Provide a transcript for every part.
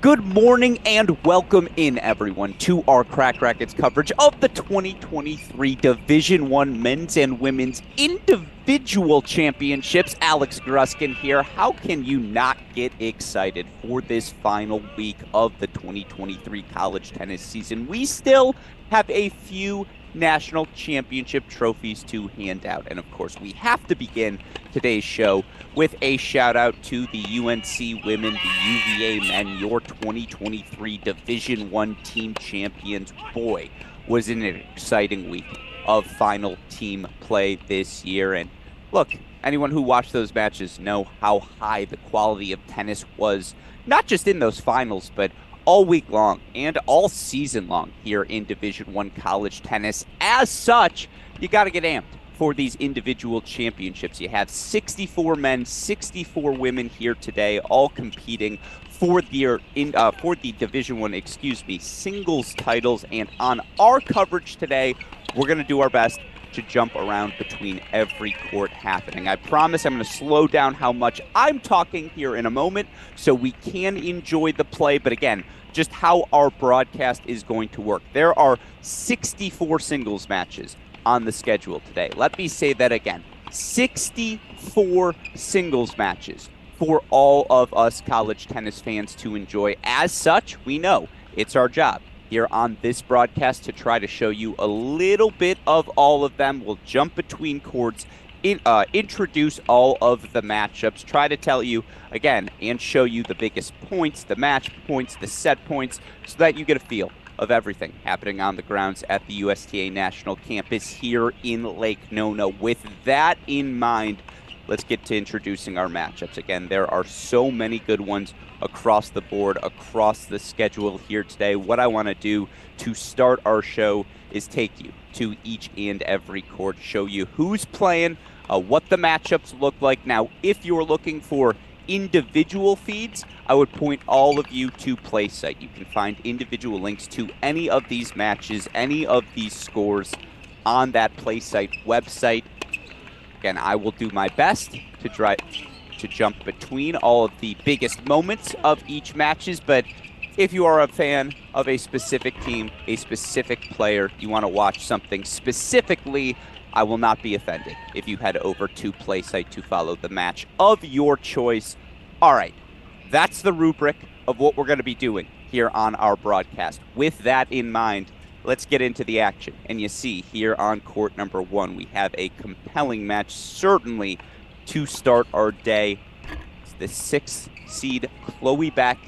Good morning and welcome in, everyone, to our Crack Rackets coverage of the 2023 Division I Men's and Women's Individual Championships. Alex Gruskin here. How can you not get excited for this final week of the 2023 college tennis season? We still have a few national championship trophies to hand out. And of course, we have to begin today's show with a shout out to the UNC women, the UVA men, your 2023 Division I team champions. Boy, was it an exciting week of final team play this year. And look, anyone who watched those matches know how high the quality of tennis was, not just in those finals, but all week long and all season long here in Division I college tennis. As such, you got to get amped for these individual championships. You have 64 men, 64 women here today, all competing for the Division I, singles titles. And on our coverage today, we're going to do our best to jump around between every court happening. I promise I'm going to slow down how much I'm talking here in a moment so we can enjoy the play. But again, just how our broadcast is going to work. There are 64 singles matches on the schedule today. Let me say that again. 64 singles matches for all of us college tennis fans to enjoy. As such, we know it's our job here on this broadcast to try to show you a little bit of all of them. We'll jump between courts, introduce all of the matchups, try to tell you, again, and show you the biggest points, the match points, the set points, so that you get a feel of everything happening on the grounds at the USTA National Campus here in Lake Nona. With that in mind, let's get to introducing our matchups. Again, there are so many good ones across the board, across the schedule here today. What I want to do to start our show is take you to each and every court, show you who's playing, what the matchups look like. Now, if you're looking for individual feeds, I would point all of you to PlaySite. You can find individual links to any of these matches, any of these scores on that PlaySite website. Again, I will do my best to try to jump between all of the biggest moments of each matches, but if you are a fan of a specific team, a specific player, you want to watch something specifically, I will not be offended if you head over to PlaySite to follow the match of your choice. All right, that's the rubric of what we're going to be doing here on our broadcast. With that in mind, let's get into the action. And you see here on court number one, we have a compelling match, certainly to start our day. It's the 6th seed, Chloe Beck,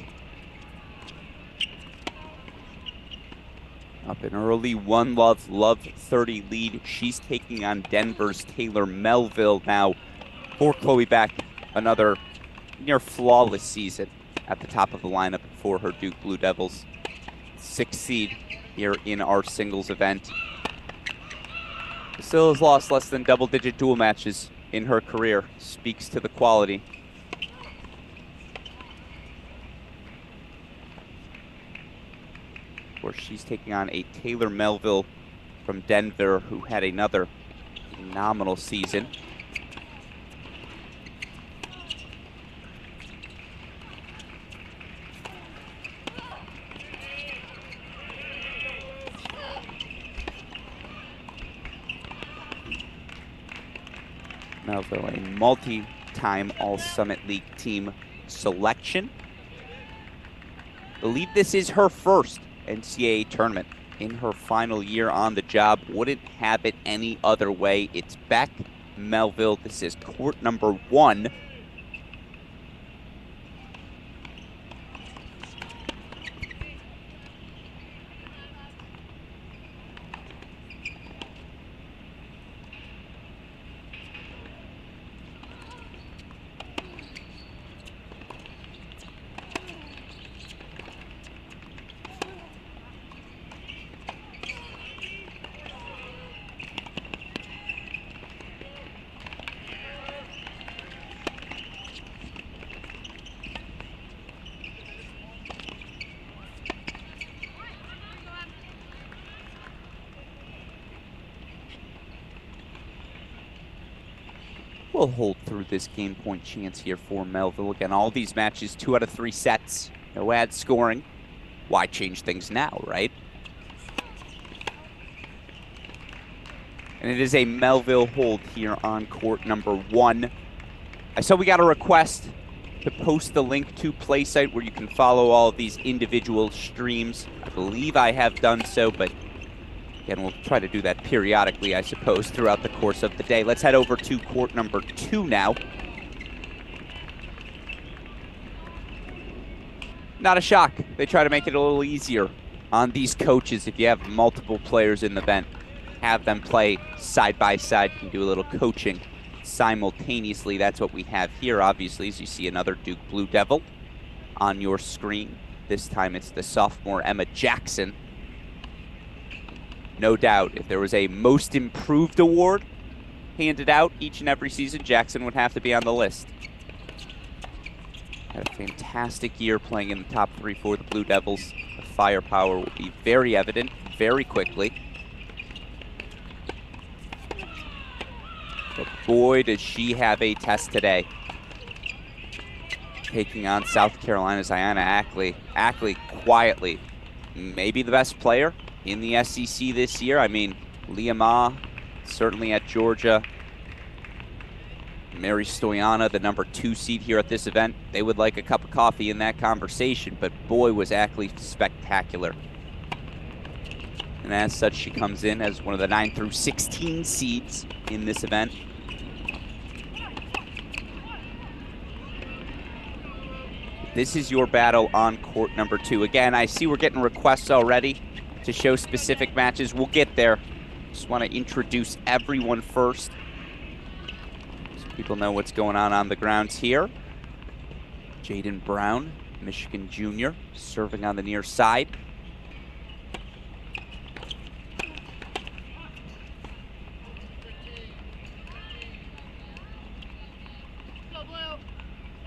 up an early 1-love 30 lead. She's taking on Denver's Taylor Melville. Now, for Chloe Beck, another near flawless season at the top of the lineup for her Duke Blue Devils. 6th seed here in our singles event. Still has lost less than double-digit duel matches in her career. Speaks to the quality. Where she's taking on a Taylor Melville from Denver who had another phenomenal season. Melville, a multi-time All-Summit League team selection. I believe this is her first NCAA tournament in her final year on the job. Wouldn't have it any other way. It's Beck, Melville. This is court number one. Will hold through this game point chance here for Melville. Again, all these matches, 2 out of 3 sets No ad scoring. Why change things now, right? And it is a Melville hold here on court number 1. I saw we got a request to post the link to PlaySite where you can follow all of these individual streams. I believe I have done so, but again, we'll try to do that periodically, I suppose, throughout the course of the day. Let's head over to court number 2 now. Not a shock. They try to make it a little easier on these coaches if you have multiple players in the event. Have them play side by side. You can do a little coaching simultaneously. That's what we have here, obviously, as you see another Duke Blue Devil on your screen. This time it's the sophomore Emma Jackson. No doubt, if there was a most improved award handed out each and every season, Jackson would have to be on the list. Had a fantastic year playing in the top 3 for the Blue Devils. The firepower will be very evident very quickly. But boy, does she have a test today. Taking on South Carolina's Ayanna Ackley. Ackley quietly, maybe the best player in the SEC this year. I mean, Leah Ma, certainly at Georgia. Mary Stoyana, the number 2 seed here at this event. They would like a cup of coffee in that conversation, but boy, was Ackley spectacular. And as such, she comes in as one of the 9 through 16 seeds in this event. This is your battle on court number 2. Again, I see we're getting requests already to show specific matches. We'll get there. Just want to introduce everyone first, so people know what's going on the grounds here. Jaden Brown, Michigan junior, serving on the near side.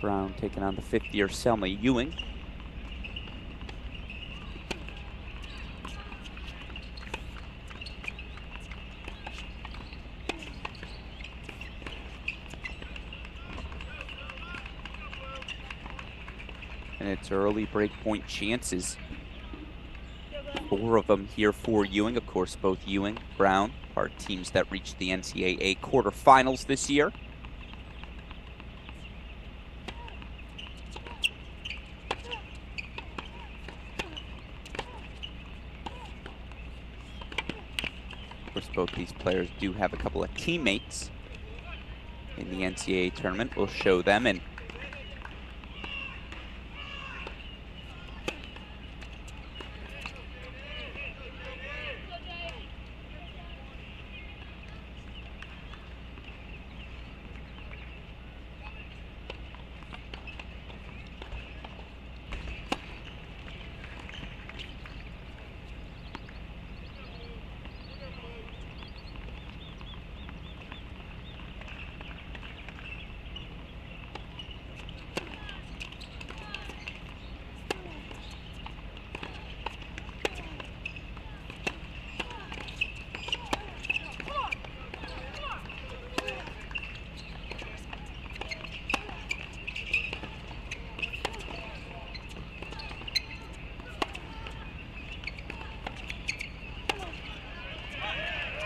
Brown taking on the 5th-year Selma Ewing. And it's early breakpoint chances. 4 of them here for Ewing. Of course, both Ewing, Brown are teams that reached the NCAA quarterfinals this year. Of course, both these players do have a couple of teammates in the NCAA tournament. We'll show them. And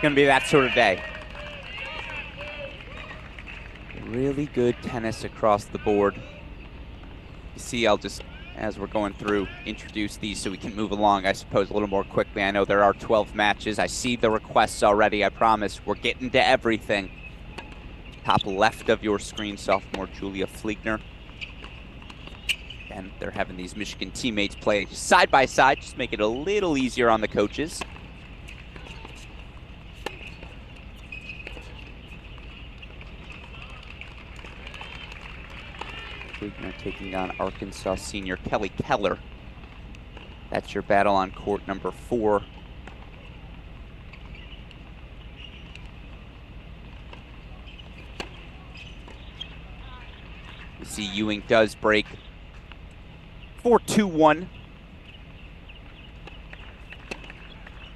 going to be that sort of day. Really good tennis across the board. You see, I'll just, as we're going through, introduce these so we can move along, I suppose, a little more quickly. I know there are 12 matches. I see the requests already. I promise we're getting to everything. Top left of your screen, sophomore Julia Fliegner. And they're having these Michigan teammates play side by side, just make it a little easier on the coaches. Fliegner taking on Arkansas senior Kelly Keller. That's your battle on court number 4. You see Ewing does break 4-2-1.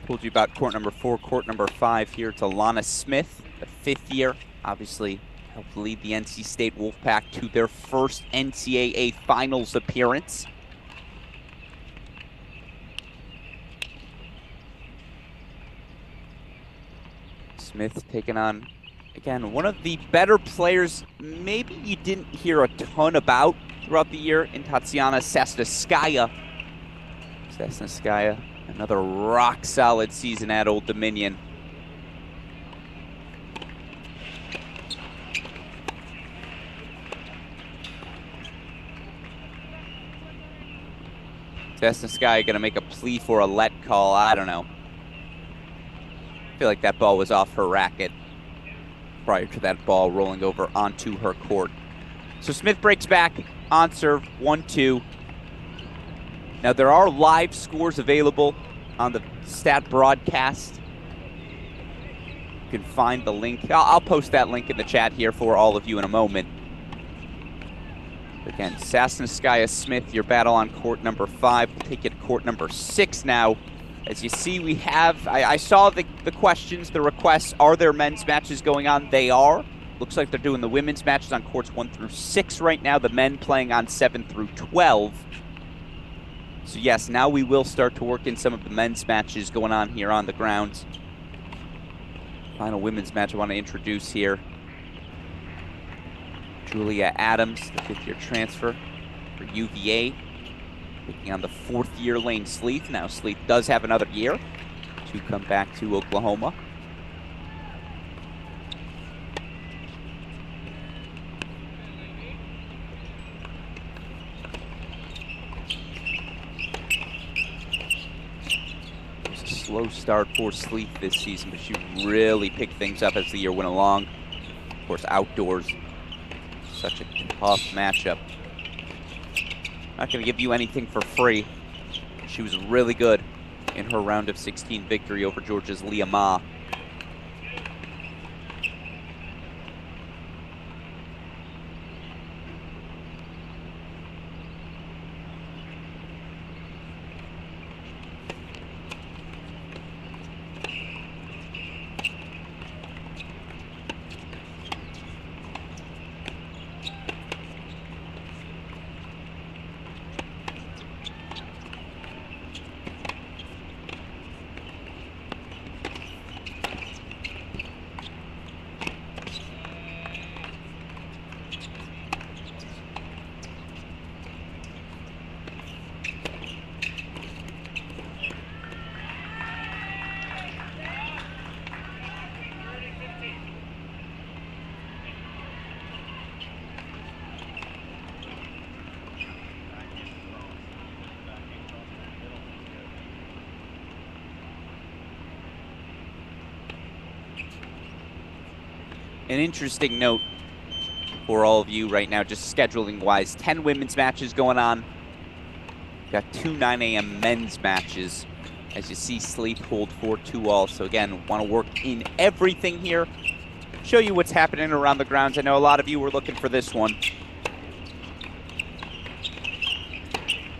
Told you about court number 4, court number 5 here. It's Alana Smith, the 5th year. Obviously helped lead the NC State Wolfpack to their first NCAA Finals appearance. Smith taking on, again, one of the better players maybe you didn't hear a ton about throughout the year in Tatiana Sasnouskaya. Sasnouskaya, another rock-solid season at Old Dominion. Sasnouskaya going to make a plea for a let call. I don't know. I feel like that ball was off her racket prior to that ball rolling over onto her court. So Smith breaks back on serve, 1-2. Now there are live scores available on the stat broadcast. You can find the link. I'll post that link in the chat here for all of you in a moment. Again, Sasnouskaya Smith, your battle on court number 5. We'll take it to court number 6 now. As you see, we have, I saw the questions, the requests. Are there men's matches going on? They are. Looks like they're doing the women's matches on courts 1 through 6 right now. The men playing on 7 through 12. So yes, now we will start to work in some of the men's matches going on here on the grounds. Final women's match I want to introduce here. Julia Adams, the 5th-year transfer for UVA. Taking on the 4th-year Lane Sleeth. Now Sleeth does have another year to come back to Oklahoma. It was a slow start for Sleeth this season, but she really picked things up as the year went along. Of course, outdoors, such a tough matchup. Not going to give you anything for free. She was really good in her round of 16 victory over Georgia's Leah Ma. An interesting note for all of you right now, just scheduling-wise. 10 women's matches going on. Got 2 9 a.m. men's matches. As you see, Sleeth hold 4-2 all. So again, want to work in everything here. Show you what's happening around the grounds. I know a lot of you were looking for this one.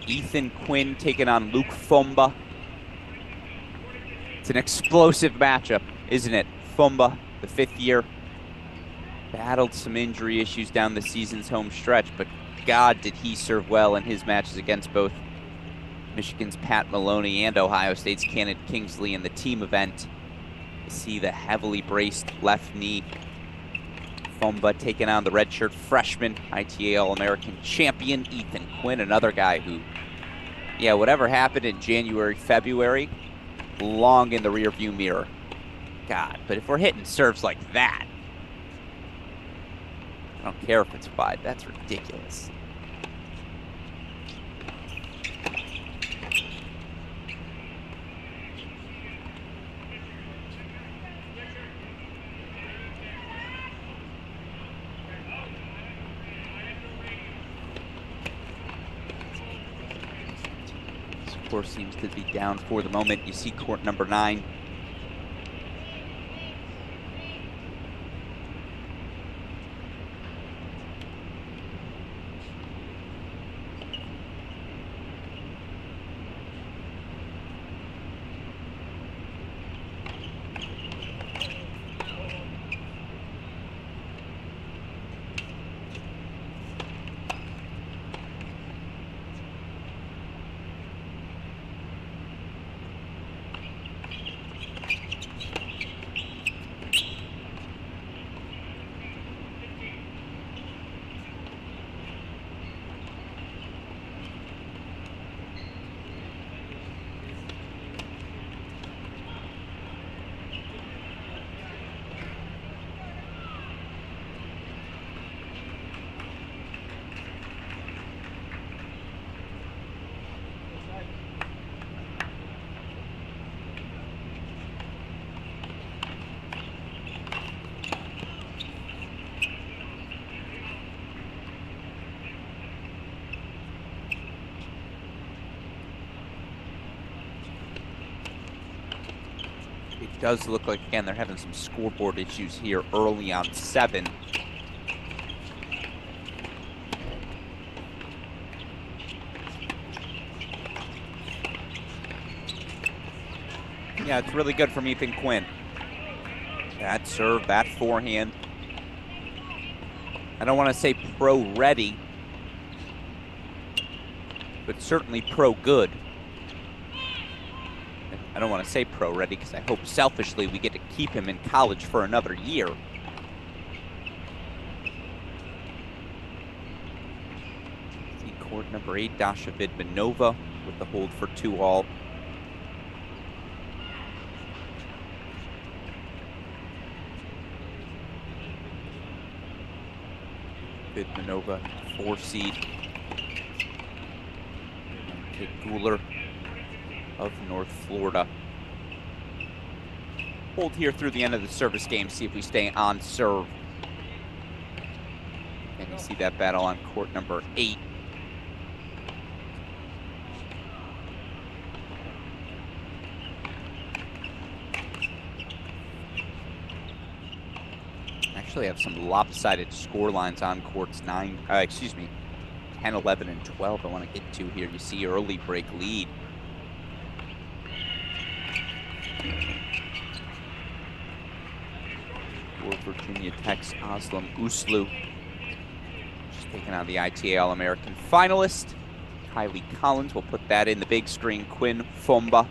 Ethan Quinn taking on Luke Fumba. It's an explosive matchup, isn't it? Fumba, the 5th year. Battled some injury issues down the season's home stretch, but God, did he serve well in his matches against both Michigan's Pat Maloney and Ohio State's Cannon Kingsley in the team event. You see the heavily braced left knee. Fumba taking on the redshirt freshman, ITA All-American champion Ethan Quinn, another guy who, yeah, whatever happened in January, February, long in the rearview mirror. God, but if we're hitting serves like that, I don't care if it's wide. That's ridiculous. Score seems to be down for the moment. You see court number 9. does look like, again, they're having some scoreboard issues here early on 7. Yeah, it's really good from Ethan Quinn. That serve, that forehand. I don't want to say pro-ready, but certainly pro-good. I don't want to say pro-ready because I hope selfishly we get to keep him in college for another year. See court number 8, Dasha Vidmanova with the hold for 2-all. Vidmanova, 4 seed. Kate Guler of North Florida. Hold here through the end of the service game, see if we stay on serve. And you see that battle on court number 8. Actually have some lopsided score lines on courts 10, 11, and 12 I want to get to here. You see early break lead. For Virginia Tech's Aslam Uslu. She's taking on the ITA All-American finalist. Kylie Collins will put that in the big screen. Quinn Fomba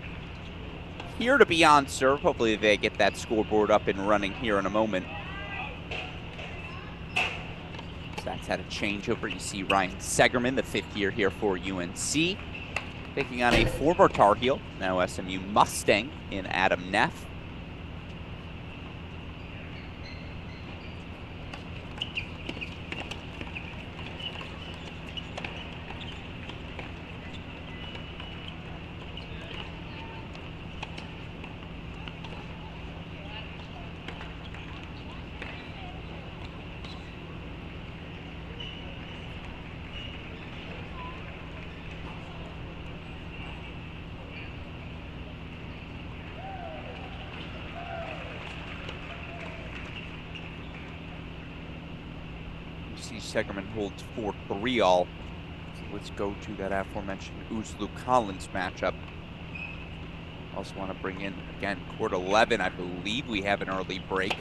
here to be on serve. Hopefully they get that scoreboard up and running here in a moment. That's had a changeover. You see Ryan Segerman, the 5th year here for UNC, taking on a former Tar Heel, now SMU Mustang, in Adam Neff. Segerman holds 4-3-all. So let's go to that aforementioned Uslu Collins matchup. Also want to bring in, again, court 11. I believe we have an early break.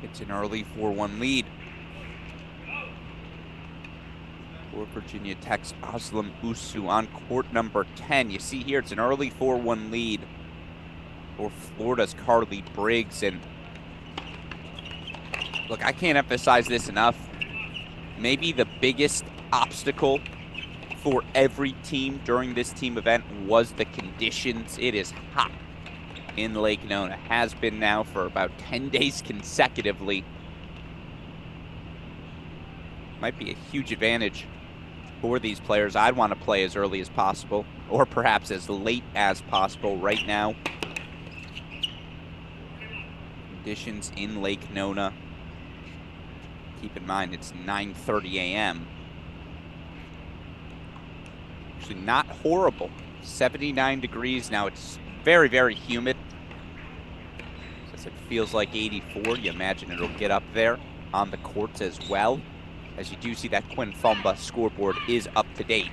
It's an early 4-1 lead for Virginia Tech's Aslam Uslu on court number 10. You see here, it's an early 4-1 lead for Florida's Carly Briggs. And look, I can't emphasize this enough. Maybe the biggest obstacle for every team during this team event was the conditions. It is hot in Lake Nona, has been now for about 10 days consecutively. Might be a huge advantage for these players. I'd want to play as early as possible, or perhaps as late as possible. Right now, conditions in Lake Nona, keep in mind it's 9:30 a.m. Actually not horrible. 79 degrees now. It's very, very humid. Since it feels like 84, you imagine it'll get up there on the courts as well. As you do see that Quinn Fomba scoreboard is up to date.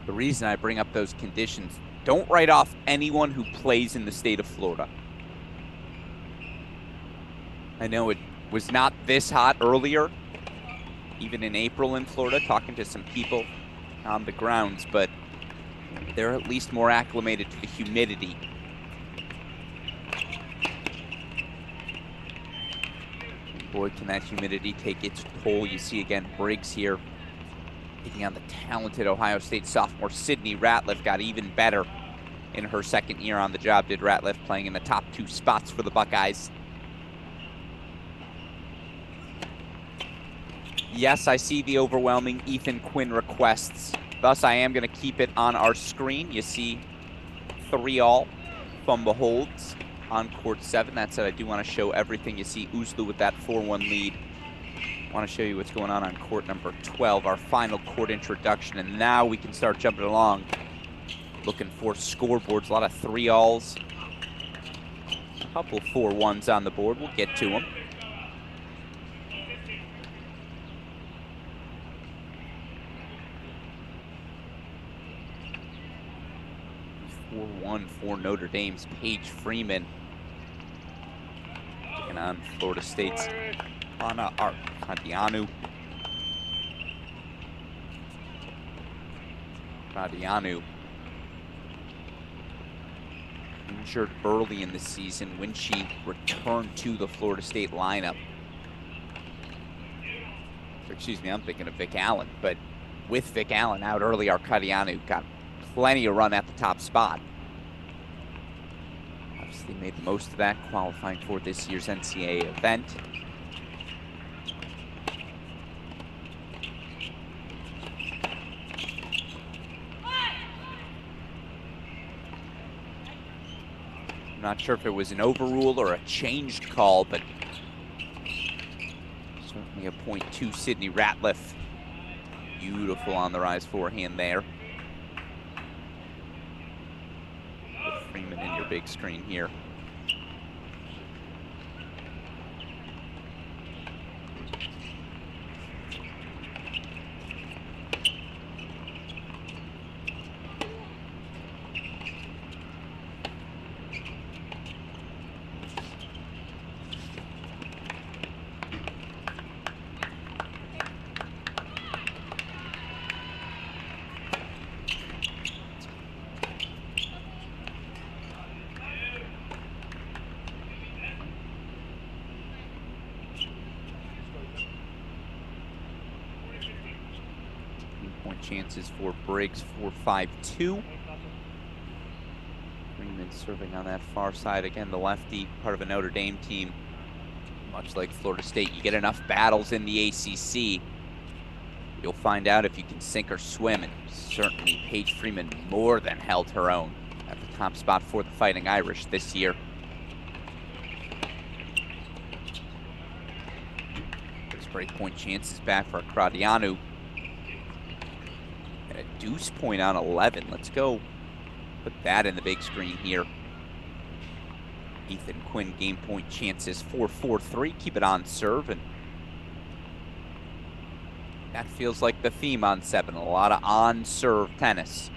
The reason I bring up those conditions, don't write off anyone who plays in the state of Florida. I know it was not this hot earlier, even in April in Florida, talking to some people on the grounds, but they're at least more acclimated to the humidity. Boy, can that humidity take its toll. You see again Briggs here taking on the talented Ohio State sophomore Sydney Ratliff. Got even better in her second year on the job, did Ratliff, playing in the top 2 spots for the Buckeyes. Yes, I see the overwhelming Ethan Quinn requests. Thus, I am going to keep it on our screen. You see 3-all fumble holds on court 7. That said, I do want to show everything. You see Uzlu with that 4-1 lead. I want to show you what's going on court number 12, our final court introduction. And now we can start jumping along, looking for scoreboards. A lot of 3-alls, a couple 4-1s on the board. We'll get to them. 4-1 for Notre Dame's Paige Freeman. Taking on Florida State's Ana Arcadianu. Injured early in the season when she returned to the Florida State lineup. Excuse me, I'm thinking of Vic Allen, but with Vic Allen out early, Arcadianu got plenty of run at the top spot. Obviously made the most of that, qualifying for this year's NCAA event. I'm not sure if it was an overrule or a changed call, but certainly a point to Sydney Ratliff. Beautiful on the rise forehand there. Put Freeman in your big screen here. Chances for Briggs, 4-5-2. Freeman serving on that far side. Again, the lefty, part of a Notre Dame team. Much like Florida State, you get enough battles in the ACC, you'll find out if you can sink or swim. And certainly Paige Freeman more than held her own at the top spot for the Fighting Irish this year. There's breakpoint chances back for Cradianu. A deuce point on 11. Let's go put that in the big screen here. Ethan Quinn game point chances 4-4-3. Keep it on serve, and that feels like the theme on 7. A lot of on serve tennis.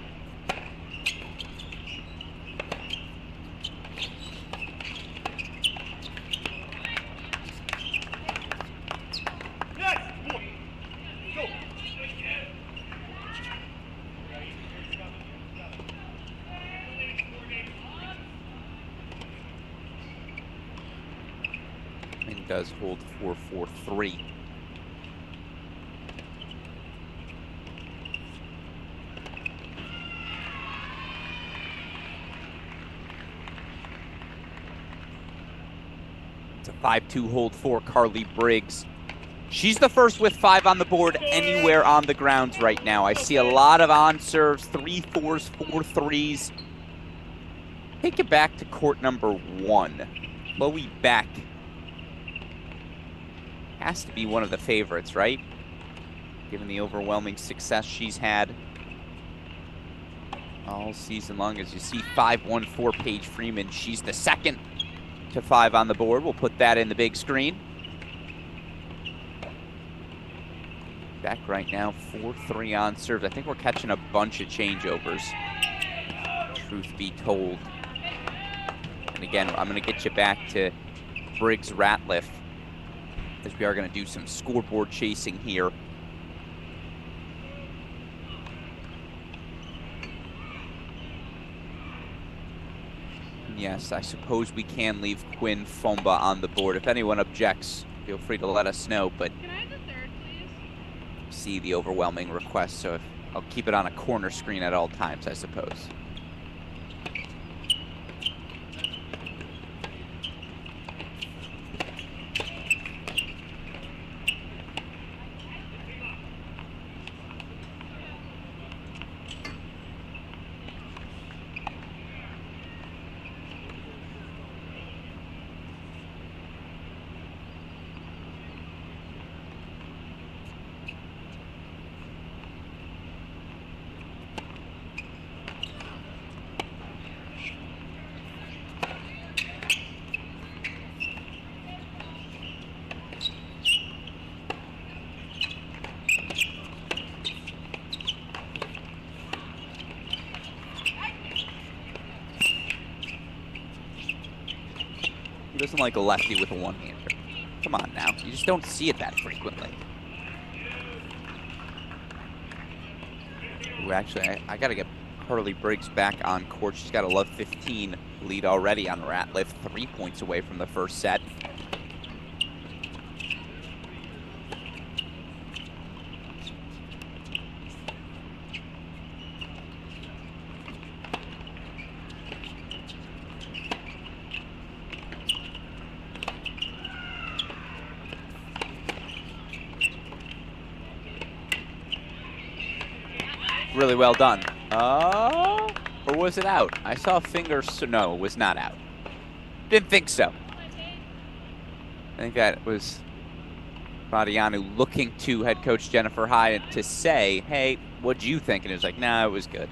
Does hold 4-4-3. It's a 5-2 hold for Carly Briggs. She's the first with 5 on the board anywhere on the grounds right now. I see a lot of on serves, 3-4s, 4-3s. Take it back to court number 1. Chloe Beck has to be one of the favorites, right? Given the overwhelming success she's had all season long. As you see, 5-1 for Paige Freeman. She's the second to 5 on the board. We'll put that in the big screen. Back right now, 4-3 on serves. I think we're catching a bunch of changeovers, truth be told. And again, I'm going to get you back to Briggs Ratliff, as we are going to do some scoreboard chasing here. Yes, I suppose we can leave Quinn Fomba on the board. If anyone objects, feel free to let us know, but can I have the third, please? See the overwhelming request, so I'll keep it on a corner screen at all times, I suppose. He doesn't like a lefty with a one-hander. Come on now, you just don't see it that frequently. Ooh, actually, I gotta get Carly Briggs back on court. She's got a love 15 lead already on Ratliff, 3 points away from the first set. Really well done. Oh, or was it out? I saw a finger, so no, it was not out. Didn't think so. I think that was Radianu looking to head coach Jennifer Hyatt to say, hey, what'd you think? And he was like, nah, it was good.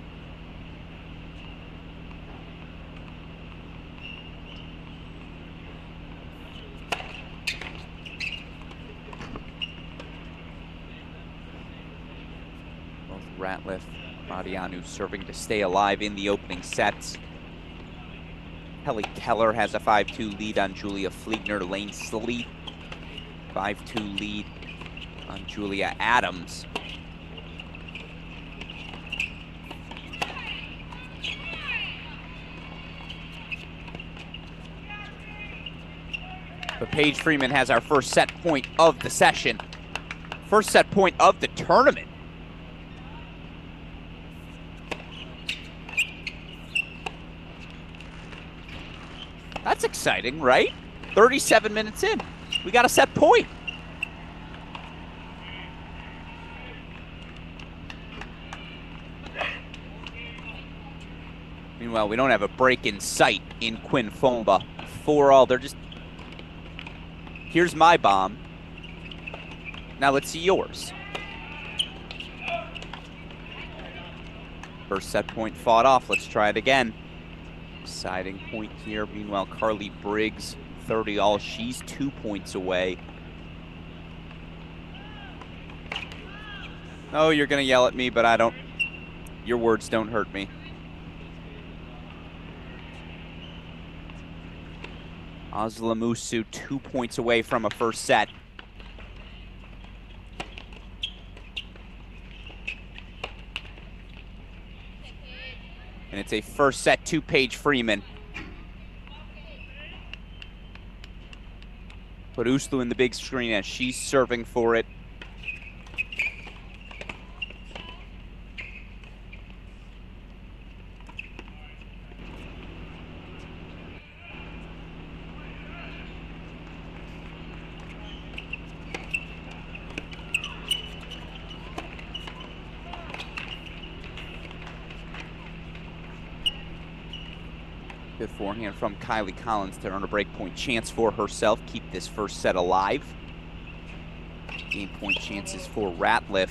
Ratliff, Radianu serving to stay alive in the opening sets. Kelly Keller has a 5-2 lead on Julia Fliegner. Lane Sleet, 5-2 lead on Julia Adams. But Paige Freeman has our first set point of the session. First set point of the tournament. That's exciting, right? 37 minutes in. We got a set point. Meanwhile, we don't have a break in sight in Quinn Fomba. 4-all. They're just... Here's my bomb. Now let's see yours. First set point fought off. Let's try it again. Exciting point here. Meanwhile, Carly Briggs, 30-all. She's 2 points away. Oh, you're going to yell at me, but I don't. Your words don't hurt me. Oslamusu, 2 points away from a first set. And it's a first set to Paige Freeman. Put Uslu in the big screen as she's serving for it. Good forehand from Kylie Collins to earn a breakpoint chance for herself. Keep this first set alive. Game point chances for Ratliff.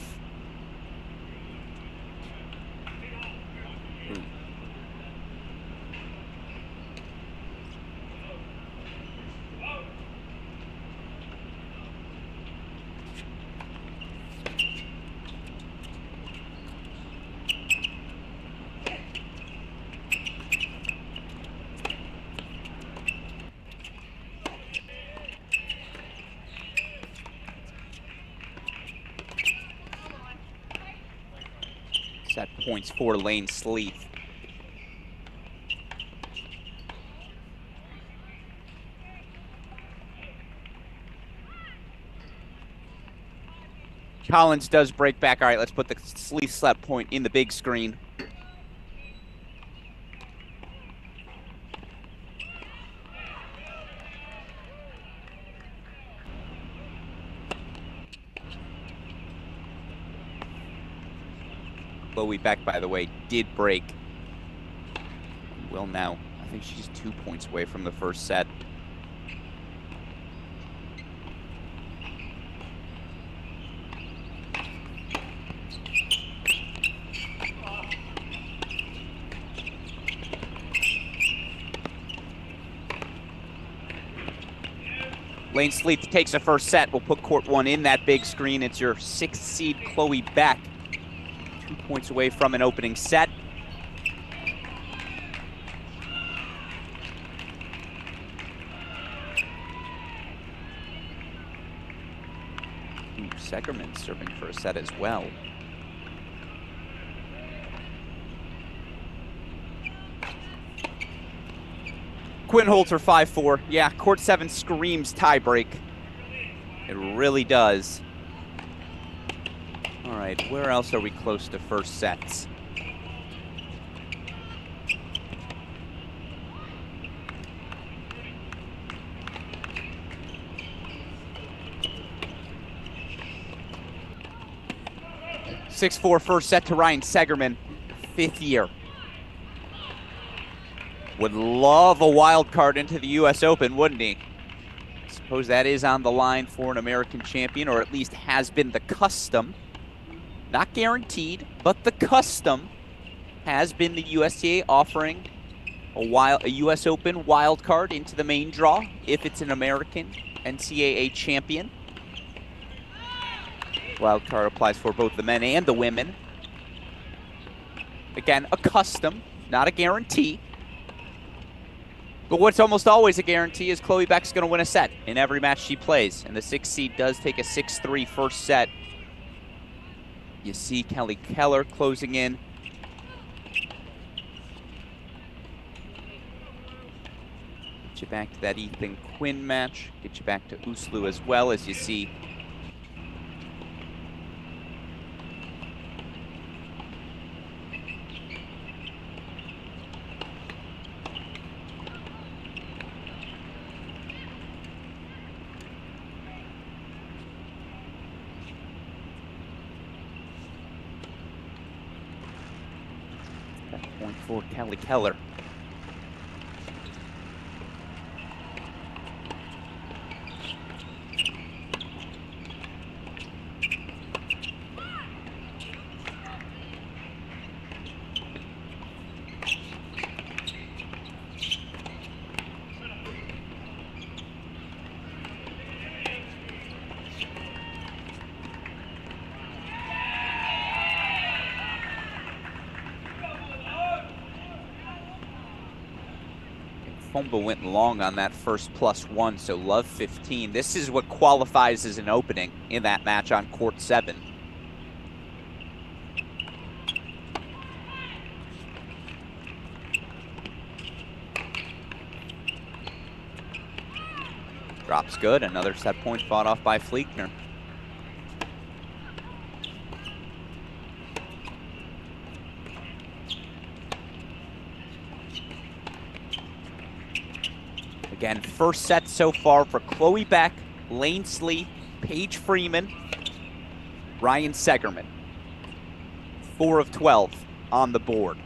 points for Lane Sleeth. Collins does break back. All right, let's put the Sleeth slap point in the big screen. Chloe Beck, by the way, did break. Will now. I think she's 2 points away from the first set. Lane Sleeth takes a first set. We'll put court 1 in that big screen. It's your 6th seed, Chloe Beck. 2 points away from an opening set. Segerman serving for a set as well. Quinn holds her 5-4. Yeah, court 7 screams tiebreak. It really does. All right, where else are we close to first sets? (6-4) first set to Ryan Segerman, 5th year. Would love a wild card into the U.S. Open, wouldn't he? I suppose that is on the line for an American champion, or at least has been the custom. Not guaranteed, but the custom has been the USTA offering a U.S. Open wild card into the main draw if it's an American NCAA champion. Wild card applies for both the men and the women. Again, a custom, not a guarantee. But what's almost always a guarantee is Chloe Beck's going to win a set in every match she plays. And the 6th seed does take a 6-3 first set. You see Kelly Keller closing in. Get you back to that Ethan Quinn match. Get you back to Uslu as well, as you see point for Kelly Keller. Fumba went long on that first +1, so love 15. This is what qualifies as an opening in that match on court 7. Drops good. Another set point fought off by Fleekner. Again, first set so far for Chloe Beck, Lane Sleeth, Paige Freeman, Ryan Segerman. 4 of 12 on the board.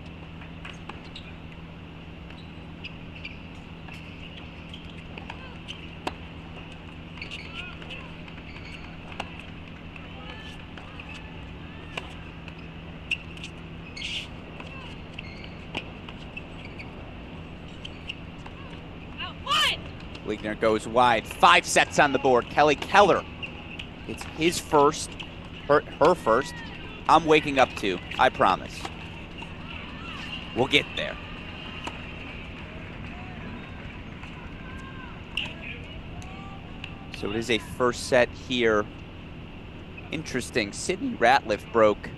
Fleekner goes wide. 5 sets on the board. Kelly Keller. It's his first, her first. I'm waking up to, I promise. We'll get there. So it is a first set here. Interesting. Sydney Ratliff broke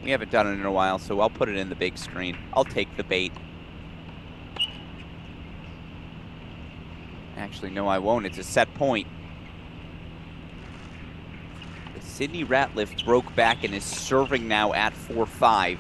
We haven't done it in a while, so I'll put it in the big screen. I'll take the bait. Actually, no, I won't. It's a set point. Sydney Ratliff broke back and is serving now at 4-5.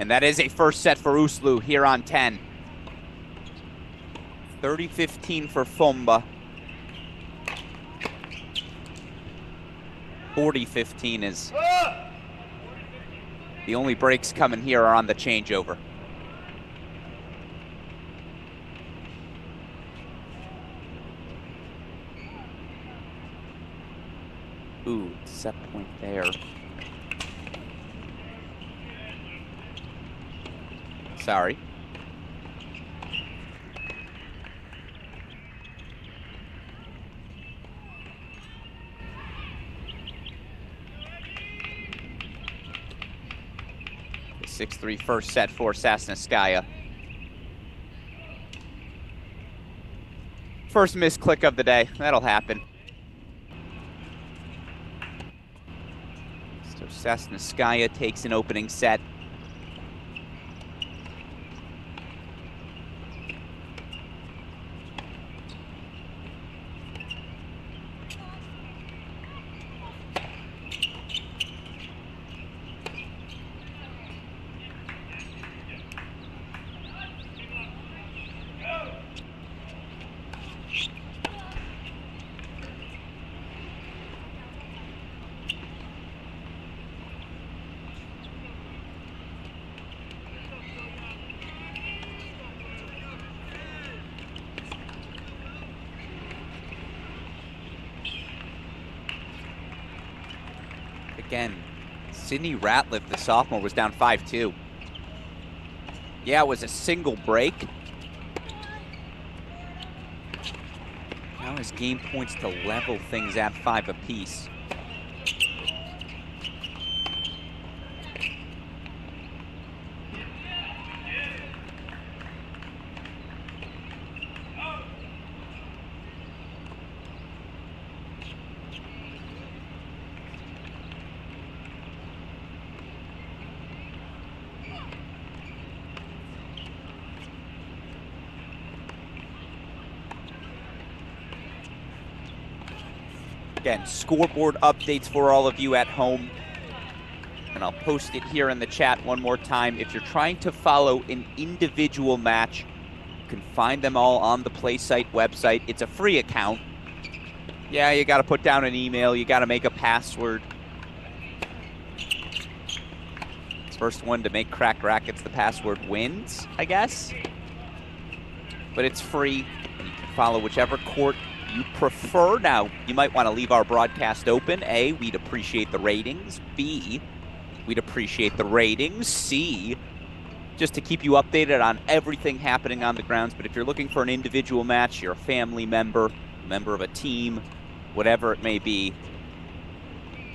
And that is a first set for Uslu here on 10. 30-15 for Fomba. 40-15 is the only breaks coming here are on the changeover. Ooh, set point there. Sorry. The 6-3 first set for Sasneskaya. First misclick of the day. That'll happen. So Sasneskaya takes an opening set. Again, Sydney Ratliff, the sophomore, was down 5-2. Yeah, it was a single break. Now his game points to level things at 5 apiece. Again, scoreboard updates for all of you at home. And I'll post it here in the chat one more time. If you're trying to follow an individual match, you can find them all on the PlaySite website. It's a free account. Yeah, you got to put down an email. You got to make a password. First one to make Crack Rackets the password wins, I guess. But it's free, and you can follow whichever court you prefer. Now, you might want to leave our broadcast open. A, we'd appreciate the ratings. B, we'd appreciate the ratings. C, just to keep you updated on everything happening on the grounds. But if you're looking for an individual match, you're a family member, a member of a team, whatever it may be,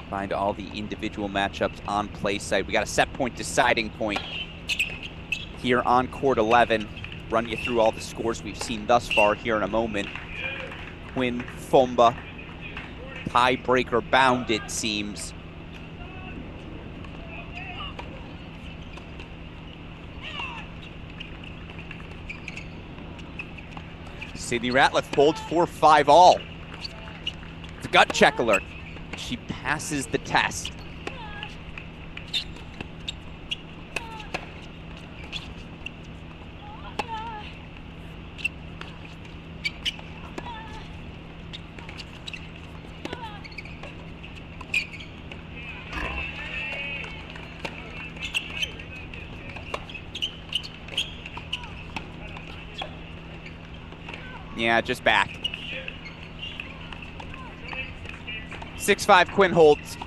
find all the individual matchups on PlaySite. We got a set point deciding point here on court 11. Run you through all the scores we've seen thus far here in a moment. Quinn Fomba, tiebreaker bound, it seems. Sydney Ratliff pulled 4-5 all. It's a gut check alert. She passes the test. Yeah, just back. 6-5 Quinn holds.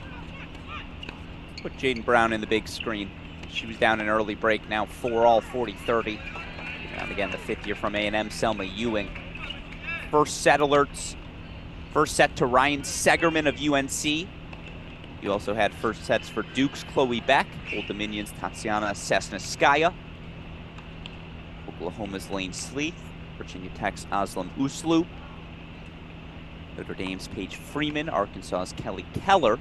Put Jaden Brown in the big screen. She was down an early break, now 4-all, 40-30. And again, the fifth year from A&M, Selma Ewing. First set alerts. First set to Ryan Segerman of UNC. You also had first sets for Duke's Chloe Beck, Old Dominion's Tatiana Sasnaskaya, Oklahoma's Lane Sleeth, Virginia Tech's Aslam Uslu, Notre Dame's Paige Freeman, Arkansas's Kelly Keller,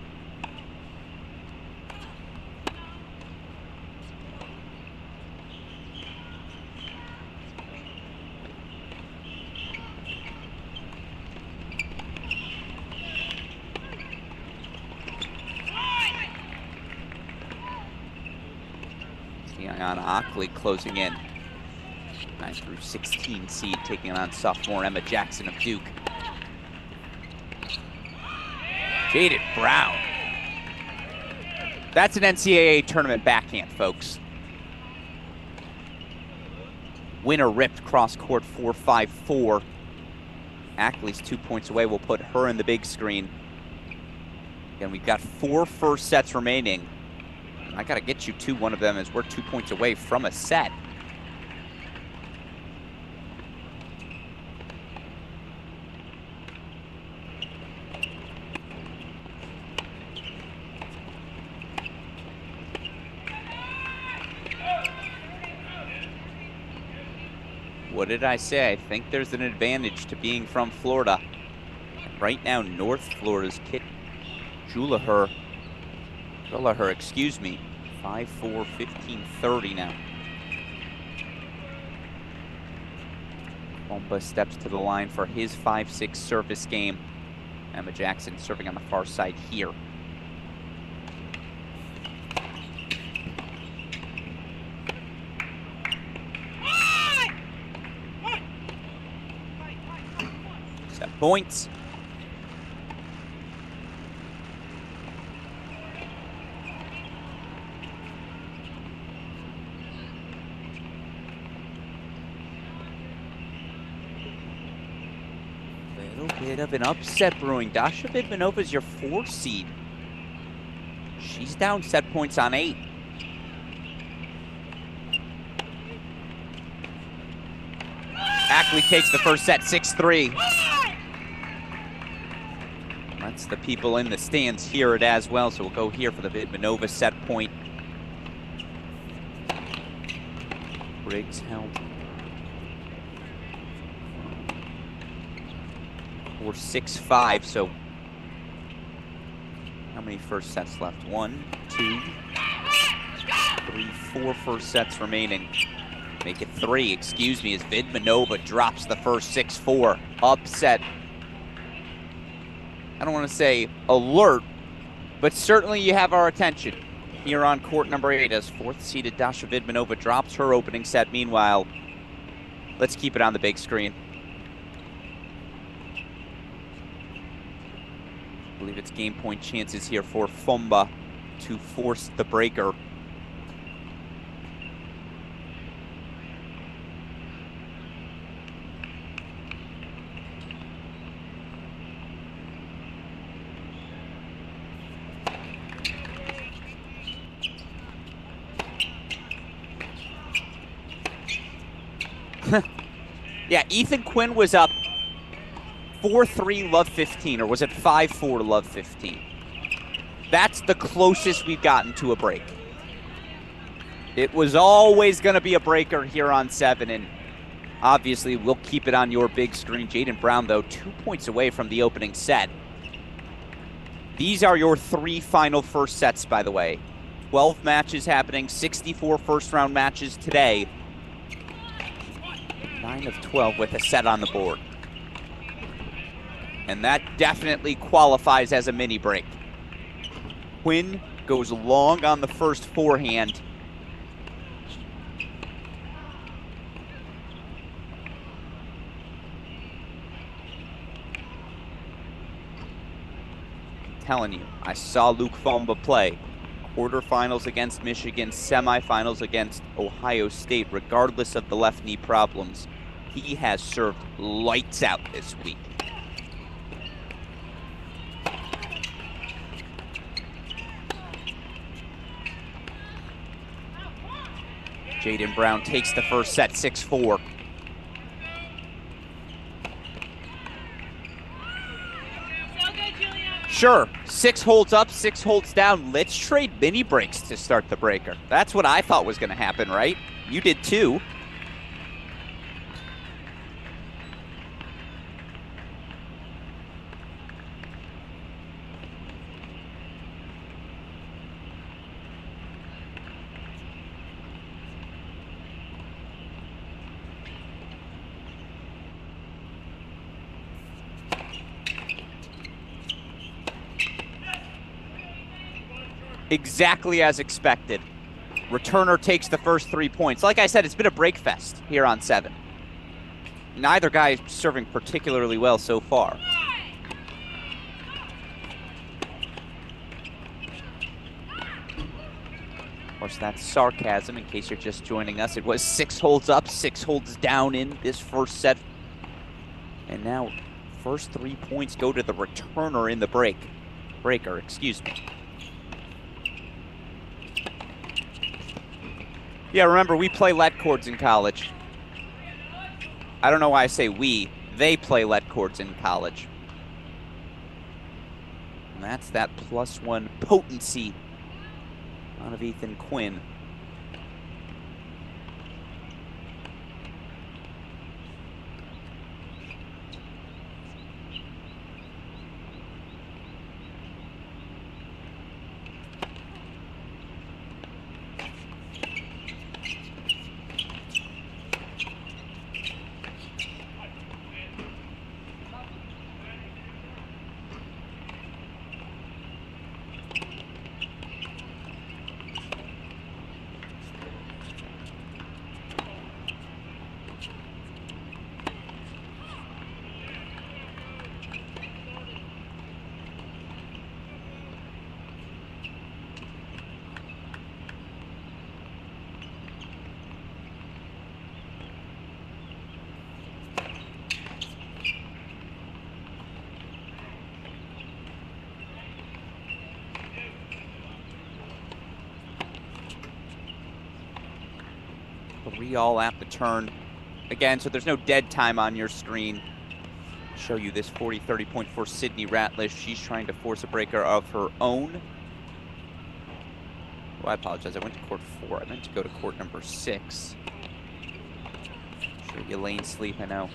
Tiana Ockley closing in. 9 through 16 seed taking on sophomore Emma Jackson of Duke. Jaden Brown. That's an NCAA tournament backhand, folks. Winner ripped cross court 4-5-4. Ackley's 2 points away. We'll put her in the big screen. And we've got 4 first sets remaining. I got to get you to one of them as we're 2 points away from a set. What did I say? I think there's an advantage to being from Florida. Right now, North Florida's Kit Julaher, excuse me, 5'4", 15-30 now. Bomba steps to the line for his 5-6 service game. Emma Jackson serving on the far side here. Points. Little bit of an upset brewing. Dasha Vidmanova's your 4 seed. She's down set points on 8. Ackley takes the first set, 6-3. That's the people in the stands hear it as well, so we'll go here for the Vidmanova set point. Briggs held for 6-5, so how many first sets left? 1, 2, 3, 4 first sets remaining. Make it 3, excuse me, as Vidmanova drops the first 6-4. Upset. I don't want to say alert, but certainly you have our attention here on court number 8 as 4th-seeded Dasha Vidmanova drops her opening set. Meanwhile, let's keep it on the big screen. I believe it's game point chances here for Fumba to force the breaker. Yeah, Ethan Quinn was up 4-3 love 15, or was it 5-4 love 15? That's the closest we've gotten to a break. It was always going to be a breaker here on 7, and obviously we'll keep it on your big screen. Jaden Brown, though, 2 points away from the opening set. These are your 3 final first sets, by the way. 12 matches happening, 64 first-round matches today. 9 of 12 with a set on the board. And that definitely qualifies as a mini break. Quinn goes long on the first forehand. I'm telling you, I saw Luke Fumba play. Quarterfinals against Michigan, semifinals against Ohio State. Regardless of the left knee problems, he has served lights out this week. Jaden Brown takes the first set, 6-4. Sure, 6 holds up, 6 holds down. Let's trade mini breaks to start the breaker. That's what I thought was going to happen, right? You did too. Exactly as expected. Returner takes the first 3 points. Like I said, it's been a break fest here on 7. Neither guy is serving particularly well so far. Of course, that's sarcasm in case you're just joining us. It was 6 holds up, 6 holds down in this first set. And now, first 3 points go to the returner in the breaker, excuse me. Yeah, remember, we play let chords in college. I don't know why I say we. They play let chords in college. And that's that +1 potency out of Ethan Quinn. All at the turn. Again, so there's no dead time on your screen. Show you this 40-30 point for Sydney Ratliff. She's trying to force a breaker of her own. Oh, I apologize. I went to court 4. I meant to go to court number 6. Show you lane sleep. I know.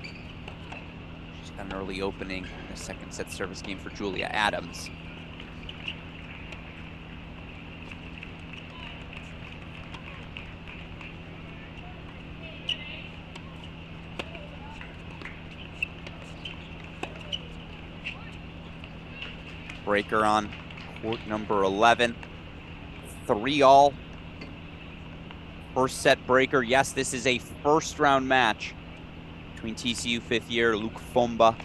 She's got an early opening in the second set service game for Julia Adams. Breaker on court number 11. 3-all. First set breaker. Yes, this is a first round match between TCU 5th year Luke Fomba,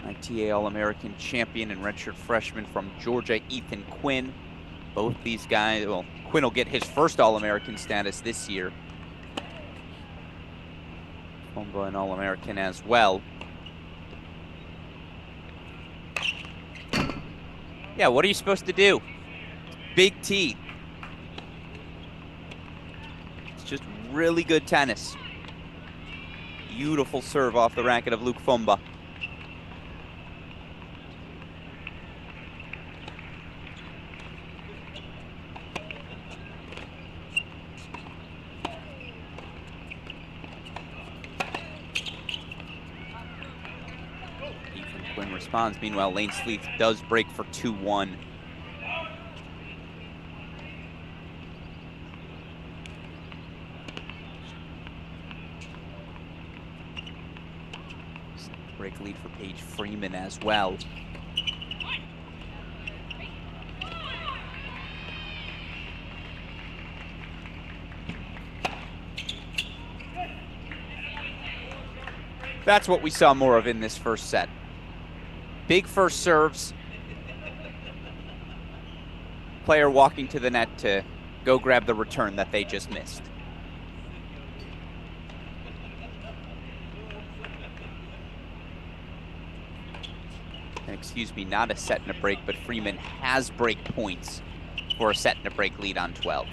ITA All-American champion and redshirt freshman from Georgia, Ethan Quinn. Both these guys, well, Quinn will get his first All-American status this year. Fomba an All-American as well. Yeah, what are you supposed to do? Big T. It's just really good tennis. Beautiful serve off the racket of Luke Fomba. Quinn responds. Meanwhile, Lane Sleeth does break for 2-1. Break lead for Paige Freeman as well. That's what we saw more of in this first set. Big first serves. Player walking to the net to go grab the return that they just missed. And excuse me, not a set and a break, but Freeman has break points for a set and a break lead on 12.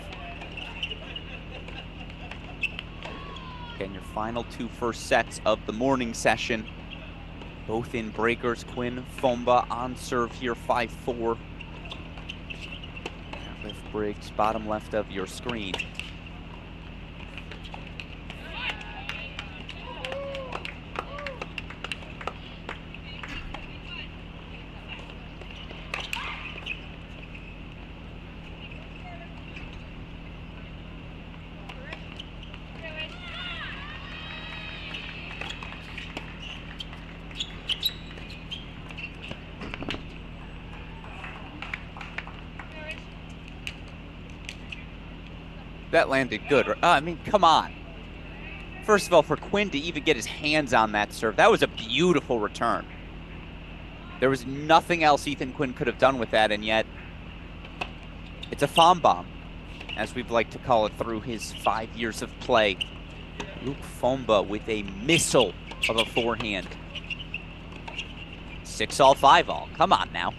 Again, your final 2 first sets of the morning session. Both in breakers, Quinn Fomba on serve here, 5-4. Lift Briggs, bottom left of your screen. That landed good. I mean, come on. First of all, for Quinn to even get his hands on that serve, that was a beautiful return. There was nothing else Ethan Quinn could have done with that, and yet it's a Fom bomb, as we'd like to call it through his 5 years of play. Luke Fomba with a missile of a forehand. 6-all, 5-all. Come on now.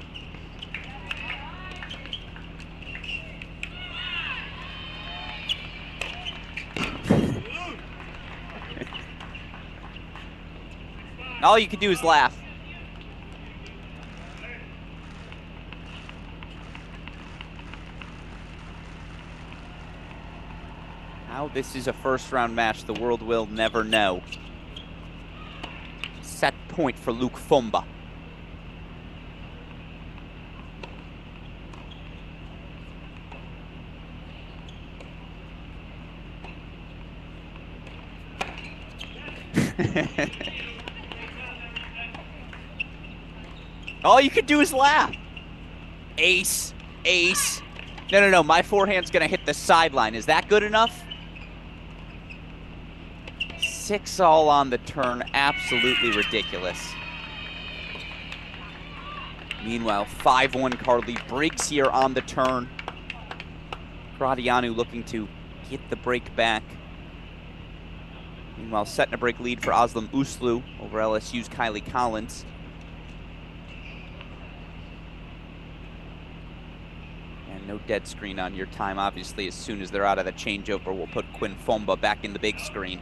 All you can do is laugh. How this is a first-round match, the world will never know. Set point for Luke Fomba. All you can do is laugh. Ace, ace. No. My forehand's going to hit the sideline. Is that good enough? 6-all on the turn. Absolutely ridiculous. Meanwhile, 5-1 Carly Briggs here on the turn. Gradianu looking to get the break back. Meanwhile, setting a break lead for Aslam Uslu over LSU's Kylie Collins. No dead screen on your time. Obviously, as soon as they're out of the changeover, we'll put Quinn Fomba back in the big screen.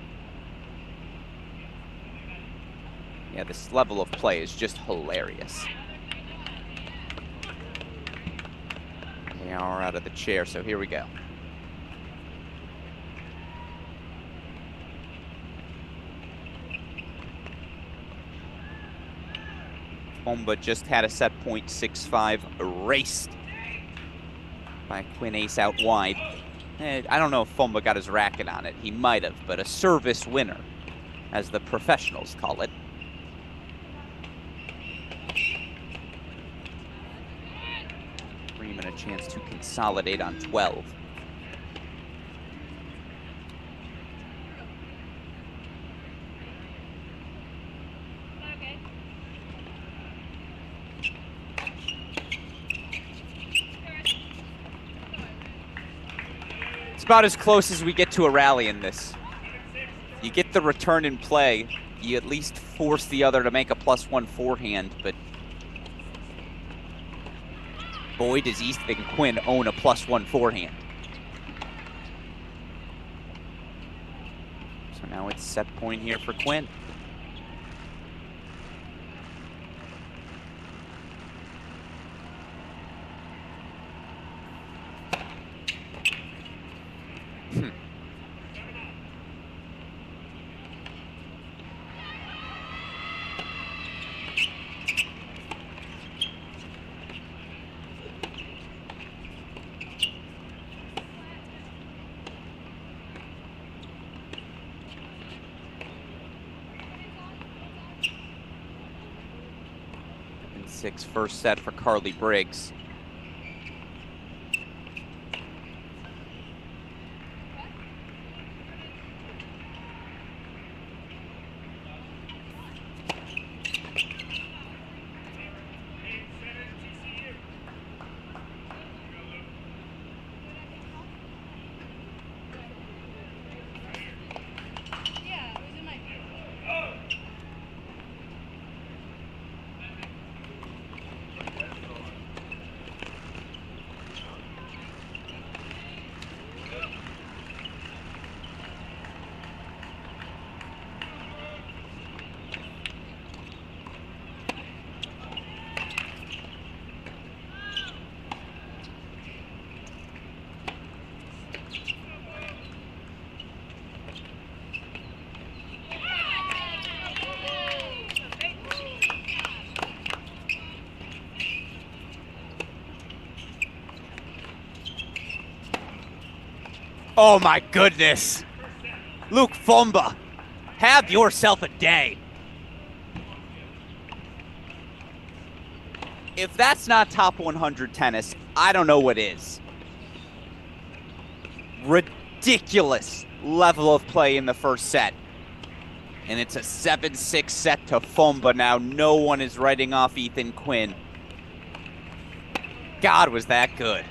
Yeah, this level of play is just hilarious. They are out of the chair, so here we go. Fomba just had a set point, 6-5, erased by Quinn ace out wide. I don't know if Fomba got his racket on it. He might have, but a service winner, as the professionals call it. Freeman a chance to consolidate on 12. About as close as we get to a rally in this. You get the return in play, you at least force the other to make a +1 forehand, but boy, does Ethan Quinn own a +1 forehand. So now it's set point here for Quinn. First set for Carly Briggs. Oh my goodness. Luke Fomba, have yourself a day. If that's not top 100 tennis, I don't know what is. Ridiculous level of play in the first set. And it's a 7-6 set to Fomba now. No one is writing off Ethan Quinn. God, was that good.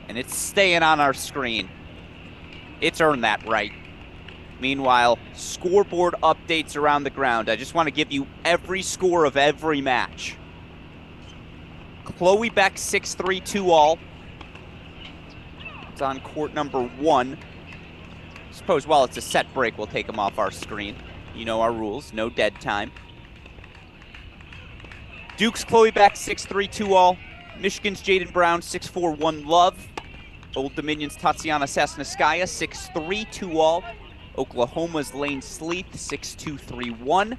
And it's staying on our screen. It's earned that right. Meanwhile, scoreboard updates around the ground. I just want to give you every score of every match. Chloe Beck 6-3 2-all. It's on court number 1. Suppose while it's a set break, we'll take them off our screen. You know our rules, no dead time. Duke's Chloe Beck 6-3 2-all. Michigan's Jaden Brown 6-4 1-love. Old Dominion's Tatiana Sasnaskaya 6-3 2-all. Oklahoma's Lane Sleeth 6-2 3-1.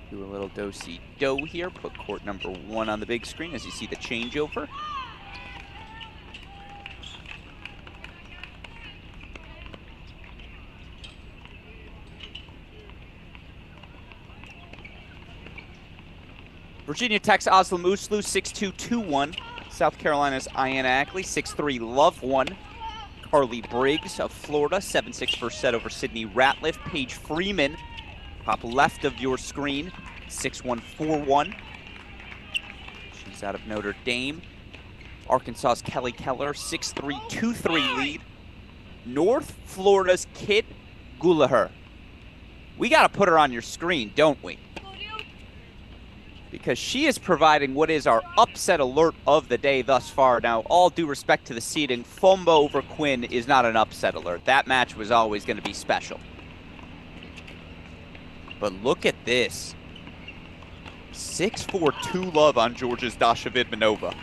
Do a little do-si-do here. Put court number 1 on the big screen as you see the changeover. Virginia Tech's Aslam Uslu 6-2 2-1. South Carolina's Ian Ackley 6-3 love 1. Carly Briggs of Florida 7-6 first set over Sydney Ratliff. Paige Freeman, top left of your screen, 6-1 4-1. She's out of Notre Dame. Arkansas's Kelly Keller 6-3 2-3 lead. North Florida's Kit Gulaher. We got to put her on your screen, don't we? Because she is providing what is our upset alert of the day thus far. Now, all due respect to the seeding, Fomba over Quinn is not an upset alert. That match was always going to be special. But look at this. 6-4 2-love on Georgia's Dasha Vidmanova.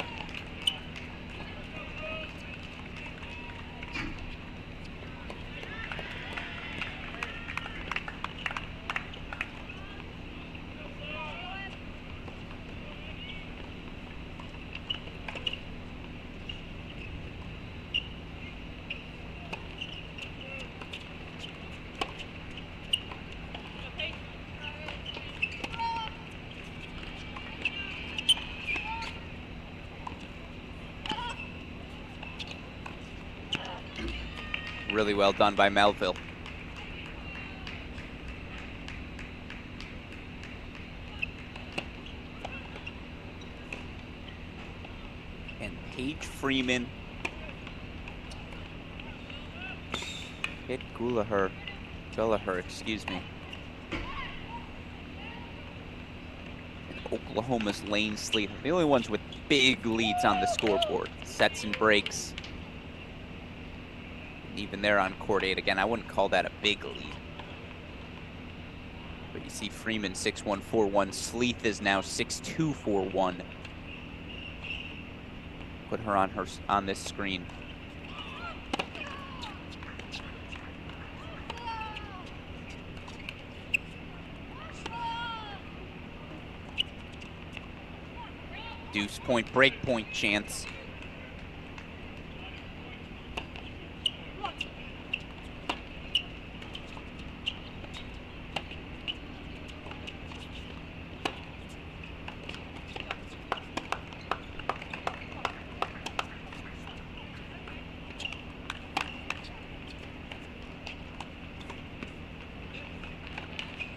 Really well done by Melville. And Paige Freeman hit Gulaher, excuse me. And Oklahoma's Lane Sleeth, the only ones with big leads on the scoreboard. Sets and breaks. Even they're on court 8 again. I wouldn't call that a big lead. But you see Freeman 6-1 4-1. Sleeth is now 6-2 4-1. Put her on this screen. Deuce point, break point chance.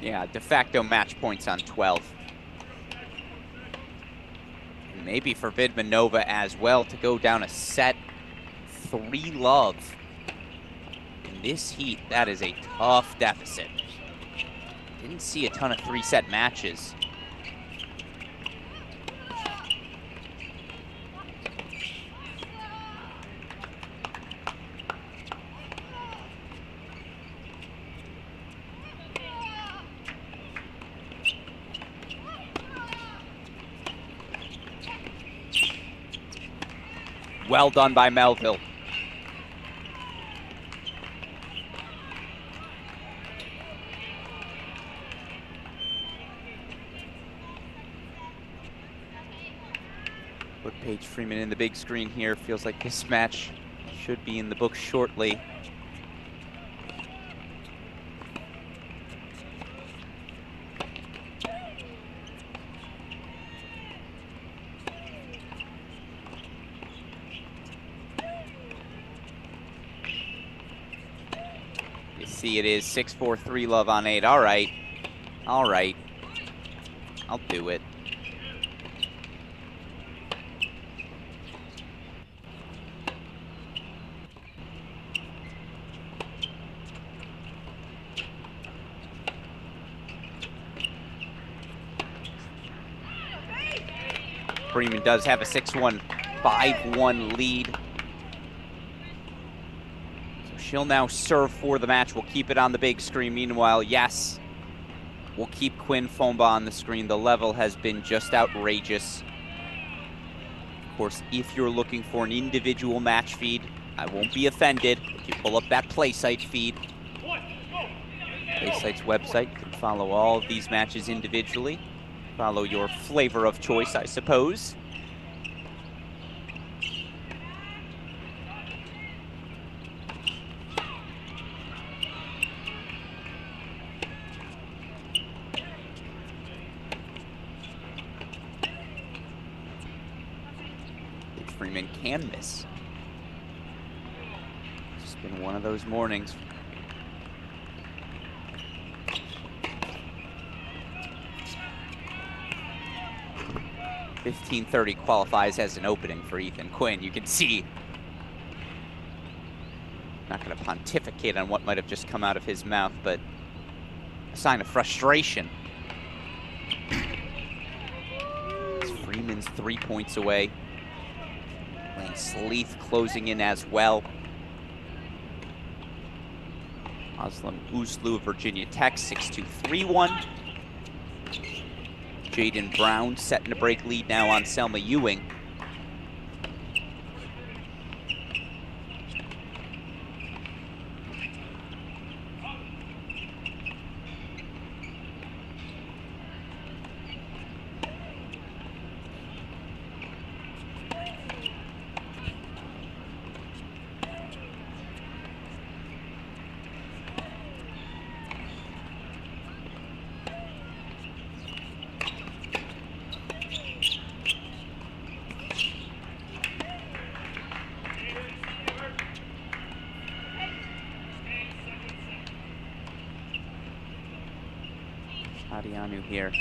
Yeah, de facto match points on 12. And maybe for Vidmanova as well to go down a set 3-love. In this heat, that is a tough deficit. Didn't see a ton of 3-set matches. Well done by Melville. Paige Freeman in the big screen here. Feels like this match should be in the books shortly. You see it is 6-4-3 love on 8. All right. All right. I'll do it. Freeman does have a 6-1, 5-1 lead. So she'll now serve for the match. We'll keep it on the big screen. Meanwhile, yes, we'll keep Quinn Fomba on the screen. The level has been just outrageous. Of course, if you're looking for an individual match feed, I won't be offended if you pull up that PlaySite feed. PlaySite's website, you can follow all of these matches individually. Follow your flavor of choice, I suppose. Freeman can miss. It's just been one of those mornings. .1530 qualifies as an opening for Ethan Quinn. You can see, not going to pontificate on what might have just come out of his mouth, but a sign of frustration. Freeman's 3 points away. Lane Sleeth closing in as well. Aslam Uslu of Virginia Tech, 6-2-3-1. Jaden Brown setting a break lead now on Selma Ewing. Adianu here.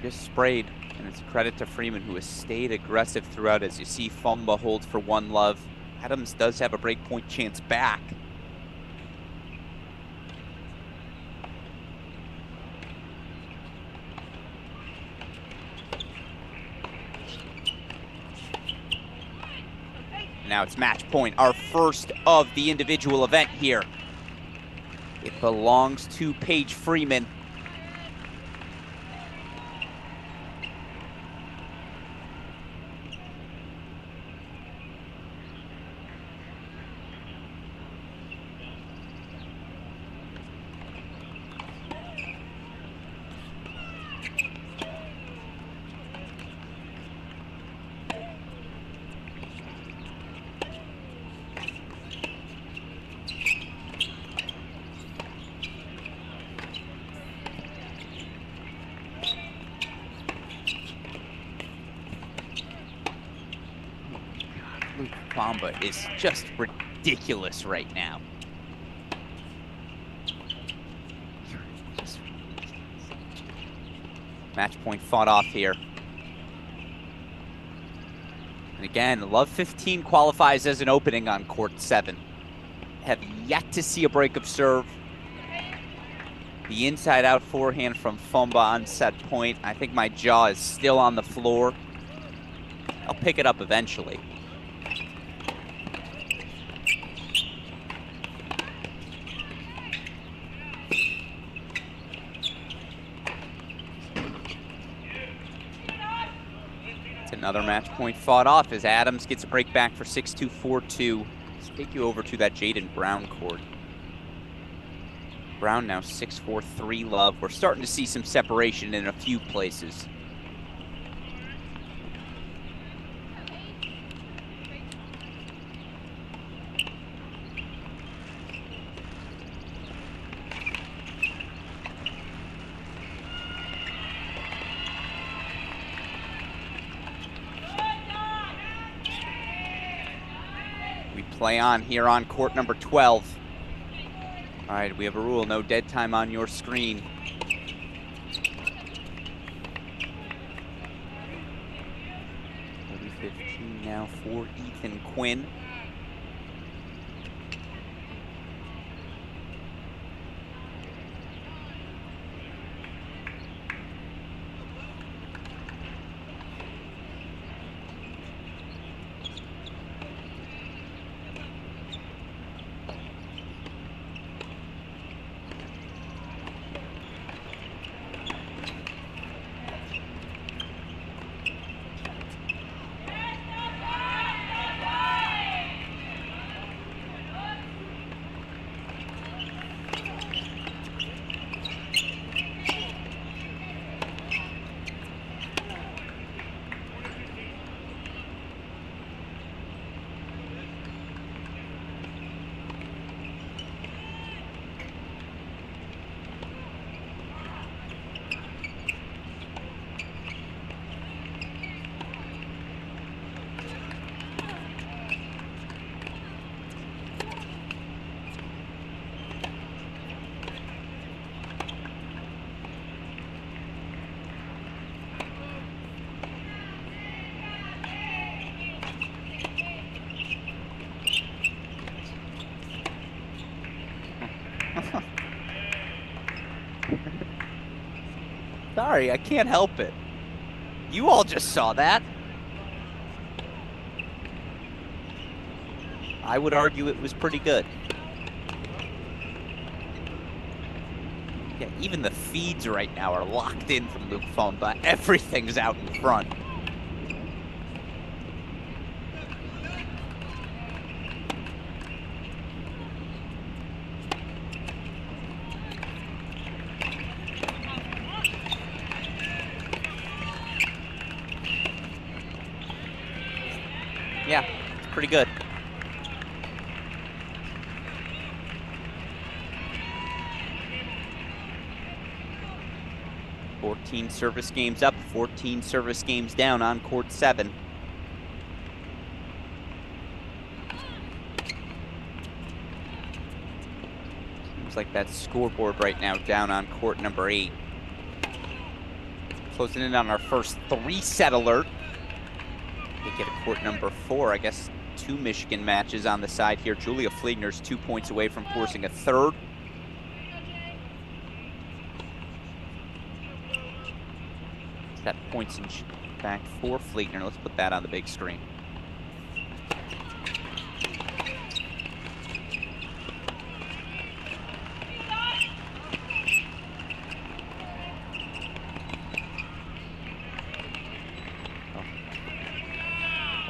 Just sprayed, and it's a credit to Freeman, who has stayed aggressive throughout. As you see, Fomba holds for 1 love. Adams does have a break point chance back. Now it's match point, our first of the individual event here. It belongs to Paige Freeman. Fomba is just ridiculous right now. Match point fought off here. And again, Love 15 qualifies as an opening on court 7. Have yet to see a break of serve. The inside-out forehand from Fomba on set point. I think my jaw is still on the floor. I'll pick it up eventually. Another match point fought off as Adams gets a break back for 6-2-4-2. Let's take you over to that Jaden Brown court. Brown now 6'4", 3 love. We're starting to see some separation in a few places. We play on here on court number 12. All right, we have a rule, no dead time on your screen. .15 now for Ethan Quinn. Sorry, I can't help it. You all just saw that. I would argue it was pretty good. Yeah, even the feeds right now are locked in from the phone, but everything's out in front. Yeah, it's pretty good. Fourteen service games up, 14 service games down on court 7. Seems like that scoreboard right now down on court number 8. Closing in on our first 3-set alert. We get a court number 4, I guess 2 Michigan matches on the side here. Julia Fliegner's 2 points away from forcing a third. That points in back for Fliegner. Let's put that on the big screen.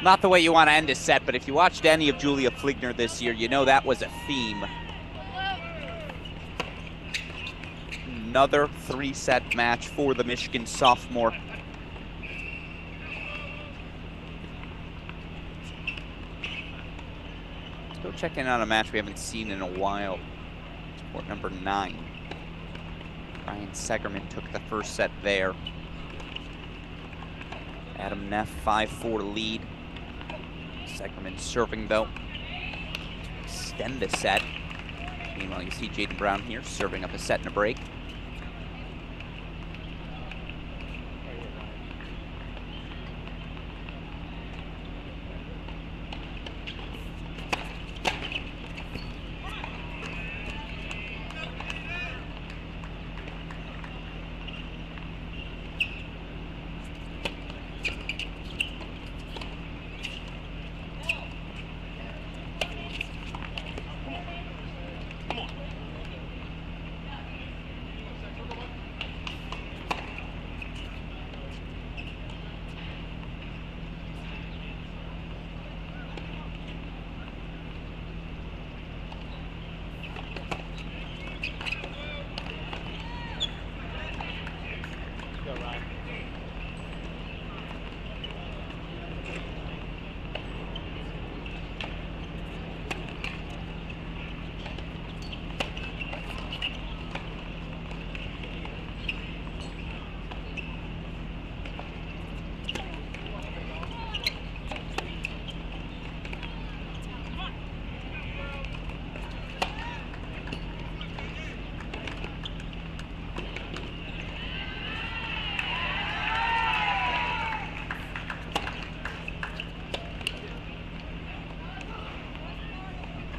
Not the way you want to end a set, but if you watched any of Julia Fliegner this year, you know that was a theme. Another 3-set match for the Michigan sophomore. Let's go check in on a match we haven't seen in a while. Court number 9. Ryan Segerman took the first set there. Adam Neff, 5-4 lead. Segerman serving though to extend the set. Meanwhile, you see Jaden Brown here serving up a set and a break.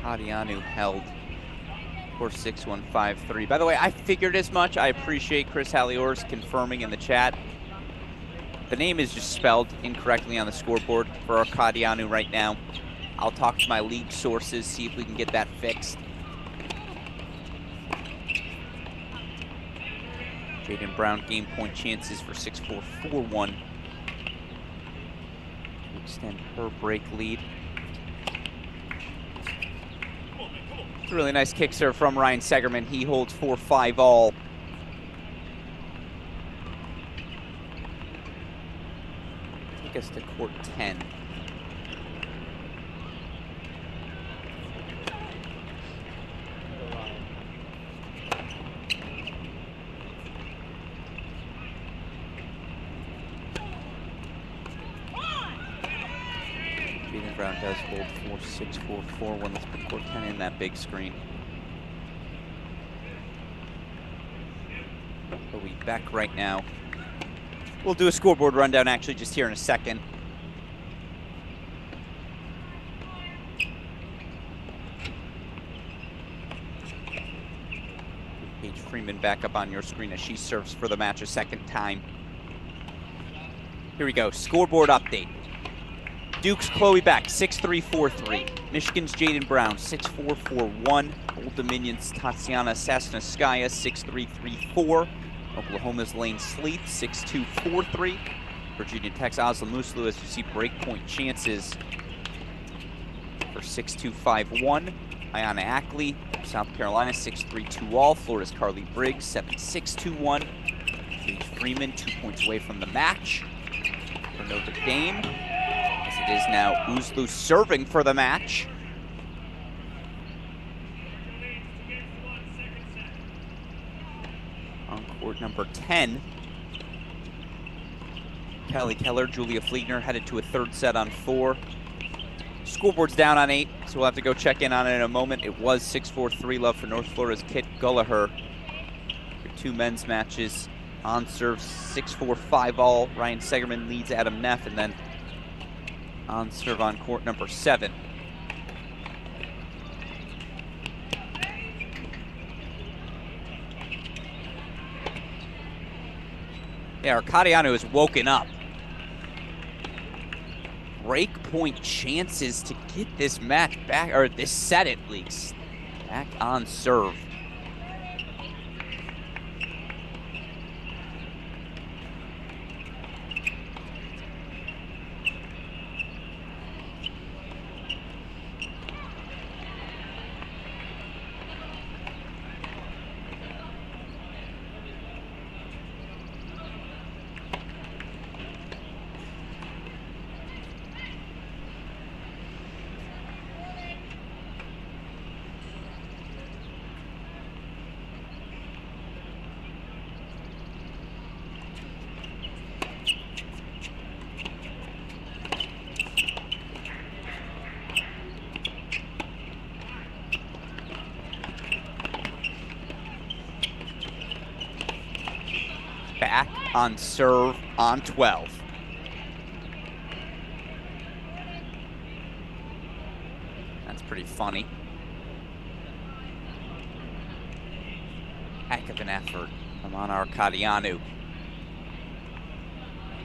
Adianu held for 6-1-5-3. By the way, I figured as much. I appreciate Chris Halliors confirming in the chat. The name is just spelled incorrectly on the scoreboard for Arkadianu right now. I'll talk to my league sources, see if we can get that fixed. Jaden Brown game point chances for 6-4-4-1 to extend her break lead. It's a really nice kick serve from Ryan Segerman. He holds 4-5 all. Take us to court 10. Jaden Brown does hold 4-6-4-4-1. Let's put court 10 in that big screen. But we back right now. We'll do a scoreboard rundown actually just here in a second. Paige Freeman back up on your screen as she serves for the match a second time. Here we go, scoreboard update. Duke's Chloe Beck, 6-3-4-3. Michigan's Jaden Brown, 6-4-4-1. Old Dominion's Tatiana Sasnskaya, 6-3-3-4. Oklahoma's Lane Sleeth, 6-2-4-3. Virginia Tech's Asla Muslu, as you see, breakpoint chances for 6-2-5-1. Ayana Ackley, South Carolina, 6-3-2 all. Florida's Carly Briggs, 7-6-2-1. Paige Freeman, 2 points away from the match for Notre Dame. As it is now Uslu serving for the match. On court number 10, Kelly Keller, Julia Fleetner headed to a third set on 4. Scoreboard's down on 8, so we'll have to go check in on it in a moment. It was 6-4-3 love for North Florida's Kit Gulliher. Your 2 men's matches on serve 6-4-5 all. Ryan Segerman leads Adam Neff, and then on serve on court number 7. Yeah, Arkadianu has woken up. Breakpoint chances to get this match back, or this set at least, back on serve. Back on serve on 12. That's pretty funny. Heck of an effort from Arkadianu.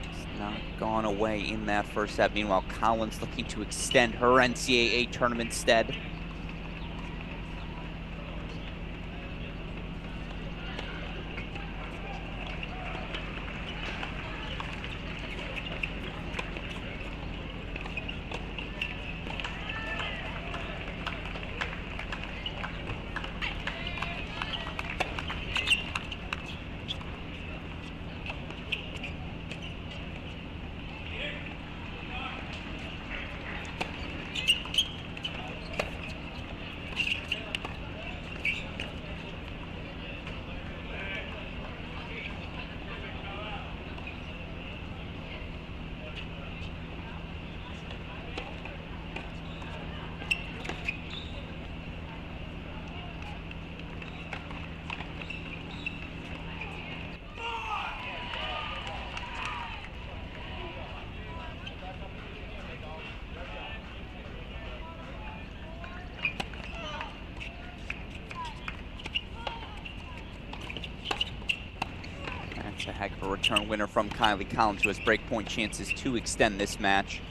It's not gone away in that first set. Meanwhile, Collins looking to extend her NCAA tournament stead. heck of a return winner from Kylie Collins, who has breakpoint chances to extend this match.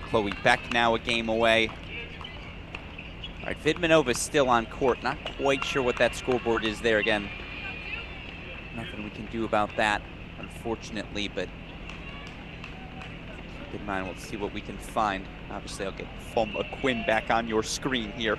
Chloe Beck now a game away. All right, Vidmanova still on court. Not quite sure what that scoreboard is there again. Nothing we can do about that, unfortunately, but keep in mind, we'll see what we can find. Obviously, I'll get Fomba Quinn back on your screen here.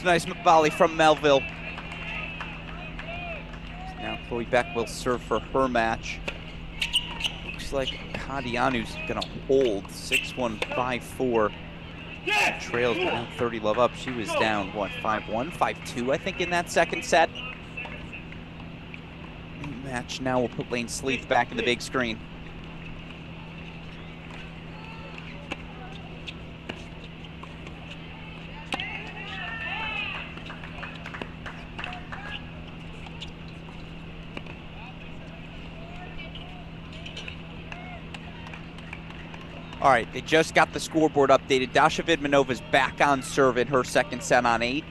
Nice volley from Melville. Now Chloe Beck will serve for her match. Looks like Kadianu's gonna hold 6-1, 5-4. Trails down 30 love up. She was down, what, 5-1, 5-2, I think, in that second set. Match now will put Lane Sleeth back in the big screen. All right, they just got the scoreboard updated. Dasha Vidmanova's back on serve in her second set on 8.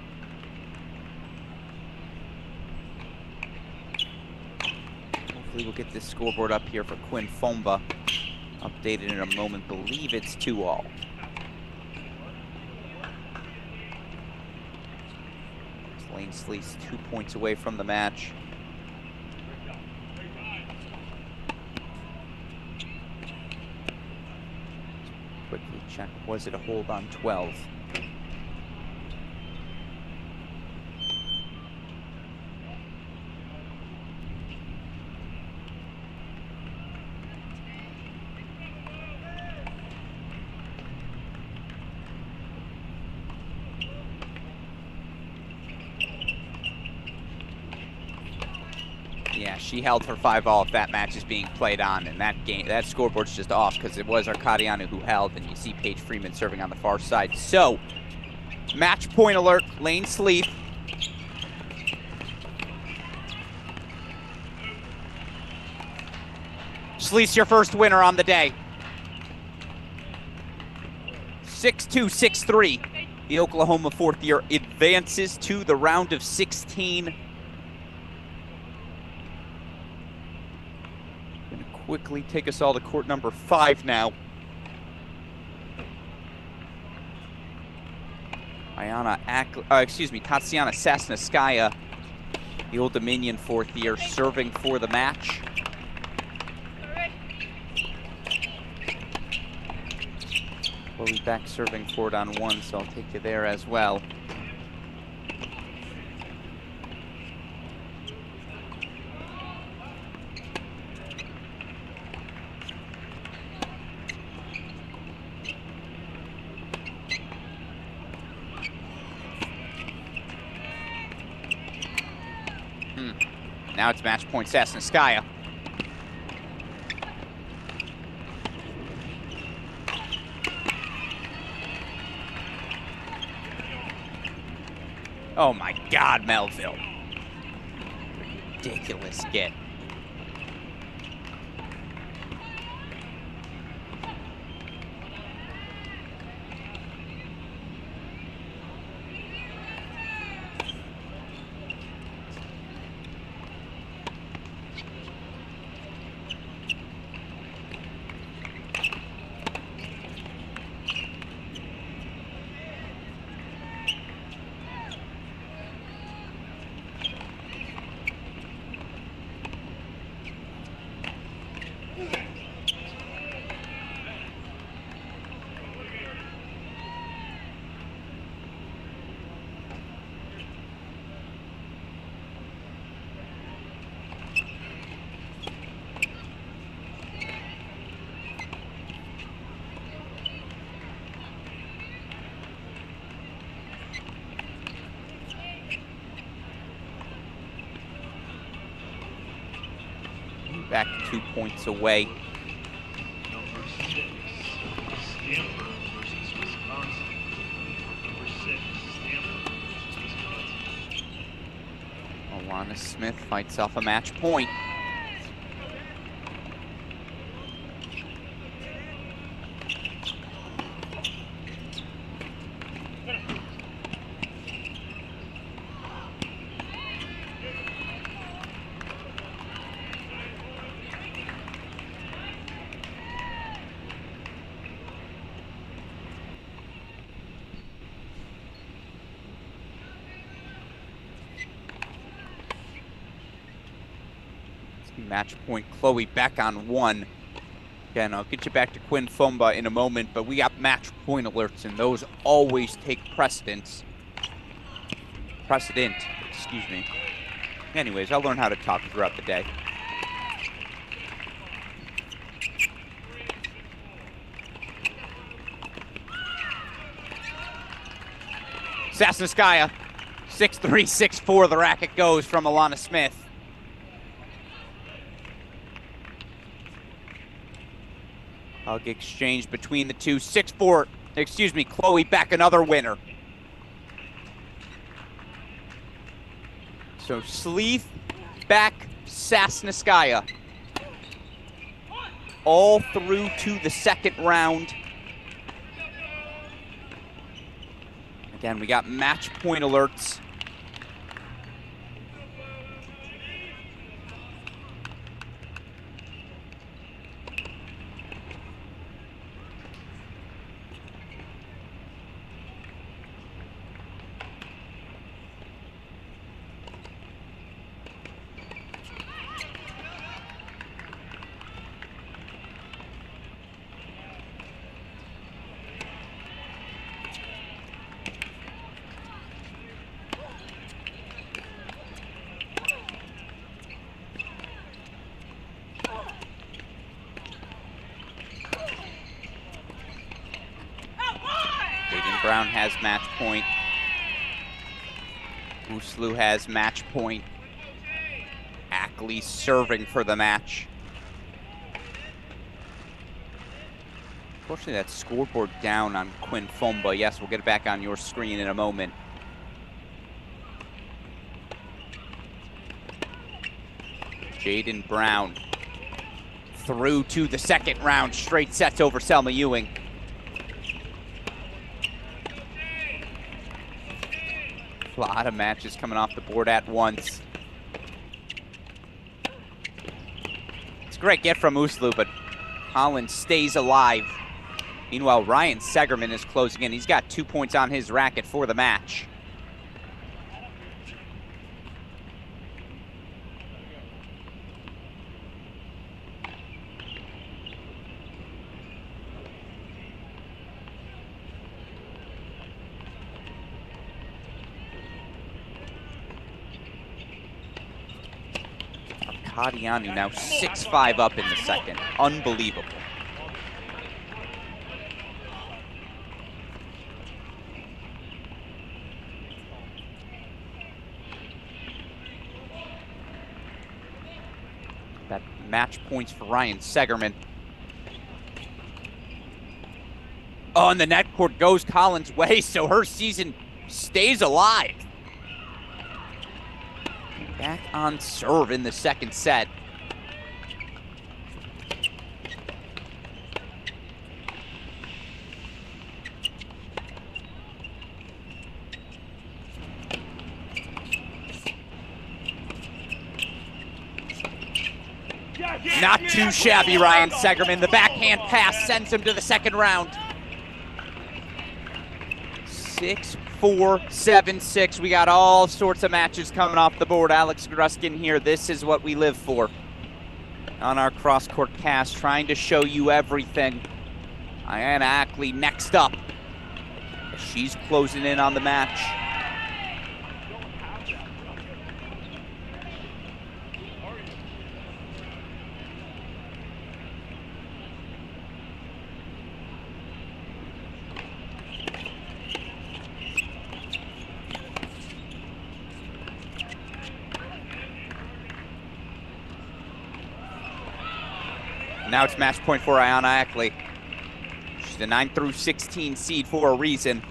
Hopefully we'll get this scoreboard up here for Quinn Fomba. Updated in a moment. Believe it's 2-all. Lane Sleeth's 2 points away from the match. Quickly check, was it a hold on 12? Yeah, she held for 5-all if that match is being played on, and that game, that scoreboard's just off because it was Arkadianu who held, and you see Paige Freeman serving on the far side. So, match point alert, Lane Sleeth. Sleeth's your first winner on the day. 6-2, 6-3. The Oklahoma fourth year advances to the round of 16. quickly take us all to court number 5 now. Tatiana Sasneskaya, the Old Dominion fourth year, serving for the match. Chloe Beck serving for it on 1, so I'll take you there as well. Now it's match point Sasneskaya. Oh my God, Melville. Ridiculous get. Back 2 points away. Number 6, Stanford versus Wisconsin. Number 6, Stanford versus Wisconsin. Alana Smith fights off a match point. Match point Chloe Beck on 1. Again, I'll get you back to Quinn Fumba in a moment, but we got match point alerts, and those always take precedent, excuse me. Anyways, I'll learn how to talk throughout the day. Sasneskaya, 6'3", 6'4", the racket goes from Alana Smith. Hug exchange between the two. 6'4", Chloe Beck, another winner. So Sleeth, Beck, Sasneskaya, all through to the second round. Again, we got match point alerts. Brown has match point. Uslu has match point. Ackley serving for the match. Unfortunately, that scoreboard down on Quinn Fumba. Yes, we'll get it back on your screen in a moment. Jaden Brown through to the second round. Straight sets over Selma Ewing. A lot of matches coming off the board at once. It's a great get from Uslu, but Collins stays alive. Meanwhile, Ryan Segerman is closing in. He's got 2 points on his racket for the match. Arkadianu now 6-5 up in the second. Unbelievable. That match points for Ryan Segerman. Oh, and the net court goes Collins' way, so her season stays alive. Back on serve in the second set. Not too shabby, Ryan Segerman. The backhand pass sends him to the second round. 6-4, 7-6. We got all sorts of matches coming off the board. Alex Gruskin here. This is what we live for on our cross-court cast, trying to show you everything. Diana Ackley next up. She's closing in on the match. Now it's match point for Ayana Ackley. She's a 9 through 16 seed for a reason.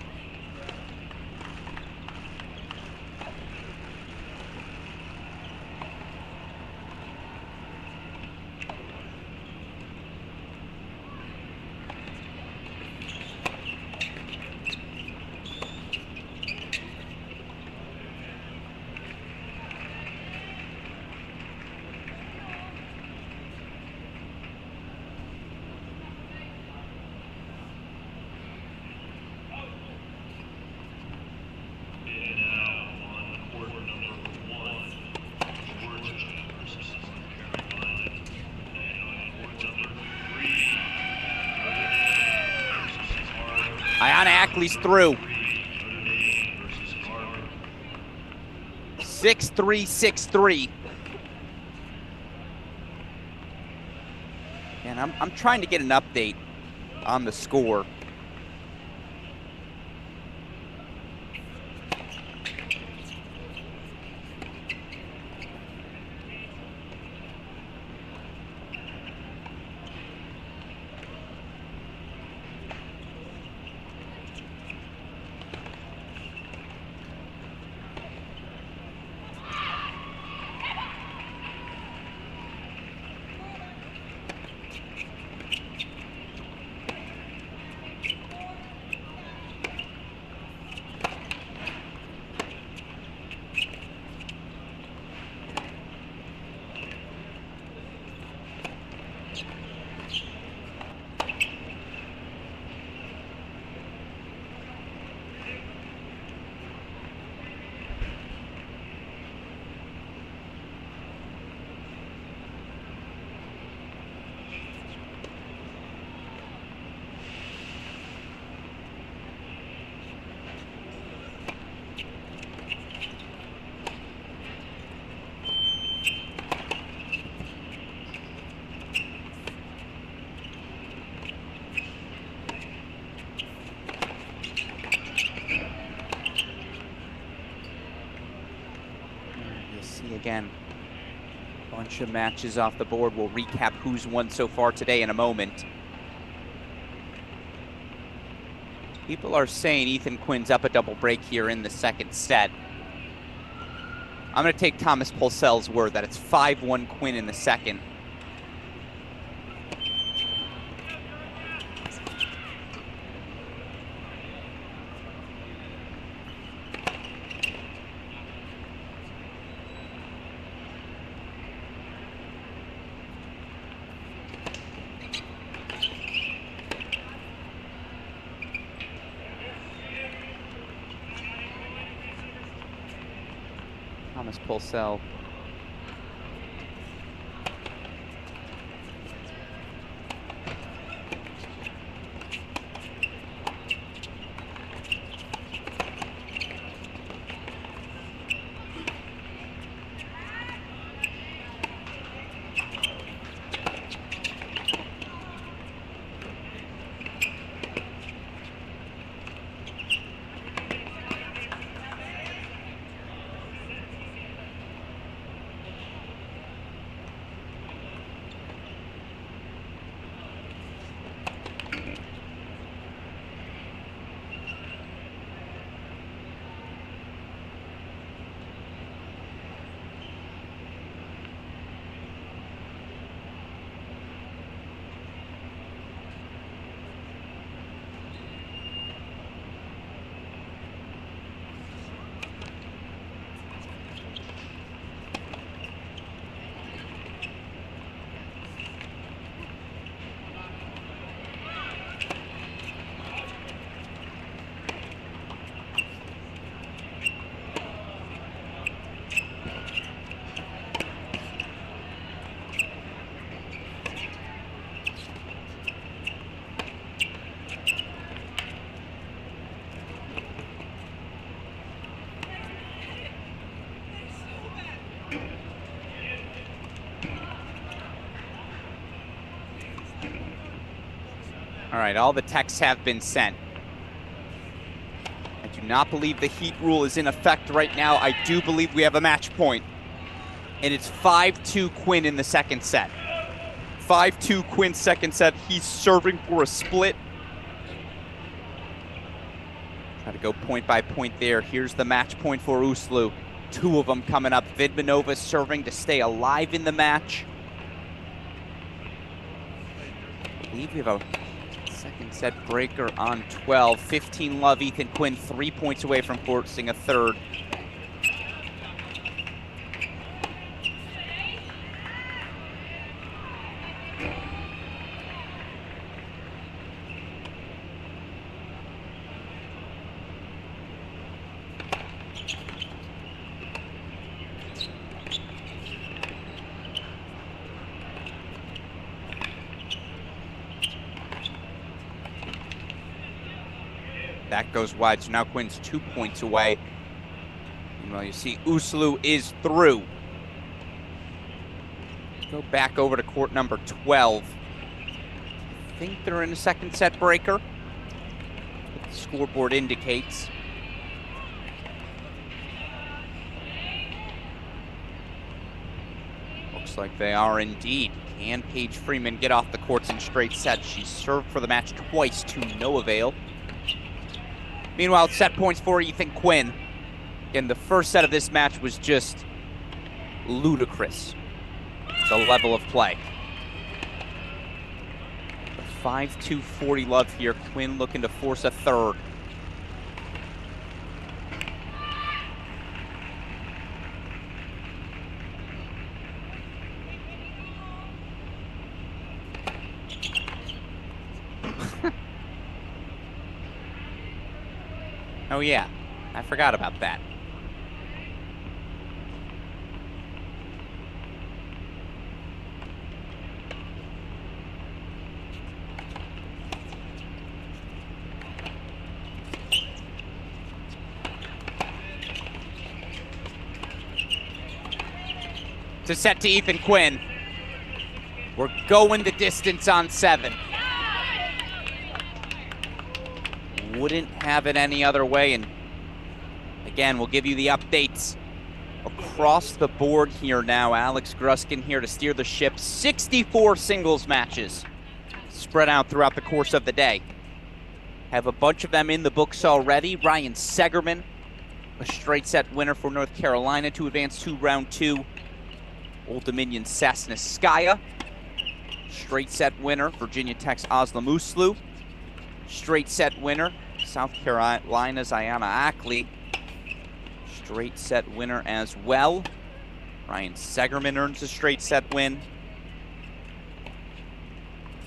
Ayana Ackley's through. 6-3, 6-3. And I'm trying to get an update on the score. Again, bunch of matches off the board. We'll recap who's won so far today in a moment. People are saying Ethan Quinn's up a double break here in the second set. I'm going to take Thomas Pulsell's word that it's 5-1 Quinn in the second. Thomas Pulsell. All right, all the texts have been sent. I do not believe the heat rule is in effect right now. I do believe we have a match point. And it's 5-2 Quinn in the second set. 5-2 Quinn second set. He's serving for a split. Try to go point by point there. Here's the match point for Uslu. Two of them coming up. Vidmanova serving to stay alive in the match. I believe we have a second set breaker on 12. 15 love, Ethan Quinn, 3 points away from forcing a third. That goes wide, so now Quinn's 2 points away. Meanwhile, you see Uslu is through. Go back over to court number 12. I think they're in a second set breaker. The scoreboard indicates. Looks like they are indeed. Can Paige Freeman get off the courts in straight sets? She's served for the match twice to no avail. Meanwhile, set points for Ethan Quinn. And the first set of this match was just ludicrous, the level of play. 5-2 40 love here. Quinn looking to force a third. Oh yeah, I forgot about that. To set to Ethan Quinn. We're going the distance on 7. Wouldn't have it any other way, and again, we'll give you the updates across the board here now. Alex Gruskin here to steer the ship. 64 singles matches spread out throughout the course of the day. Have a bunch of them in the books already. Ryan Segerman, a straight set winner for North Carolina to advance to round 2. Old Dominion Sasneskaya, straight set winner. Virginia Tech's Aslam Uslu, straight set winner. South Carolina's Ayana Ackley, straight set winner as well. Ryan Segerman earns a straight set win.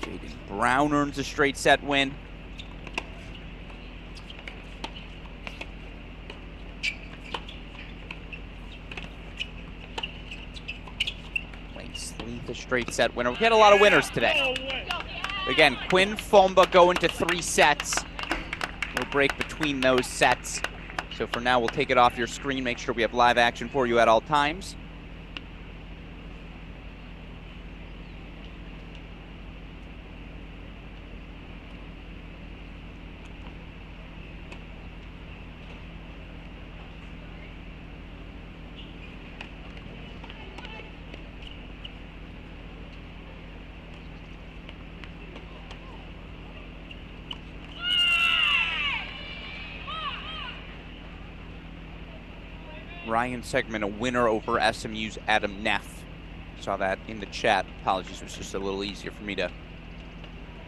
Jaden Brown earns a straight set win. a straight set winner. We had a lot of winners today. Again, Quinn Fomba going to 3 sets. No break between those sets. So for now, we'll take it off your screen. Make sure we have live action for you at all times. Ryan Segman, a winner over SMU's Adam Neff. Saw that in the chat. Apologies, it was just a little easier for me to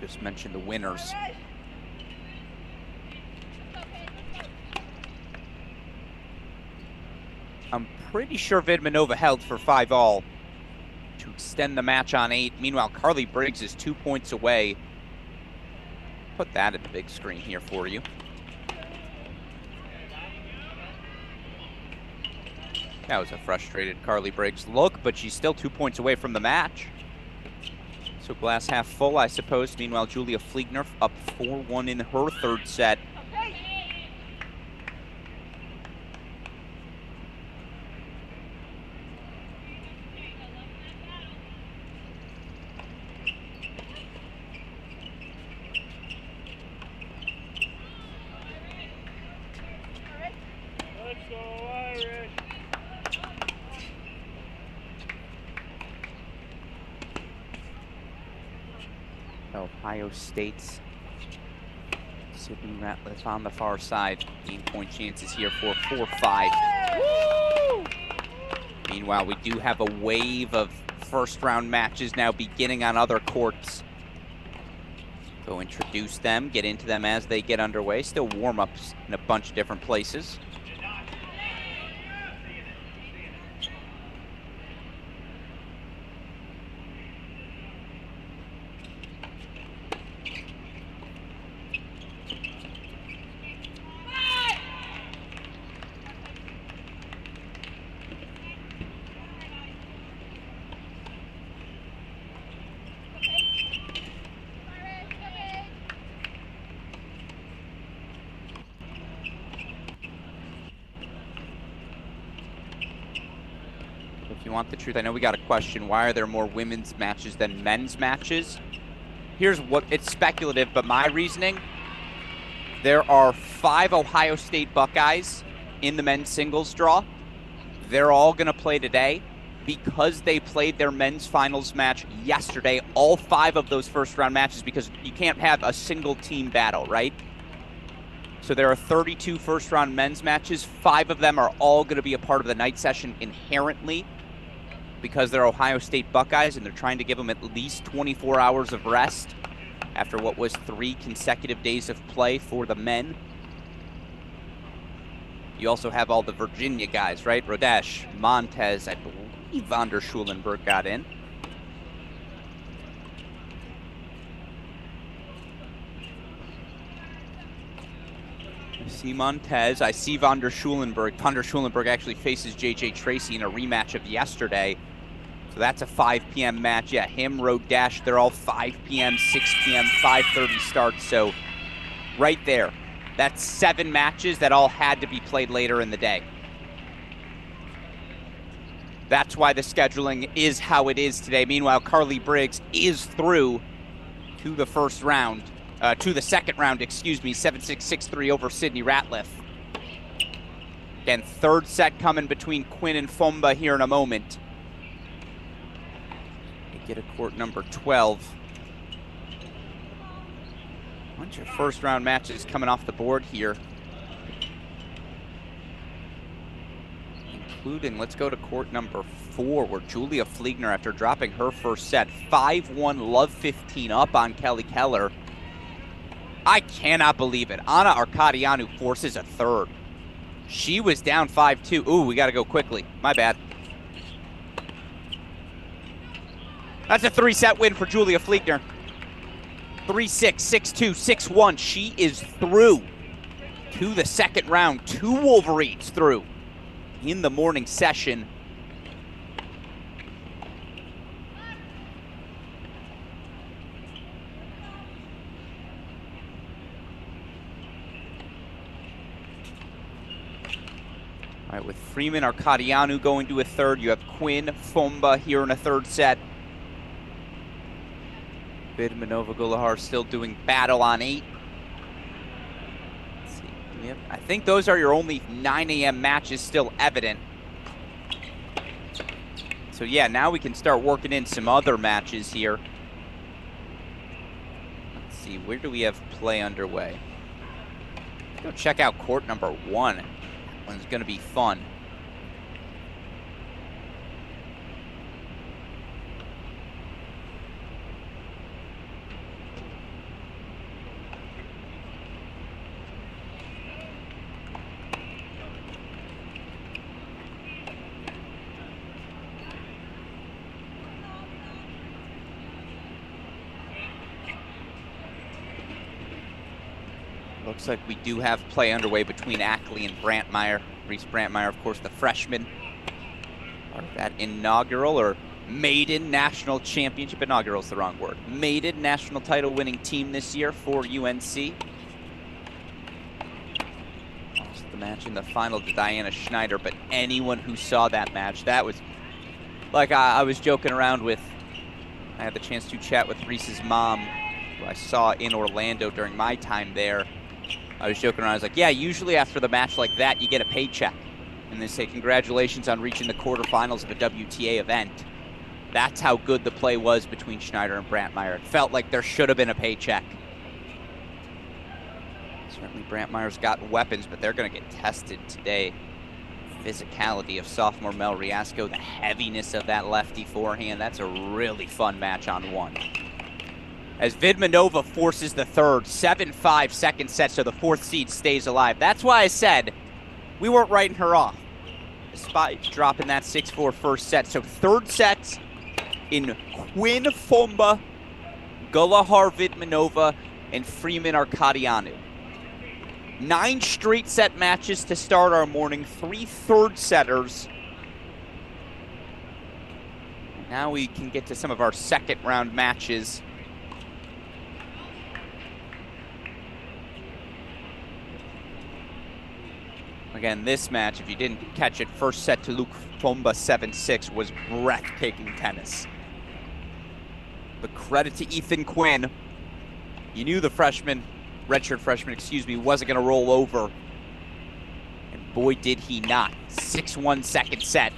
just mention the winners. I'm pretty sure Vidmanova held for 5-all to extend the match on 8. Meanwhile, Carly Briggs is 2 points away. Put that at the big screen here for you. That was a frustrated Carly Briggs look, but she's still 2 points away from the match. So glass half full, I suppose. Meanwhile, Julia Fliegner up 4-1 in her 3rd set. Let's go Irish! Ohio State's Sydney Ratliff on the far side. Game point chances here for 4-5. Meanwhile, we do have a wave of first-round matches now beginning on other courts. Go introduce them, get into them as they get underway. Still warm-ups in a bunch of different places. If you want the truth, I know we got a question. Why are there more women's matches than men's matches? Here's what, it's speculative, but my reasoning, there are 5 Ohio State Buckeyes in the men's singles draw. They're all gonna play today. Because they played their men's finals match yesterday, all 5 of those first round matches, because you can't have a single team battle, right? So there are 32 first round men's matches. 5 of them are all gonna be a part of the night session inherently, because they're Ohio State Buckeyes and they're trying to give them at least 24 hours of rest after what was 3 consecutive days of play for the men. You also have all the Virginia guys, right? Rodesh, Montez, I believe Von der Schulenberg got in. I see Montez, I see Von der Schulenberg. Von der Schulenberg actually faces JJ Tracy in a rematch of yesterday. So that's a 5 p.m. match. Yeah, him, Rodesh, they're all 5 p.m., 6 p.m., 5:30 starts. So right there, that's 7 matches that all had to be played later in the day. That's why the scheduling is how it is today. Meanwhile, Carly Briggs is through to the first round, to the second round, excuse me, 7-6, 6-3 over Sydney Ratliff. Again, 3rd set coming between Quinn and Fomba here in a moment. Get a court number 12. Bunch of first round matches coming off the board here. Including, let's go to court number 4, where Julia Fliegner, after dropping her first set, 5-1, love 15 up on Kelly Keller. I cannot believe it. Anna Arkadianu forces a 3rd. She was down 5-2. Ooh, we got to go quickly. My bad. That's a 3-set win for Julia Fliegner. 3-6, 6-2, 6-1. She is through to the second round. 2 Wolverines through in the morning session. All right, with Freeman Arcadianu going to a third, you have Quinn Fomba here in a third set. Vidmanova Gulahar still doing battle on 8. Let's see. Yep. I think those are your only 9 a.m. matches still evident. So yeah, now we can start working in some other matches here. Let's see, where do we have play underway? Let's go check out court number 1. That one's gonna be fun. Looks like we do have play underway between Ackley and Brantmeyer. Reese Brantmeyer, of course, the freshman. Part of that inaugural or maiden national championship. Inaugural is the wrong word. Maiden national title winning team this year for UNC. Lost the match in the final to Diana Schneider, but anyone who saw that match, that was like I was joking around with. I had the chance to chat with Reese's mom, who I saw in Orlando during my time there. I was joking around. I was like, yeah, usually after the match like that, you get a paycheck. And they say, congratulations on reaching the quarterfinals of a WTA event. That's how good the play was between Schneider and Brantmeyer. It felt like there should have been a paycheck. Certainly Brantmeyer's got weapons, but they're going to get tested today. Physicality of sophomore Mel Riasco, the heaviness of that lefty forehand. That's a really fun match on 1. As Vidmanova forces the third, 7-5 second set, so the 4th seed stays alive. That's why I said we weren't writing her off, despite dropping that 6-4 first set. So 3rd set in Quinn Fomba, Gulahar Vidmanova, and Freeman Arcadianu. 9 straight set matches to start our morning, 3 third setters. Now we can get to some of our second round matches. Again, this match, if you didn't catch it, first set to Luke Fomba 7-6 was breathtaking tennis. But credit to Ethan Quinn. You knew the redshirt freshman, wasn't going to roll over. And boy, did he not. 6-1 second set.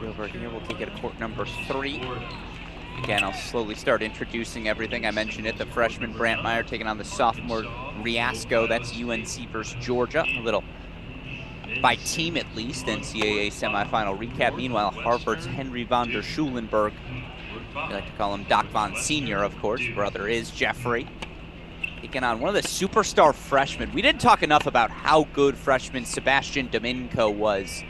Over here, we'll take it to court number 3. Again, I'll slowly start introducing everything. I mentioned it, the freshman Brantmeyer taking on the sophomore Riasco. That's UNC versus Georgia. A little, by team at least, NCAA semifinal recap. Meanwhile, Harvard's Henry von der Schulenberg, we like to call him Doc Von Sr., of course. Brother is Jeffrey. Taking on one of the superstar freshmen. We didn't talk enough about how good freshman Sebastian Domingo was.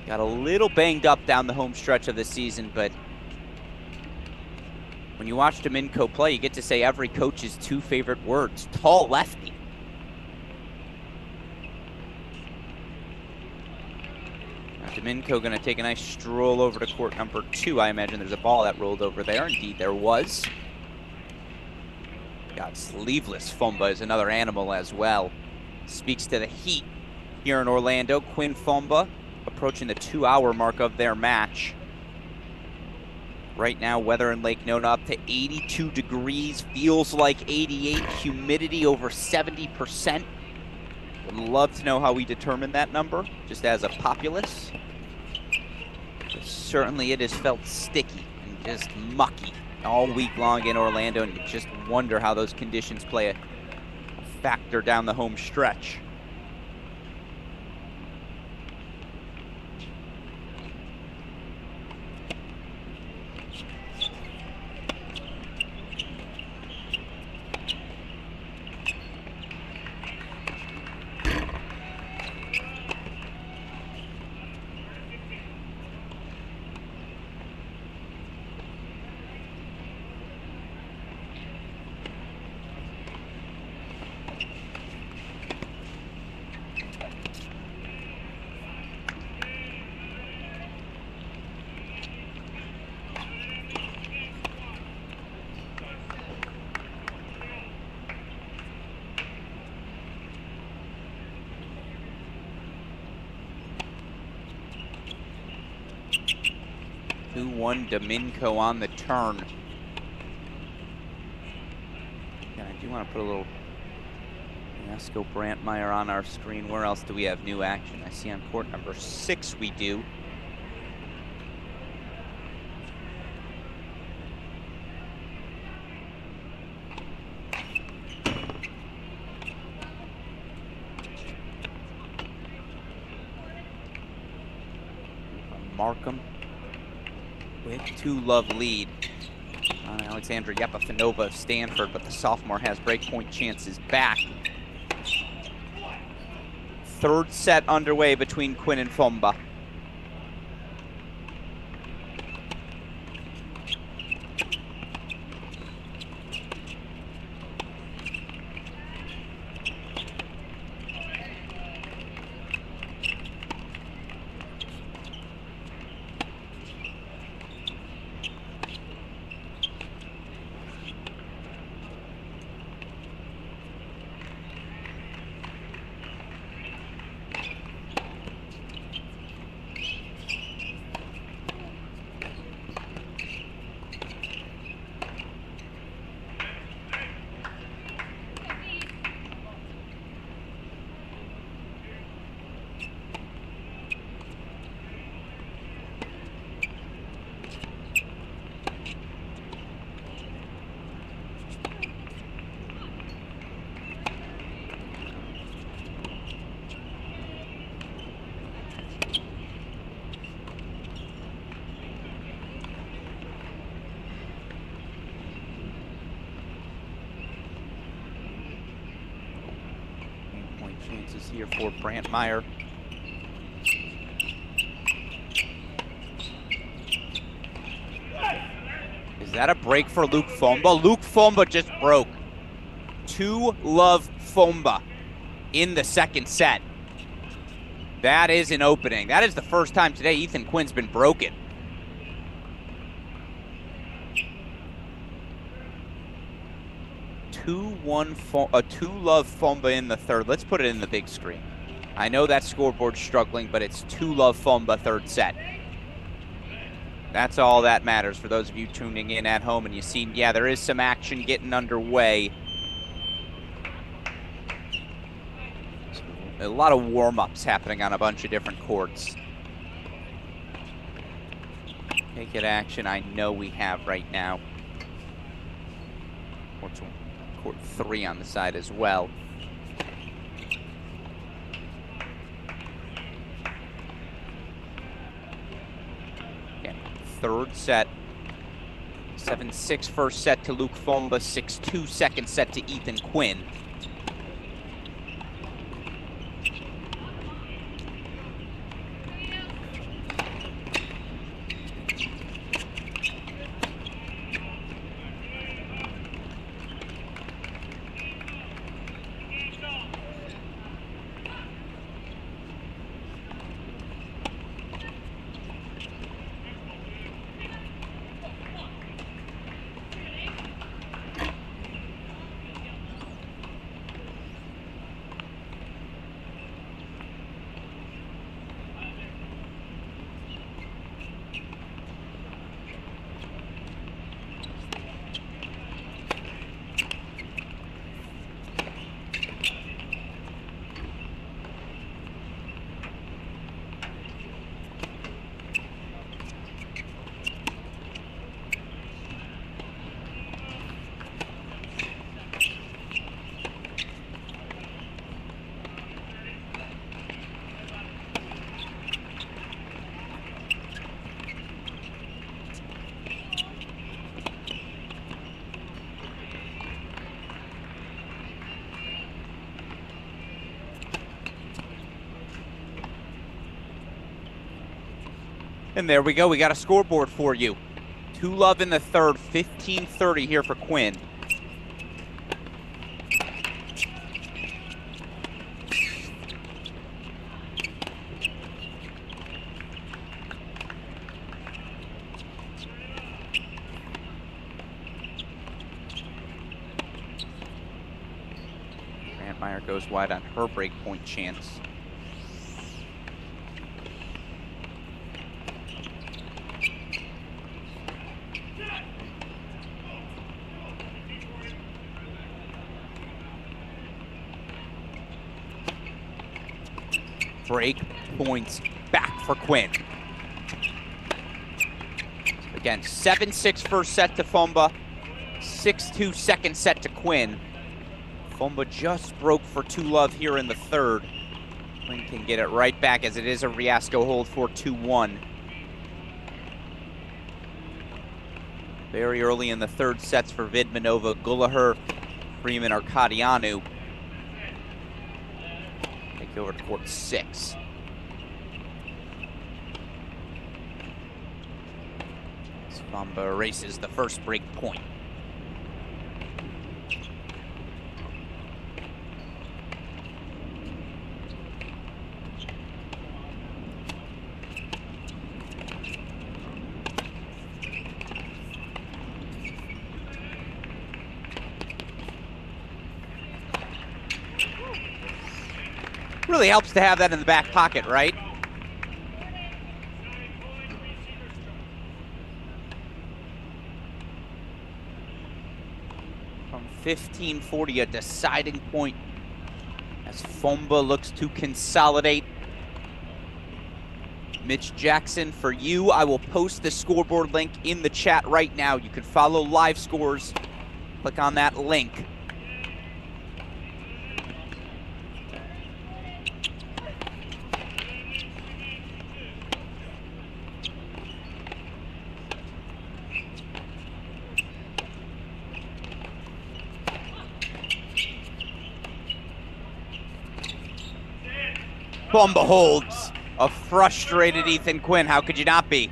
Got a little banged up down the home stretch of the season, but when you watch Domingo play, you get to say every coach's 2 favorite words. Tall lefty. Now Domingo going to take a nice stroll over to court number 2. I imagine there's a ball that rolled over there. Indeed, there was. Got sleeveless Fomba is another animal as well. Speaks to the heat here in Orlando. Quinn Fomba approaching the 2-hour mark of their match. Right now, weather in Lake Nona up to 82 degrees, feels like 88, humidity over 70%. Would love to know how we determine that number, just as a populace. But certainly it has felt sticky and just mucky all week long in Orlando, and you just wonder how those conditions play a factor down the home stretch. 1-1 Domingo on the turn. And I do want to put a little Esco Brantmeyer on our screen. Where else do we have new action? I see on court number 6 we do. Markham with 2-love lead on Alexandra Yepafanova of Stanford, but the sophomore has breakpoint chances back. Third set underway between Quinn and Fomba. Chances here for Brantmeyer. Is that a break for Luke Fomba? Luke Fomba just broke. 2-love Fomba in the second set. That is an opening. That is the first time today Ethan Quinn's been broken. A 2-love Fomba in the third. Let's put it in the big screen. I know that scoreboard's struggling, but it's 2-love Fomba third set. That's all that matters for those of you tuning in at home. And you see, yeah, there is some action getting underway. A lot of warm-ups happening on a bunch of different courts. Take it action I know we have right now. Court 3 on the side as well. Okay, third set. 7-6 first set to Luke Fomba, 6-2 second set to Ethan Quinn. And there we go. We got a scoreboard for you. 2-love in the third, 15-30 here for Quinn. Brantmeyer goes wide on her breakpoint chance. Break points back for Quinn. Again, 7-6 first set to Fomba, 6-2 second set to Quinn. Fomba just broke for 2-love here in the third. Quinn can get it right back as it is a Riasco hold for 2-1. Very early in the third sets for Vidmanova, Gulaher, Freeman, Arkadianu. Take over to court 6. Fomba erases the first break point. Really helps to have that in the back pocket, right? From 15-40, a deciding point as Fomba looks to consolidate. Mitch Jackson, for you, I will post the scoreboard link in the chat right now. You can follow live scores. Click on that link. Fomba holds. A frustrated Ethan Quinn. How could you not be?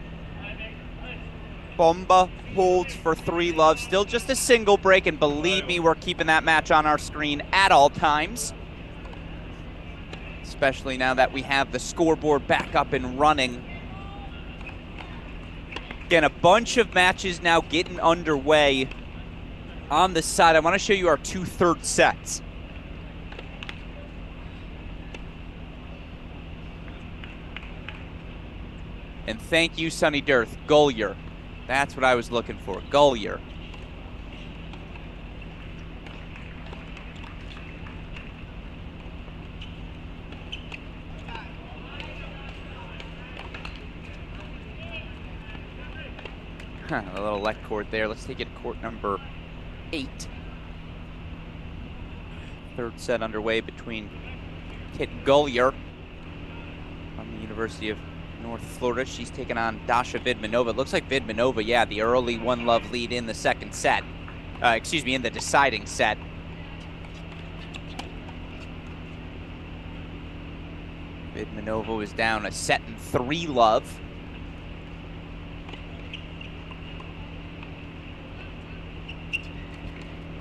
Fomba holds for 3-love. Still just a single break, and believe me, we're keeping that match on our screen at all times. Especially now that we have the scoreboard back up and running. Again, a bunch of matches now getting underway on the side. I want to show you our 2 third sets. And thank you, Sunny Dearth. Gullier. That's what I was looking for. Gullier. A little left court there. Let's take it to court number 8. Third set underway between Kit Gullier from the University of North Florida. She's taking on Dasha Vidmanova. It looks like Vidmanova, yeah, the early 1-love lead in the second set. In the deciding set. Vidmanova was down a set in 3-love.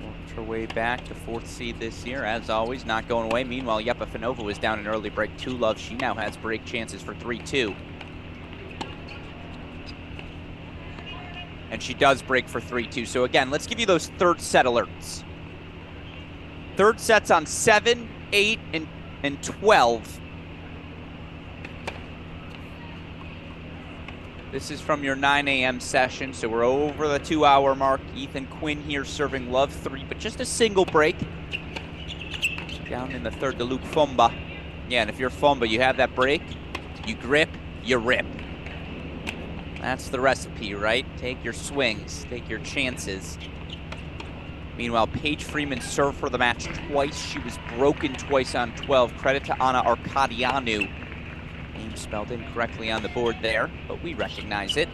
Worked her way back to 4th seed this year, as always, not going away. Meanwhile, Yepafanova was down an early break 2-love. She now has break chances for 3-2. And she does break for 3-2. So again, let's give you those third set alerts. Third sets on 7, 8, and 12. This is from your 9 a.m. session, so we're over the 2-hour mark. Ethan Quinn here serving love 3, but just a single break. Down in the third to Luke Fomba. Yeah, and if you're Fomba, you have that break, you grip, you rip. That's the recipe, right? Take your swings, take your chances. Meanwhile, Paige Freeman served for the match twice. She was broken twice on 12. Credit to Anna Arkadianu. Name spelled incorrectly on the board there, but we recognize it.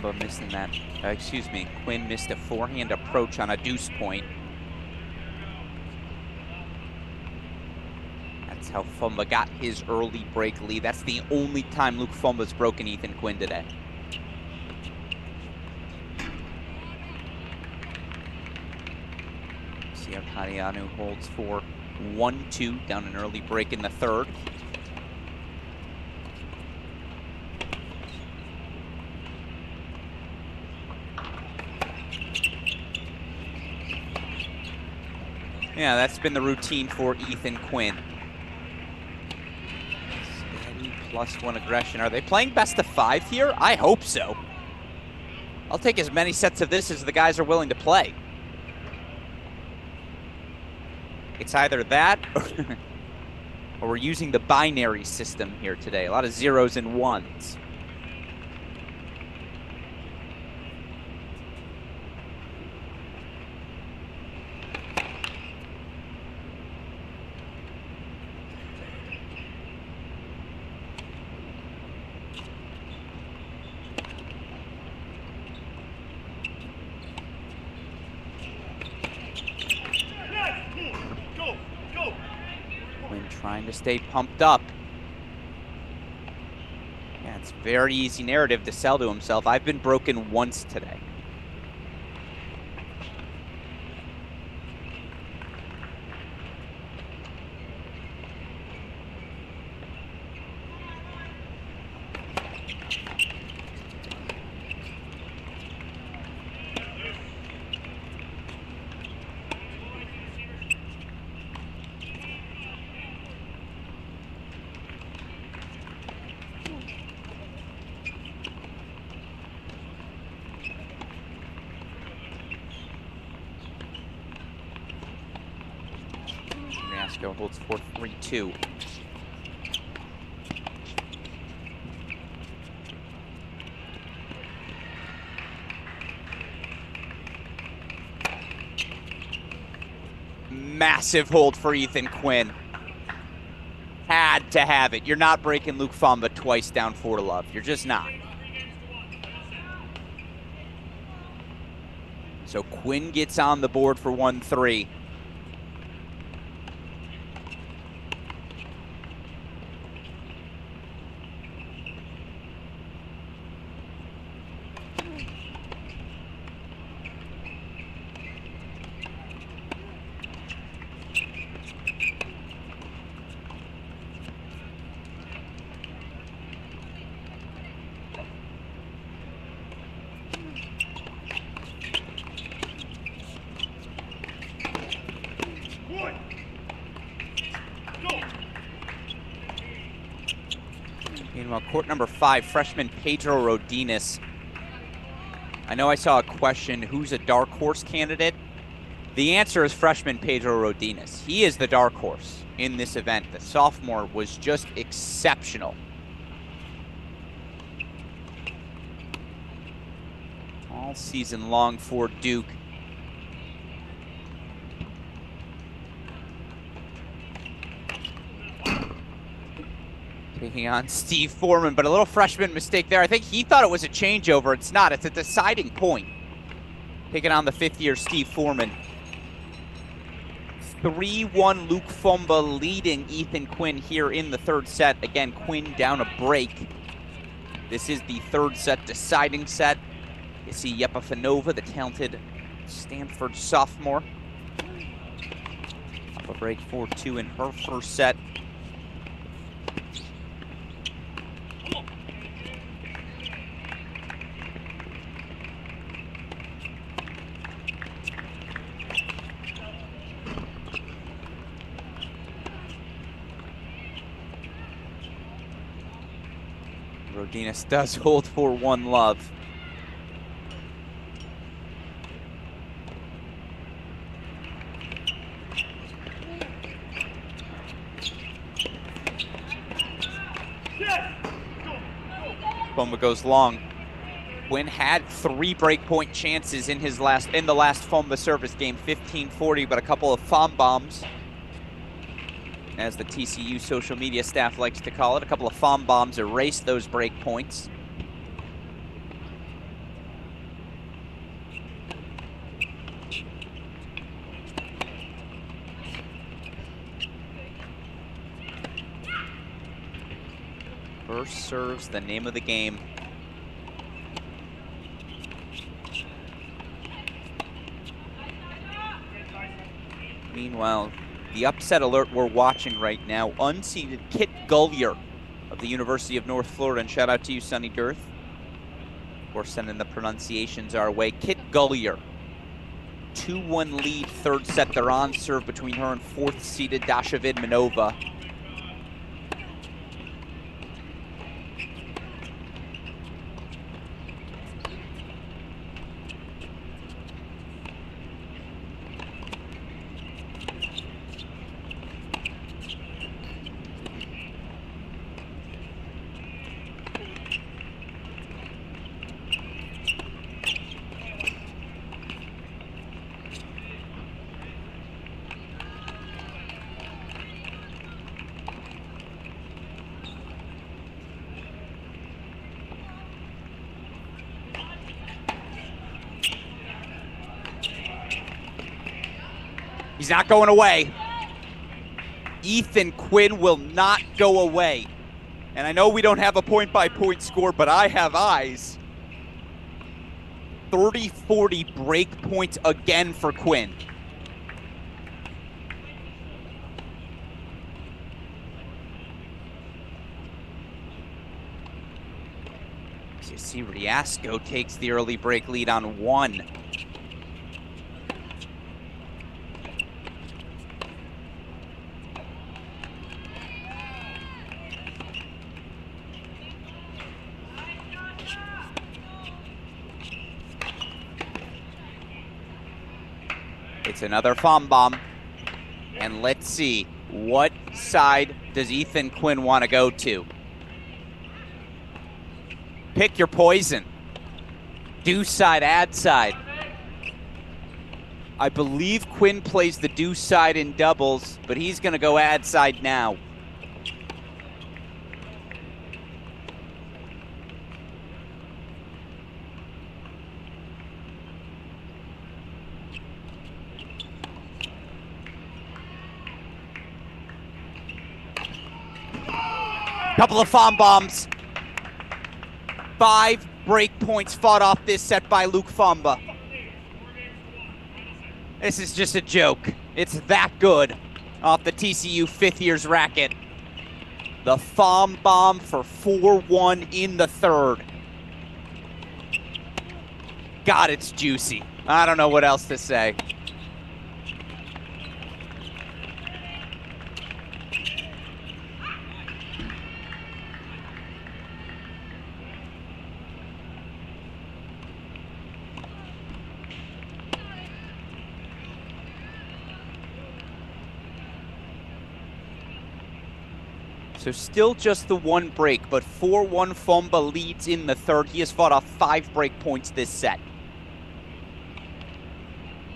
Fumba missing that. Excuse me. Quinn missed a forehand approach on a deuce point. That's how Fumba got his early break lead. That's the only time Luke Fumba's broken Ethan Quinn today. Siakadianu holds for 1-2 down an early break in the third. Yeah, that's been the routine for Ethan Quinn. Steady +1 aggression. Are they playing best of 5 here? I hope so. I'll take as many sets of this as the guys are willing to play. It's either that or we're using the binary system here today. A lot of zeros and ones. Trying to stay pumped up. Yeah, it's very easy narrative to sell to himself. I've been broken once today. Holds for 3-2. Massive hold for Ethan Quinn. Had to have it. You're not breaking Luke Fumba twice down 4-love. You're just not. So Quinn gets on the board for 1-3. Meanwhile, court number 5, freshman Pedro Rodinas. I know I saw a question, who's a dark horse candidate? The answer is freshman Pedro Rodinas. He is the dark horse in this event. The sophomore was just exceptional. All season long for Duke. Taking on Steve Foreman, but a little freshman mistake there. I think he thought it was a changeover. It's not. It's a deciding point. Taking on the 5th-year Steve Foreman. 3-1 Luke Fumba leading Ethan Quinn here in the third set. Again, Quinn down a break. This is the third set deciding set. You see Yepafanova, the talented Stanford sophomore. Up a break 4-2 in her first set. Rodinas does hold for 1-love. Fumba goes long. Quinn had 3 breakpoint chances in the last Fumba service game, 15-40, but a couple of Fom bombs, as the TCU social media staff likes to call it. A couple of Fom bombs erased those break points. First serve's the name of the game. Meanwhile, the upset alert we're watching right now, unseeded Kit Gullier of the University of North Florida, and shout out to you, Sonny Girth, for sending the pronunciations our way. Kit Gullier, 2-1 lead, third set. They're on serve between her and fourth seeded Dasha Vidmanova. He's not going away. Ethan Quinn will not go away. And I know we don't have a point-by-point score, but I have eyes. 30-40 break points again for Quinn. So you see Riasco takes the early break lead on 1. It's another Fom bomb. And let's see, what side does Ethan Quinn want to go to? Pick your poison. Deuce side, ad side. I believe Quinn plays the deuce side in doubles, but he's going to go ad side now. Couple of Fom bombs. 5 break points fought off this set by Luke Fomba. This is just a joke. It's that good off the TCU 5th year's racket. The Fom bomb for 4-1 in the third. God, it's juicy. I don't know what else to say. So still just the 1 break, but 4-1 Fomba leads in the third. He has fought off 5 break points this set.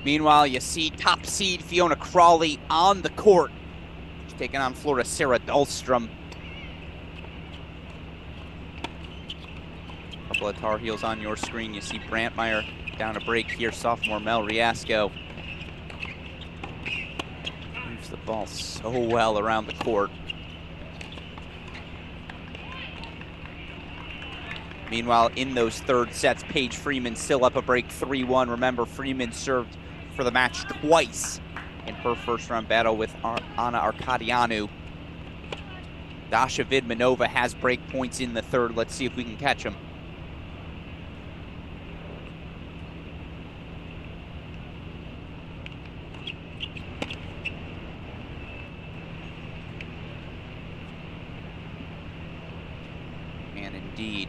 Meanwhile, you see top seed Fiona Crawley on the court. She's taking on Florida Sarah Dahlstrom. Couple of Tar Heels on your screen. You see Brantmeyer down a break here. Sophomore Mel Riasco moves the ball so well around the court. Meanwhile, in those third sets, Paige Freeman still up a break 3-1. Remember, Freeman served for the match twice in her first-round battle with Anna Arkadianu. Dasha Vidmanova has break points in the third. Let's see if we can catch them. And indeed,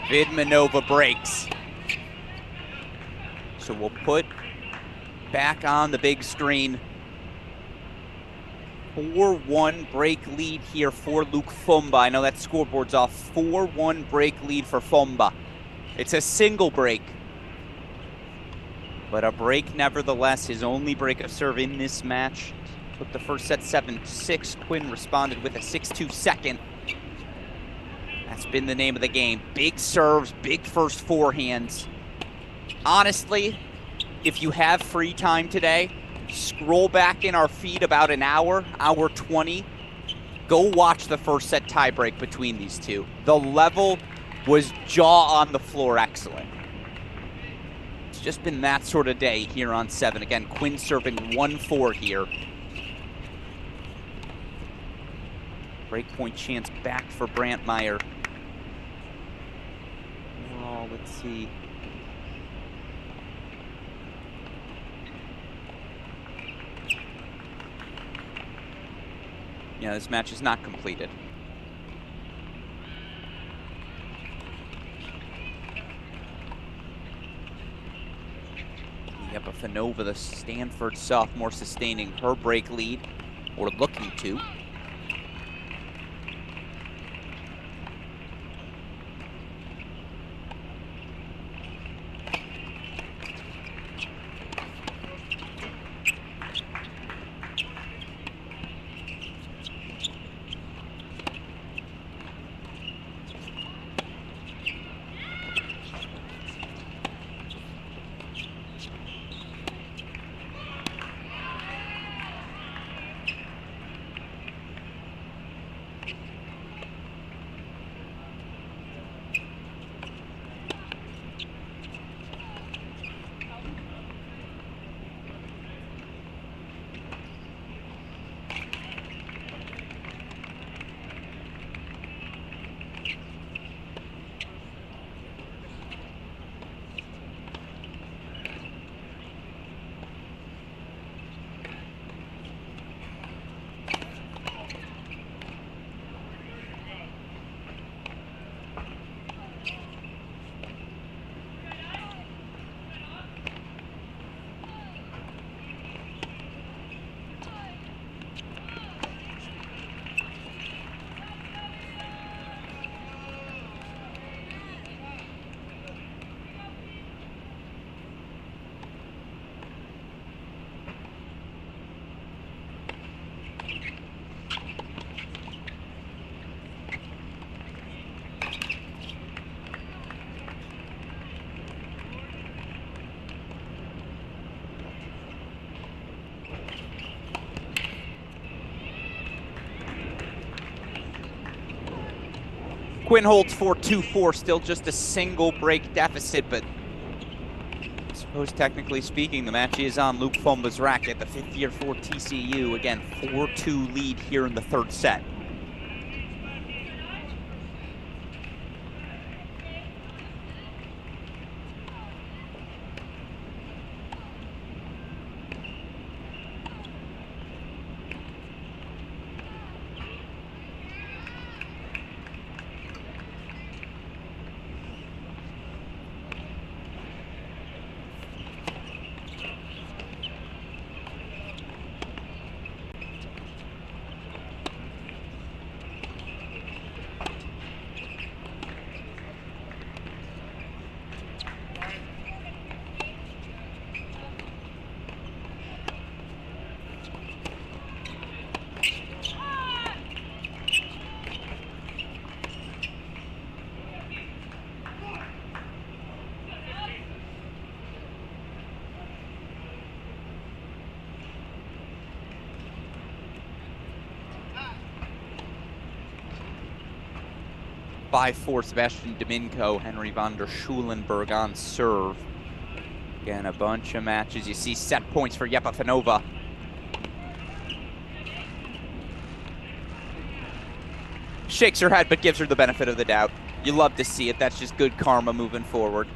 Vidmanova breaks. So we'll put back on the big screen. 4-1 break lead here for Luke Fomba. I know that scoreboard's off. 4-1 break lead for Fomba. It's a single break, but a break nevertheless. His only break of serve in this match. Took the first set 7-6. Quinn responded with a 6-2 second. That's been the name of the game. Big serves, big first forehands. Honestly, if you have free time today, scroll back in our feed about an hour 20. Go watch the first set tiebreak between these two. The level was jaw on the floor excellent. It's just been that sort of day here on 7. Again, Quinn serving 1-4 here. Breakpoint chance back for Brantmeyer. Oh, let's see. Yeah, this match is not completed. Fanova, the Stanford sophomore, sustaining her break lead, or looking to. Quinn holds 4-2-4, still just a single break deficit, but I suppose technically speaking, the match is on Luke Fomba's racket, the 5th year for TCU. Again, 4-2 lead here in the third set. .5-4 Sebastian Domingo, Henry van der Schulenberg on serve. Again, a bunch of matches. You see set points for Jeppe Fanova. Shakes her head, but gives her the benefit of the doubt. You love to see it. That's just good karma moving forward.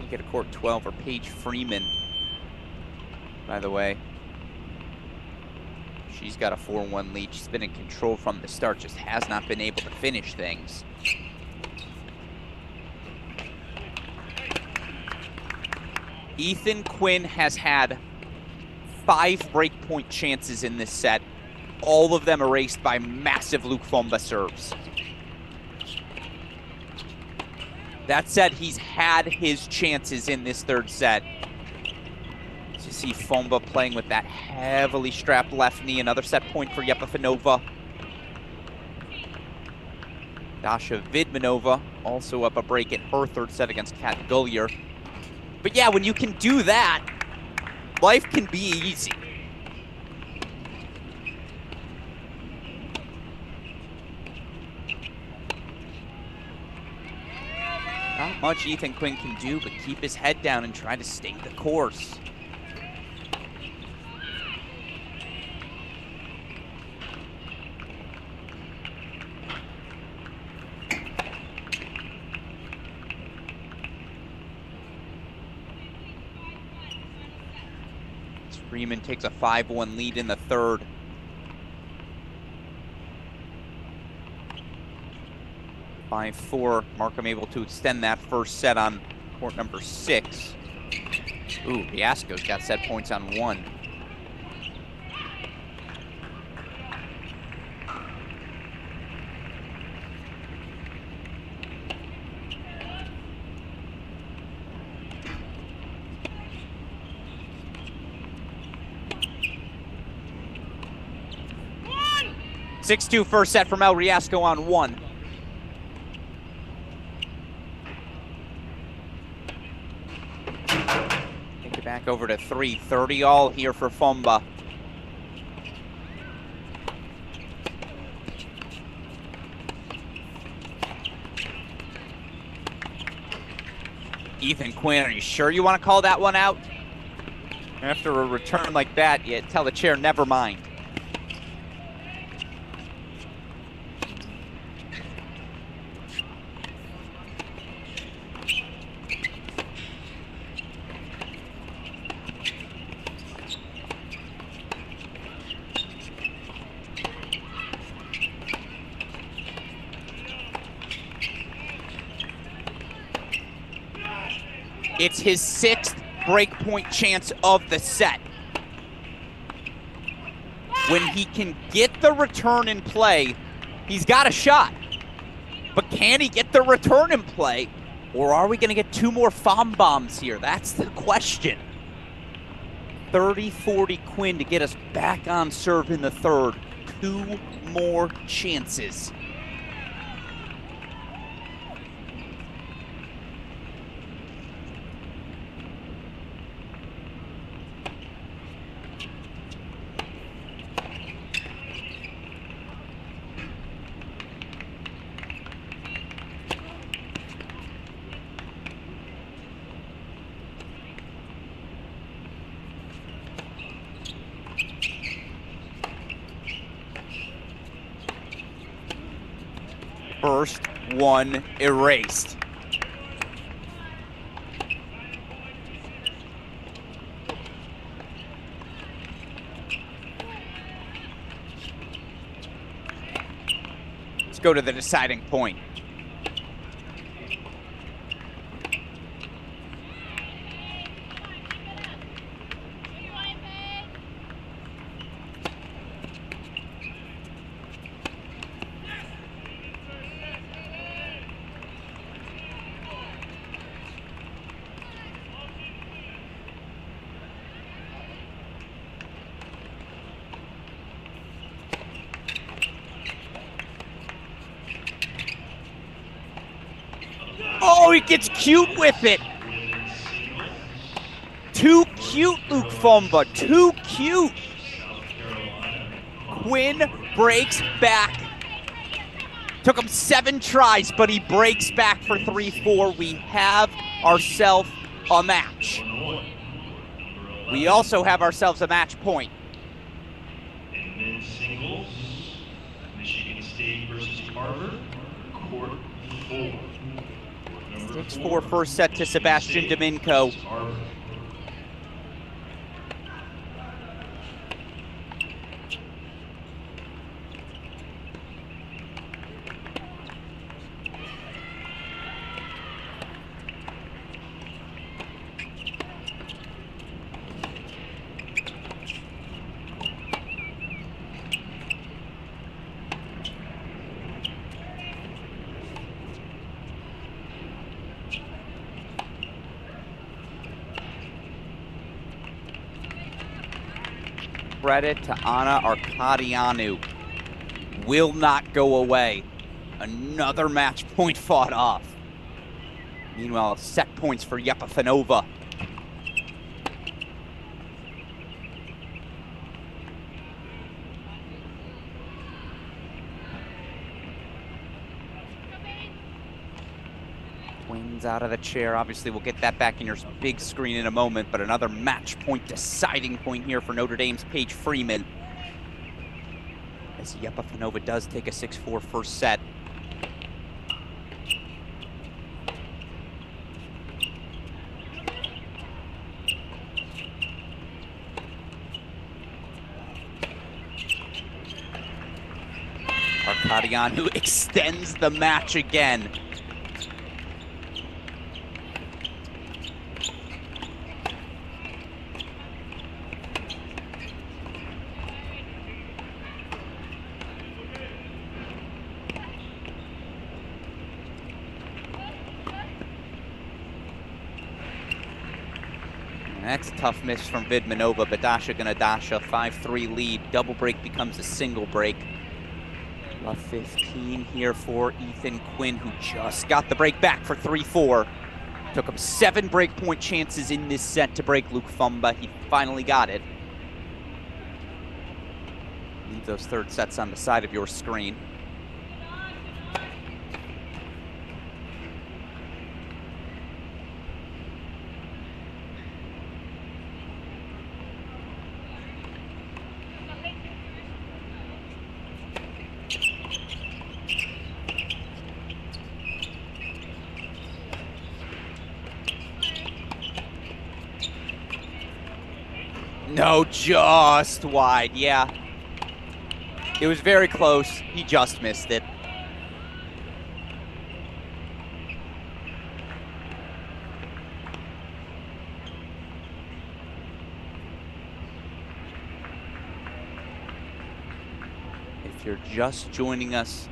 You get a court 12 or Paige Freeman, by the way. She's got a 4-1 lead. She's been in control from the start, just has not been able to finish things. Ethan Quinn has had 5 breakpoint chances in this set, all of them erased by massive Luke Fomba serves. That said, he's had his chances in this third set. So to see Fomba playing with that heavily strapped left knee. Another set point for Yepifanova. Dasha Vidmanova also up a break in her third set against Kat Gullier. But yeah, when you can do that, life can be easy. Not much Ethan Quinn can do but keep his head down and try to stay the course. Freeman takes a 5-1 lead in the third. By 4, Markham able to extend that first set on court number 6. Ooh, Riasco's got set points on 1. One. 6-2 first set from El Riasco on 1. Take it back over to 3-30 all here for Fomba. Ethan Quinn, are you sure you want to call that one out? After a return like that, you tell the chair, never mind. It's his 6th breakpoint chance of the set. When he can get the return in play, he's got a shot. But can he get the return in play? Or are we going to get 2 more Fom bombs here? That's the question. 30-40 Quinn to get us back on serve in the third. 2 more chances. First one erased. Let's go to the deciding point. Oh, he gets cute with it. Too cute, Luke Fomba. Too cute. Quinn breaks back. Took him 7 tries, but he breaks back for 3-4. We have ourselves a match. We also have ourselves a match point. In men's singles, Michigan State versus Harvard, court 4. 6-4 first set to Sebastian Domingo. credit to Anna Arkadianu. Will not go away. Another match point fought off. Meanwhile, set points for Yepafanova. Twins out of the chair. Obviously, we'll get that back in your big screen in a moment, but another match point deciding point here for Notre Dame's Paige Freeman. As Yepafanova does take a 6-4 first set. Arkadianu extends the match again. That's a tough miss from Vidmanova, but Dasha gonna Dasha. 5-3 lead. Double break becomes a single break. Love 15 here for Ethan Quinn, who just got the break back for 3-4. Took him 7 break point chances in this set to break Luke Fumba. He finally got it. Leave those third sets on the side of your screen. No, just wide, yeah. It was very close. He just missed it. If you're just joining us,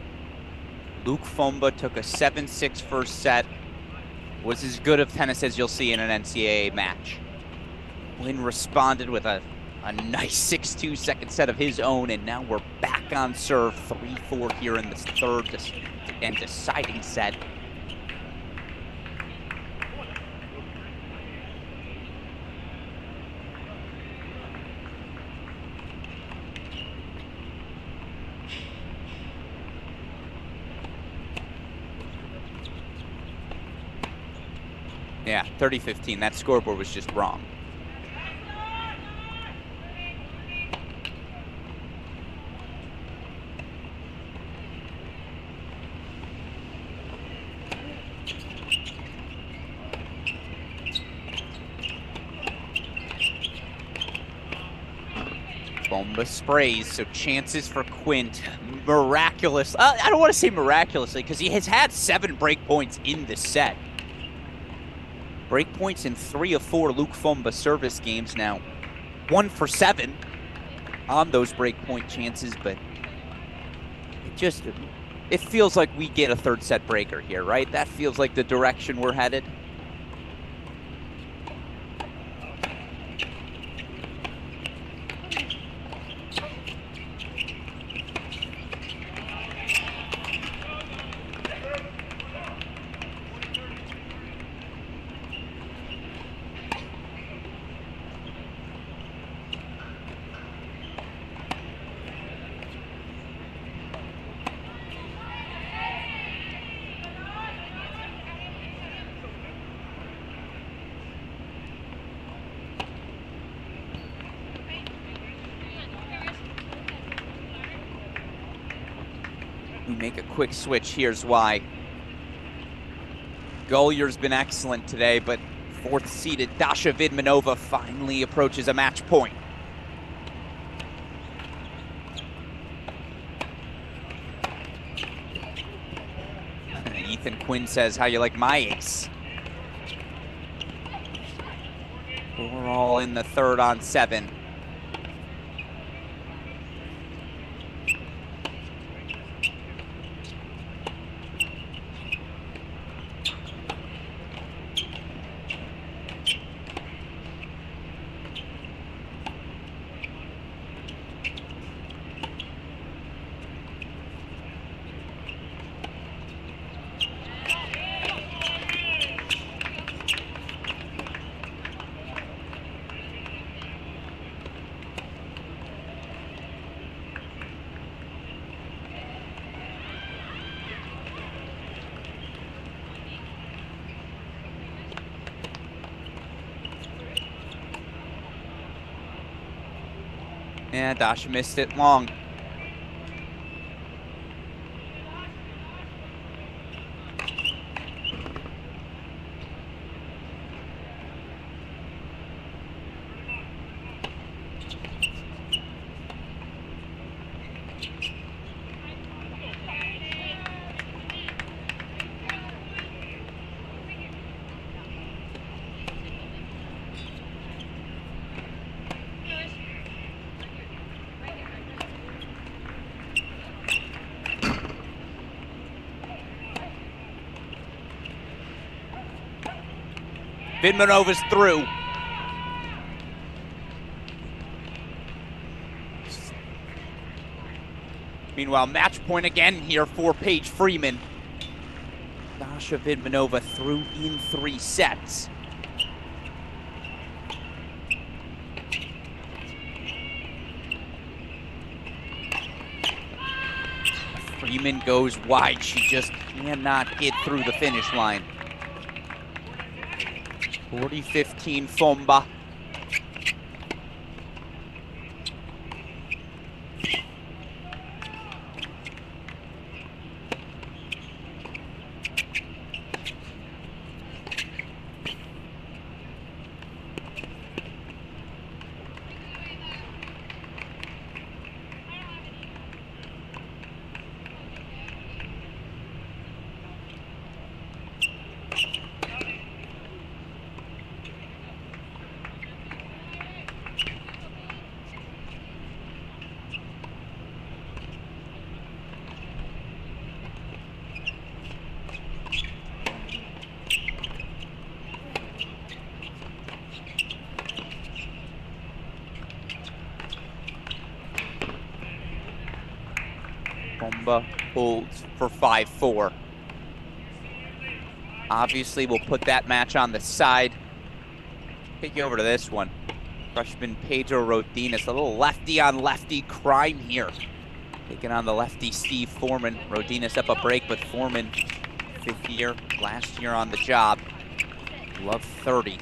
Luke Fumba took a 7-6 first set. Was as good of tennis as you'll see in an NCAA match. Quinn responded with a nice 6-2 second set of his own, and now we're back on serve. 3-4 here in this third and deciding set. Yeah, 30-15. That scoreboard was just wrong. Fumba sprays, so chances for Quint. Miraculous. I don't want to say miraculously, because he has had 7 break points in this set. Break points in 3 of 4 Luke Fumba service games now. 1 for 7 on those break point chances, but it feels like we get a third set breaker here, right? That feels like the direction we're headed. We make a quick switch. Here's why. Gullier's been excellent today, but 4th seeded Dasha Vidmanova finally approaches a match point. Ethan Quinn says, how you like my ace? We're all in the third on 7. And Dasha missed it long. Vidmanova's through. Meanwhile, match point again here for Paige Freeman. Dasha Vidmanova through in 3 sets. Freeman goes wide. She just cannot get through the finish line. 40-15 Fomba. Fomba holds for 5-4. Obviously, we'll put that match on the side. Take you over to this one. Freshman Pedro Rodinez, a little lefty on lefty crime here. Taking on the lefty Steve Foreman. Rodinez up a break, but Foreman, 5th year, last year on the job. Love 30.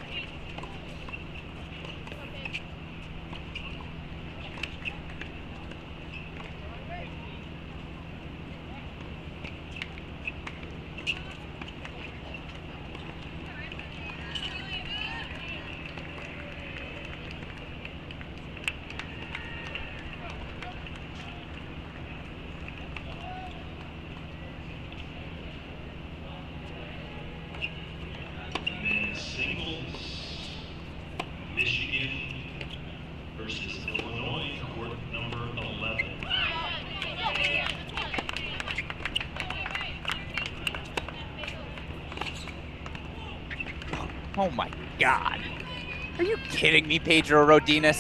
Oh my God. Are you kidding me, Pedro Rodinez?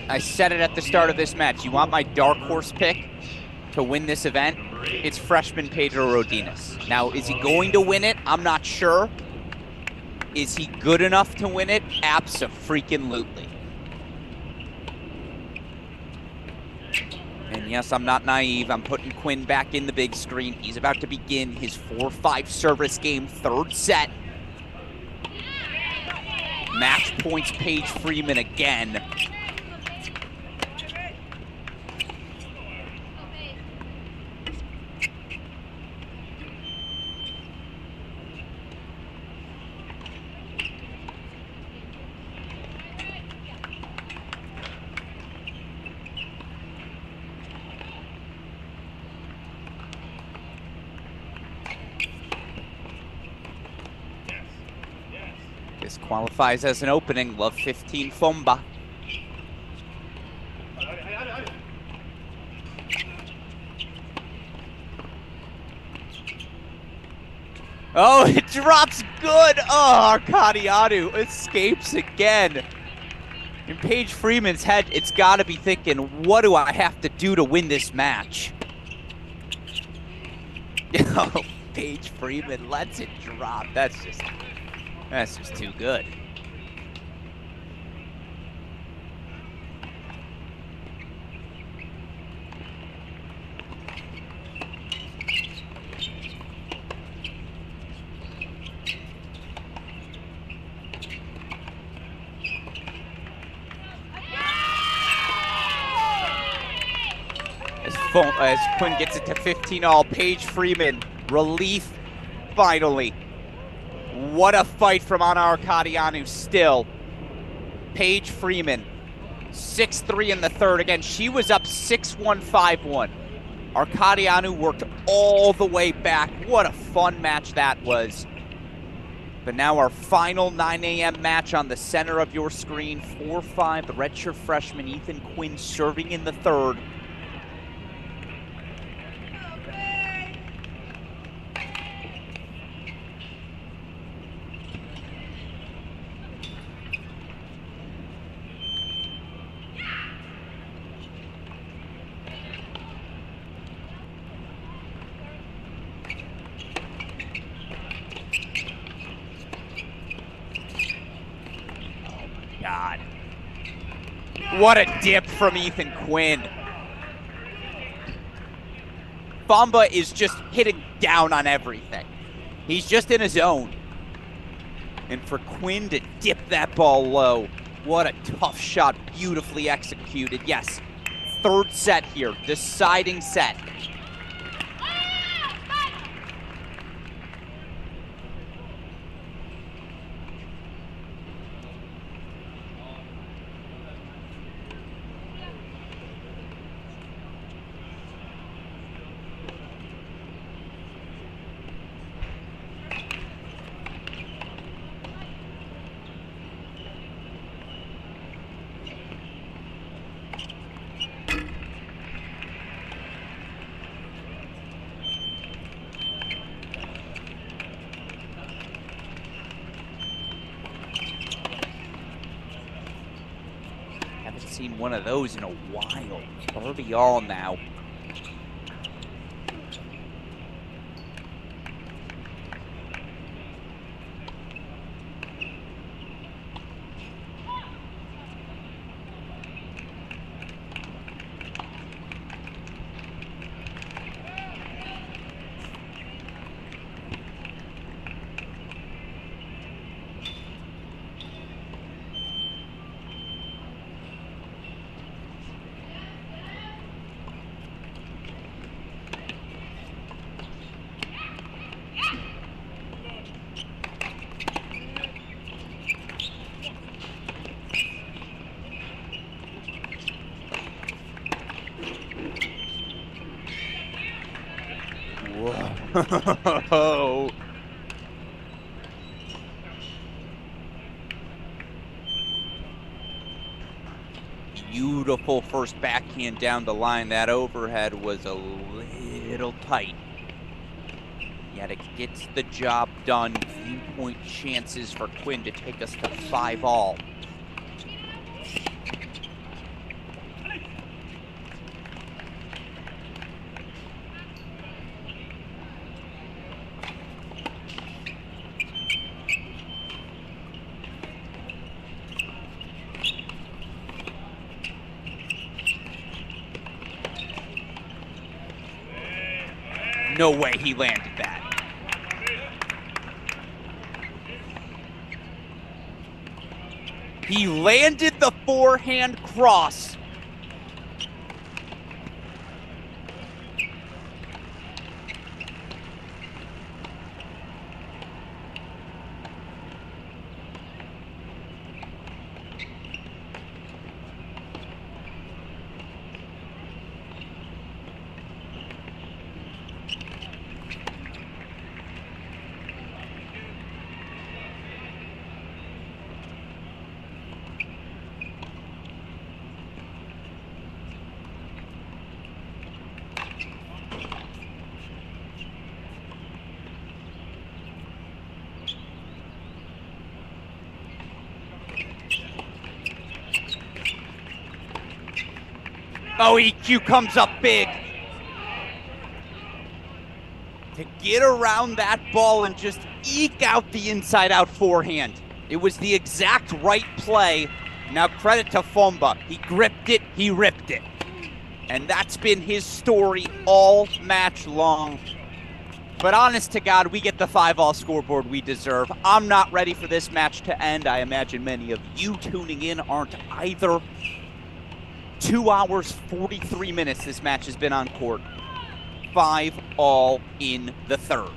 I said it at the start of this match. You want my dark horse pick to win this event? It's freshman Pedro Rodinez. Now, is he going to win it? I'm not sure. Is he good enough to win it? Abso-freaking-lutely. And yes, I'm not naive. I'm putting Quinn back in the big screen. He's about to begin his 4-5 service game, 3rd set. Match points Paige Freeman again. This qualifies as an opening. Love 15 Fomba. Oh, it drops good. Oh, Arkadianu escapes again. In Paige Freeman's head, it's got to be thinking, what do I have to do to win this match? Oh, Paige Freeman lets it drop. That's just too good. As Quinn gets it to 15-all, Paige Freeman, relief finally. What a fight from Ana Arkadianu still. Paige Freeman, 6-3 in the third. Again, she was up 6-1, 5-1. Arkadianu worked all the way back. What a fun match that was. But now our final 9 a.m. match on the center of your screen. 4-5, the redshirt freshman Ethan Quinn serving in the third. God. What a dip from Ethan Quinn. Famba is just hitting down on everything. He's just in his zone. And for Quinn to dip that ball low, what a tough shot, beautifully executed. Yes, third set here, deciding set. Haven't seen one of those in a while. 30-all now. Whoa. Beautiful first backhand down the line. That overhead was a little tight. Yet it gets the job done. Viewpoint chances for Quinn to take us to 5-all. No way he landed that. He landed the forehand cross. Oh, EQ comes up big. To get around that ball and just eke out the inside-out forehand. It was the exact right play. Now credit to Fomba. He gripped it, he ripped it. And that's been his story all match long. But honest to God, we get the 5-all scoreboard we deserve. I'm not ready for this match to end. I imagine many of you tuning in aren't either. 2 hours, 43 minutes this match has been on court. 5-all in the third.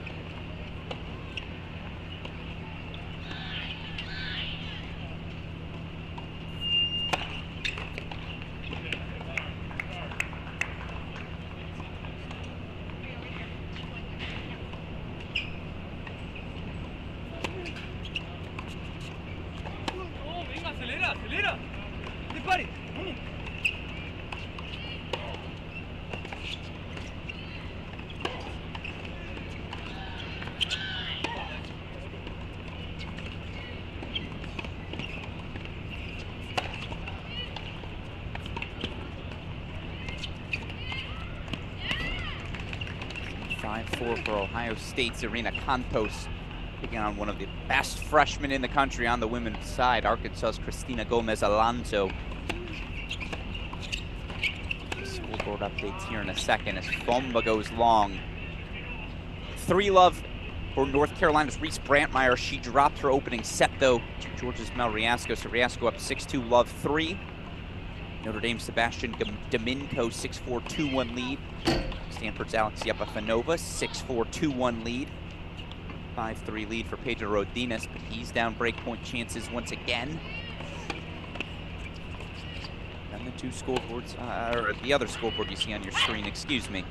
Acelera, acelera. Dispare. Vamos. For Ohio State's Irina Cantos, taking on one of the best freshmen in the country on the women's side, Arkansas's Cristina Gomez Alonso. Scoreboard updates here in a second as Fomba goes long. 3-love for North Carolina's Reese Brantmeyer. She dropped her opening set, though, to Georgia's Mel Riasco. So Riasco up 6-2, love 3. Notre Dame's Sebastian Domingo, 6-4, 2-1 lead. Stanford's Alexia Bafanova, 6-4, 2-1 lead. 5-3 lead for Pedro Rodines, but he's down breakpoint chances once again. And the two scoreboards, or the other scoreboard you see on your screen, excuse me.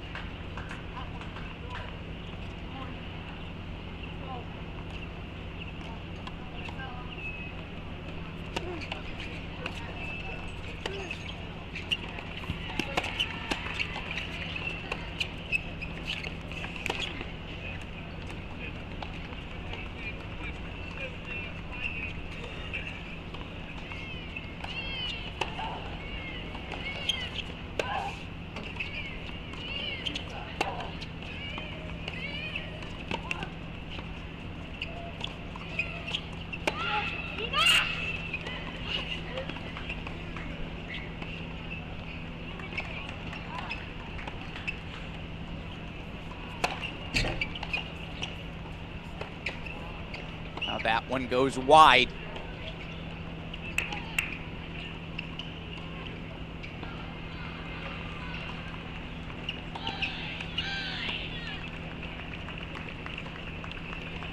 Now that one goes wide.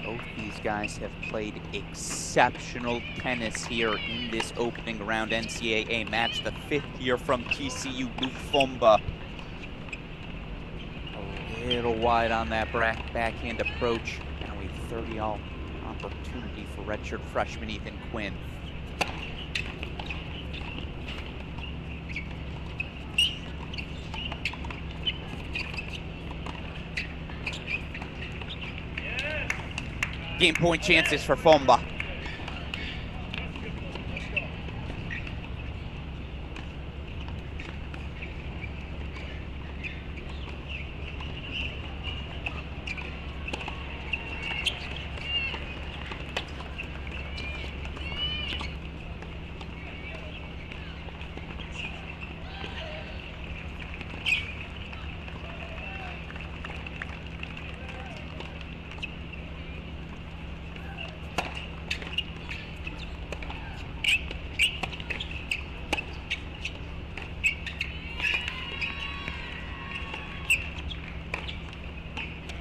Both these guys have played exceptional tennis here in this opening round NCAA match. The 5th year from TCU, Lou Fomba. A little wide on that backhand approach. Now a 30-all opportunity for redshirt freshman Ethan Quinn. Game point chances for Fomba.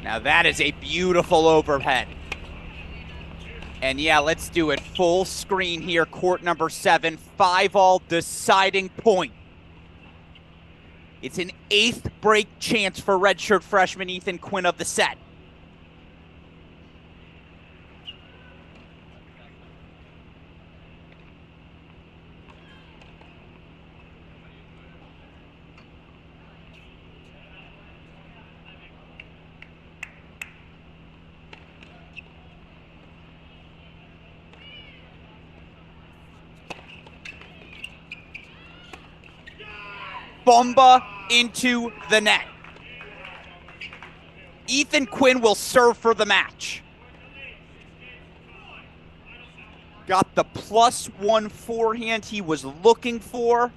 Now that is a beautiful overhead. And yeah, let's do it. Full screen here, court number 7, 5-all deciding point. It's an 8th break chance for redshirt freshman Ethan Quinn of the set. Fomba into the net. Ethan Quinn will serve for the match. Got the +1 forehand he was looking for.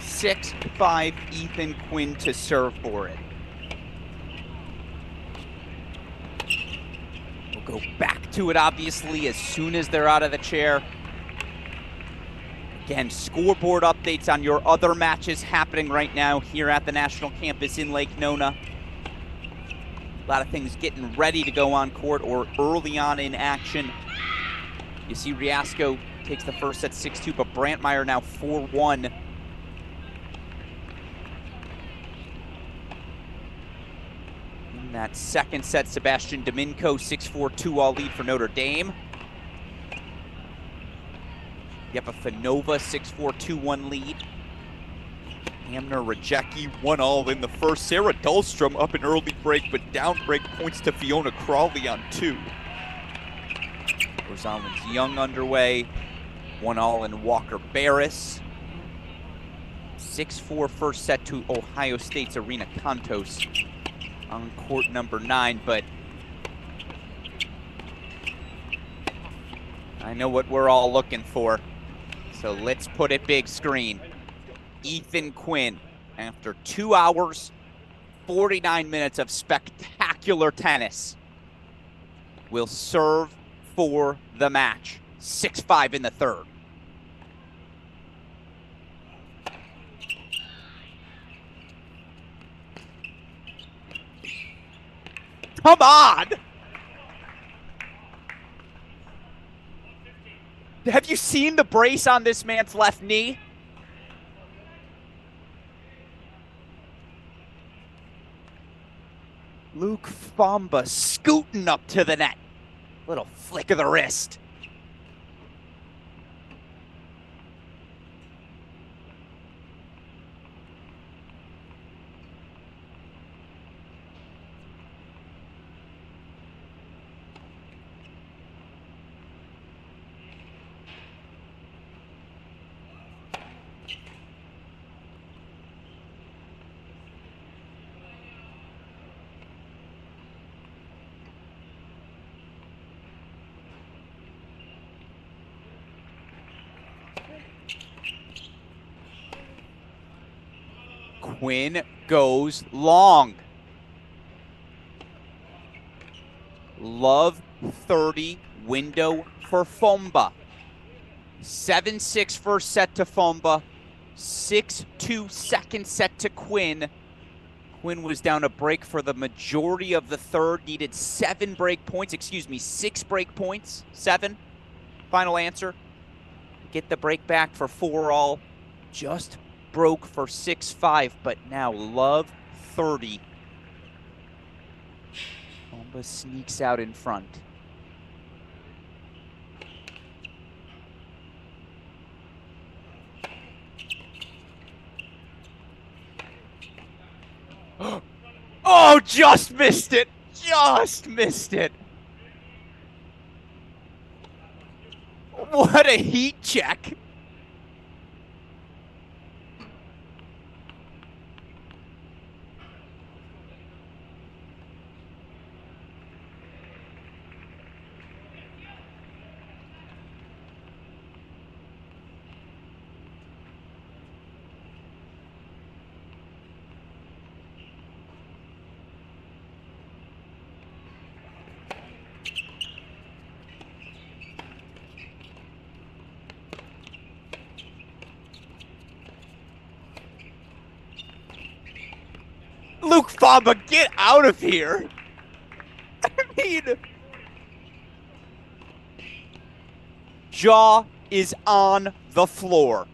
(6-5) Ethan Quinn to serve for it. We'll go back to it, obviously, as soon as they're out of the chair. Again, scoreboard updates on your other matches happening right now here at the National Campus in Lake Nona. A lot of things getting ready to go on court or early on in action. You see Riasco takes the first set 6-2, but Brantmeyer now 4-1. In that second set, Sebastian Domingo 6-4 2-all lead for Notre Dame. Yepafanova 6-4 2-1 lead. Hamner Rajecki 1-all in the first. Sarah Dahlstrom up an early break, but down break points to Fiona Crawley on 2. Rosalind's Young underway. 1-all in Walker Barris. 6-4 first set to Ohio State's Arena Contos on court number 9, but I know what we're all looking for. So let's put it big screen. Ethan Quinn, after 2 hours, 49 minutes of spectacular tennis, will serve for the match. 6-5 in the third. Come on! Have you seen the brace on this man's left knee? Luke Famba scooting up to the net. Little flick of the wrist. Quinn goes long. Love 30 window for Fomba. 7-6 first set to Fomba. 6-2 second set to Quinn. Quinn was down a break for the majority of the third. Needed 6 break points. 7. Final answer. Get the break back for 4-all. Just broke for 6-5, but now Love 30. Fomba sneaks out in front. Oh, just missed it. Just missed it. What a heat check. Luke Famba, get out of here. I mean, jaw is on the floor.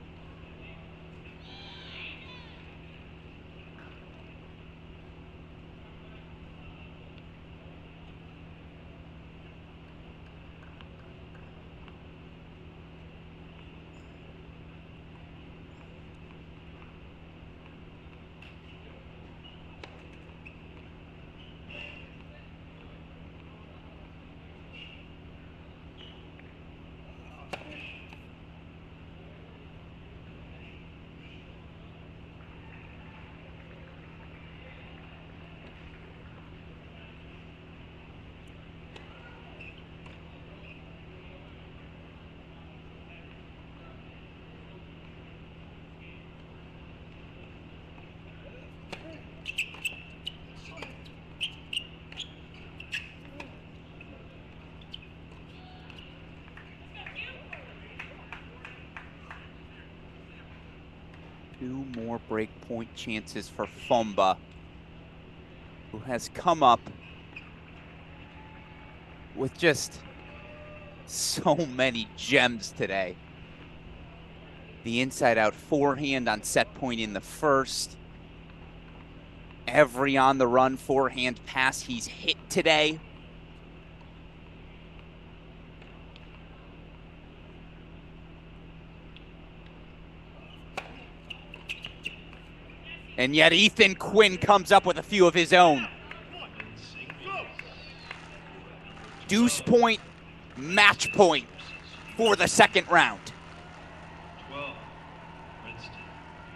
2 more break point chances for Fomba, who has come up with just so many gems today. The inside-out forehand on set point in the first. Every on-the-run forehand pass he's hit today. And yet Ethan Quinn comes up with a few of his own. Deuce point, match point for the second round. 12, Princeton,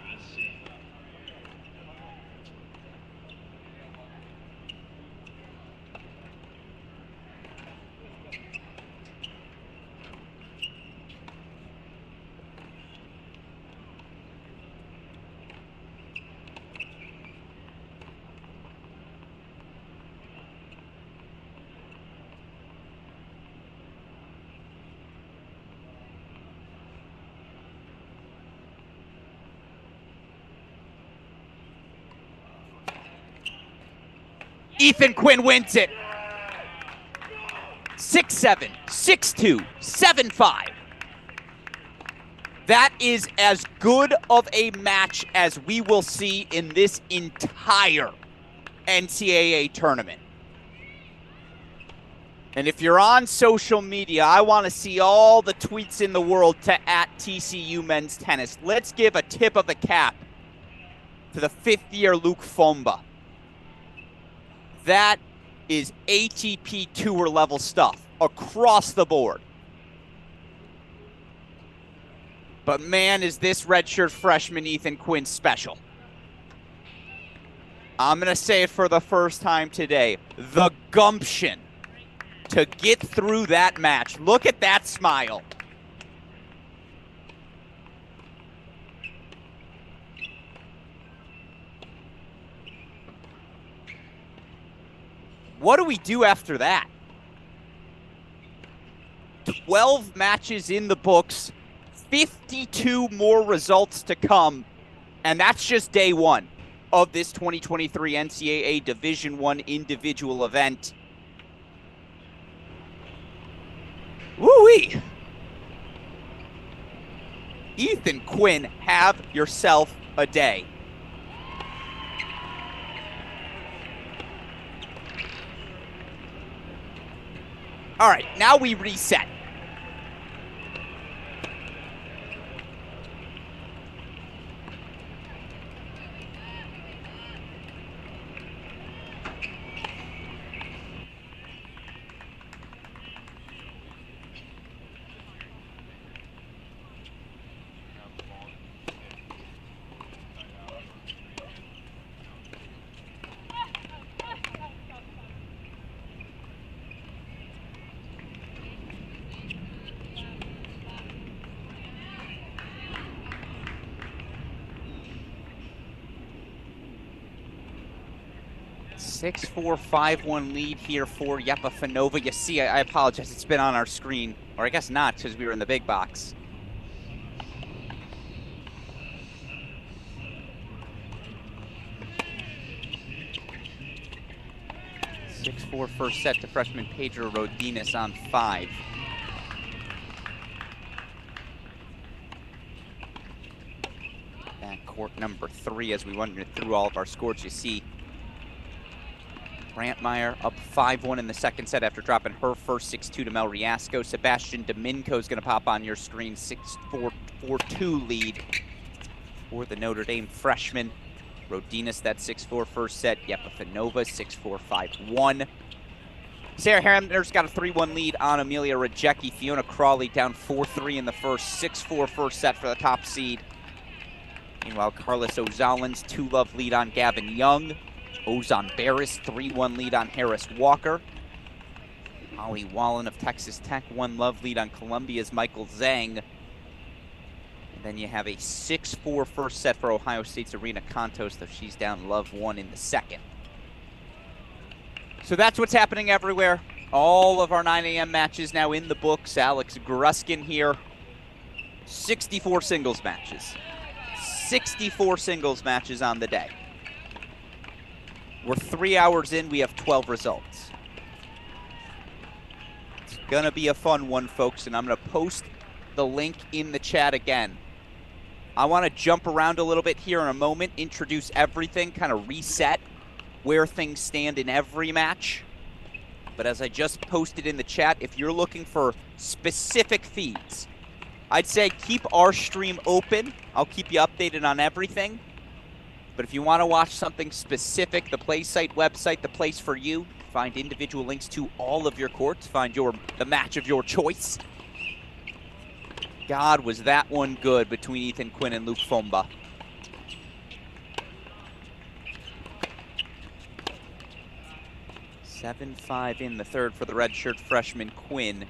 USC. Ethan Quinn wins it. 6-7, 6-2, 7-5. That is as good of a match as we will see in this entire NCAA tournament. And if you're on social media, I want to see all the tweets in the world to @TCU Men's Tennis. Let's give a tip of the cap to the 5th-year Luke Fomba. That is ATP Tour level stuff across the board. But man, is this redshirt freshman Ethan Quinn special. I'm going to say it for the first time today. The gumption to get through that match. Look at that smile. What do we do after that? 12 matches in the books, 52 more results to come, and that's just day one of this 2023 NCAA Division I individual event. Woo-wee! Ethan Quinn, have yourself a day. All right, now we reset. Six, 4, 5-1 lead here for Yepafanova. You see, I apologize, it's been on our screen, or I guess not, because we were in the big box. Six, 4 first set to freshman Pedro Rodines on 5. Backcourt number 3, as we went through all of our scores, you see Brantmeyer up 5-1 in the second set after dropping her first 6-2 to Mel Riasco. Sebastian Domingo is going to pop on your screen, 6-4, 4-2 lead for the Notre Dame freshman. Rodines, that 6-4 first set. Yepafanova, 6-4, 5-1. Sarah Hamner's got a 3-1 lead on Amelia Rajecki. Fiona Crawley down 4-3 in the first, 6-4 first set for the top seed. Meanwhile, Carlos Ozalens, 2-love lead on Gavin Young. Ozan Barris, 3-1 lead on Harris Walker. Holly Wallen of Texas Tech, 1-love lead on Columbia's Michael Zhang. And then you have a 6-4 first set for Ohio State's Arena Kontos, though she's down love 1 in the second. So that's what's happening everywhere. All of our 9 a.m. matches now in the books. Alex Gruskin here. 64 singles matches. 64 singles matches on the day. We're 3 hours in, we have 12 results. It's gonna be a fun one, folks, and I'm gonna post the link in the chat again. I wanna jump around a little bit here in a moment, introduce everything, kind of reset where things stand in every match. But as I just posted in the chat, if you're looking for specific feeds, I'd say keep our stream open. I'll keep you updated on everything. But if you want to watch something specific, the play site website, the place for you, find individual links to all of your courts, find the match of your choice. God, was that one good between Ethan Quinn and Luke Fomba. (7-5) in the third for the redshirt freshman Quinn.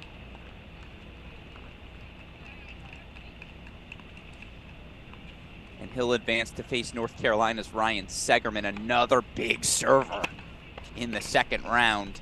And he'll advance to face North Carolina's Ryan Segerman, another big server in the second round.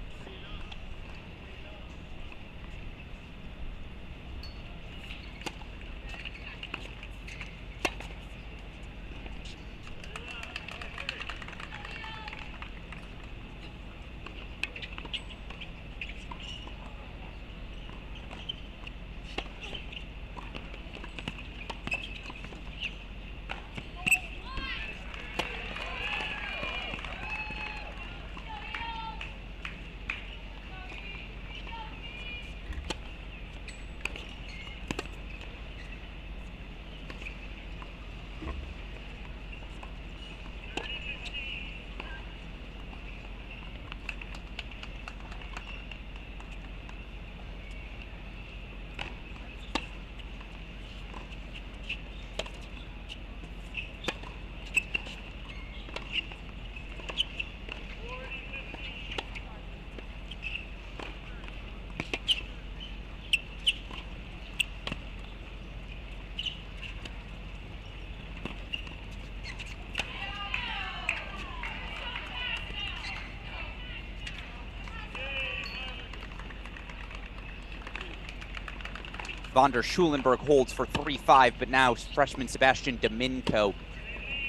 Von der Schulenburg holds for 3-5, but now freshman Sebastian Domingo,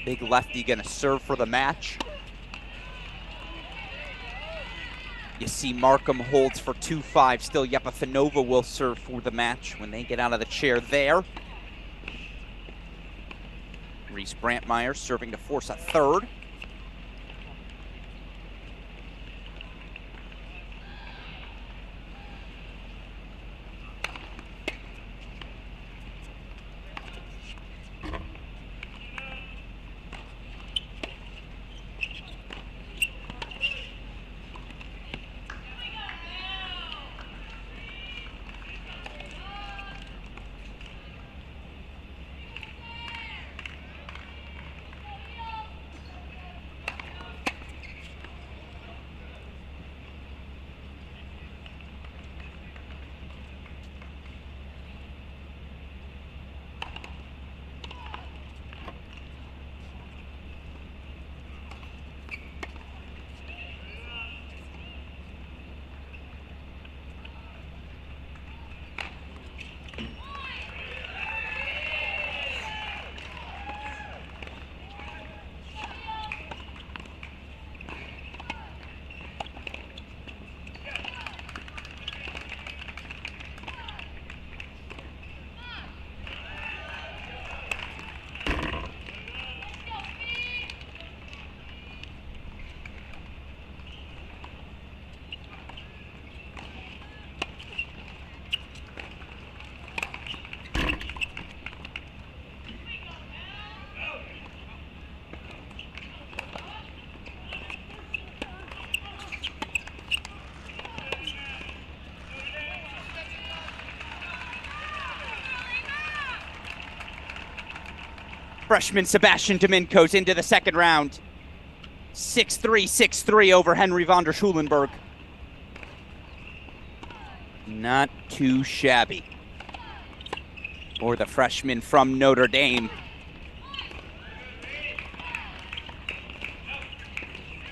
big lefty, gonna serve for the match. You see Markham holds for 2-5. Still, Yepafanova will serve for the match when they get out of the chair there. Reese Brantmeyer serving to force a third. Freshman Sebastian Domingo's into the second round. 6-3, 6-3 over Henry von der Schulenburg. Not too shabby for the freshman from Notre Dame.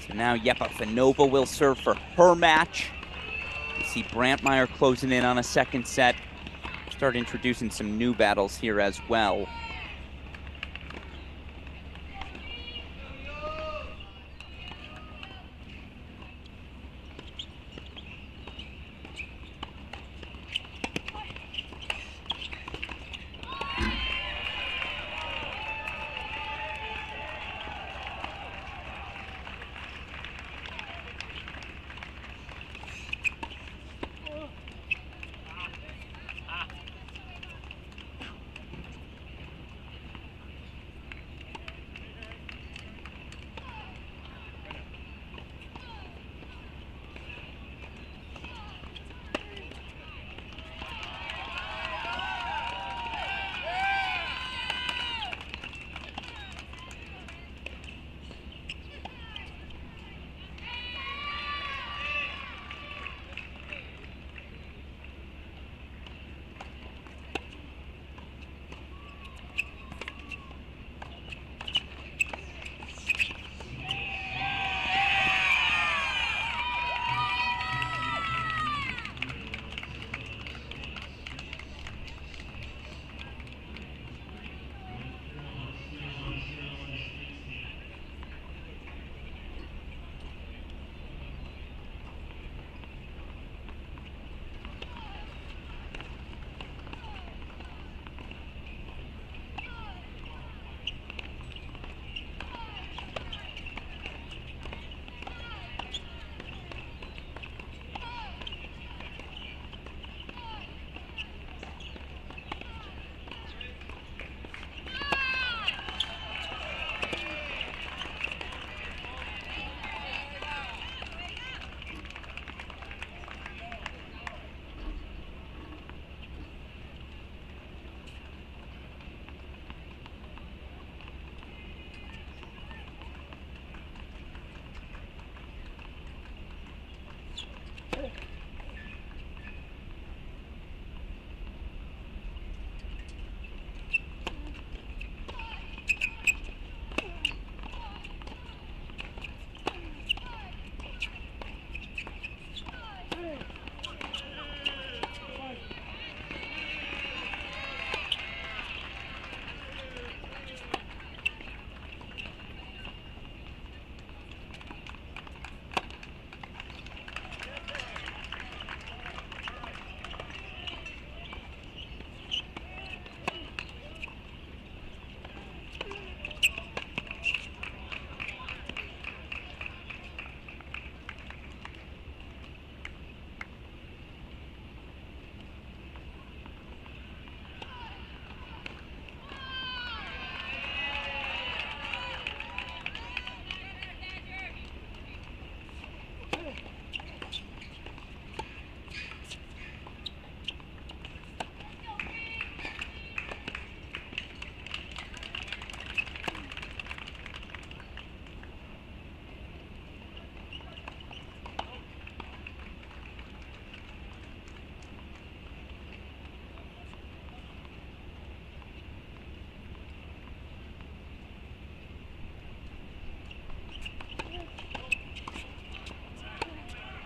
So now Yepafanova will serve for her match. You see Brantmeyer closing in on a second set. Start introducing some new battles here as well.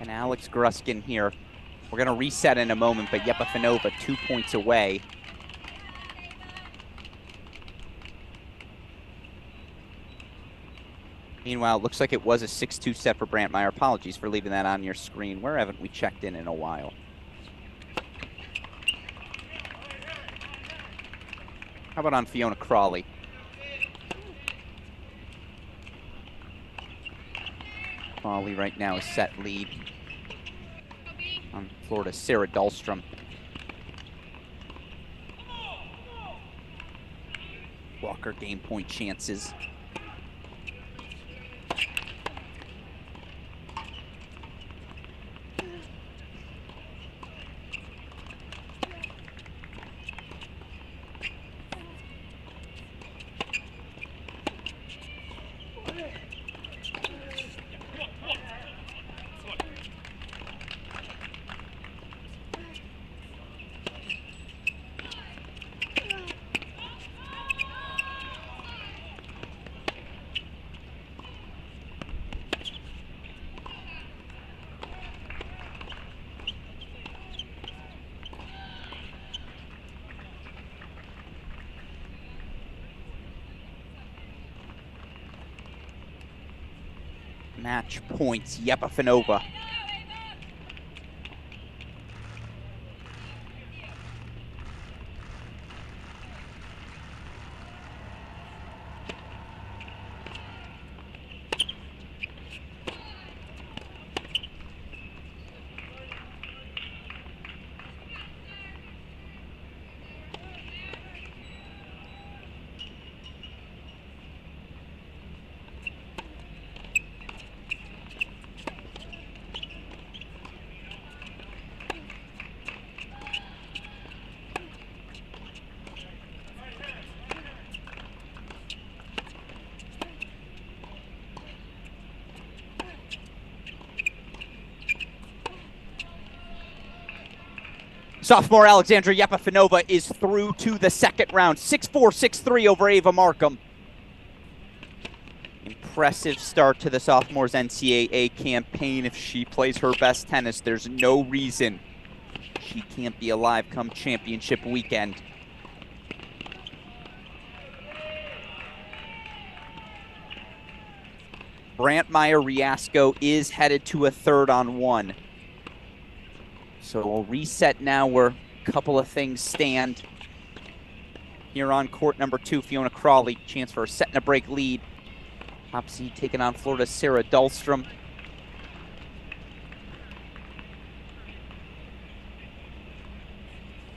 And Alex Gruskin here. We're going to reset in a moment, but Yepafanova 2 points away. Meanwhile, it looks like it was a 6-2 set for Brantmeyer. Apologies for leaving that on your screen. Where haven't we checked in a while? How about on Fiona Crawley? Crawley right now is set lead on Florida's Sarah Dahlstrom. Walker game point chances. Match points, Yepafanova. Sophomore Alexandra Yepafanova is through to the second round. 6-4, 6-3 over Ava Markham. Impressive start to the sophomore's NCAA campaign. If she plays her best tennis, there's no reason she can't be alive come championship weekend. Brantmeyer Riasco is headed to a 3rd on 1. So we'll reset now where a couple of things stand. Here on court number 2, Fiona Crawley, chance for a set and a break lead. Top seed taking on Florida's Sarah Dahlstrom.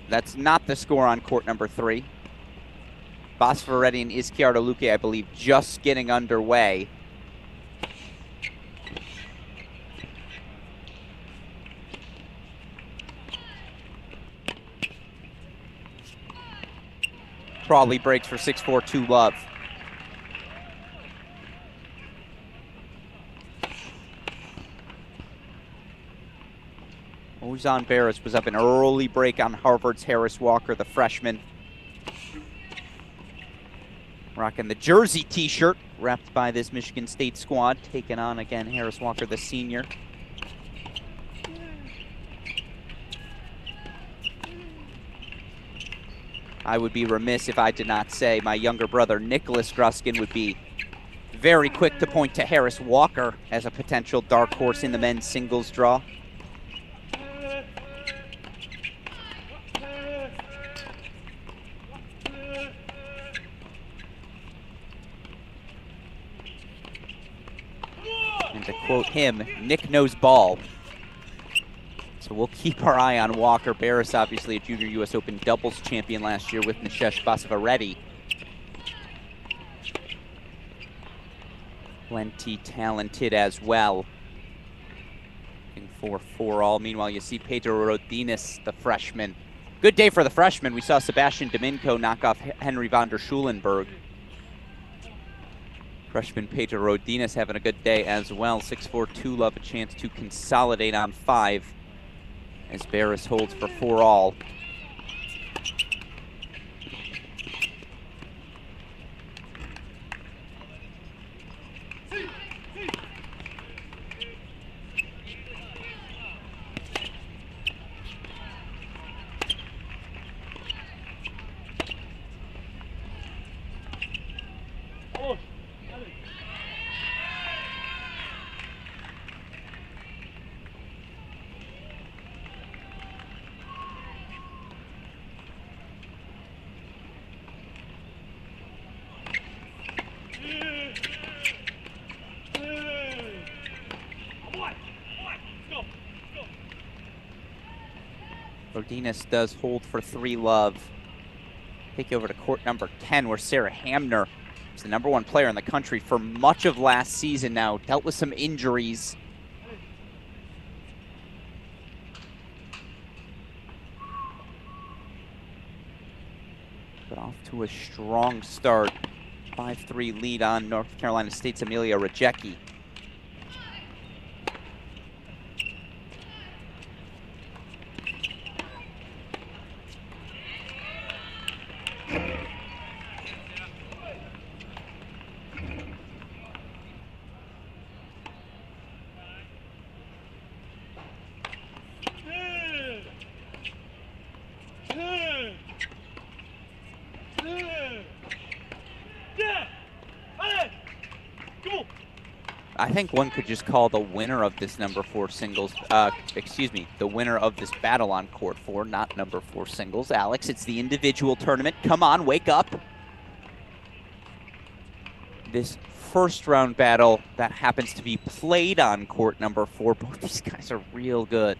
That's not the score on court number 3. Bosfaretti and Izquierdo Luque, I believe, just getting underway. Crawley breaks for 6-4, 2 love. Ozan Barris was up an early break on Harvard's Harris Walker, the freshman. Rocking the jersey t-shirt, repped by this Michigan State squad, taking on again Harris Walker, the senior. I would be remiss if I did not say my younger brother, Nicholas Gruskin, would be very quick to point to Harris Walker as a potential dark horse in the men's singles draw. And to quote him, Nick knows ball. So we'll keep our eye on Walker. Barris, obviously a junior U.S. Open doubles champion last year with Nishesh Bosfaretti. Plenty talented as well. Looking for 4-all. Meanwhile, you see Pedro Rodines, the freshman. Good day for the freshman. We saw Sebastian Domingo knock off Henry van der Schulenberg. Freshman Pedro Rodines having a good day as well. 6-4, 2 love, a chance to consolidate on 5. As Barris holds for 4-all. Rodinas does hold for 3 love. Take you over to court number 10, where Sarah Hamner is the #1 player in the country for much of last season now. Dealt with some injuries. But off to a strong start. 5-3 lead on North Carolina State's Amelia Rajecki. I think one could just call the winner of this #4 singles, the winner of this battle on court 4, not #4 singles. Alex, it's the individual tournament. Come on, wake up. This first round battle that happens to be played on court #4. Both these guys are real good.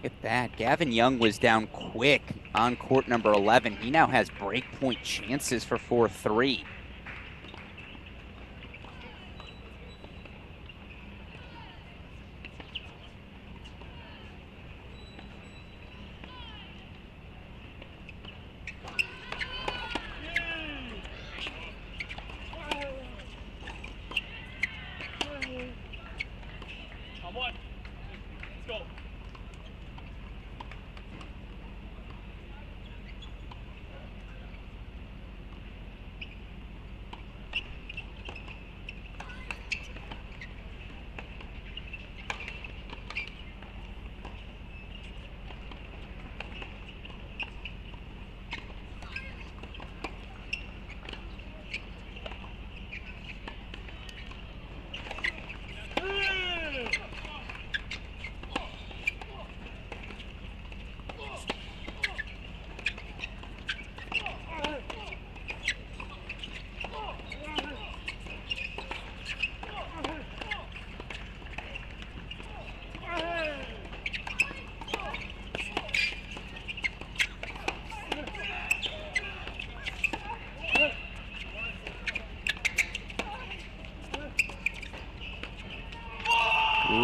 Look at that. Gavin Young was down quick on court number 11. He now has breakpoint chances for 4-3.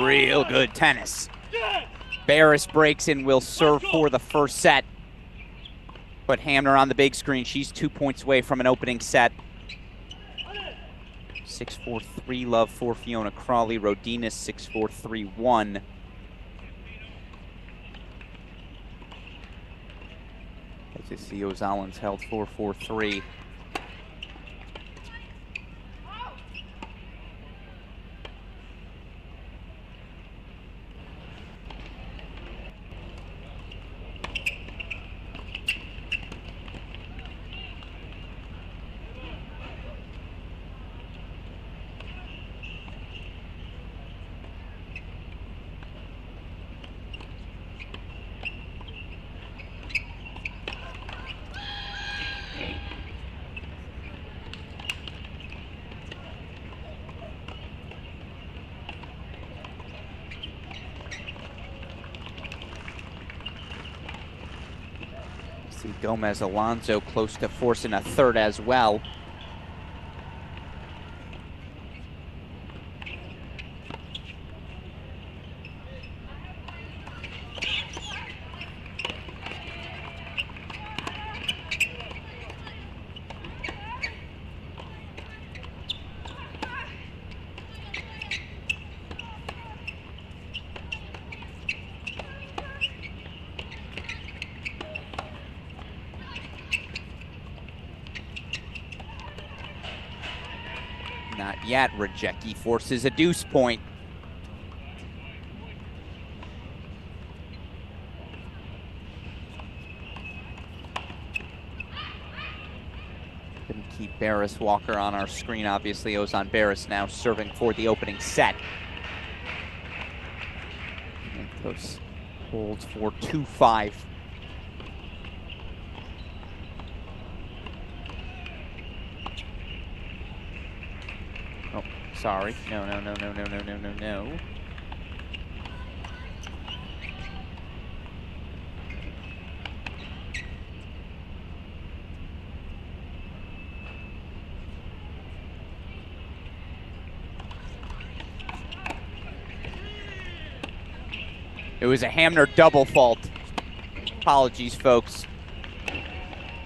Real good tennis. Barris breaks and will serve for the first set. Put Hamner on the big screen. She's 2 points away from an opening set. 6-4, 3 love for Fiona Crawley. Rodinas 6-4, 3-1. As you see, Ozalins held 4-4, 3. See Gomez Alonso close to forcing a third as well. Not yet. Rajecki forces a deuce point. Couldn't keep Barris Walker on our screen. Obviously, Ozan Barris now serving for the opening set. Santos holds for 2-5. Oh, sorry. No. It was a Hamner double fault. Apologies, folks.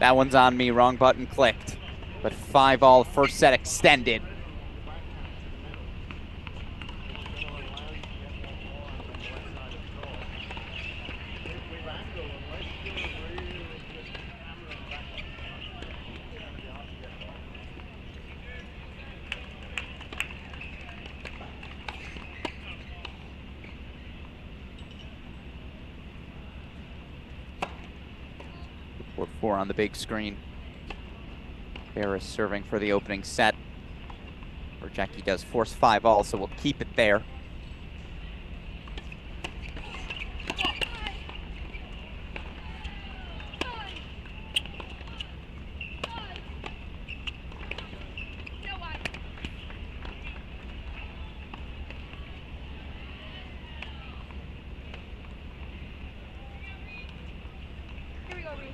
That one's on me. Wrong button clicked. But 5-all, first set extended. Report 4 on the big screen. Barris serving for the opening set. Rajecki does force 5-all, so we'll keep it there. Here we go, Reed.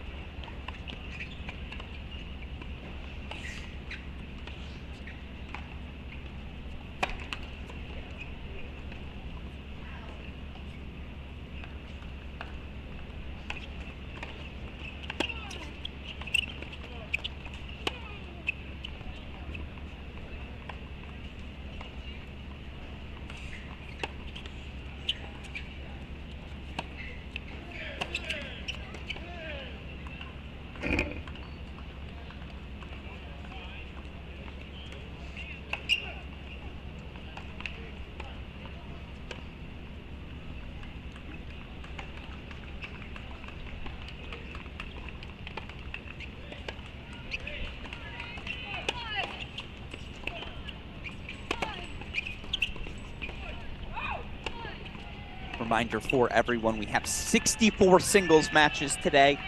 Reminder for everyone, we have 64 singles matches today.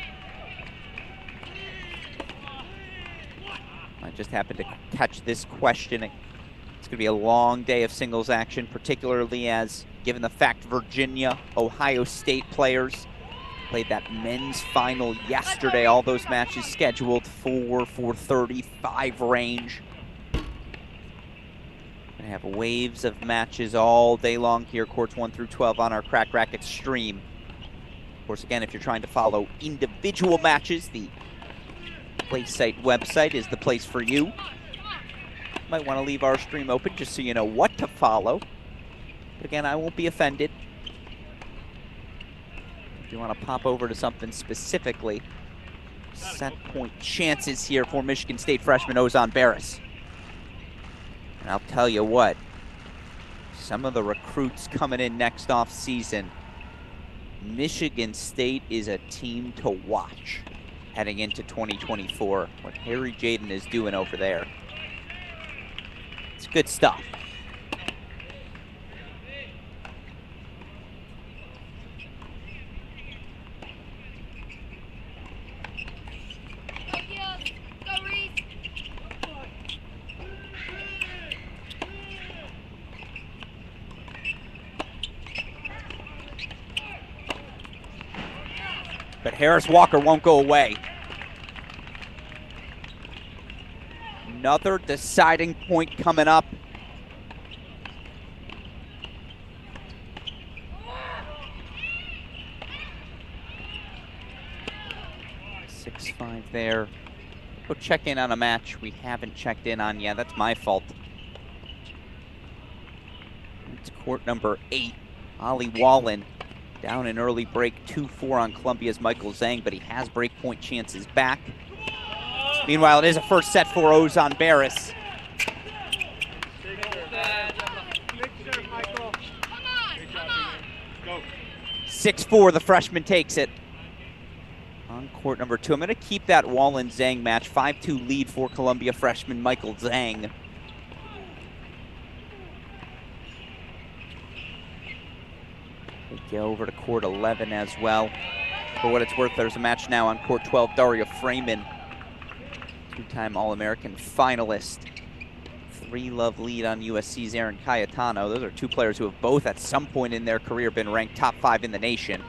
I just happened to catch this question. It's going to be a long day of singles action, particularly as, given the fact Virginia, Ohio State players played that men's final yesterday. All those matches scheduled for 4:35 range. Gonna have waves of matches all day long here, courts 1 through 12 on our Crack Racket stream. Of course, again, if you're trying to follow individual matches, the PlaySite website is the place for you. Might want to leave our stream open just so you know what to follow. But again, I won't be offended. If you want to pop over to something specifically, set point chances here for Michigan State freshman Ozan Barris. And I'll tell you what, some of the recruits coming in next off season, Michigan State is a team to watch heading into 2024. What Harry Jaden is doing over there, it's good stuff. But Harris Walker won't go away. Another deciding point coming up. There. Go check in on a match we haven't checked in on yet. That's my fault. It's court number 8. Ollie Wallen down an early break, 2-4 on Columbia's Michael Zhang, but he has breakpoint chances back. Meanwhile, it is a first set for Ozan Barris. 6-4, the freshman takes it. On court number 2. I'm going to keep that Wallen-Zhang match. 5-2 lead for Columbia freshman Michael Zhang. They go over to court 11 as well. For what it's worth, there's a match now on court 12. Daria Freeman, two-time All-American finalist. 3-love lead on USC's Aaron Cayetano. Those are two players who have both at some point in their career been ranked top 5 in the nation.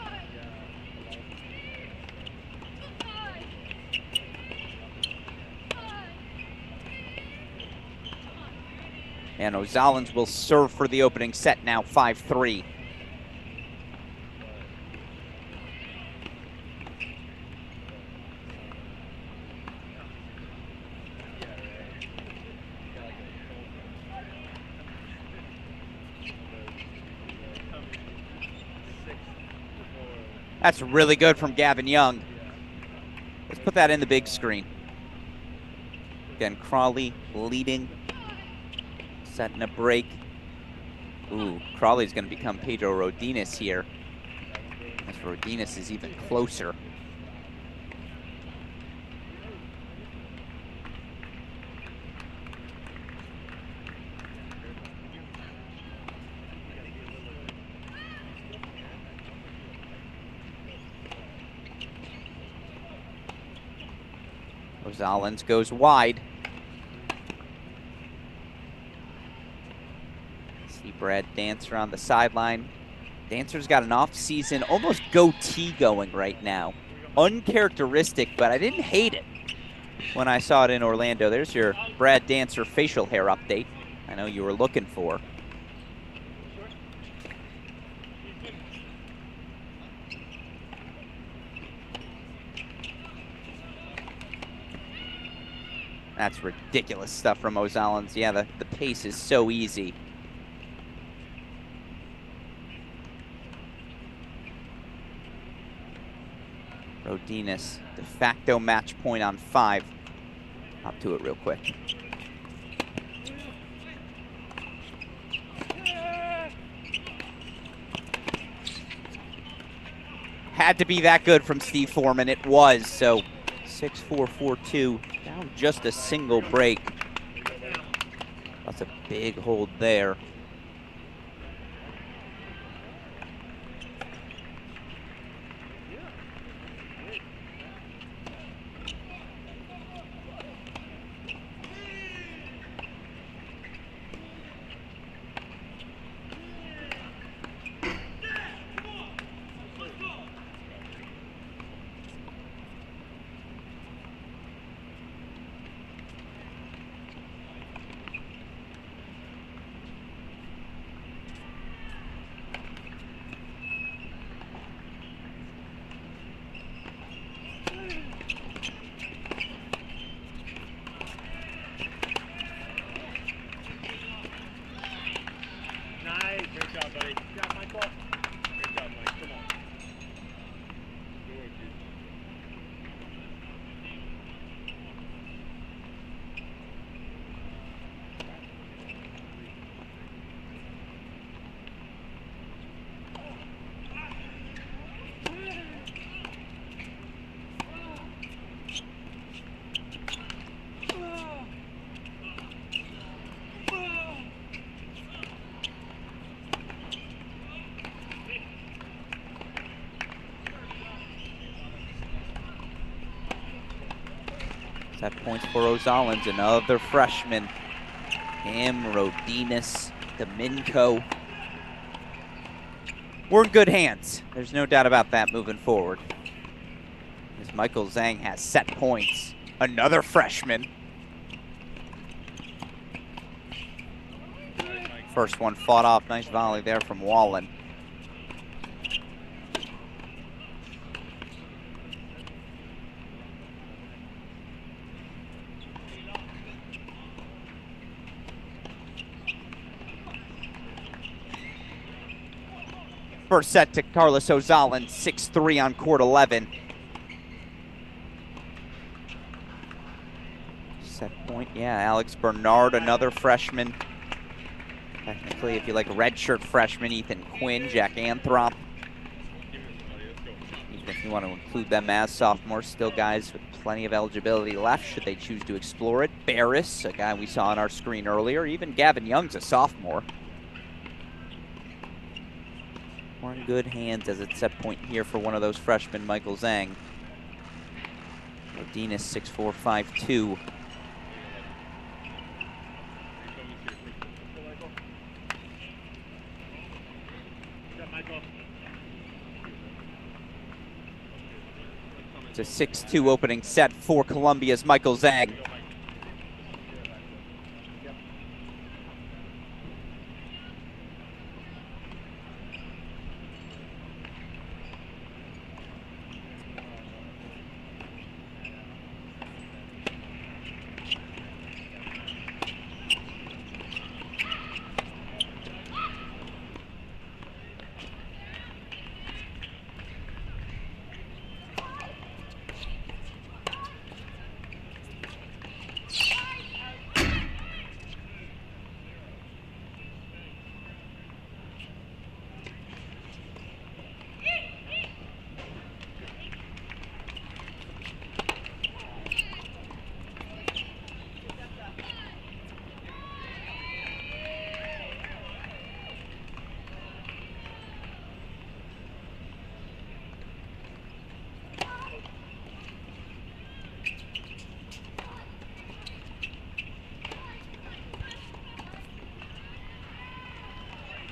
And Ozalens will serve for the opening set now, 5-3. That's really good from Gavin Young. Let's put that in the big screen. Again, Crawley leading. Setting a break. Ooh, Crawley's going to become Pedro Rodines here. As Rodines is even closer. Ozalens goes wide. See Brad Dancer on the sideline. Dancer's got an off-season, almost goatee going right now. Uncharacteristic, but I didn't hate it when I saw it in Orlando. There's your Brad Dancer facial hair update I know you were looking for. That's ridiculous stuff from Ozalens. Yeah, the pace is so easy. Rodines, de facto match point on 5. Hop to it real quick. Had to be that good from Steve Foreman. It was, so 6-4, 4-2. Down just a single break. That's a big hold there. Set points for Ozalens, another freshman. Him, Rodines, Domingo. We're in good hands. There's no doubt about that moving forward. as Michael Zhang has set points. Another freshman. First one fought off. Nice volley there from Wallen. First set to Carlos Ozalin, 6-3 on court 11. Set point, yeah, Alex Bernard, another freshman. Technically, if you like redshirt freshman, Ethan Quinn, Jack Anthrop. Even if you want to include them as sophomores, still guys with plenty of eligibility left should they choose to explore it. Barris, a guy we saw on our screen earlier. Even Gavin Young's a sophomore. We're in good hands as it's set point here for one of those freshmen, Michael Zhang. Rodinus 6'4", 5'2". It's a 6-2 opening set for Columbia's Michael Zhang.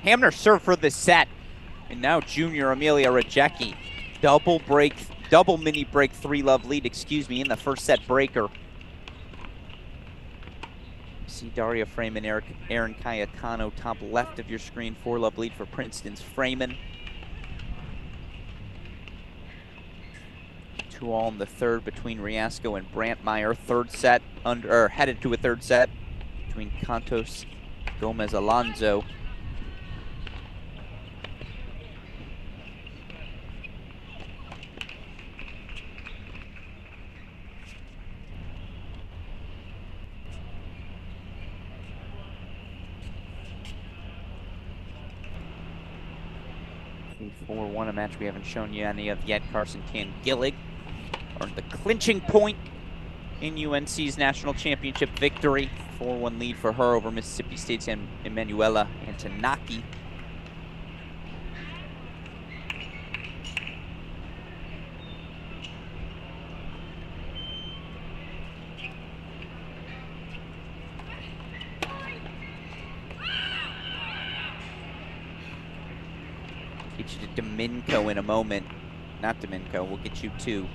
Hamner served for the set. And now junior Amelia Rajecki. Double mini break 3-love lead, in the first set breaker. See Daria Freeman, Aaron Cayetano, top left of your screen. 4-love lead for Princeton's Freeman. 2-all in the third between Riasco and Brantmeyer. Third set, headed to a third set between Cantos, Gomez, Alonso. A match we haven't shown you any of yet. Carson Can-Gillig earned the clinching point in UNC's national championship victory. 4-1 lead for her over Mississippi State's Emanuela Antonaki. Get you to Domingo in a moment. Not Domingo, we'll get you to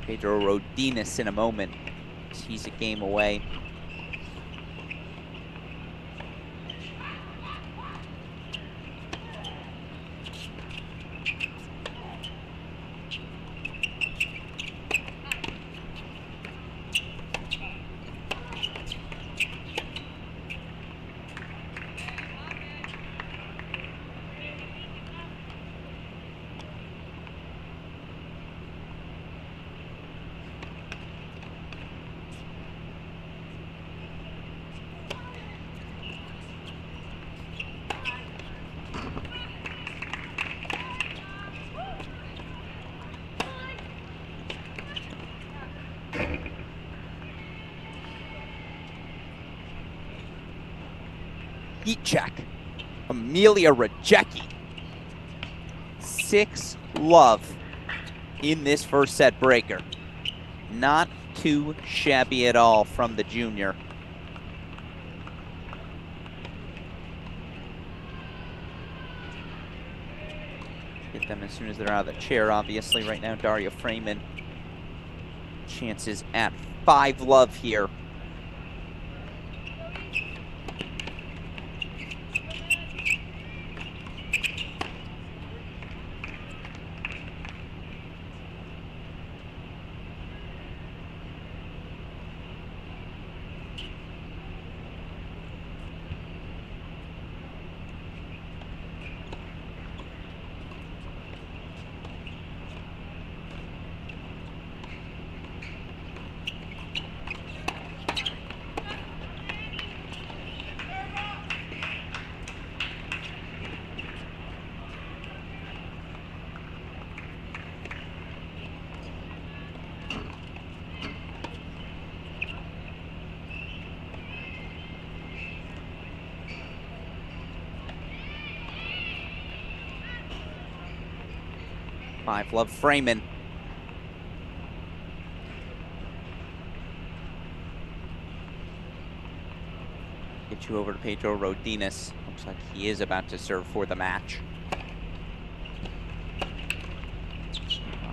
Pedro Rodinus in a moment. He's a game away. Heat check. Amelia Rajecki. 6-love in this first set breaker. Not too shabby at all from the junior. Get them as soon as they're out of the chair, obviously. Right now, Daria Freeman. Chances at 5-love here. Love Freeman. Get you over to Pedro Rodinas. Looks like he is about to serve for the match.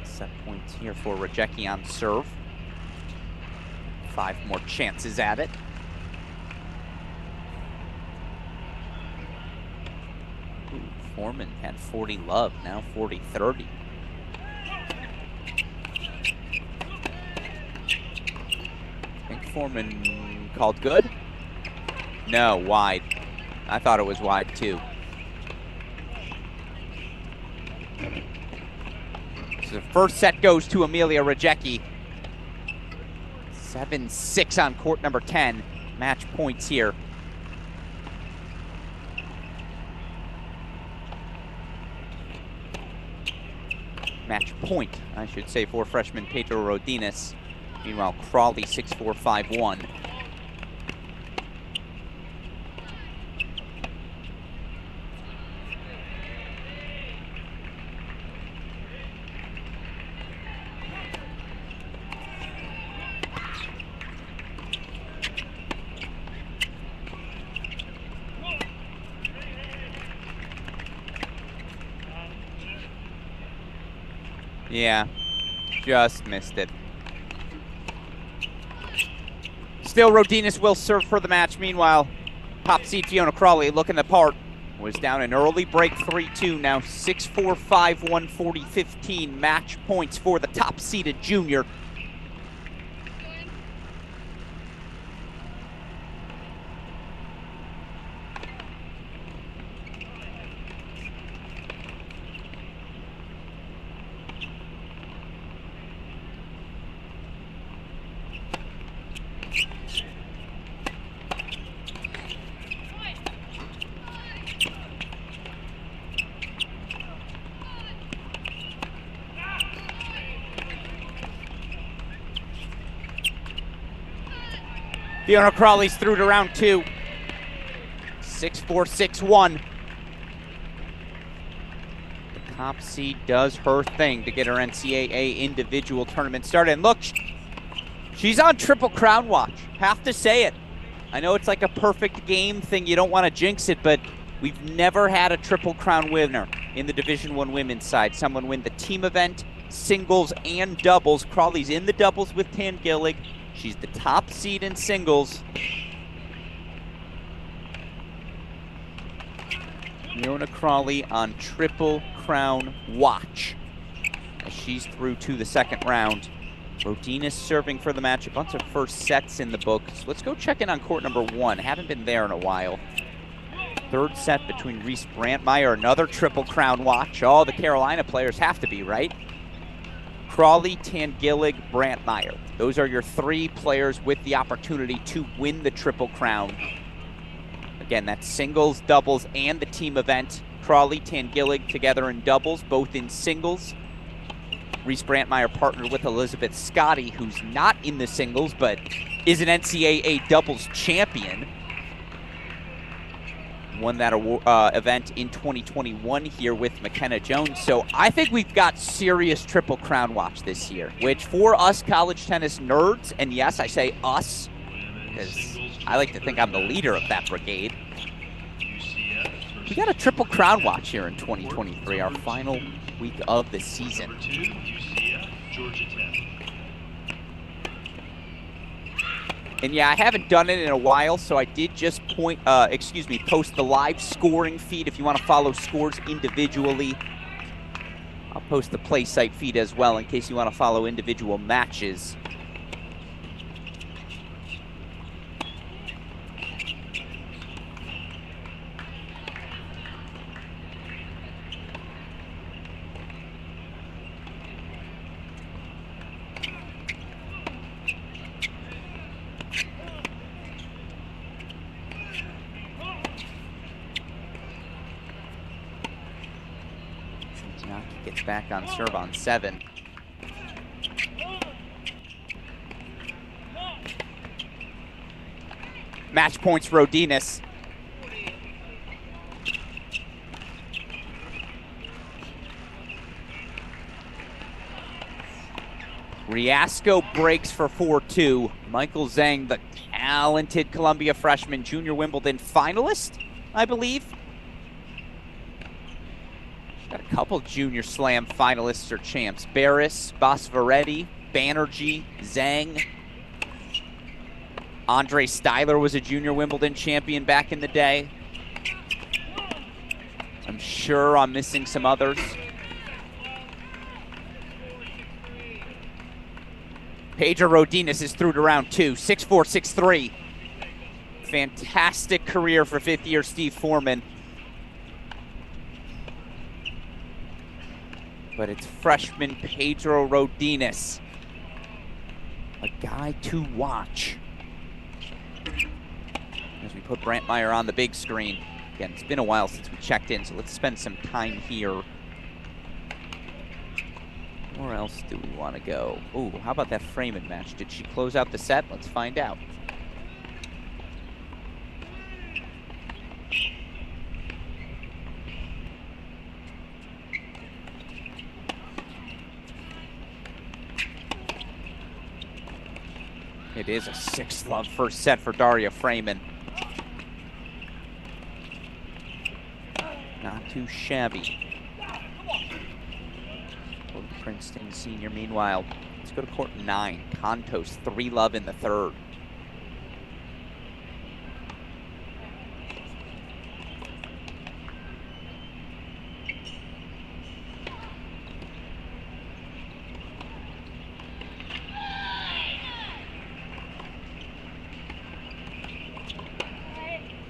Set points here for Rajecki on serve. 5 more chances at it. Ooh, Foreman had 40 love, now 40-30. Foreman called good? No, wide. I thought it was wide too. So the first set goes to Amelia Rajecki. 7-6 on court number 10. Match points here. Match point, I should say, for freshman Pedro Rodinas. Meanwhile, Crawley 6-4-5-1. Yeah, just missed it. Still, Rodinas will serve for the match. Meanwhile, top seed Fiona Crawley looking the part. Was down an early break 3-2. Now 6-4-5-1, 40-15. Match points for the top seeded junior. Fiona Crawley's through to round 2. 6-4-6-1. The top seed does her thing to get her NCAA individual tournament started. And look, she's on Triple Crown watch. Have to say it. I know it's like a perfect game thing. You don't want to jinx it, but we've never had a Triple Crown winner in the Division I women's side. Someone win the team event, singles, and doubles. Crawley's in the doubles with Tan Gillig. She's the top seed in singles. Fiona Crawley on Triple Crown watch as she's through to the second round. Rodinas serving for the match. A bunch of first sets in the book. So let's go check in on court number 1. Haven't been there in a while. Third set between Reese Brantmeyer, another Triple Crown watch. All the Carolina players have to be, right? Crawley, Tan Gillig, Brantmeyer. Those are your 3 players with the opportunity to win the Triple Crown. Again, that's singles, doubles, and the team event. Crawley, Tan Gillig together in doubles, both in singles. Reese Brantmeyer partnered with Elizabeth Scotty, who's not in the singles, but is an NCAA doubles champion. Won that event in 2021 here with McKenna Jones. So I think we've got serious Triple Crown watch this year, which for us college tennis nerds, and yes, I say us, because I like to think I'm the leader of that brigade. We got a triple crowd watch here in 2023, our final week of the season. Number 2, UCF, Georgia Tech. And yeah, I haven't done it in a while, so I did just post the live scoring feed if you want to follow scores individually. I'll post the play site feed as well in case you want to follow individual matches. Gets back on serve on 7. Match points, Rodinas. Riasco breaks for 4-2. Michael Zhang, the talented Columbia freshman, junior Wimbledon finalist, I believe. Got a couple junior slam finalists or champs. Barris, Bosvaretti, Banerjee, Zhang. Andre Styler was a junior Wimbledon champion back in the day. I'm sure I'm missing some others. Pedro Rodinas is through to round 2, 6-4, 6-3. Fantastic career for fifth-year Steve Foreman. But it's freshman Pedro Rodinas, a guy to watch. As we put Brant Meyer on the big screen. Again, it's been a while since we checked in, so let's spend some time here. Where else do we want to go? Ooh, how about that Freeman match? Did she close out the set? Let's find out. It is a 6-love first set for Daria Freeman. Not too shabby. Princeton senior, meanwhile, let's go to court 9. Contos, 3-love in the 3rd.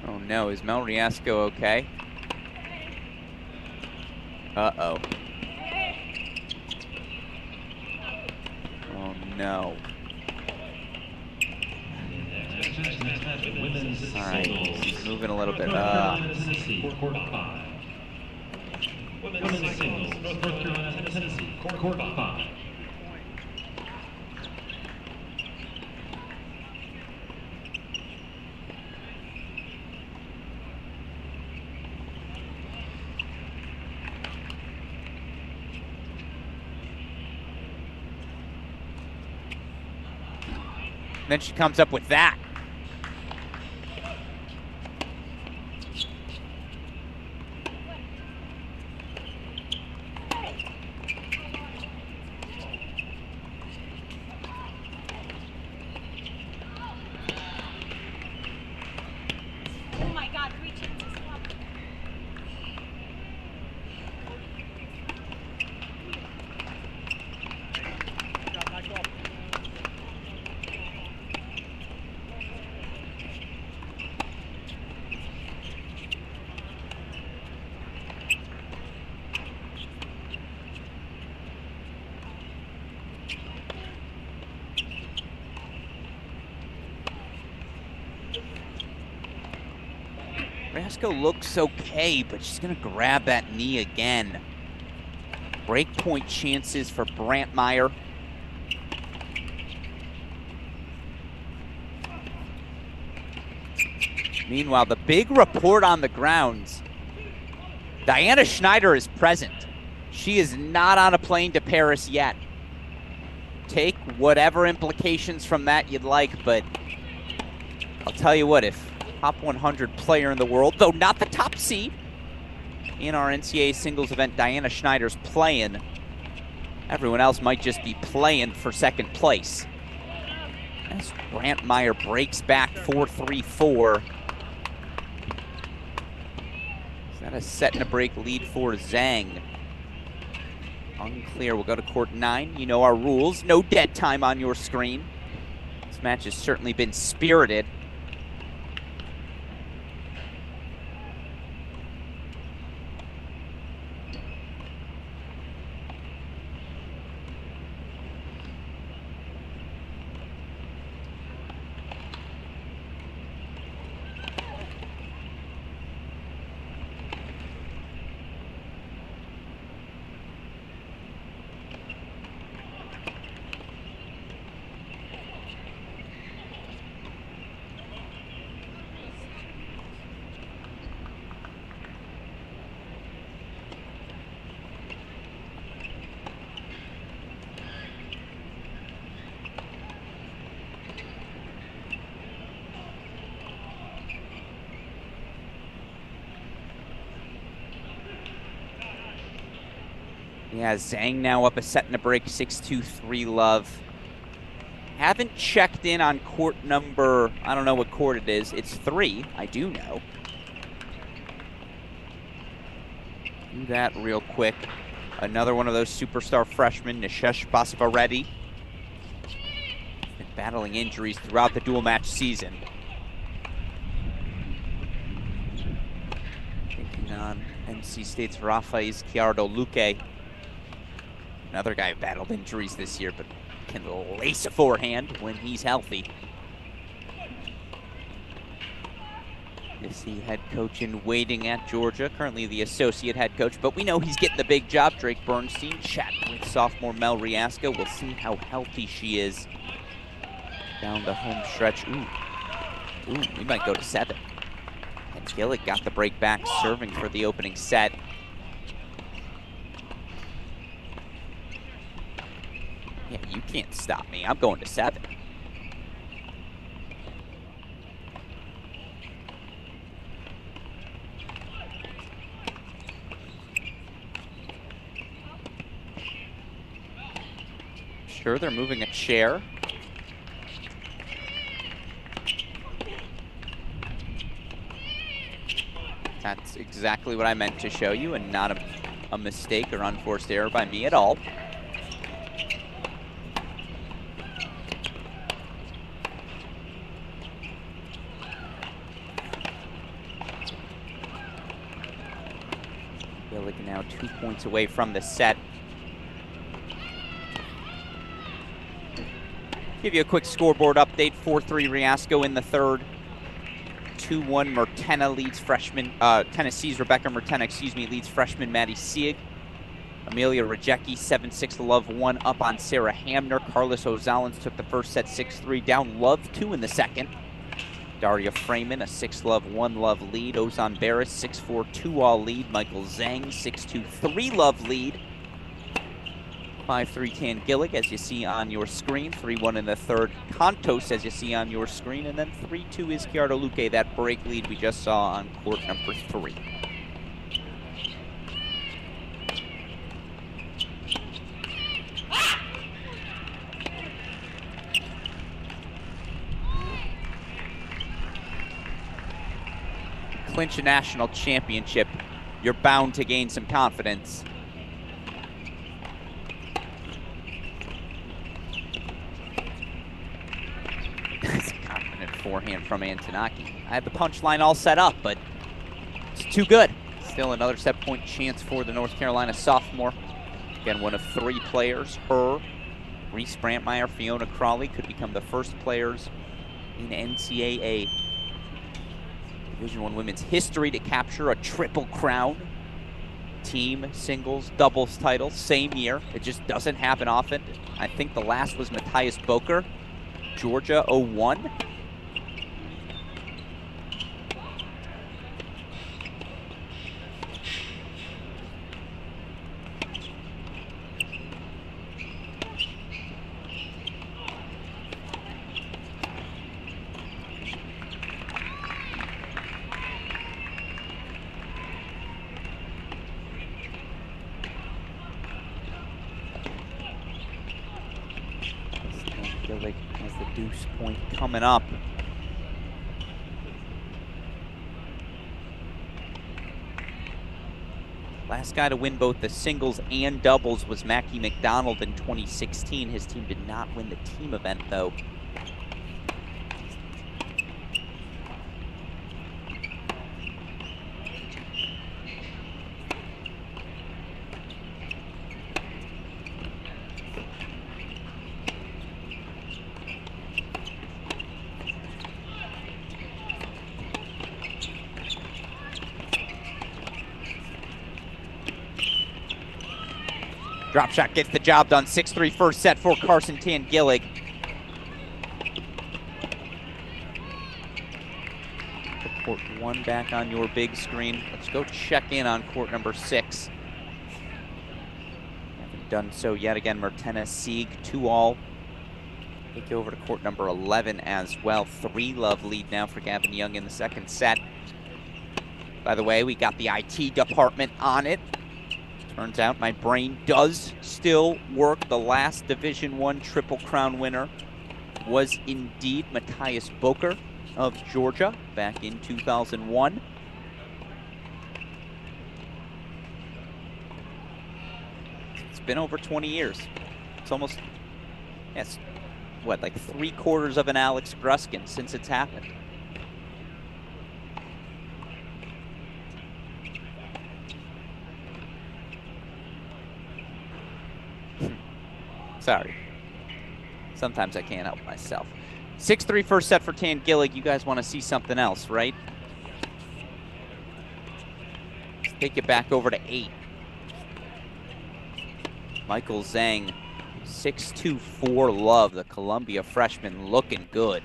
Oh no, is Mel Riasco okay? Uh-oh. Oh no. Alright, he's moving a little bit. Women's singles, North Carolina, Tennessee, court 5. Then she comes up with that. Oh my God, 3 chances. Riasco looks okay, but she's going to grab that knee again. Breakpoint chances for Brant Meyer. Meanwhile, the big report on the grounds. Diana Schneider is present. She is not on a plane to Paris yet. Take whatever implications from that you'd like, but I'll tell you what, if top 100 player in the world, though not the top seed, in our NCAA singles event. Diana Schneider's playing. Everyone else might just be playing for second place. As Brantmeyer breaks back 4-3-4. Is that a set and a break lead for Zhang? Unclear. We'll go to court 9. You know our rules. No dead time on your screen. This match has certainly been spirited. Yeah, Zhang now up a set and a break, 6-2-3 love. Haven't checked in on court number, I don't know what court it is. It's 3, I do know. Do that real quick. Another one of those superstar freshmen, Nishesh Basavareddy. Been battling injuries throughout the dual match season. Taking on NC State's Rafa Izquierdo Luque. Another guy who battled injuries this year, but can lace a forehand when he's healthy. You see head coach in waiting at Georgia, currently the associate head coach, but we know he's getting the big job. Drake Bernstein chatting with sophomore Mel Riasco. We'll see how healthy she is down the home stretch. Ooh, we might go to 7. And Gillick got the break back, serving for the opening set. Yeah, you can't stop me. I'm going to 7. Sure, they're moving a chair. That's exactly what I meant to show you, and not a mistake or unforced error by me at all. Gillick now 2 points away from the set. Give you a quick scoreboard update. 4-3 Riasco in the third. 2-1 Mertena leads freshman, Tennessee's Rebecca Mertena, leads freshman Maddie Sieg. Amelia Rajecki, 7-6 love 1 up on Sarah Hamner. Carlos Ozalens took the first set 6-3, down love 2 in the second. Daria Freeman, a 6 love 1 love lead. Ozan Barris, 6-4 2-all lead. Michael Zhang, 6-2 3 love lead. 5-3 Tan Gillick, as you see on your screen. 3-1 in the third. Contos, as you see on your screen. And then 3-2 is Izquierdo Luque, that break lead we just saw on court number 3. Clinch a national championship, you're bound to gain some confidence. That's a confident forehand from Antonaki. I had the punchline all set up, but it's too good. Still another set point chance for the North Carolina sophomore. Again, one of 3 players, her, Reese Brantmeyer, Fiona Crawley, could become the first players in NCAA Division I women's history to capture a triple crown. Team, singles, doubles title, same year. It just doesn't happen often. I think the last was Matthias Boker, Georgia 01. Deuce point coming up. Last guy to win both the singles and doubles was Mackie McDonald in 2016. His team did not win the team event, though. Drop shot gets the job done. 6-3 first set for Carson Tangillig. Put court 1 back on your big screen. Let's go check in on court number 6. Haven't done so yet. Again, Martina Sieg, 2-all. Take you over to court number 11 as well. 3-love lead now for Gavin Young in the second set. By the way, we got the IT department on it. Turns out my brain does still work. The last Division I Triple Crown winner was indeed Matthias Boker of Georgia back in 2001. It's been over 20 years. It's almost, yes, what, like 3/4 of an Alex Gruskin since it's happened. Sorry. Sometimes I can't help myself. 6-3 first set for Tangillig. You guys want to see something else, right? Let's take it back over to 8. Michael Zhang, 6-2 4-love. The Columbia freshman looking good.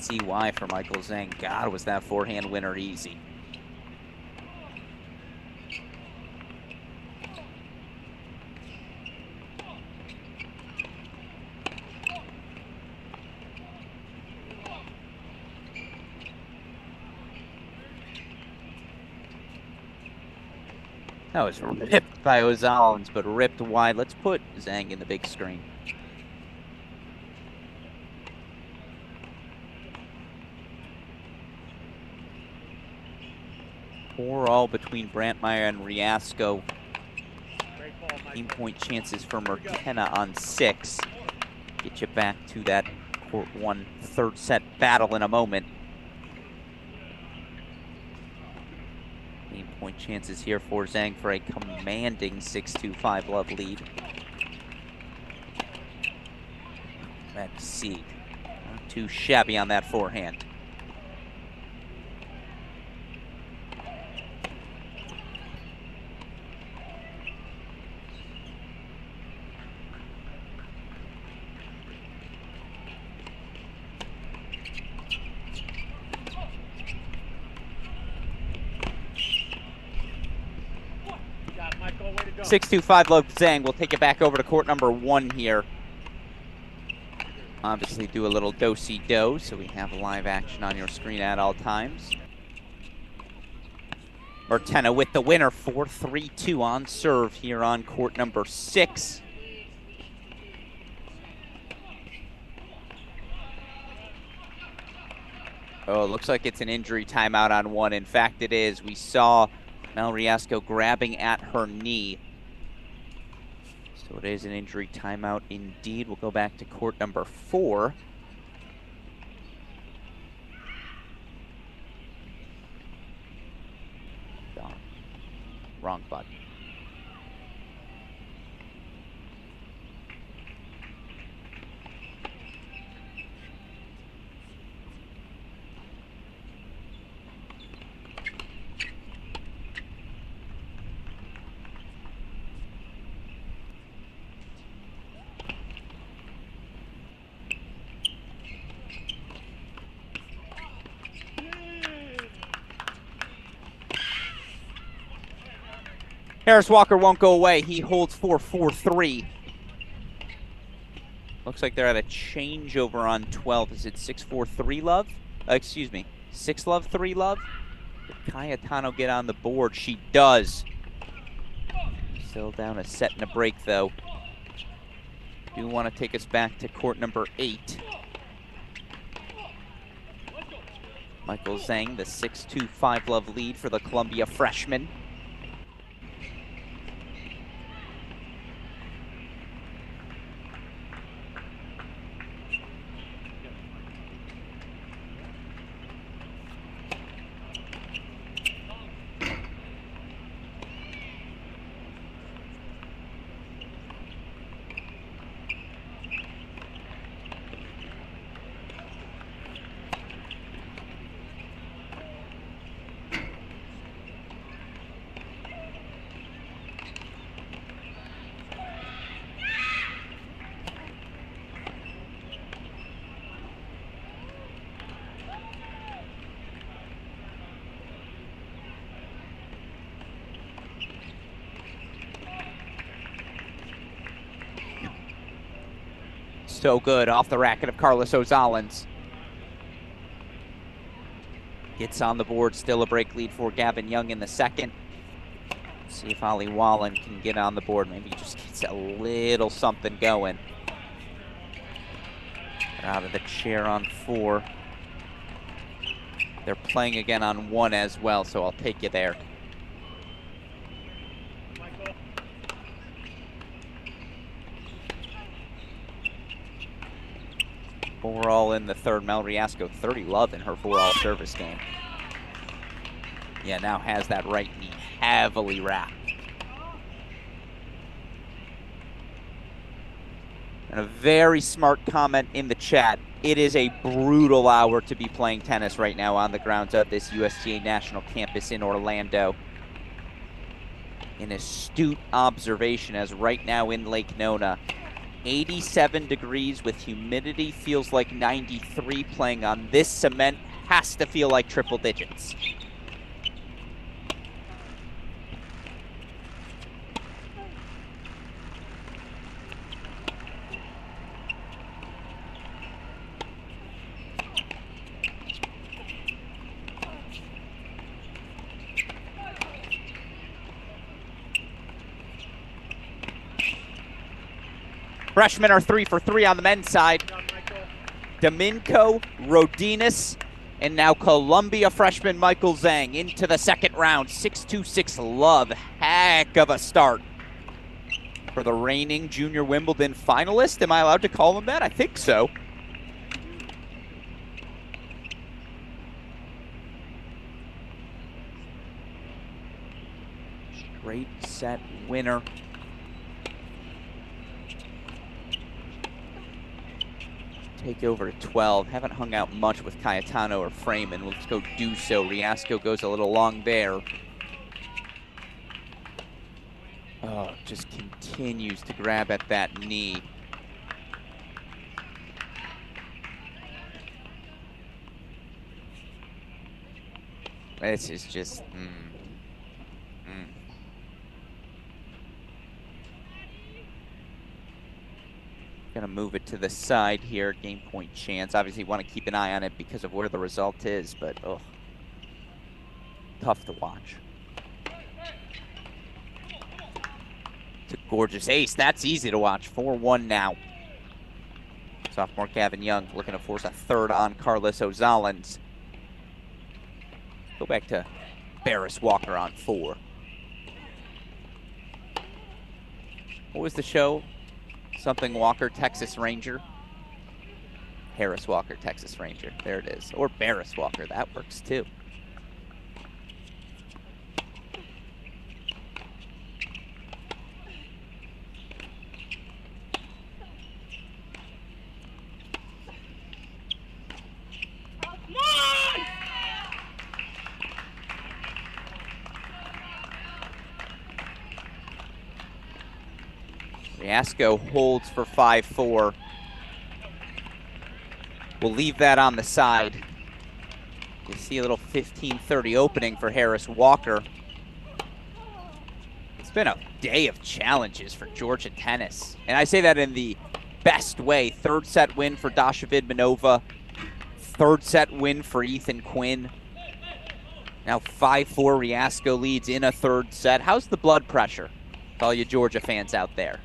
See why for Michael Zhang. God, was that forehand winner easy. That was ripped by Ozalins, but ripped wide. Let's put Zhang in the big screen. All between Brantmeyer and Riasco. Game point chances for Mertena on 6. Get you back to that court 1 third set battle in a moment. Game point chances here for Zhang for a commanding 6-2 5-love lead. Let's see. Not too shabby on that forehand. Michael, way to go. 6-2 5-love Zhang. We'll take it back over to court number 1 here. Obviously do a little do-si-do, so we have live action on your screen at all times. Mertena with the winner, 4-3-2 on serve here on court number 6. Oh, it looks like it's an injury timeout on 1. In fact, it is. We saw Mel Riasco grabbing at her knee. So it is an injury timeout indeed. We'll go back to court number 4. Wrong button. Harris Walker won't go away. He holds 4-4-3. Looks like they're at a changeover on 12. Is it 6-4-3 love? Excuse me, 6 love, 3 love? Did Cayetano get on the board? She does. Still down a set and a break, though. Do want to take us back to court number 8. Michael Zhang, the 6-2, 5 love lead for the Columbia freshman. So good off the racket of Carlos Ozalens. Gets on the board, still a break lead for Gavin Young in the second. See if Ali Wallen can get on the board. Maybe just gets a little something going. Out of the chair on 4. They're playing again on 1 as well, so I'll take you there. Four-all in the third. Mel Riasco, 30 love in her 4-all service game. Yeah, now has that right knee heavily wrapped. And a very smart comment in the chat. It is a brutal hour to be playing tennis right now on the grounds of this USTA National Campus in Orlando. An astute observation, as right now in Lake Nona, 87 degrees with humidity, feels like 93. Playing on this cement has to feel like triple digits. Freshmen are 3 for 3 on the men's side. Domingo, Rodinas, and now Columbia freshman Michael Zhang into the second round. 6-2-6 love. Heck of a start for the reigning Junior Wimbledon finalist. Am I allowed to call him that? I think so. Straight set winner. Take over to 12. Haven't hung out much with Cayetano or Freeman. Let's go do so. Riasco goes a little long there. Oh, just continues to grab at that knee. This is just, Gonna move it to the side here, game point chance. Obviously want to keep an eye on it because of where the result is, but tough to watch. It's a gorgeous ace. That's easy to watch. 4-1 now. Sophomore Gavin Young looking to force a third on Carlos Ozalens. Go back to Barris Walker on 4. What was the show? Something Walker, Texas Ranger. Harris Walker, Texas Ranger. There it is. Or Barris Walker. That works too. Riasco holds for 5-4. We'll leave that on the side. You see a little 15-30 opening for Harris Walker. It's been a day of challenges for Georgia tennis. And I say that in the best way. Third set win for Dasha Vidmanova. Third set win for Ethan Quinn. Now 5-4 Riasco leads in a third set. How's the blood pressure with all you Georgia fans out there?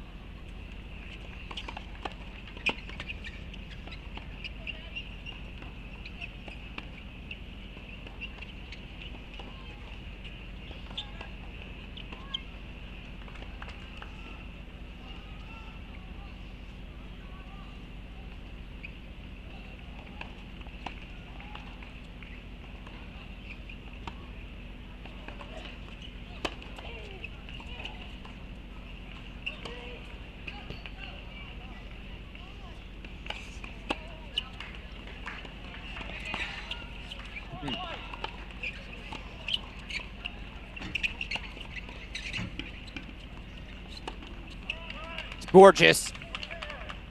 It's gorgeous.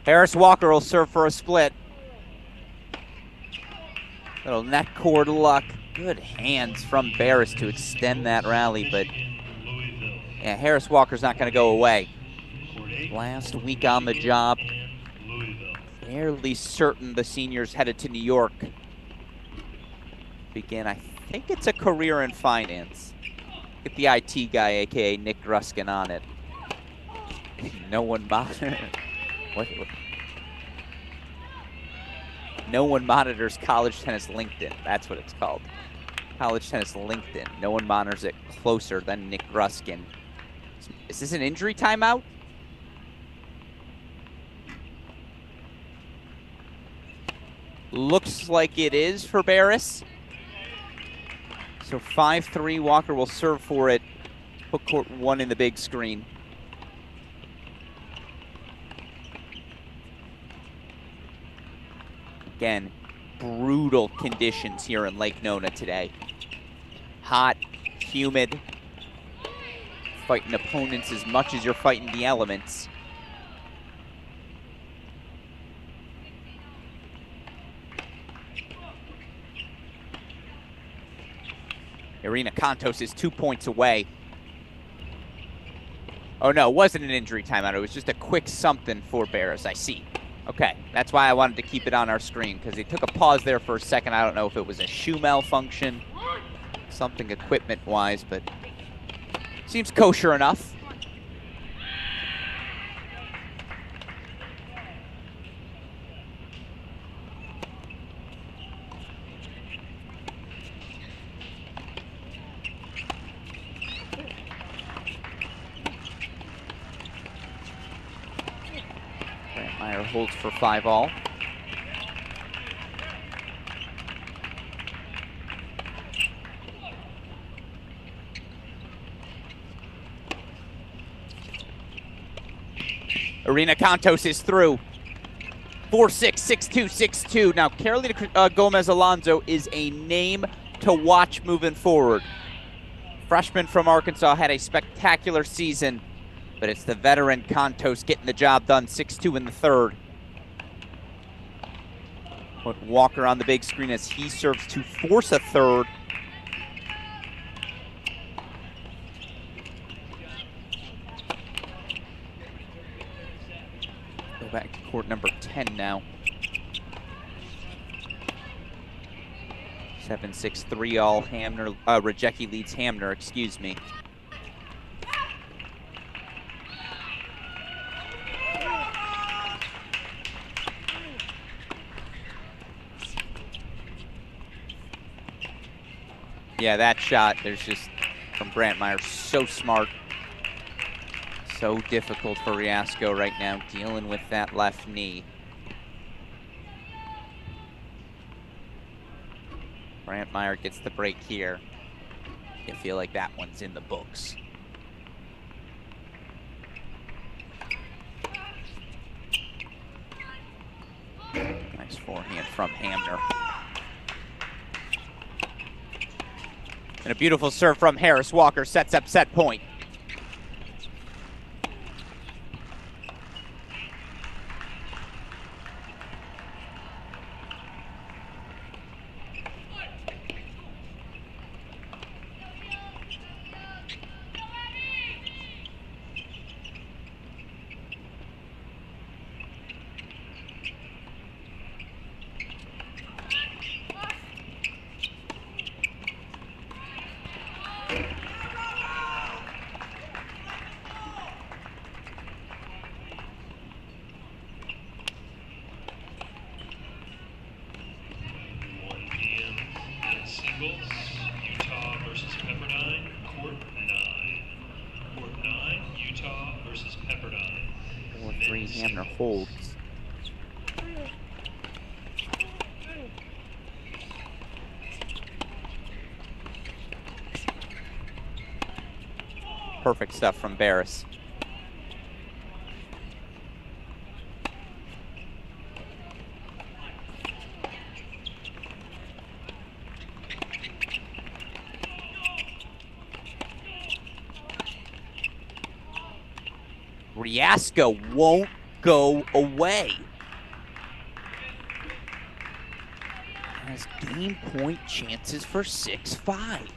Harris Walker will serve for a split. Little net cord luck. Good hands from Barris to extend that rally, but yeah, Harris Walker's not going to go away. Last week on the job. Fairly certain the seniors headed to New York. Begin, I think it's a career in finance. Get the IT guy, aka Nick Gruskin, on it. No one monitors. What? No one monitors college tennis LinkedIn. That's what it's called. College tennis LinkedIn. No one monitors it closer than Nick Gruskin. Is this an injury timeout? Looks like it is for Barris. So 5-3, Walker will serve for it. Put court 1 in the big screen. Again, brutal conditions here in Lake Nona today. Hot, humid, fighting opponents as much as you're fighting the elements. Irina Kontos is 2 points away. Oh no, it wasn't an injury timeout. It was just a quick something for Barris. I see. Okay, that's why I wanted to keep it on our screen, because he took a pause there for a second. I don't know if it was a shoe malfunction, something equipment-wise, but seems kosher enough. Meyer holds for 5-all. Irina Kontos is through. 4-6, 6-2, 6-2. Now, Carolina Gomez Alonso is a name to watch moving forward. Freshman from Arkansas had a spectacular season, but it's the veteran Kontos getting the job done. 6-2 in the third. Put Walker on the big screen as he serves to force a third. Go back to court number 10 now. 7-6, 3-all. Hamner, Rajecki leads Hamner, excuse me. Yeah, that shot, there's just, from Brantmeyer, so smart. So difficult for Riasco right now, dealing with that left knee. Brantmeyer gets the break here. You feel like that one's in the books. Nice forehand from Hamner. And a beautiful serve from Harris Walker sets up set point. Hamner holds. Perfect stuff from Barris. Riasco won't go away. Has game point chances for 6-5.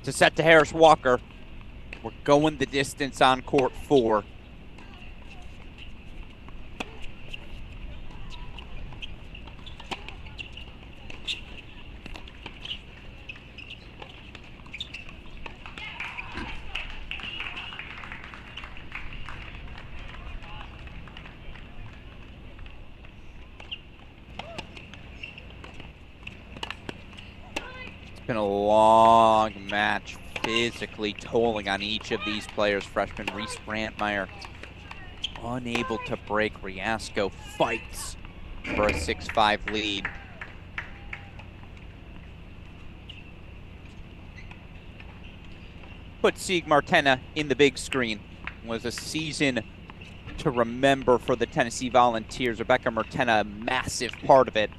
To set to Harris Walker. We're going the distance on court 4. It's been a long match, physically tolling on each of these players. Freshman Reese Brantmeyer unable to break. Riasco fights for a 6-5 lead. Put Sieg Martena in the big screen. Was a season to remember for the Tennessee Volunteers. Rebecca Martena, a massive part of it.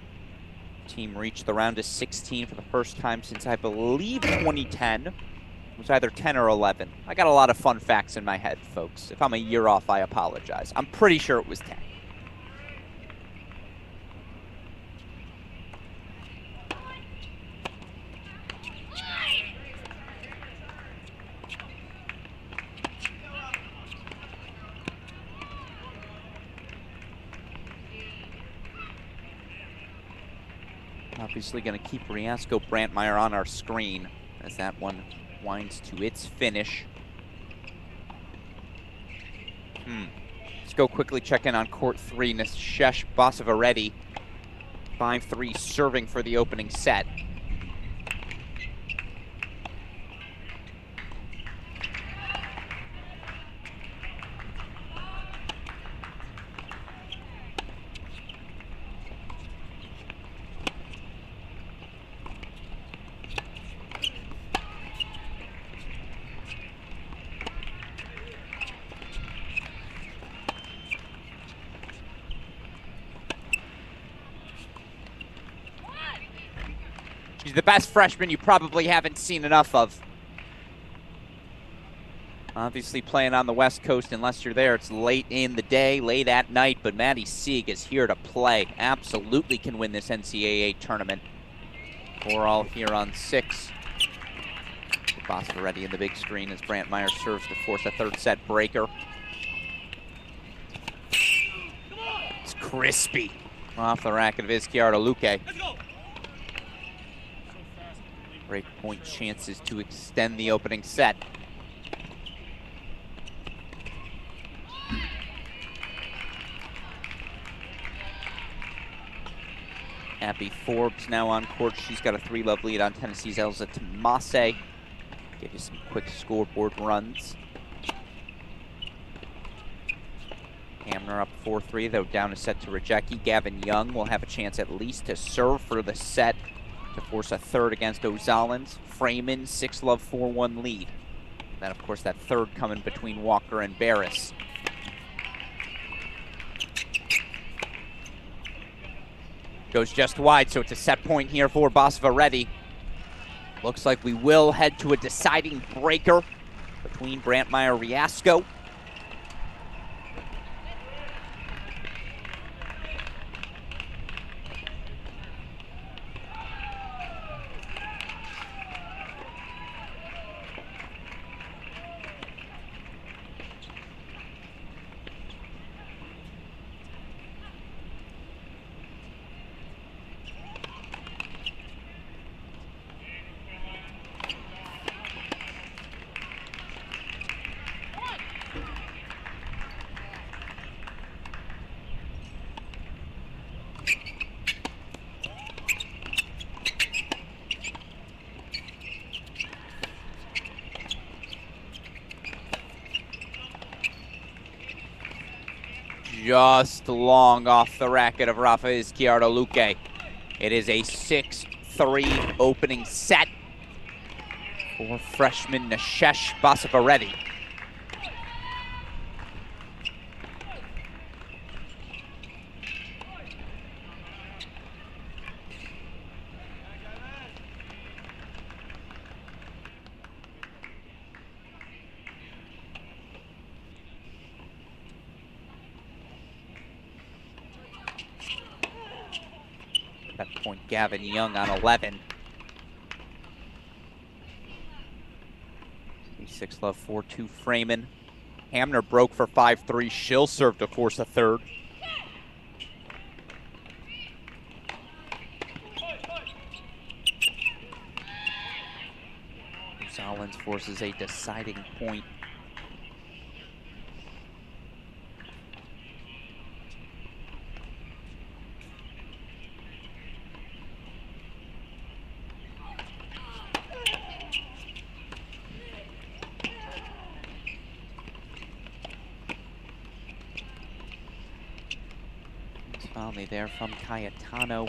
Team reached the round of 16 for the first time since, I believe, 2010. It was either 10 or 11. I got a lot of fun facts in my head, folks. If I'm a year off, I apologize. I'm pretty sure it was 10. Obviously going to keep Riasco Brantmeyer on our screen as that one winds to its finish. Let's go quickly check in on court 3. Nishesh Basavareddy, 5-3 serving for the opening set. She's the best freshman you probably haven't seen enough of. Obviously playing on the West Coast, unless you're there, it's late in the day, late at night, but Maddie Sieg is here to play. Absolutely can win this NCAA tournament. 4-all here on 6. Basavareddy in the big screen as Brantmeyer serves to force a third set breaker. It's crispy off the racket of Izquierdo Luque. Break point chances to extend the opening set. Abby Forbes now on court. She's got a 3-love lead on Tennessee's Elza Tomase. Give you some quick scoreboard runs. Hamner up 4-3, though down a set to Rajecki. Gavin Young will have a chance at least to serve for the set to force a third against O'Zallins. Freeman, 6-love 4-1 lead. Then, of course, that third coming between Walker and Barris. Goes just wide, so it's a set point here for Basavareddy. Looks like we will head to a deciding breaker between Brantmeyer and Riasco. just long off the racket of Rafa Izquierdo-Luque. It is a 6-3 opening set for freshman Nishesh Basavareddy. At that point, Gavin Young on 11. 6-love, 4-2 Freeman. Hamner broke for 5-3. Schill served to force a third. Gonzalez forces a deciding point. Finally there from Cayetano.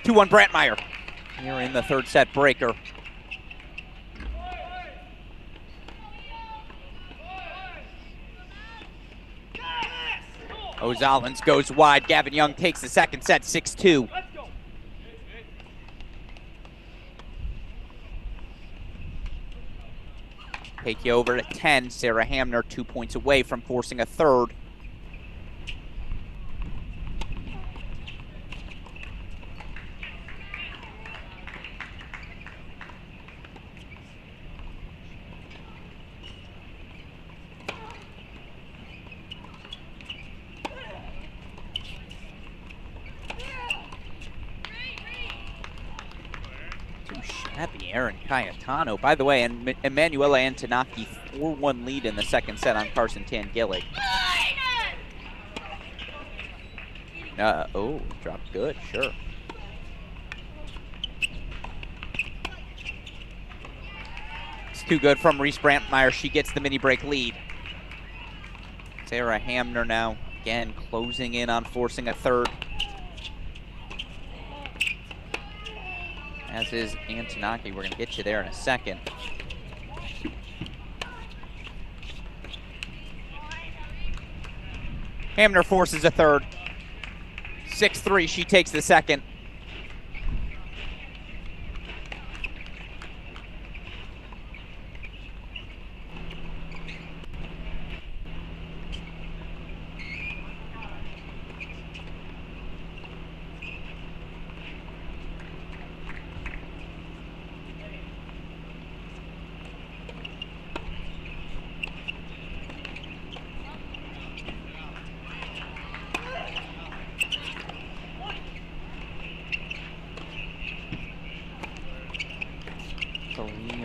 2-1 Brantmeyer here in the third set breaker. Ozalins goes wide. Gavin Young takes the second set, 6-2. Take you over to 10. Sarah Hamner 2 points away from forcing a third. Happy Aaron Cayetano. By the way, and Emanuela Antonaki 4-1 lead in the second set on Carson Tangillig. Oh, dropped good, sure. It's too good from Reese Brantmeyer. She gets the mini break lead. Sarah Hamner now, again, closing in on forcing a third. As is Antonaki. We're going to get you there in a second. Hamner forces a third. 6-3, she takes the second.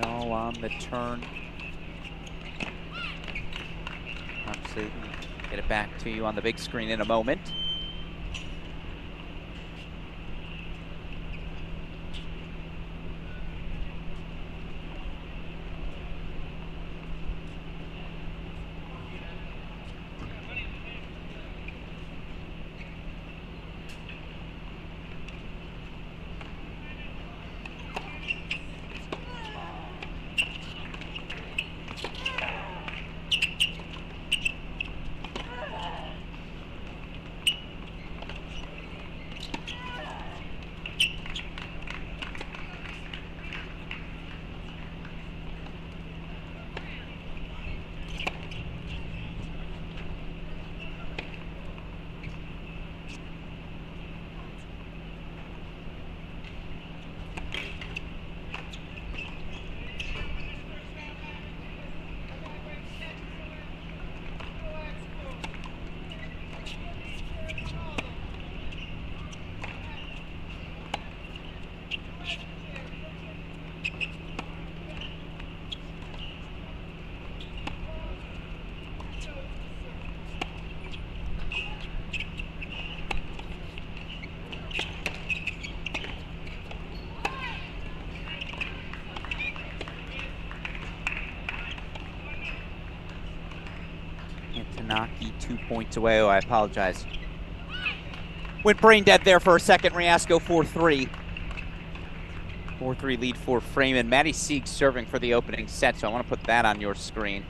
All on the turn. Obviously, get it back to you on the big screen in a moment. Tanaki 2 points away. Oh, I apologize. Went brain dead there for a second. Riasco 4-3. 4-3 lead for Freeman. Maddie Sieg serving for the opening set, so I want to put that on your screen.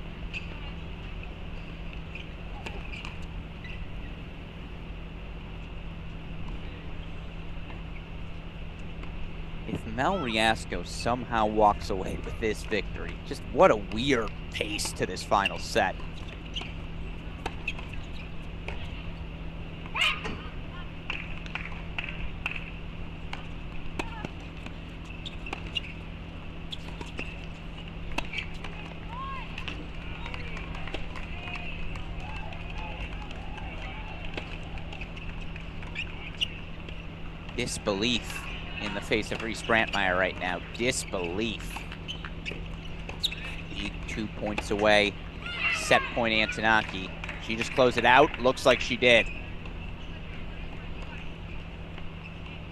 If Mel Riasco somehow walks away with this victory, just what a weird pace to this final set. Disbelief in the face of Reese Brantmeyer right now. Disbelief. Lead 2 points away. Set point Antonaki. She just closed it out. Looks like she did.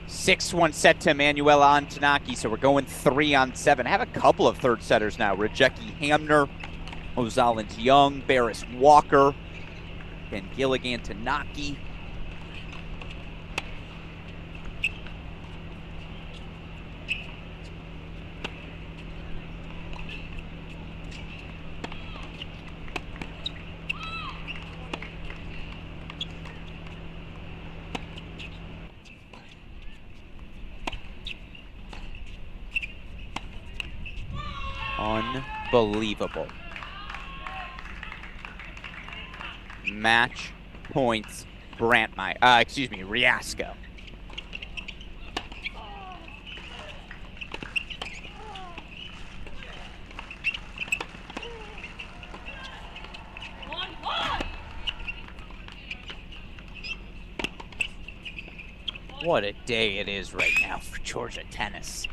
6-1 set to Manuela Antonaki, so we're going 3-on-7. I have a couple of third setters now. Rajecki Hamner, Ozalins Young, Barris Walker, Ben Gilligan Tanaki. Unbelievable. Match points Brantmeyer. Riasco. What a day it is right now for Georgia tennis.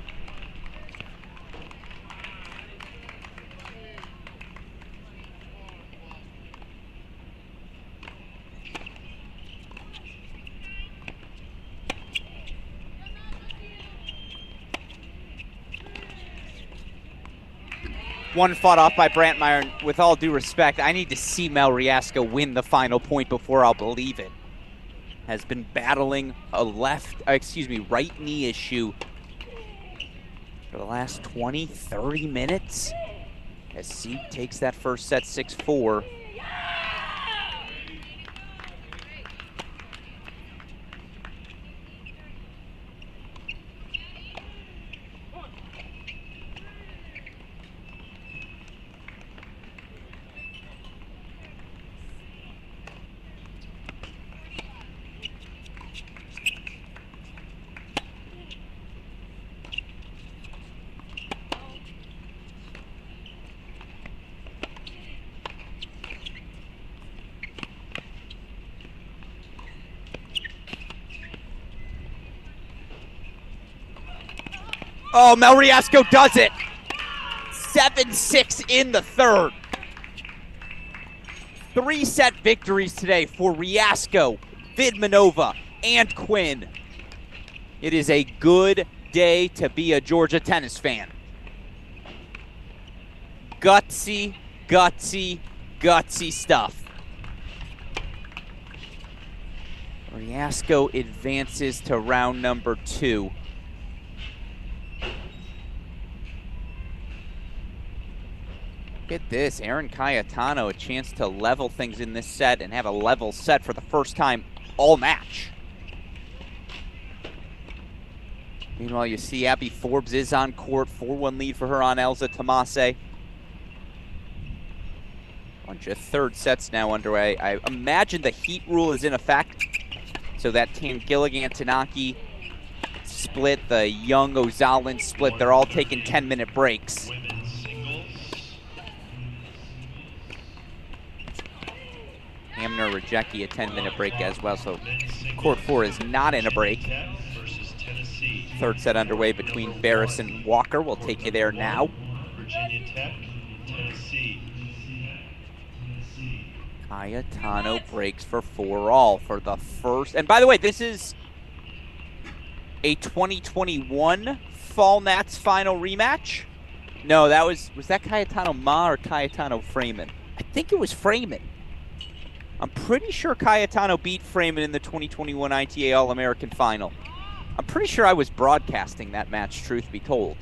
One fought off by Brantmeyer, and with all due respect, I need to see Mel Riasco win the final point before I'll believe it. Has been battling a right knee issue for the last 20, 30 minutes. As Sieg takes that first set 6-4. Oh, Mel Riasco does it. 7-6 in the third. 3-set victories today for Riasco, Vidmanova, and Quinn. It is a good day to be a Georgia tennis fan. Gutsy, gutsy, gutsy stuff. Riasco advances to round number 2. Look at this, Aaron Cayetano, a chance to level things in this set and have a level set for the first time all match. Meanwhile, you see Abby Forbes is on court, 4-1 lead for her on Elza Tomase. Bunch of third sets now underway. I imagine the heat rule is in effect, so that team Gilligan Tanaki split, the Young Ozalin split, they're all taking 10-minute breaks. Hamner, Rajecki, a 10-minute break as well, so court 4 is not in a break. Third set underway between Barris and Walker. We'll take you there now. Virginia Tech, Tennessee. Cayetano breaks for 4-all for the first. And by the way, this is a 2021 Fall Nats final rematch. No, was that Cayetano Ma or Cayetano Freeman? I think it was Freeman. I'm pretty sure Cayetano beat Freeman in the 2021 ITA All-American Final. I'm pretty sure I was broadcasting that match, truth be told.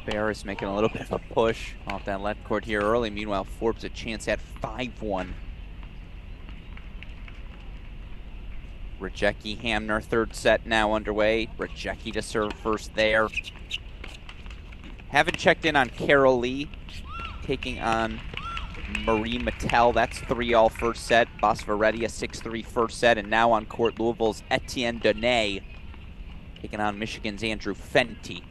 Barris making a little bit of a push off that left court here early. Meanwhile, Forbes a chance at 5-1. Rajecki, Hamner, third set now underway. Rajecki to serve first there. Haven't checked in on Carol Lee, taking on Marie Mattel. That's 3-all first set. Bosvaretti a 6-3 first set. And now on court, Louisville's Etienne Donay, taking on Michigan's Andrew Fenty.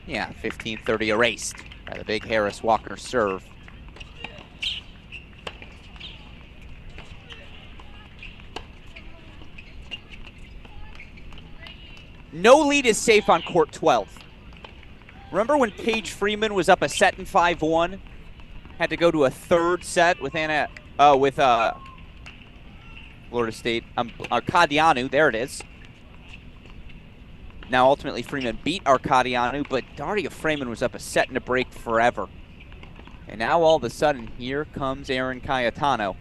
Yeah, 15-30 erased by the big Harris Walker serve. No lead is safe on court 12. Remember when Paige Freeman was up a set in 5-1? Had to go to a third set with Florida State, Arkadianu, there it is. Now, ultimately, Freeman beat Arkadianu, but Daria Freeman was up a set and a break forever. And now, all of a sudden, here comes Aaron Cayetano.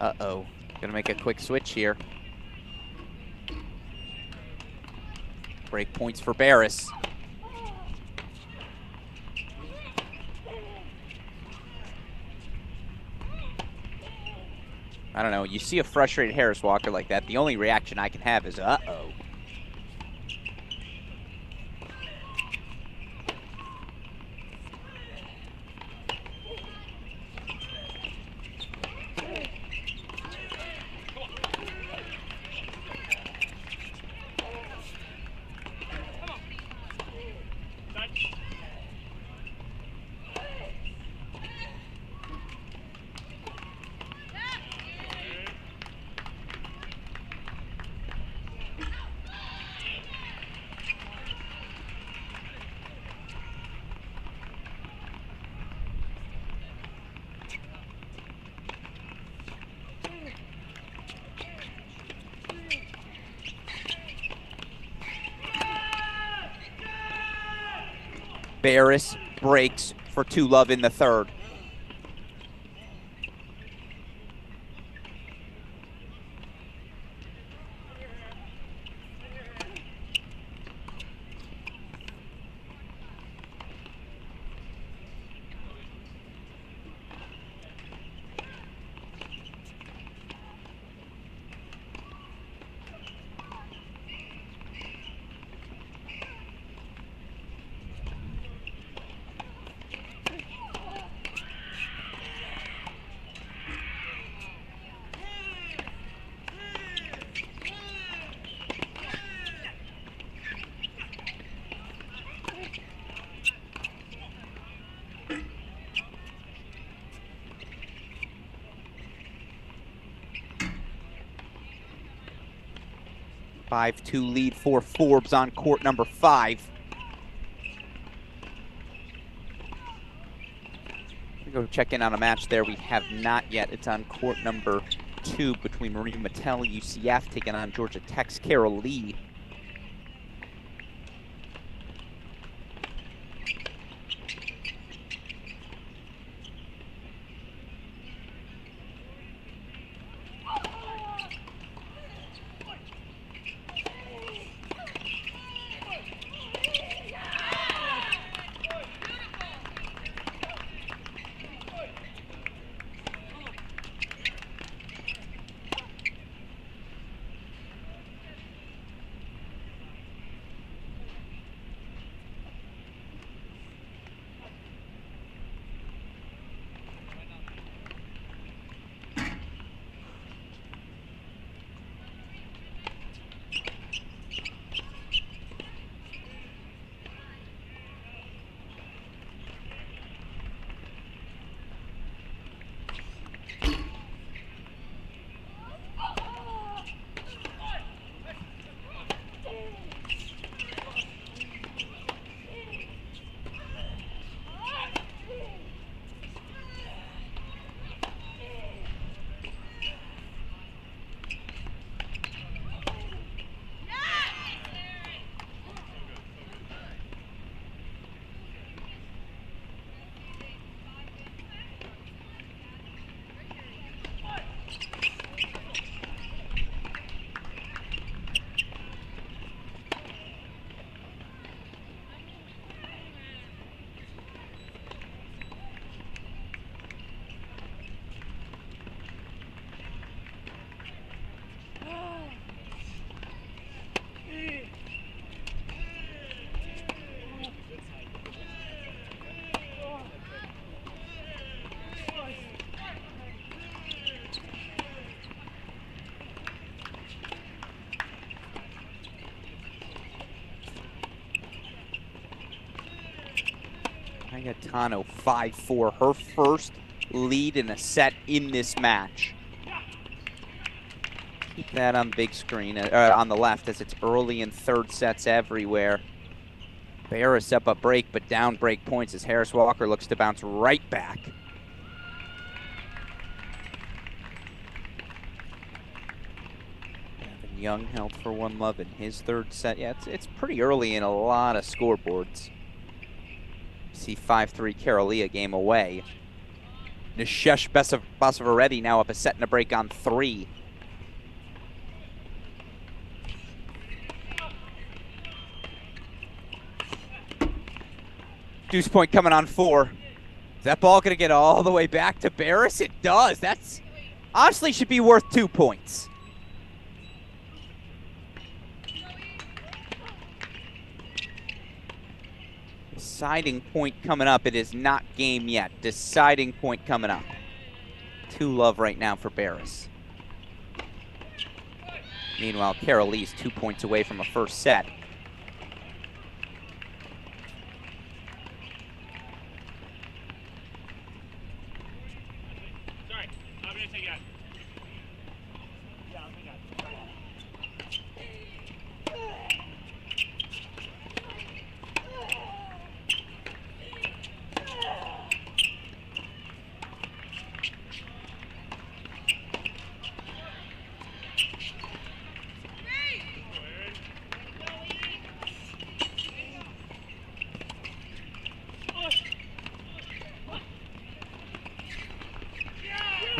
Uh-oh. Gonna make a quick switch here. Break points for Barris. I don't know, you see a frustrated Harris Walker like that, the only reaction I can have is, uh-oh. Barris breaks for 2-love in the third. Five-two lead for Forbes on court number 5. Go check in on a match there we have not yet. It's on court number 2 between Marie Mattel, UCF, taking on Georgia Tech's Carol Lee. Cayetano 5-4, her first lead in a set in this match. Keep that on the big screen, on the left, as it's early in third sets everywhere. Barris up a break, but down break points as Harris Walker looks to bounce right back. Evan Young held for 1-love in his third set. Yeah, it's pretty early in a lot of scoreboards. See 5-3 Carolia game away. Nishesh Basavareddy now up a set and a break on 3. Deuce point coming on 4. Is that ball going to get all the way back to Barris? It does. That's honestly should be worth 2 points. Deciding point coming up. It is not game yet. Deciding point coming up. 2-love right now for Barris. Meanwhile, Carol Lee's 2 points away from a first set.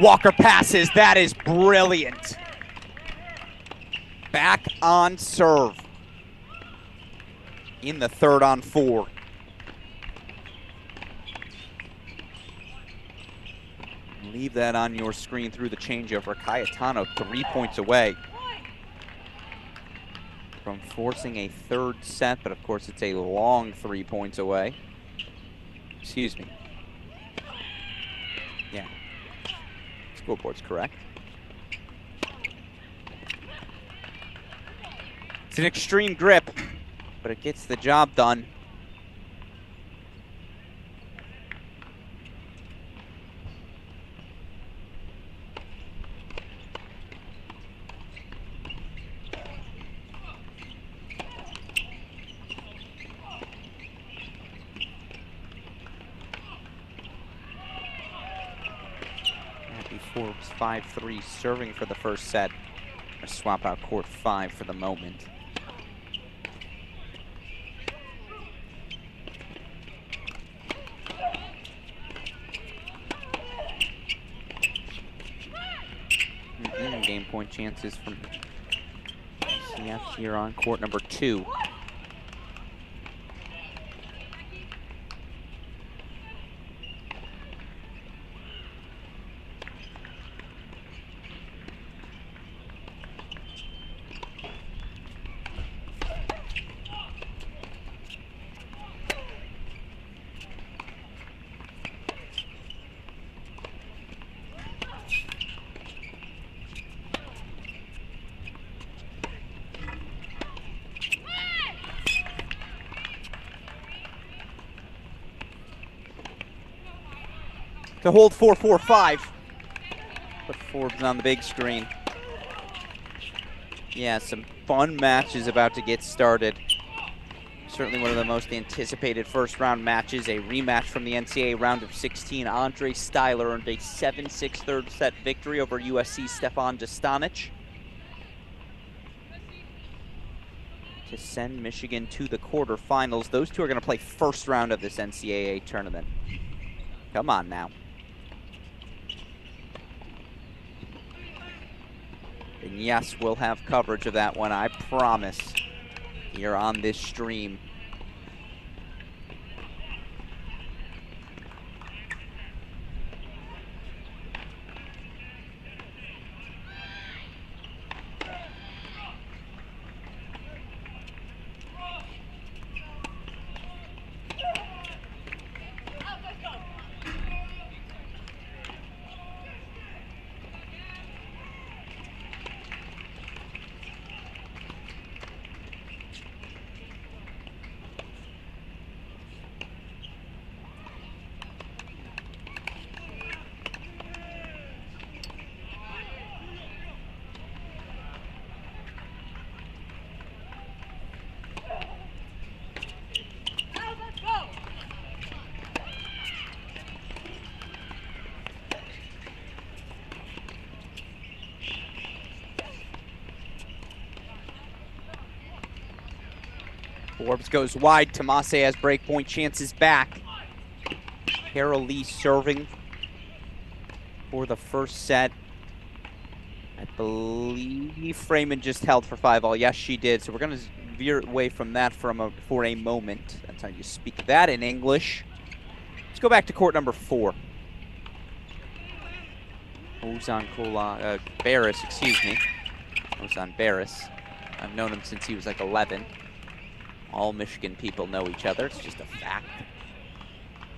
Walker passes. That is brilliant. Back on serve in the third on 4. Leave that on your screen through the changeover. Cayetano 3 points away from forcing a third set, but of course it's a long 3 points away. Excuse me. Yeah. Scoreboard's correct. It's an extreme grip, but it gets the job done. Forbes 5-3 serving for the first set. A swap out court 5 for the moment. Game point chances from CF here on court number 2. To hold 4-4-5. Put Forbes on the big screen. Yeah, some fun matches about to get started. Certainly one of the most anticipated first round matches, a rematch from the NCAA round of 16. Andre Styler earned a 7-6 third set victory over USC's Stefan Dostanic to send Michigan to the quarterfinals. Those two are going to play first round of this NCAA tournament. Come on now. And yes, we'll have coverage of that one, I promise, here on this stream. Forbes goes wide. Tomase has breakpoint chances back. Carol Lee serving for the first set. I believe Freeman just held for 5-all. Yes, she did. So we're going to veer away from that for a moment. That's how you speak that in English. Let's go back to court number 4. Ozan Barris, excuse me. Ozan Barris. I've known him since he was like 11. All Michigan people know each other. It's just a fact.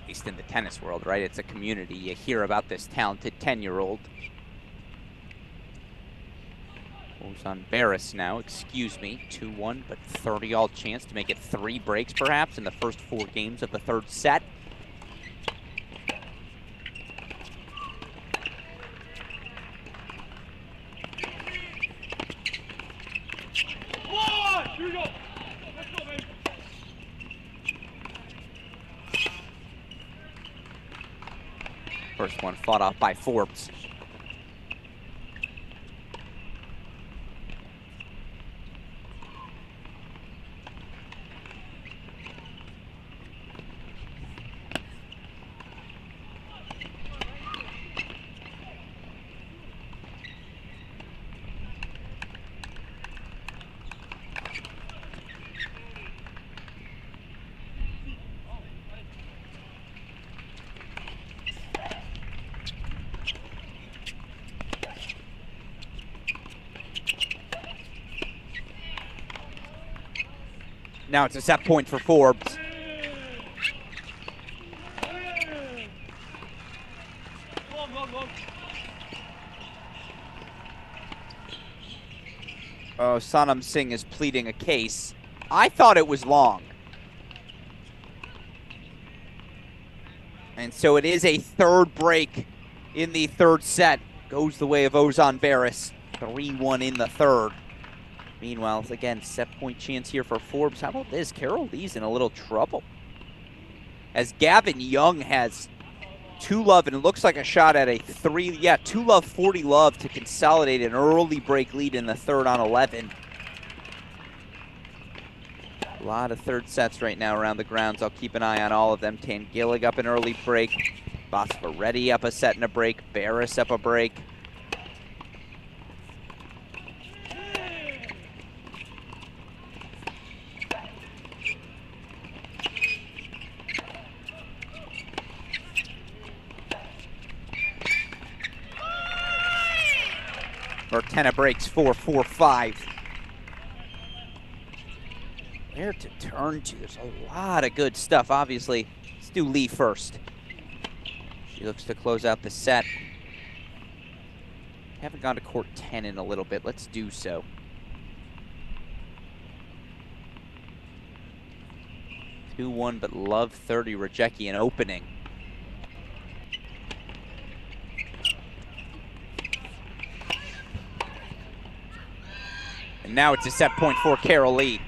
At least in the tennis world, right? It's a community. You hear about this talented 10-year-old. Ozan Barris now, excuse me, 2-1, but 30-all chance to make it 3 breaks perhaps in the first 4 games of the third set. Here we go. Let's go, baby. First one fought off by Forbes. Now it's a set point for Forbes. Oh, Sanam Singh is pleading a case. I thought it was long. And so it is a third break in the third set. Goes the way of Ozan Barris. 3-1 in the third. Meanwhile, again, set point chance here for Forbes. How about this? Carol Lee's in a little trouble. As Gavin Young has 2-love, and it looks like a shot at a 2-love, 40-love to consolidate an early break lead in the third on 11. A lot of third sets right now around the grounds. I'll keep an eye on all of them. Tangillig up an early break. Bosfaretti up a set and a break. Barris up a break. Tenna breaks 4-4-5. Where to turn to? There's a lot of good stuff. Obviously, let's do Lee first. She looks to close out the set. Haven't gone to court 10 in a little bit. Let's do so. Two-1, but love 30. Rajecki an opening. And now it's a set point for Carol Lee.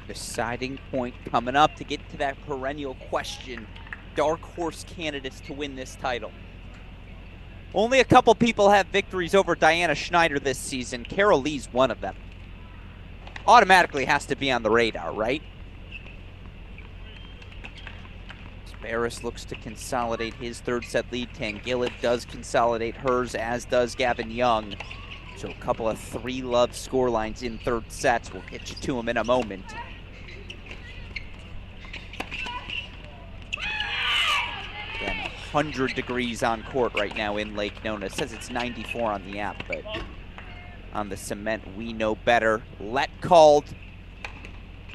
Deciding point coming up to get to that perennial question. Dark horse candidates to win this title. Only a couple people have victories over Diana Schneider this season. Carol Lee's one of them. Automatically has to be on the radar, right? Barris looks to consolidate his third set lead. Tangillig does consolidate hers, as does Gavin Young. So a couple of 3-love score lines in third sets. We'll get you to them in a moment. Again, 100 degrees on court right now in Lake Nona. It says it's 94 on the app, but on the cement, we know better. Let called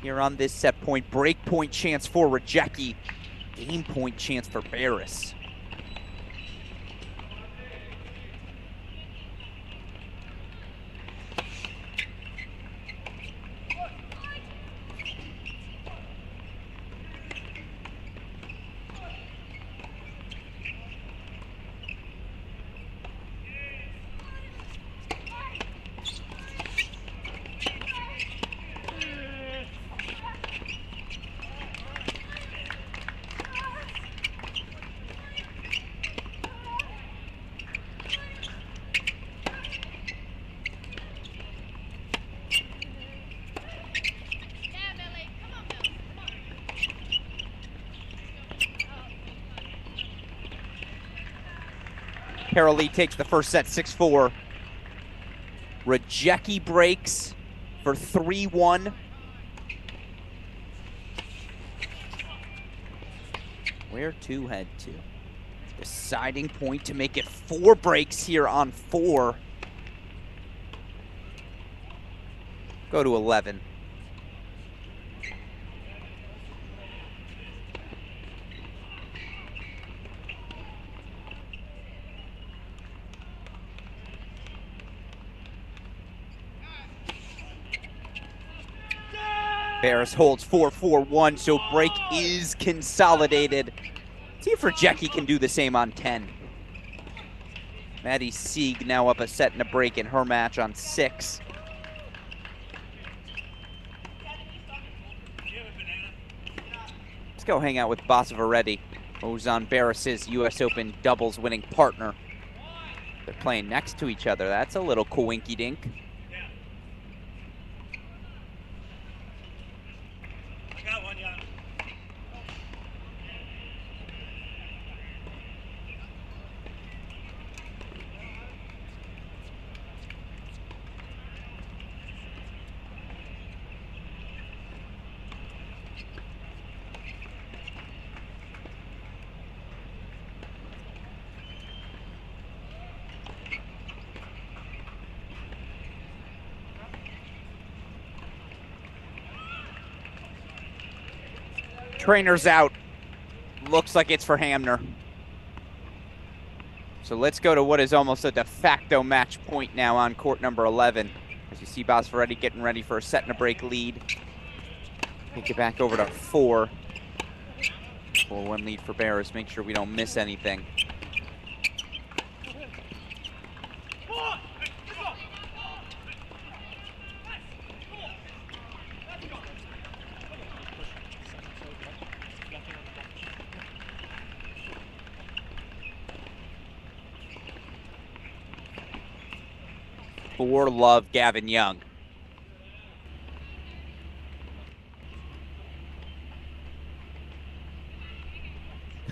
here on this set point. Break point chance for Rajecki. game point chance for Barris. Carolee takes the first set 6-4. Rajecki breaks for 3-1. Where to head to? Deciding point to make it 4 breaks here on 4. Go to 11. Barris holds 4-4-1, so break is consolidated. See if Rajecki can do the same on 10. Maddie Sieg now up a set and a break in her match on 6. Let's go hang out with Basavaretti, Ozan Barris's U.S. Open doubles winning partner. They're playing next to each other. That's a little coinky-dink. Trainer's out. Looks like it's for Hamner. So let's go to what is almost a de facto match point now on court number 11. As you see Basavaretti getting ready for a set and a break lead. Take it back over to 4. 4-1 lead for Barris. Make sure we don't miss anything. For love, Gavin Young.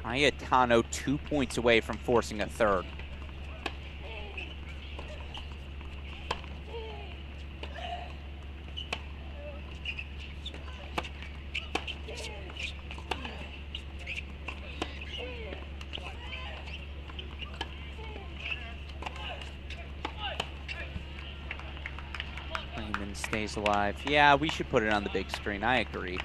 Cayetano 2 points away from forcing a third. Raymond stays alive. Yeah, we should put it on the big screen. I agree.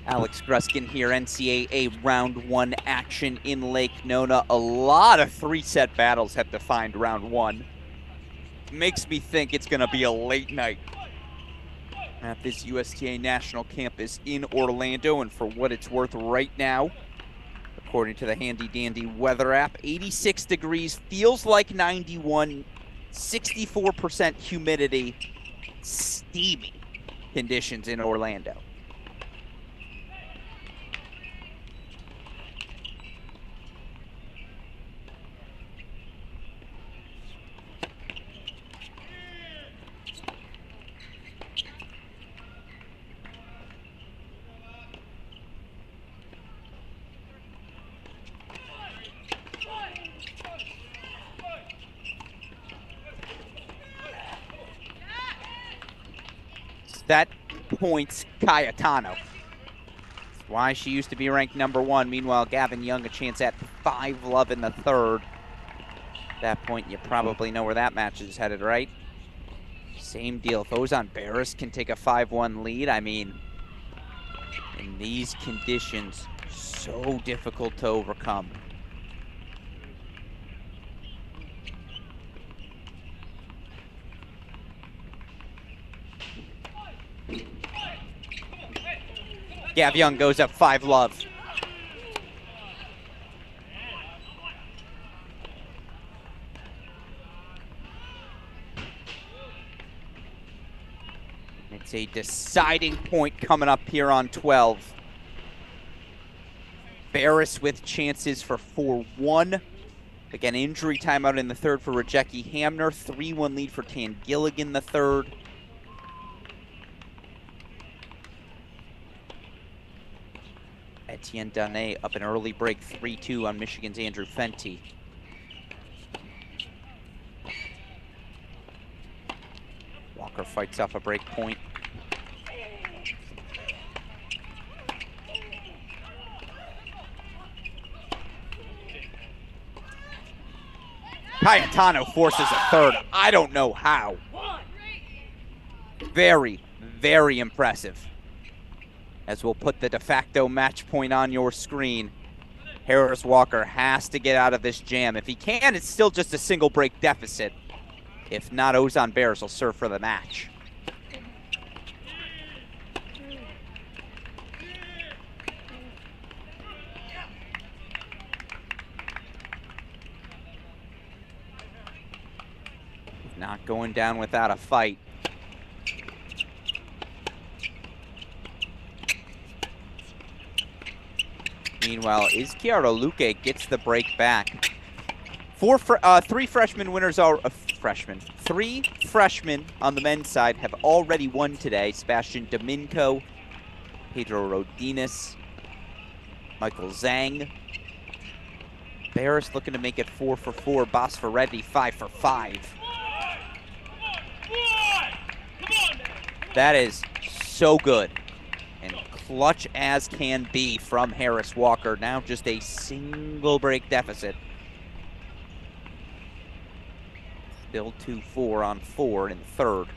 Alex Gruskin here, NCAA round 1 action in Lake Nona. A lot of 3-set battles have defined round 1. Makes me think it's gonna be a late night at this USTA National Campus in Orlando. And for what it's worth right now, according to the handy dandy weather app, 86 degrees, feels like 91, 64% humidity, steamy conditions in Orlando. That points Cayetano. That's why she used to be ranked number 1. Meanwhile, Gavin Young a chance at 5-love in the third. At that point, you probably know where that match is headed, right? Same deal. If Ozan Barris can take a 5-1 lead, I mean, in these conditions, so difficult to overcome. Gav Young goes up 5-love. It's a deciding point coming up here on 12. Barris with chances for 4-1. Again, injury timeout in the third for Rajecki Hamner. 3-1 lead for Tan Gilligan the third. Etienne Danet up an early break, 3-2 on Michigan's Andrew Fenty. Walker fights off a break point. Cayetano forces a third. I don't know how. Very, very impressive. As we'll put the de facto match point on your screen, Harris Walker has to get out of this jam. If he can, it's still just a single break deficit. If not, Ozan Barris will serve for the match. Not going down without a fight. Meanwhile, Izquierdo Luque gets the break back. Three freshmen winners are Three freshmen on the men's side have already won today. Sebastian Domingo, Pedro Rodines, Michael Zhang. Barris looking to make it 4 for 4. Bosferetti 5 for 5. That is so good and clutch as can be from Harris Walker. Now just a single break deficit. Still 2-4 on 4 in the third.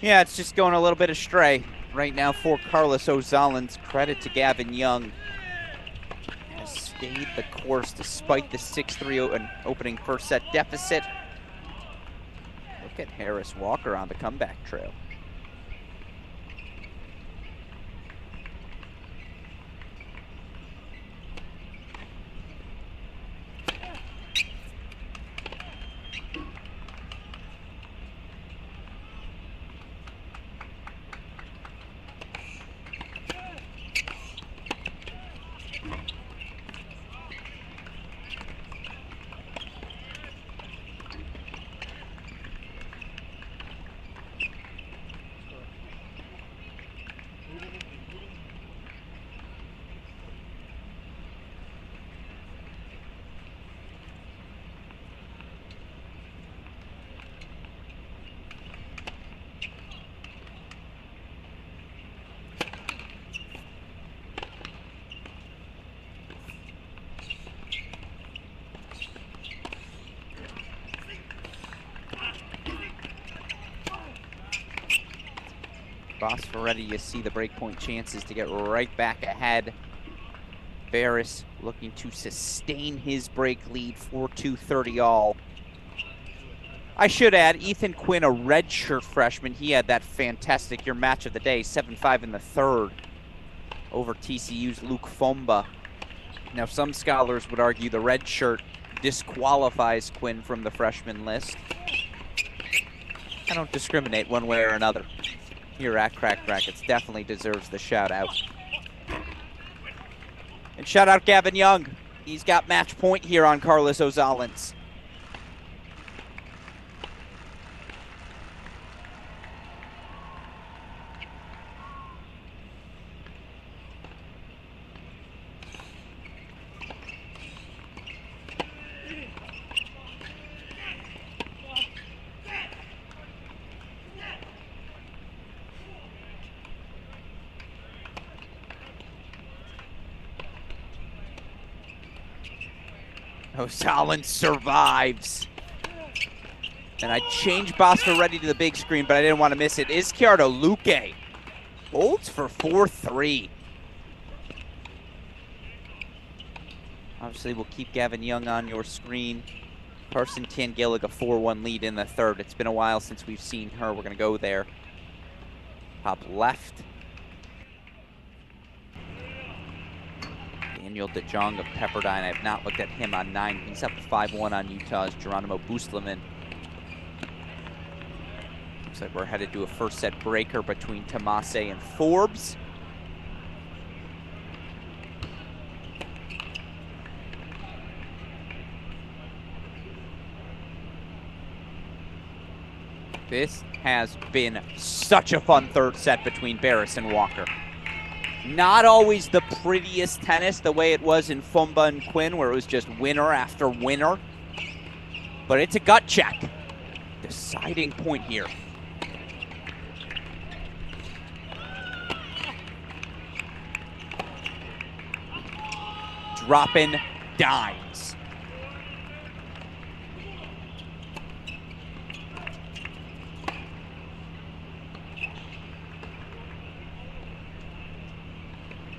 Yeah, it's just going a little bit astray right now for Carlos Ozalens. Credit to Gavin Young. Has stayed the course despite the 6-3 opening first set deficit. Look at Harris Walker on the comeback trail. Bosferetti, you see the breakpoint chances to get right back ahead. Barris looking to sustain his break lead, 4-2, 30 all. I should add, Ethan Quinn, a redshirt freshman, he had that fantastic your match of the day, 7-5 in the third over TCU's Luke Fomba. Now, some scholars would argue the red shirt disqualifies Quinn from the freshman list. I don't discriminate one way or another. Here at Crack Rackets definitely deserves the shout out. And shout out Gavin Young. He's got match point here on Carlos Ozalins. Ozalins survives. And I changed Bosco ready to the big screen, but I didn't want to miss it. Izquierdo Luque holds for 4-3. Obviously, we'll keep Gavin Young on your screen. Carson Tangillig, a 4-1 lead in the third. It's been a while since we've seen her. We're going to go there. Top left. Daniel DeJong of Pepperdine. I have not looked at him on 9. He's up 5-1 on Utah's Geronimo Boostleman. Looks like we're headed to a first set breaker between Tomase and Forbes. This has been such a fun third set between Barris and Walker. Not always the prettiest tennis the way it was in Fumba and Quinn, where it was just winner after winner. But it's a gut check. Deciding point here. Dropping dimes.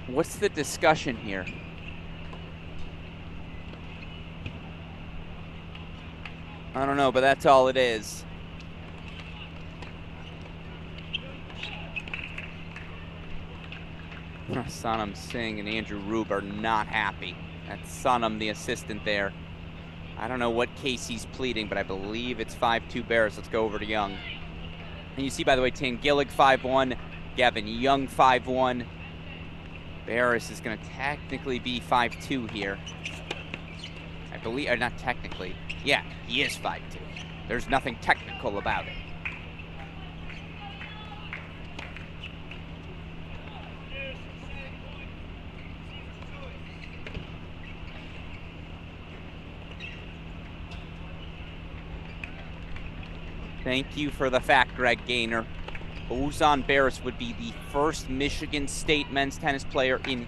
What's the discussion here? I don't know, but that's all it is. Sanam Singh and Andrew Rube are not happy. That's Sanam, the assistant there. I don't know what case he's pleading, but I believe it's 5-2 Bears. Let's go over to Young. And you see, by the way, Tangillig 5-1, Gavin Young 5-1. Barris is going to technically be 5-2 here. I believe, or not technically. Yeah, he is 5-2. There's nothing technical about it. Thank you for the fact, Greg Gaynor. Ozan Barris would be the first Michigan State men's tennis player in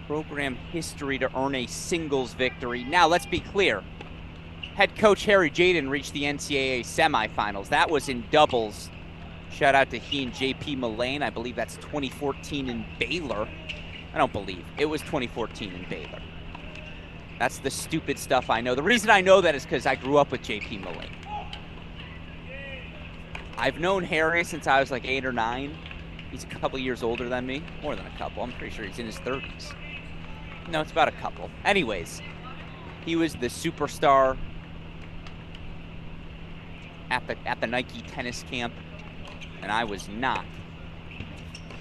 program history to earn a singles victory. Now, let's be clear. Head coach Harry Jaden reached the NCAA semifinals. That was in doubles. Shout out to he and JP Mullane. I believe that's 2014 in Baylor. I don't believe. It was 2014 in Baylor. That's the stupid stuff I know. The reason I know that is because I grew up with JP Mullane. I've known Harry since I was like 8 or 9. He's a couple years older than me. More than a couple. I'm pretty sure he's in his 30s. No, it's about a couple. Anyways, he was the superstar at the Nike tennis camp, and I was not.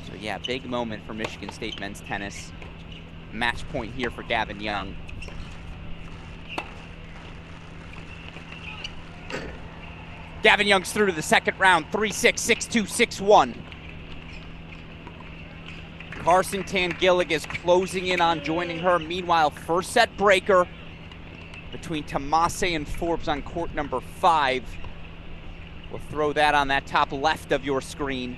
So yeah, big moment for Michigan State men's tennis. Match point here for Gavin Young. Gavin Young's through to the second round, 3-6, 6-2, 6-1. Carson Tangillig is closing in on joining her. Meanwhile, first set breaker between Tomase and Forbes on court number 5. We'll throw that on that top left of your screen.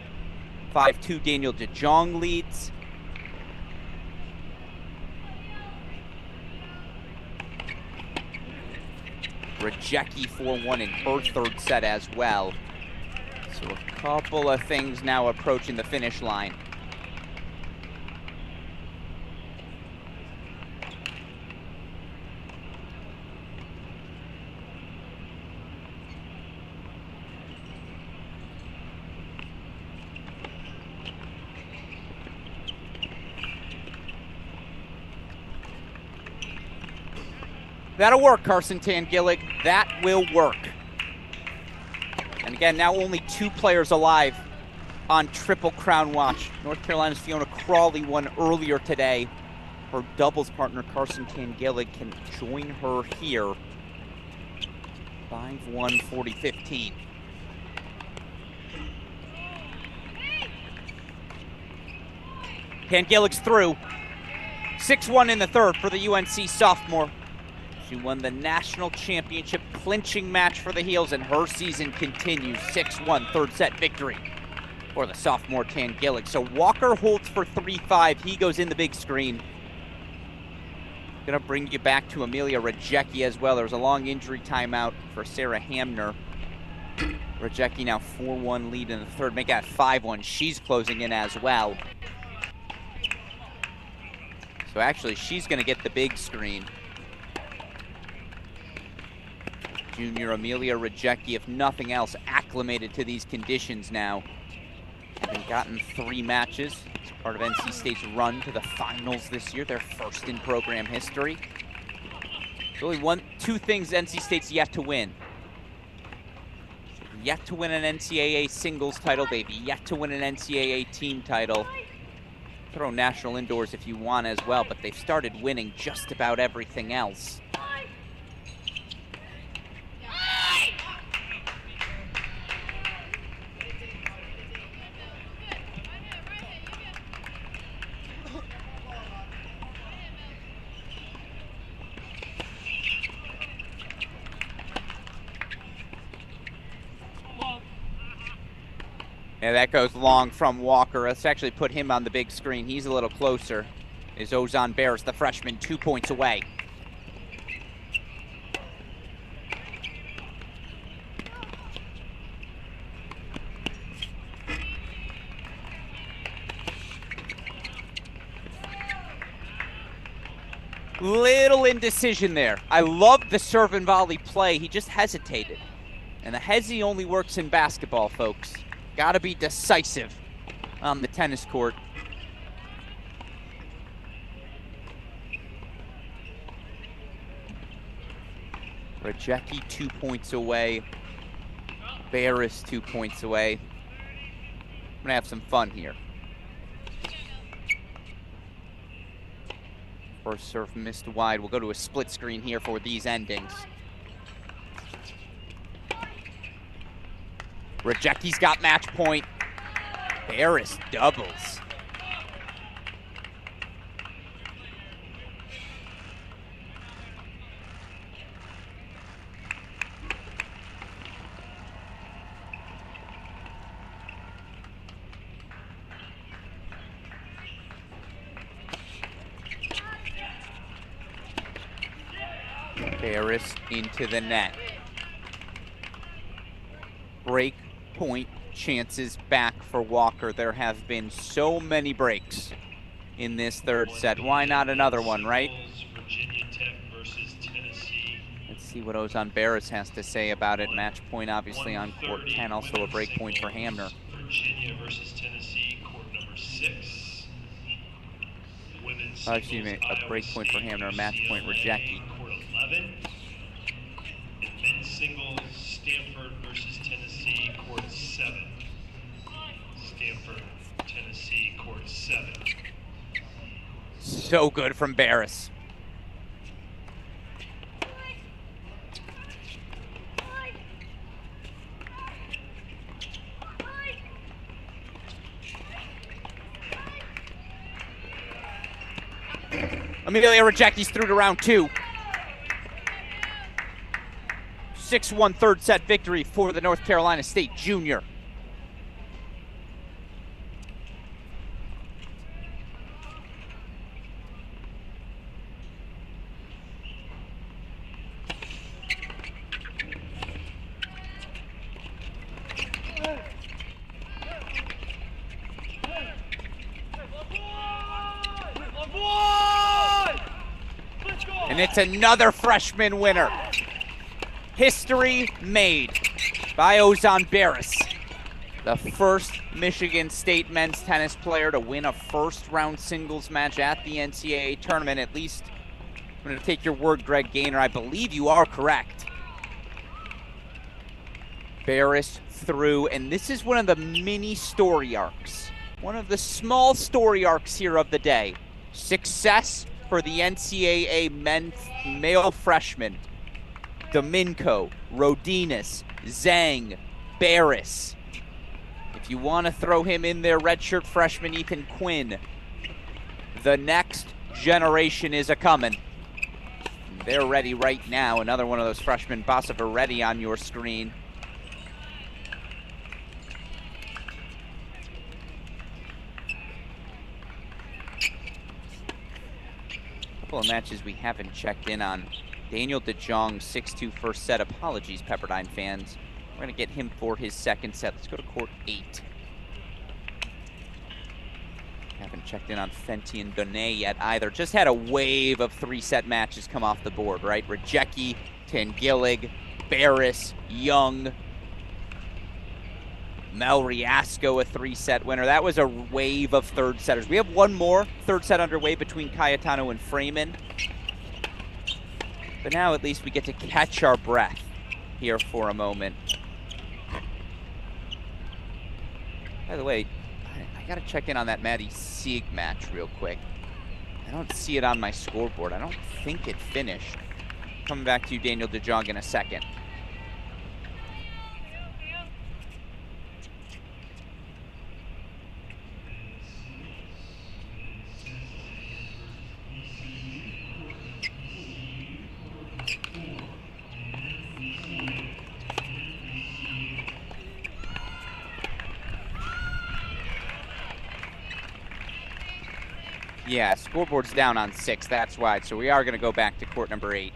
5-2, Daniel DeJong leads. Rajecki 4-1 in her third set as well. So a couple of things now approaching the finish line. That'll work, Carson Tangillig. That will work. And again, now only 2 players alive on Triple Crown watch. North Carolina's Fiona Crawley won earlier today. Her doubles partner, Carson Tangillig, can join her here. 5-1, 40-15. Tangillig's through. 6-1 in the third for the UNC sophomore. She won the national championship clinching match for the Heels, and her season continues. 6-1, third set victory for the sophomore Tangillig. So Walker holds for 3-5. He goes in the big screen. Gonna bring you back to Amelia Rajecki as well. There was a long injury timeout for Sarah Hamner. Rajecki now 4-1 lead in the third. Make that 5-1. She's closing in as well. So actually, she's gonna get the big screen. Junior Amelia Rajecki, if nothing else, acclimated to these conditions now. Having gotten 3 matches. It's part of NC State's run to the finals this year, their first in program history. There's only 2 things NC State's yet to win. They've yet to win an NCAA singles title. They've yet to win an NCAA team title. Throw national indoors if you want as well, but they've started winning just about everything else. Yeah, that goes long from Walker. Let's actually put him on the big screen. He's a little closer. Is Ozan Barris, the freshman, 2 points away. Little indecision there. I love the serve and volley play. He just hesitated. And the hezzy only works in basketball, folks. Gotta be decisive on the tennis court. Rajecki 2 points away. Barris 2 points away. I'm gonna have some fun here. First serve missed wide. We'll go to a split screen here for these endings. Rajecki's got match point. Barris doubles. Barris into the net. Break point chances back for Walker. There have been so many breaks in this third set. Why not another one, right? Virginia Tech versus Tennessee. Let's see what Ozan Barris has to say about it. Match point obviously on court 10, also a break point for Hamner. Virginia versus Tennessee, court number 6. Women's Excuse me, a break point for Hamner, a match point Rajecki. Court 11. And men's singles, Stanford versus Tennessee, court 7. Stanford, Tennessee, court 7. So good from Barris. Amelia Rajecki's through to round 2. 6-1 third set victory for the North Carolina State junior. And it's another freshman winner. History made by Ozan Barris, the first Michigan State men's tennis player to win a first-round singles match at the NCAA tournament, at least I'm going to take your word, Greg Gaynor. I believe you are correct. Barris through, and this is one of the mini story arcs. One of the small story arcs here of the day. Success for the NCAA men's male freshmen. Domingo, Rodinas, Zhang, Barris. If you want to throw him in there, redshirt freshman Ethan Quinn. The next generation is a-coming. They're ready right now. Another one of those freshmen, Bosova ready on your screen. Couple of matches we haven't checked in on. Daniel DeJong, 6-2 first set. Apologies, Pepperdine fans. We're going to get him for his second set. Let's go to court 8. Haven't checked in on Fenty and Donet yet either. Just had a wave of 3-set matches come off the board, right? Rajecki, Tangillig, Barris, Young, Mel Riasco, a 3-set winner. That was a wave of third setters. We have one more third set underway between Cayetano and Freeman. But now at least we get to catch our breath here for a moment. By the way, I gotta check in on that Maddie Sieg match real quick. I don't see it on my scoreboard. I don't think it finished. Coming back to you, Daniel DeJong, in a second. Yeah, scoreboard's down on 6, that's why. So we are going to go back to court number 8.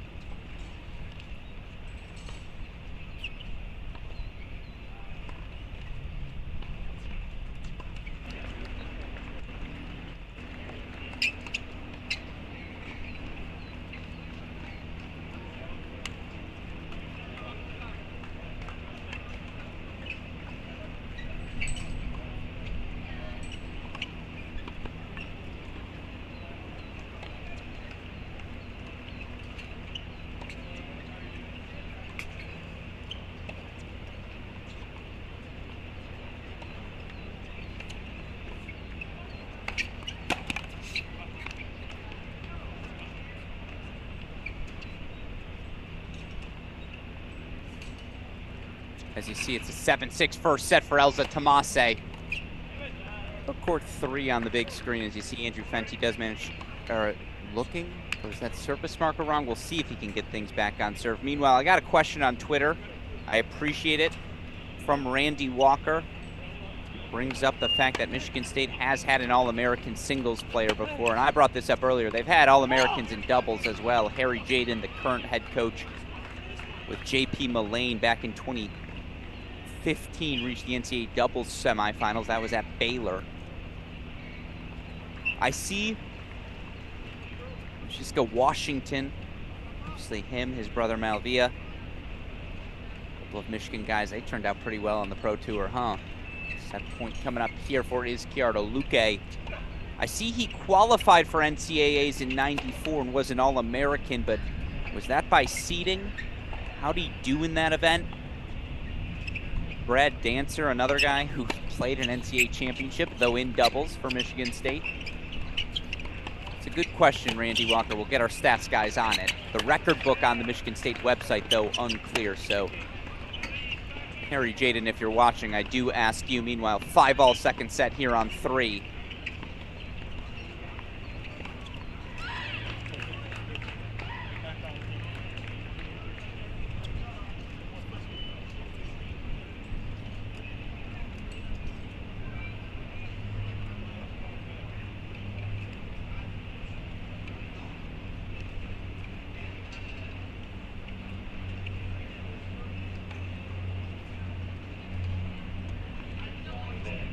As you see, it's a 7-6 first set for Elza Tomase. Court 3 on the big screen. As you see, Andrew Fenty does manage, looking, or is that surface marker wrong? We'll see if he can get things back on serve. Meanwhile, I got a question on Twitter. I appreciate it. From Randy Walker. Brings up the fact that Michigan State has had an All-American singles player before, and I brought this up earlier. They've had All-Americans in doubles as well. Harry Jaden, the current head coach with J.P. Mullane back in 2015, reached the NCAA doubles semifinals. That was at Baylor. I see Francisco Washington, obviously him, his brother Malvia. A couple of Michigan guys, they turned out pretty well on the Pro Tour, huh? Set point coming up here for Izquierdo Luque. I see he qualified for NCAAs in '94 and was an All-American, but was that by seeding? How'd he do in that event? Brad Dancer, another guy who played an NCAA championship, though in doubles for Michigan State. It's a good question, Randy Walker. We'll get our stats guys on it. The record book on the Michigan State website, though, unclear, so Harry Jaden, if you're watching, I do ask you. Meanwhile, 5-all second set here on 3.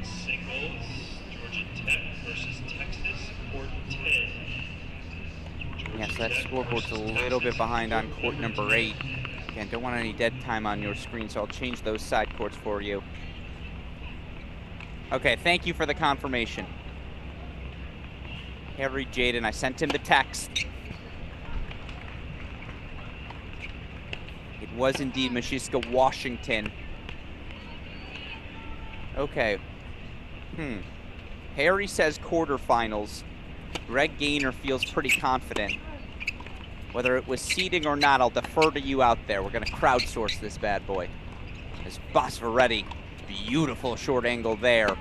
Singles, Georgia Tech versus Texas, court 10. Yes, that scoreboard's a little bit behind on court number 8. Again, don't want any dead time on your screen, so I'll change those side courts for you. Okay, thank you for the confirmation. Harry Jaden, I sent him the text. Was indeed Mashiska Washington. Okay. Harry says quarterfinals. Greg Gaynor feels pretty confident. Whether it was seeding or not, I'll defer to you out there. We're going to crowdsource this bad boy. As Bosfaretti, beautiful short angle there.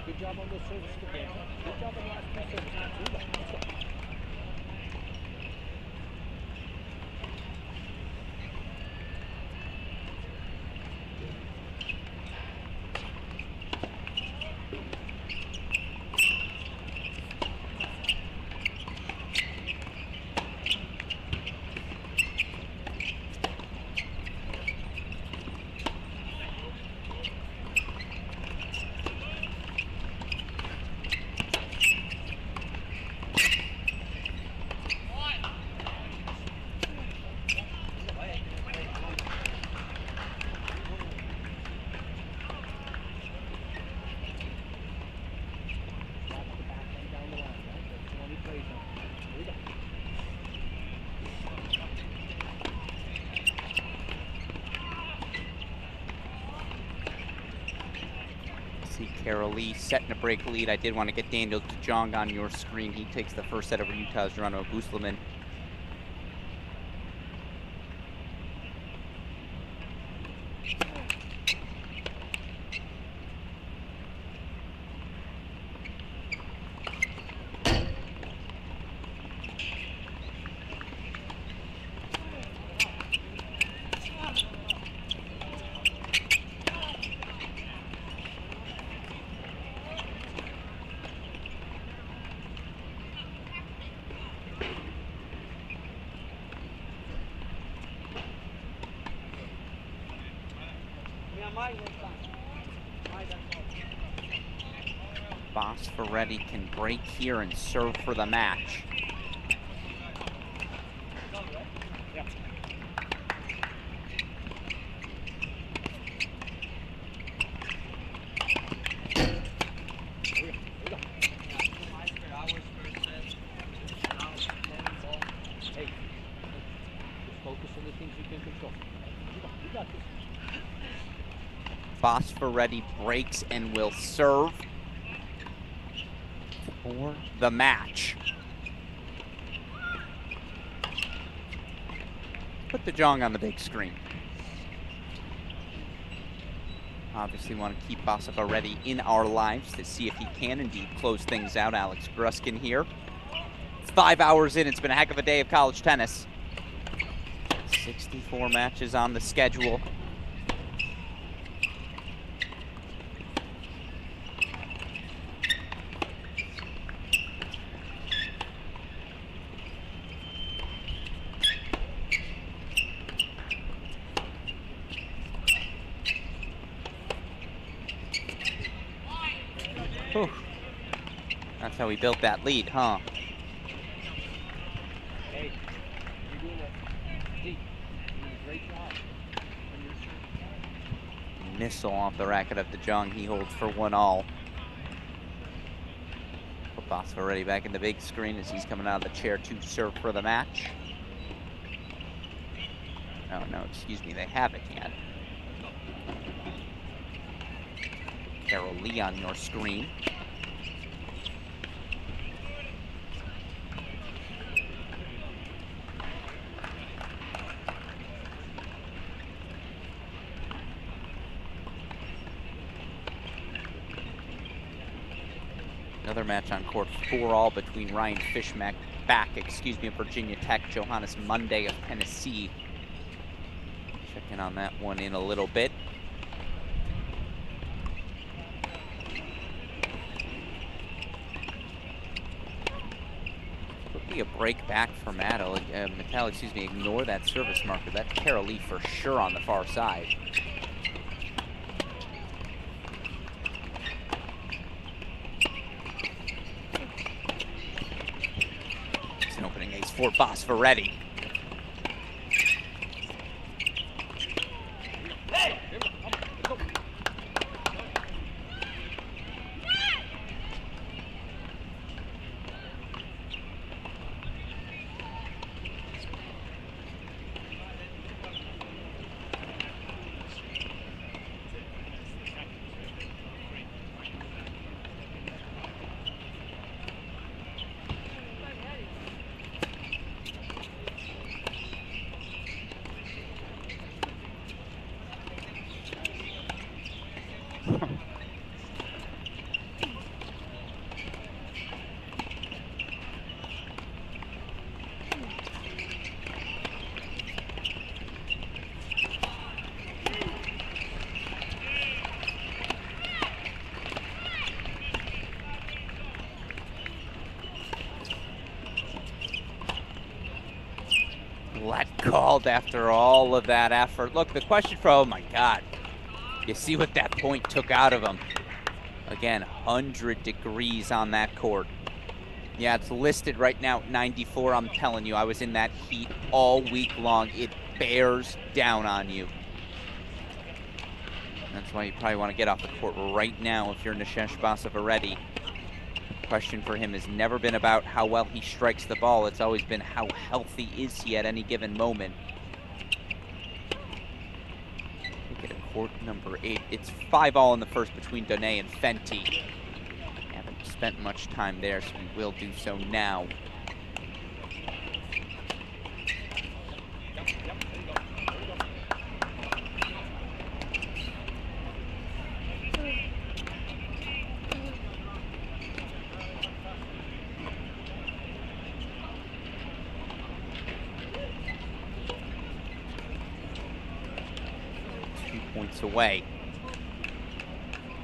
Good job on those services again. Good job on the last two services. Let's go. See Carol Lee setting a break lead. I did want to get Daniel DeJong on your screen. He takes the first set over Utah's Geronimo Busleman. Bosfaretti can break here and serve for the match. Hey, just focus on the things you can control. You got this. Bosfaretti breaks and will serve for the match. Put DeJong on the big screen. Obviously want to keep Bosfaretti in our lives to see if he can indeed close things out. Alex Gruskin here. It's 5 hours in. It's been a heck of a day of college tennis. 64 matches on the schedule. Whew. That's how we built that lead, huh? Hey, you're doing a great job. Missile off the racket of DeJong. He holds for 1-all. Put Bosfaretti back in the big screen as he's coming out of the chair to serve for the match. Oh no, excuse me, they haven't yet. Carol Lee on your screen. Another match on court 4-all between Ryan Fishback, of Virginia Tech, Johannes Monday of Tennessee. Checking on that one in a little bit. be a break back for Mattel. Mattel, excuse me, ignore that service marker. That's Carolee for sure on the far side. It's an opening ace for Bosfaretti. Let called after all of that effort. Look, the question for, oh my God, you see what that point took out of him. Again, 100 degrees on that court. Yeah, it's listed right now at 94. I'm telling you, I was in that heat all week long. It bears down on you. That's why you probably want to get off the court right now if you're Nishesh Bosfaretti. Question for him has never been about how well he strikes the ball. It's always been how healthy is he at any given moment. Look at court number 8. It's 5-all in the first between Done and Fenty. Haven't spent much time there, so we will do so now. Points away.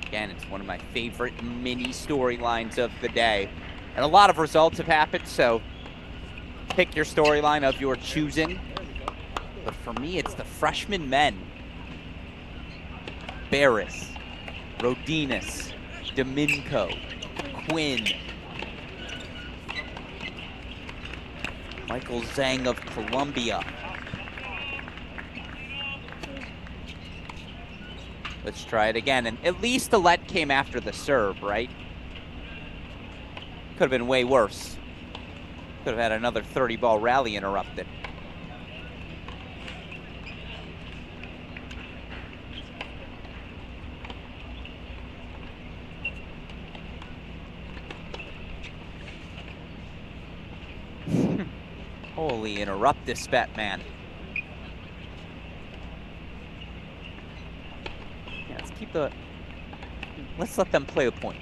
Again, it's one of my favorite mini storylines of the day. And a lot of results have happened, so pick your storyline of your choosing. But for me, it's the freshman men. Barris, Rodinas, Domingo, Quinn, Michael Zhang of Columbia. Let's try it again. And at least the let came after the serve, right? Could have been way worse. Could have had another 30-ball rally interrupted. Holy, interrupt this bet, man. Let's let them play the point.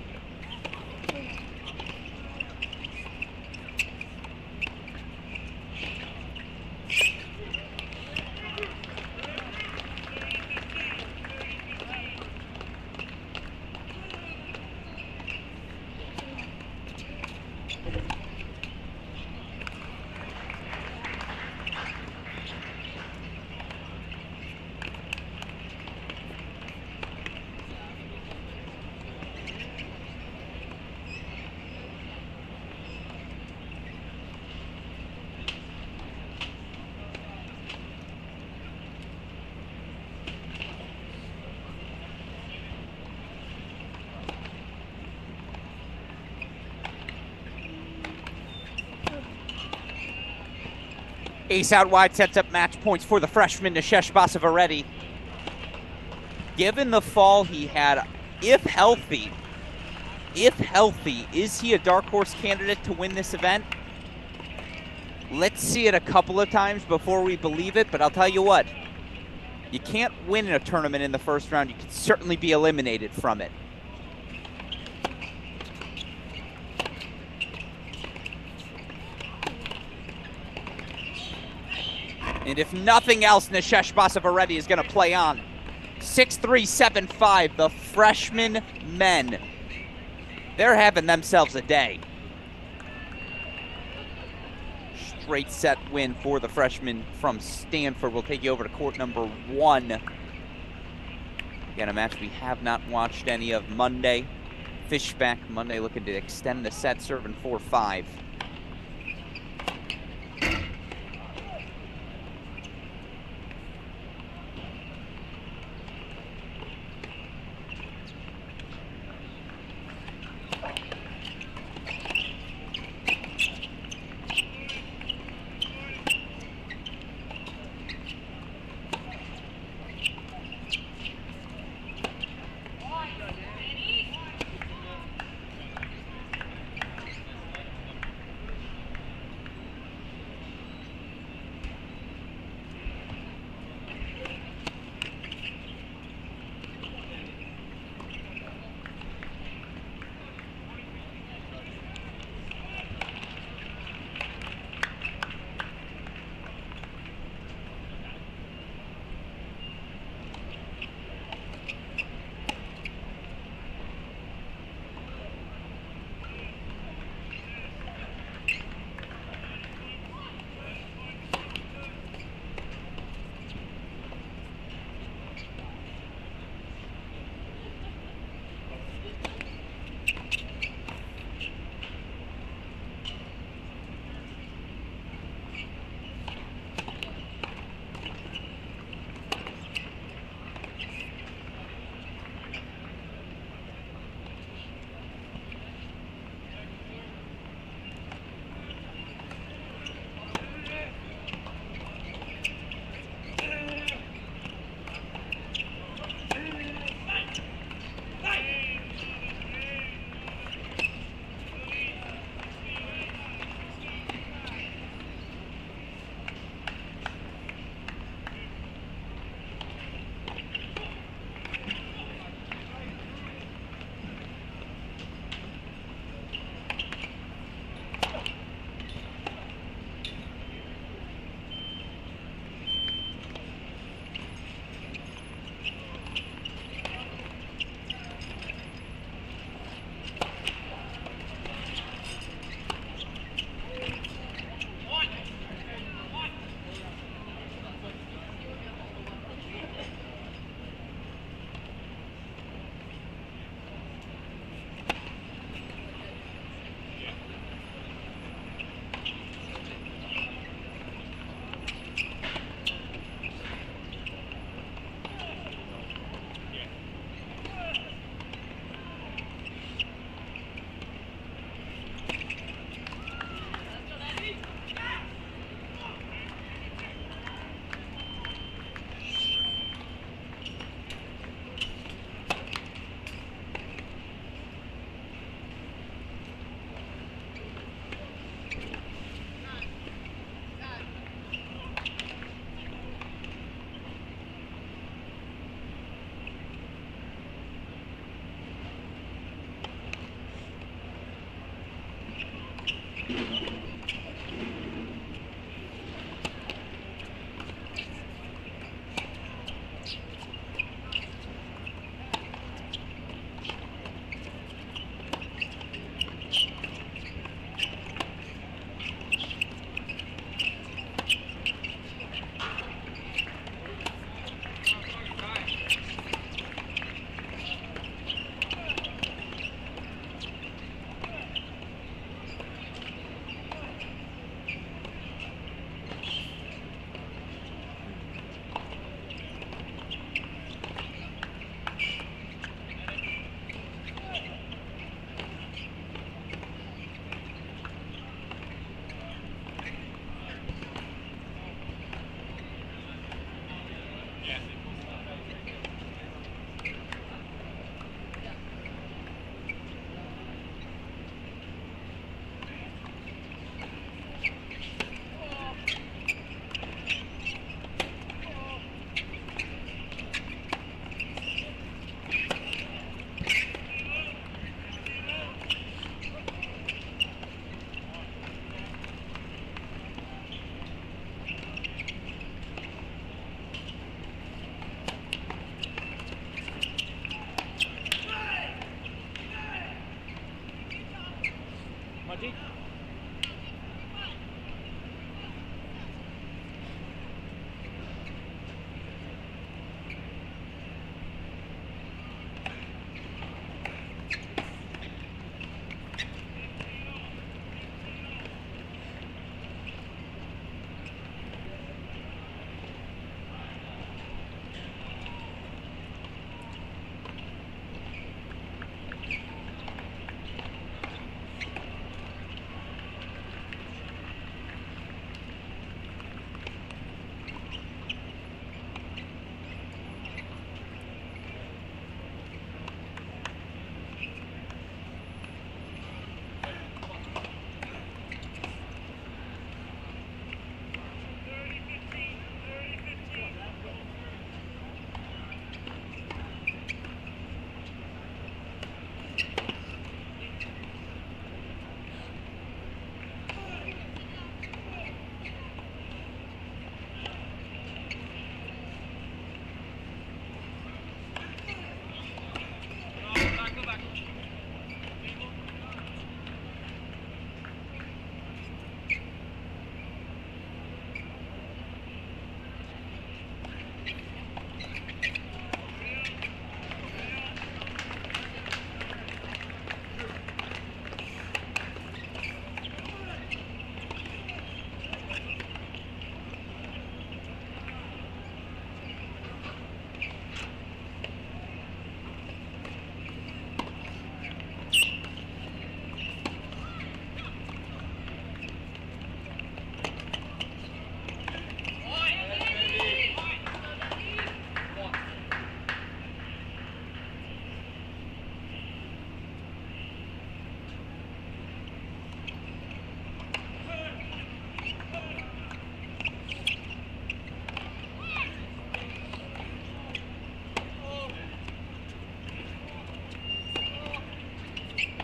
Ace out wide sets up match points for the freshman Nishesh Bosfaretti. Given the fall he had, if healthy, is he a dark horse candidate to win this event? Let's see it a couple of times before we believe it, but I'll tell you what, you can't win in a tournament in the first round. You can certainly be eliminated from it. And if nothing else, Nishesh Bosfaretti is going to play on. 6'3", 7'5", the freshman men. They're having themselves a day. straight set win for the freshman from Stanford. We'll take you over to court number 1. Again, a match we have not watched any of. Monday. Fishback Monday looking to extend the set, serving 4-5.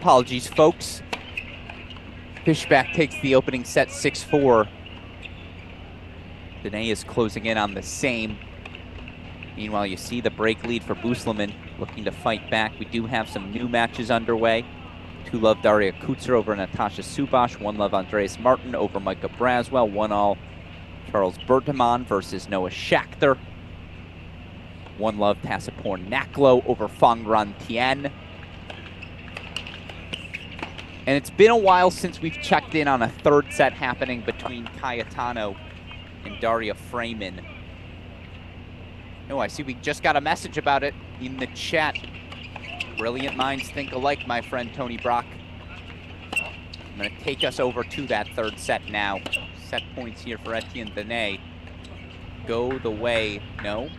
Apologies, folks. Fishback takes the opening set 6-4. Danae is closing in on the same. Meanwhile, you see the break lead for Busleman looking to fight back. We do have some new matches underway. 2-love Daria Kutzer over Natasha Subash. 1-love Andreas Martin over Micah Braswell. 1-all Charles Berteman versus Noah Schachter. 1-love Tassapor Naklo over Fangran Tien. And it's been a while since we've checked in on a third set happening between Cayetano and Daria Freeman. Oh, I see we just got a message about it in the chat. Brilliant minds think alike, my friend Tony Brock. I'm going to take us over to that third set now. Set points here for Etienne Danae. Go the way, no.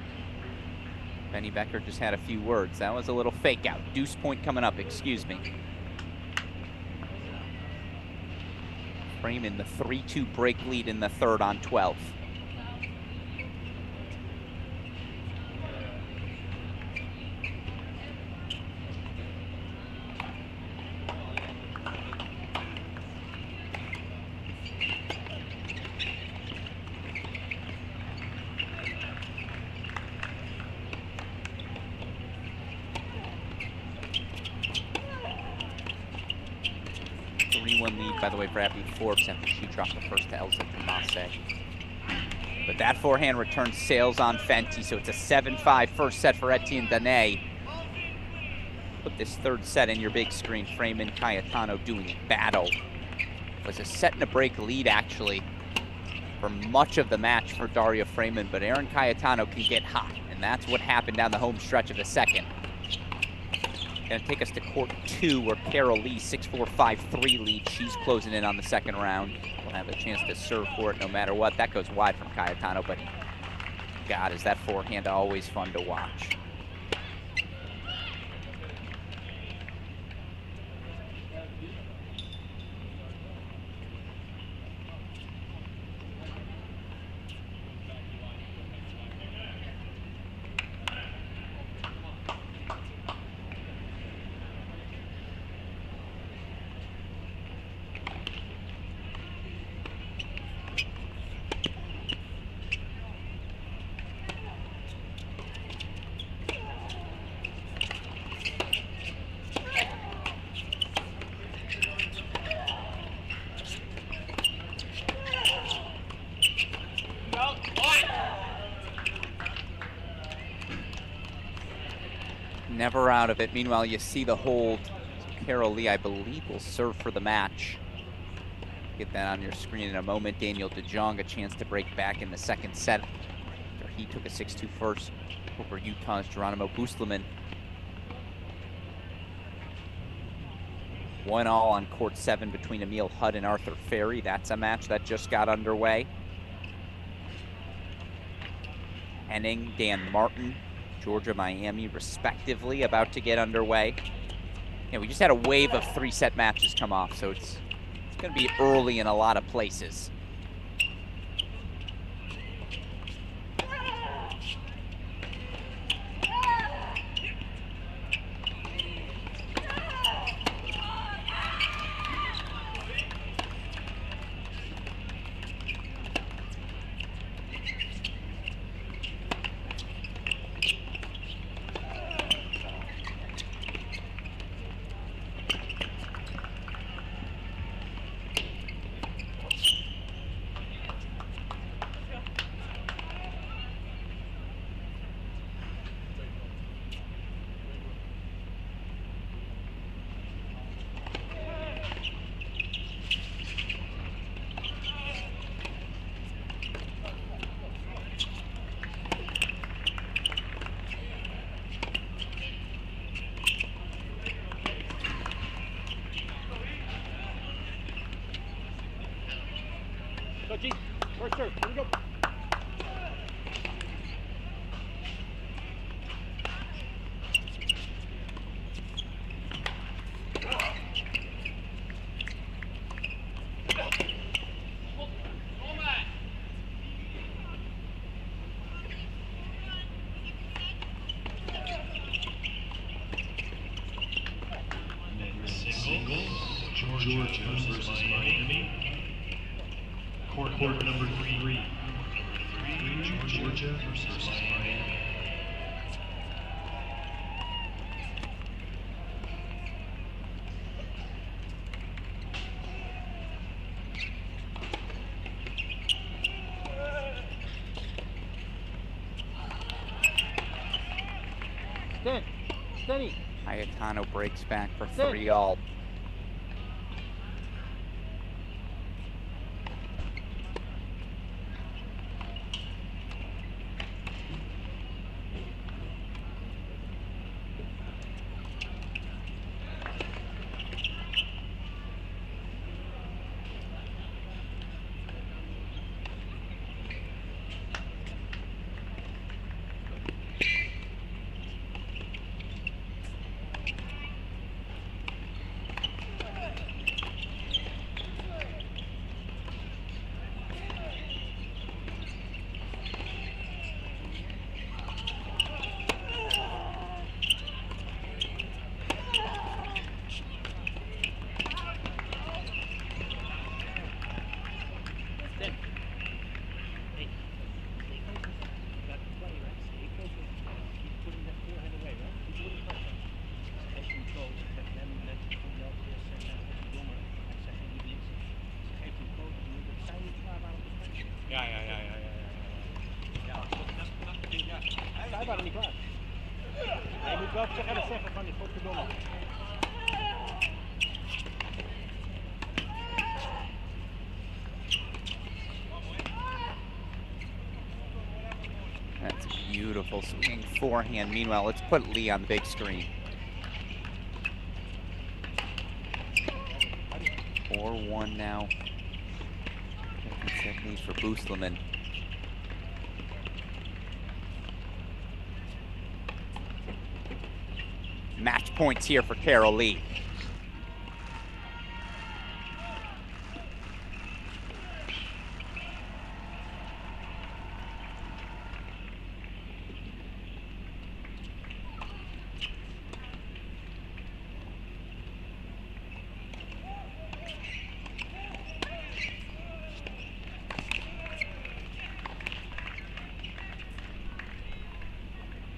Benny Becker just had a few words. That was a little fake out. Deuce point coming up, excuse me. Freeman, the 3-2 break lead in the third on 12. Lead, by the way, for Abby Forbes after she dropped the first to Elsa Tomase. But that forehand return sails on Fenty, so it's a 7-5 first set for Etienne Danae. Put this third set in your big screen. Freeman Cayetano doing battle. It was a set and a break lead, actually, for much of the match for Daria Freeman, but Erin Cayetano can get hot, and that's what happened down the home stretch of the second. Gonna take us to court 2, where Carol Lee, 6-4, 5-3 lead. She's closing in on the second round. We'll have a chance to serve for it no matter what. That goes wide from Cayetano, but God, is that forehand always fun to watch. Never out of it. Meanwhile, you see the hold. Carol Lee, I believe, will serve for the match. Get that on your screen in a moment. Daniel DeJong, a chance to break back in the second set after he took a 6-2 first over Utah's Geronimo Busleman. 1-1 on court 7 between Emil Hudd and Arthur Ferry. That's a match that just got underway. Henning, Dan Martin, Georgia, Miami, respectively, about to get underway. Yeah, we just had a wave of 3-set matches come off, so it's going to be early in a lot of places. First serve, here we go. Next single, Georgia versus Miami. Court number 3. Georgia versus Miami. Steady. Cayetano breaks back for 3-all. Zij waren niet klaar. Je moet wel tegen de zeggen van die godverdomme. That's a beautiful swinging forehand. Meanwhile, let's put Lee on the big screen. 4-1 now. Set lead for Boostleman. Match points here for Carol Lee.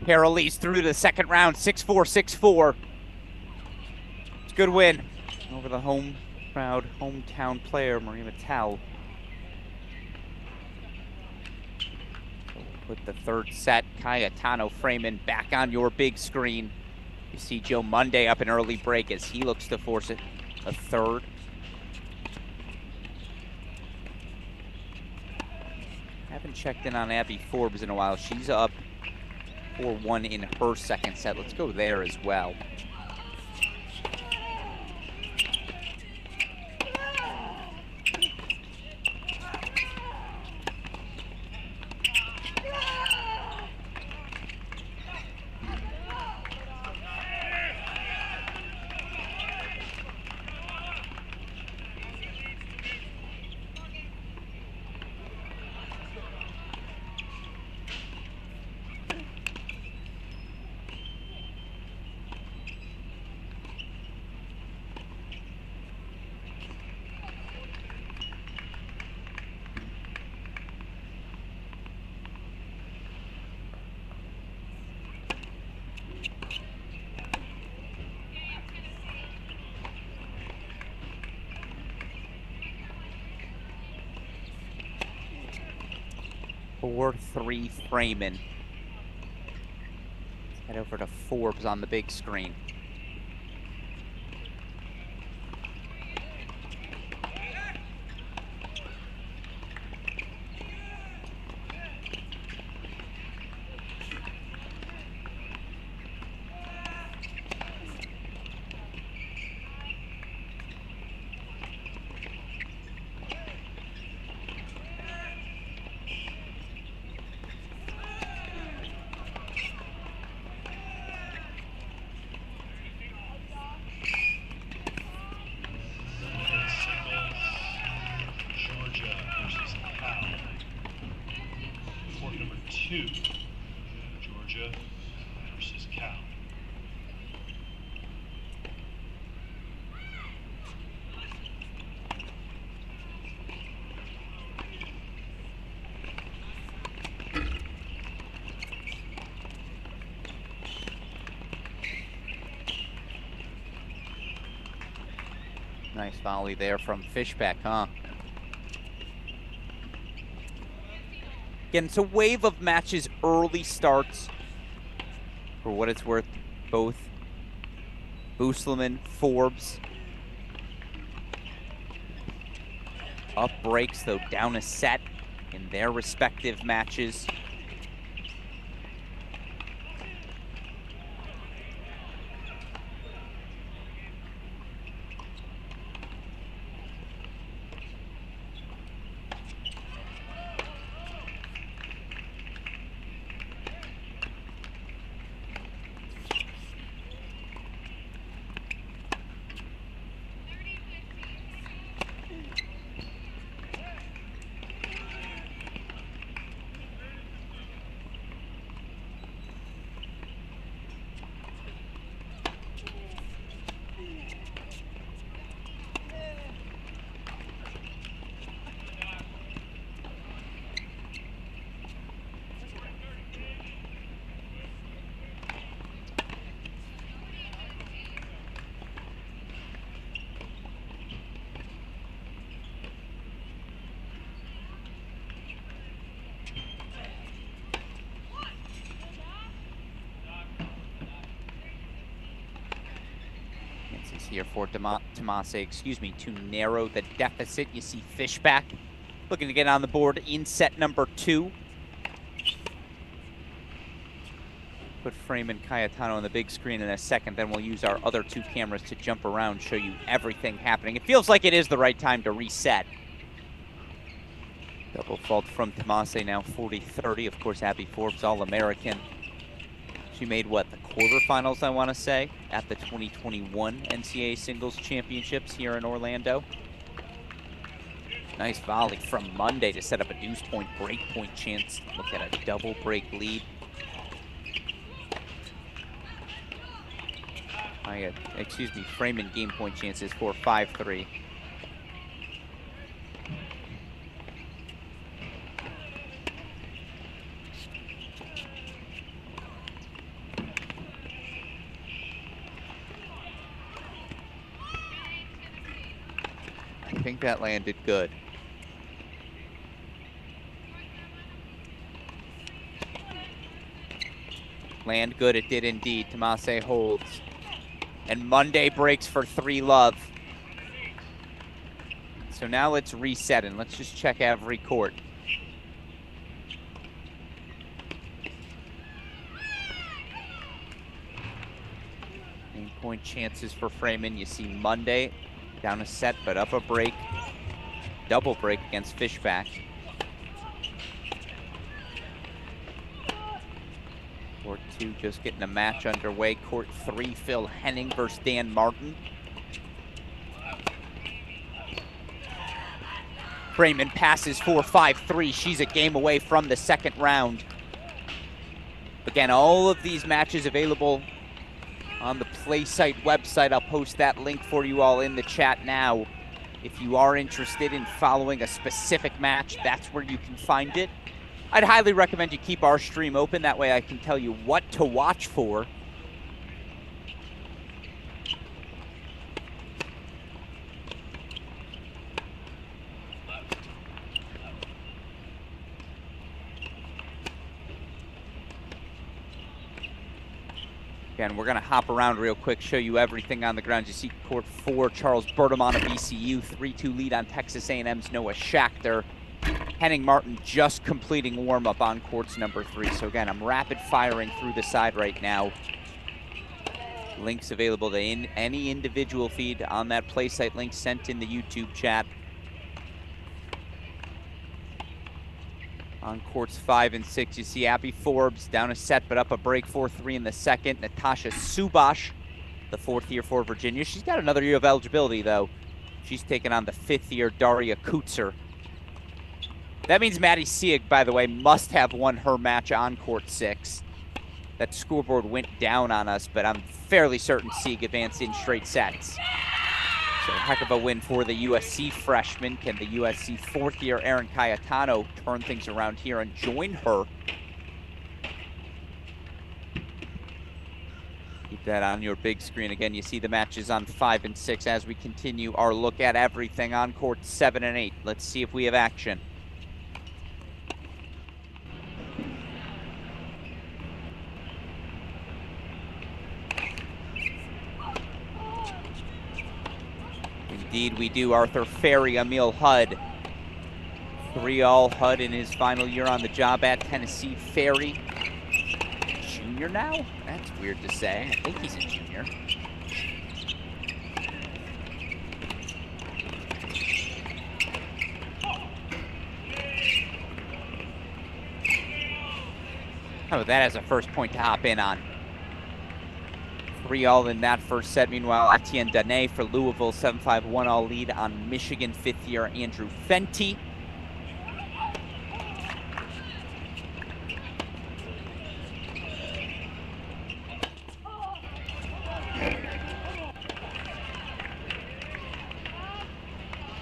Carol Lee's through to the second round, 6-4, 6-4. It's a good win over the hometown player, Marie Mattel. So we'll put the third set, Cayetano Freeman, back on your big screen. You see Joe Monday up an early break as he looks to force it a third. Haven't checked in on Abby Forbes in a while. She's up 4-1 in her second set. Let's go there as well. Four, 3, Freeman. Let's head over to Forbes on the big screen. Georgia versus Cal. Nice volley there from Fishback, huh? Again, it's a wave of matches, early starts. For what it's worth, both Boosleman, Forbes. Up breaks, though down a set in their respective matches. Here for Tomase, to narrow the deficit. You see Fishback looking to get on the board in set number 2. Put Freeman Cayetano on the big screen in a second, then we'll use our other 2 cameras to jump around, show you everything happening. It feels like it is the right time to reset. Double fault from Tomase, now 40-30. Of course, Abby Forbes, All-American. She made, what, the quarterfinals, I want to say, at the 2021 NCAA Singles Championships here in Orlando. Nice volley from Monday to set up a deuce point, break point chance. Look at a double break lead. Freeman game point chances for 5-3. I think that landed good. Land good, it did indeed. Tomase holds. And Monday breaks for 3-love. So now let's reset and let's just check every court. Main point chances for Freeman. You see Monday down a set, but up a break. Double break against Fishback. Court 2 just getting a match underway. Court 3, Phil Henning versus Dan Martin. Freeman passes 4-5-3. She's a game away from the second round. Again, all of these matches available on the PlaySite website. I'll post that link for you all in the chat now. If you are interested in following a specific match, that's where you can find it. I'd highly recommend you keep our stream open. That way I can tell you what to watch for. Again, we're going to hop around real quick, show you everything on the ground. You see Court 4, Charles Bertamon of VCU, 3-2 lead on Texas A&M's Noah Schachter. Henning Martin just completing warm-up on courts number 3. So again, I'm rapid firing through the side right now. Links available to any individual feed on that PlaySite link sent in the YouTube chat. On courts 5 and 6, you see Abby Forbes down a set, but up a break, 4-3 in the second. Natasha Subash, the 4th year for Virginia. She's got another year of eligibility, though. She's taking on the 5th year Daria Kutzer. That means Maddie Sieg, by the way, must have won her match on court 6. That scoreboard went down on us, but I'm fairly certain Sieg advanced in straight sets. So a heck of a win for the USC freshman. Can the USC 4th year Erin Cayetano turn things around here and join her? Keep that on your big screen. Again, you see the matches on 5 and 6 as we continue our look at everything on court 7 and 8. Let's see if we have action. Indeed, we do. Arthur Ferry, Emil Hudd. 3-all Hudd in his final year on the job at Tennessee. Ferry, junior now? That's weird to say. I think he's a junior. Oh, that has a first point to hop in on. 3-all in that first set. Meanwhile, Etienne Dane for Louisville, 7-5 1-all lead on Michigan fifth-year Andrew Fenty.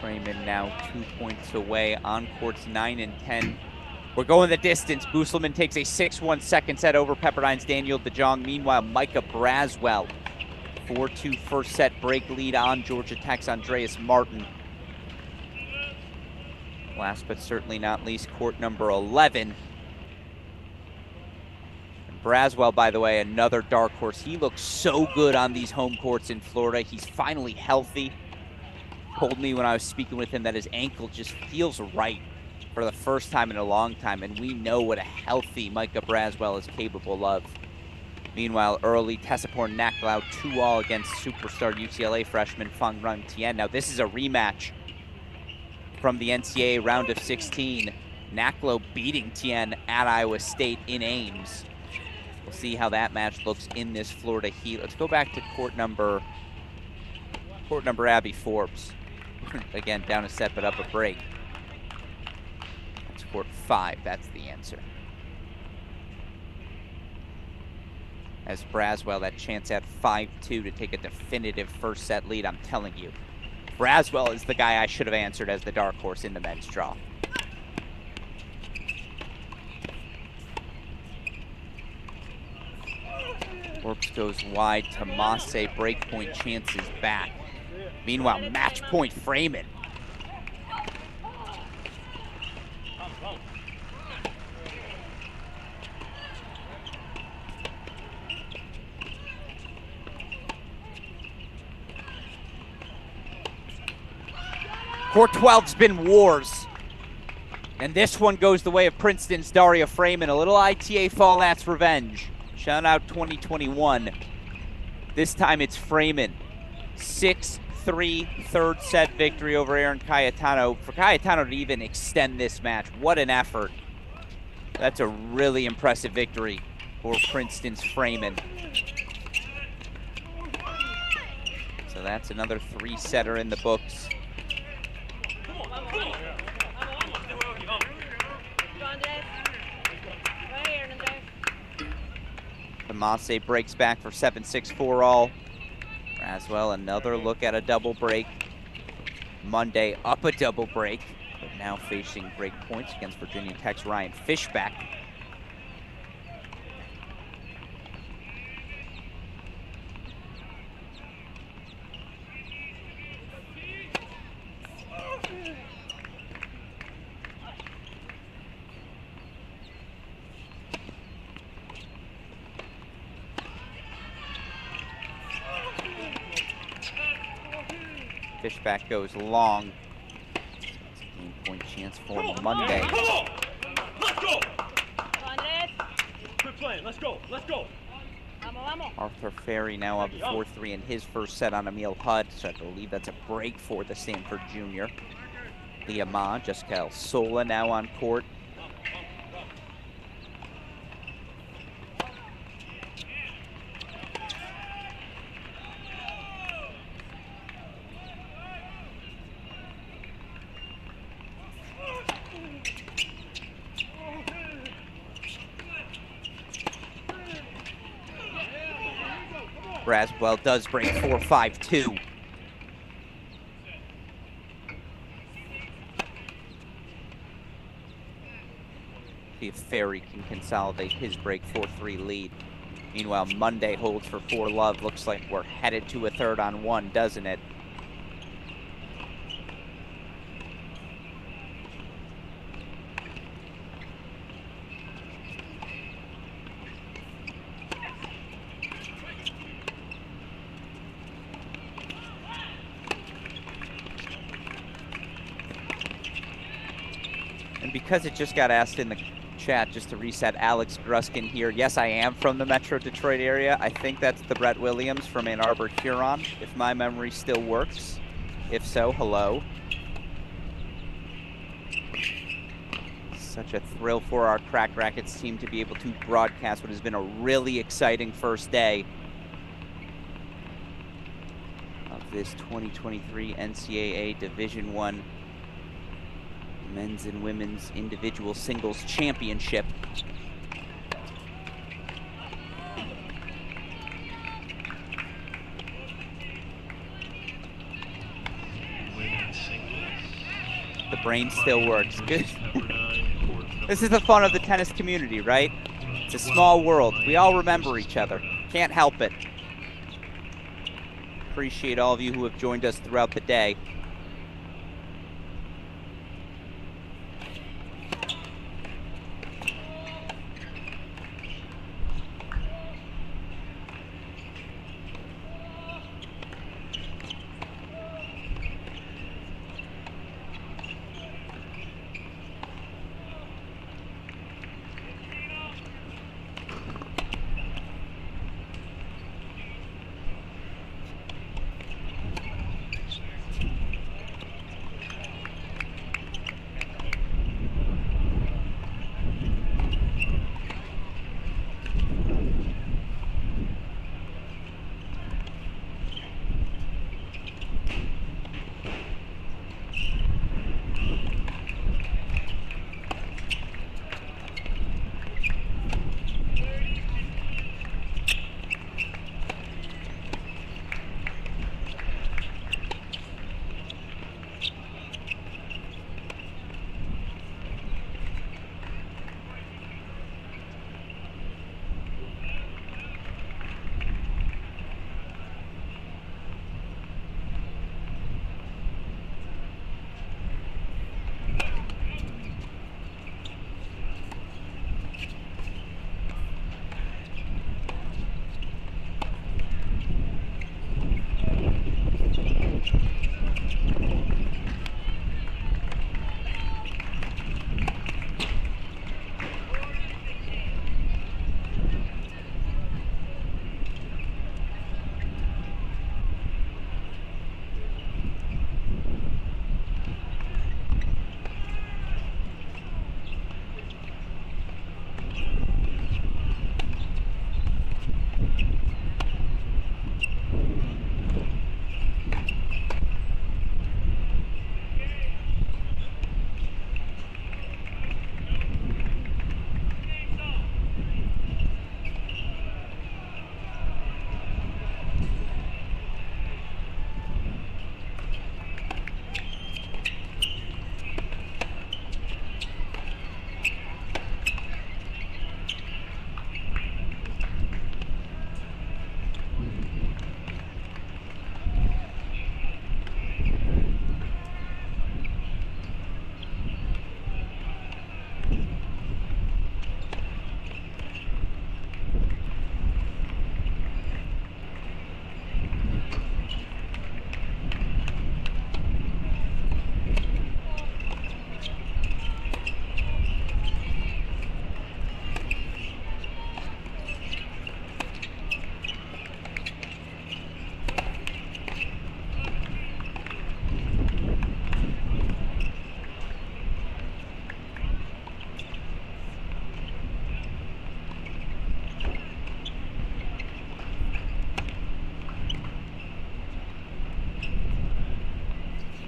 Freeman now 2 points away on courts 9 and 10. We're going the distance. Busselman takes a 6-1 second set over Pepperdine's Daniel DeJong. Meanwhile, Micah Braswell, 4-2 first set break lead on Georgia Tech's Andreas Martin. Last but certainly not least, court number 11. And Braswell, by the way, another dark horse. He looks so good on these home courts in Florida. He's finally healthy. Told me when I was speaking with him that his ankle just feels right for the first time in a long time, and we know what a healthy Micah Braswell is capable of. Meanwhile, early Tessapor Naklau 2-all against superstar UCLA freshman Fang Rung Tien. Now this is a rematch from the NCAA round of 16. Naklau beating Tien at Iowa State in Ames. We'll see how that match looks in this Florida heat. Let's go back to court number Abby Forbes. Again, down a set but up a break. That's court 5, that's the answer. As Braswell, that chance at 5-2 to take a definitive first set lead. I'm telling you, Braswell is the guy I should have answered as the dark horse in the men's draw. Forbes goes wide. Tomase breakpoint chances back. Meanwhile, match point Freeman. Court 12's been wars. And this one goes the way of Princeton's Daria Freeman. A little ITA fall, that's revenge. Shout out 2021. This time it's Freeman. 6-3 third set victory over Aaron Cayetano. For Cayetano to even extend this match, what an effort. That's a really impressive victory for Princeton's Freeman. So that's another 3-setter in the books. Tomase breaks back for 7-6 4-all. Braswell, another look at a double break. Monday up a double break, but now facing break points against Virginia Tech's Ryan Fishback. Fishback goes long. Game point chance for Monday. Let's go! Good playing. Let's go. Let's go. Arthur Ferry now up 4-3 in his first set on Emil Hudd, so I believe that's a break for the Stanford junior. Leah Ma, Jessica El Sola now on court. Braswell does break 4-5-2. See if Ferry can consolidate his break 4-3 lead. Meanwhile, Monday holds for 4 love. Looks like we're headed to a 3rd on 1, doesn't it? And because it just got asked in the chat, just to reset, Alex Gruskin here. Yes, I am from the Metro Detroit area. I think that's the Brett Williams from Ann Arbor, Huron, if my memory still works. If so, hello. Such a thrill for our Crack Rackets team to be able to broadcast what has been a really exciting first day of this 2023 NCAA Division I men's and women's individual singles championship. The brain still works. Good. This is the fun of the tennis community, right? It's a small world. We all remember each other. Can't help it. Appreciate all of you who have joined us throughout the day.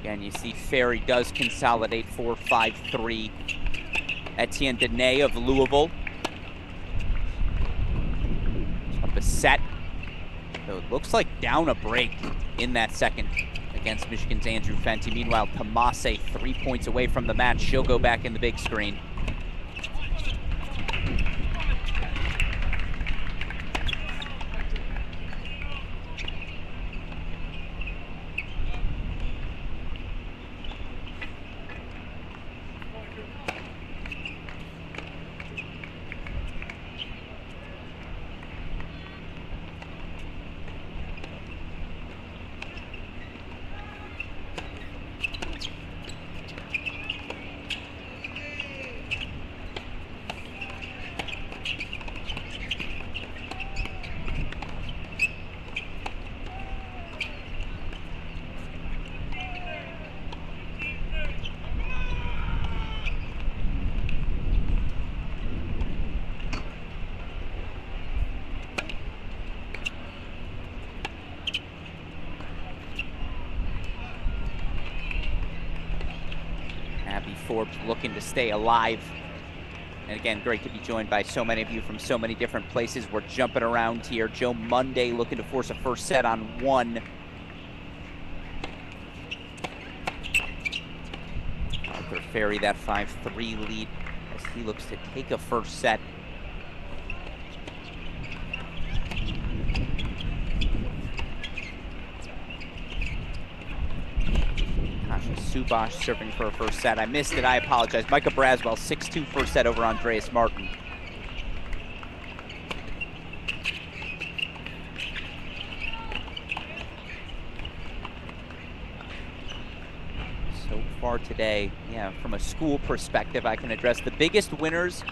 Again, you see Ferry does consolidate 4-5-3. Etienne Dene of Louisville up a set. So it looks like down a break in that second against Michigan's Andrew Fenty. Meanwhile, Tomase 3 points away from the match. She'll go back in the big screen. Abby Forbes looking to stay alive. And again, great to be joined by so many of you from so many different places. We're jumping around here. Joe Monday looking to force a first set on 1. Arthur Ferry, that 5-3 lead as he looks to take a first set. Subash serving for a first set. I missed it, I apologize. Micah Braswell, 6-2 first set over Andreas Martin. So far today, yeah, from a school perspective, I can address the biggest winners.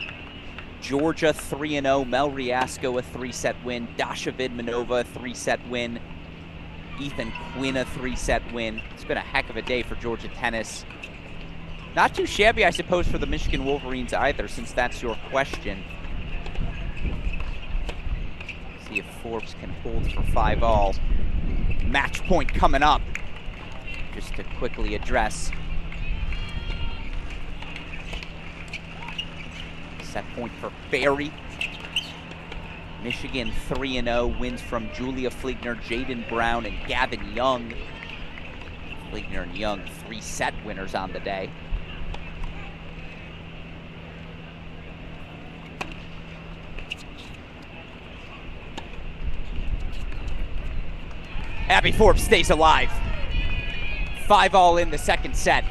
Georgia 3-0, Mel Riasco a 3-set win, Dasha Vidmanova a 3-set win, Ethan Quinn a 3-set win. It's been a heck of a day for Georgia tennis. Not too shabby, I suppose, for the Michigan Wolverines either, since that's your question. See if Forbes can hold for 5-all. Match point coming up. Just to quickly address. Set point for Ferry. Michigan 3-0, wins from Julia Fliegner, Jaden Brown, and Gavin Young. Fliegner and Young, 3-set winners on the day. Abby Forbes stays alive. 5-all in the second set.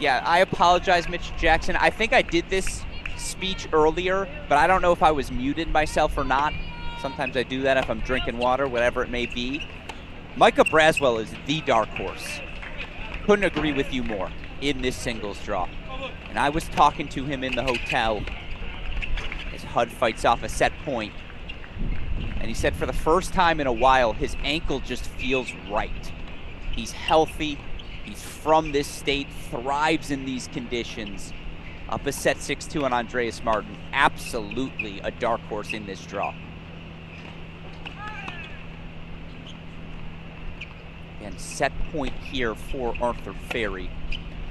Yeah, I apologize, Mitch Jackson. I think I did this speech earlier, but I don't know if I was muted myself or not. Sometimes I do that if I'm drinking water, whatever it may be. Micah Braswell is the dark horse. Couldn't agree with you more in this singles draw. And I was talking to him in the hotel as Hud fights off a set point. And he said for the first time in a while, his ankle just feels right. He's healthy. He's from this state, thrives in these conditions. Up a set 6-2 on Andreas Martin. Absolutely a dark horse in this draw. And set point here for Arthur Ferry.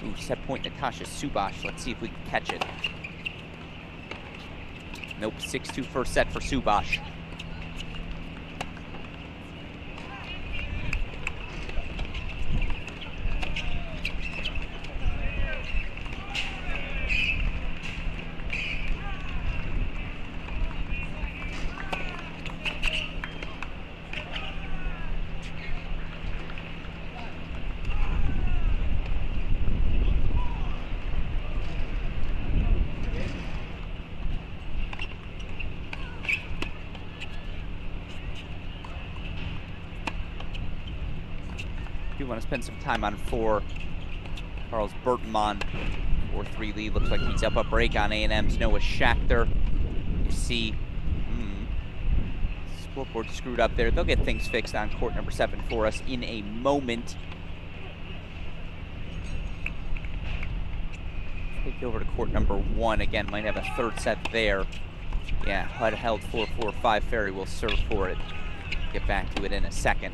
Ooh, set point Natasha Subash. Let's see if we can catch it. Nope, 6-2 first set for Subash. Do want to spend some time on 4. Carlos Bertman, 4-3 lead. Looks like he's up a break on A&M's Noah Schachter. You see, scoreboard screwed up there. They'll get things fixed on court number 7 for us in a moment. Take you over to court number 1. Again, might have a third set there. Yeah, HUD held 4-4-5. Ferry will serve for it. Get back to it in a second.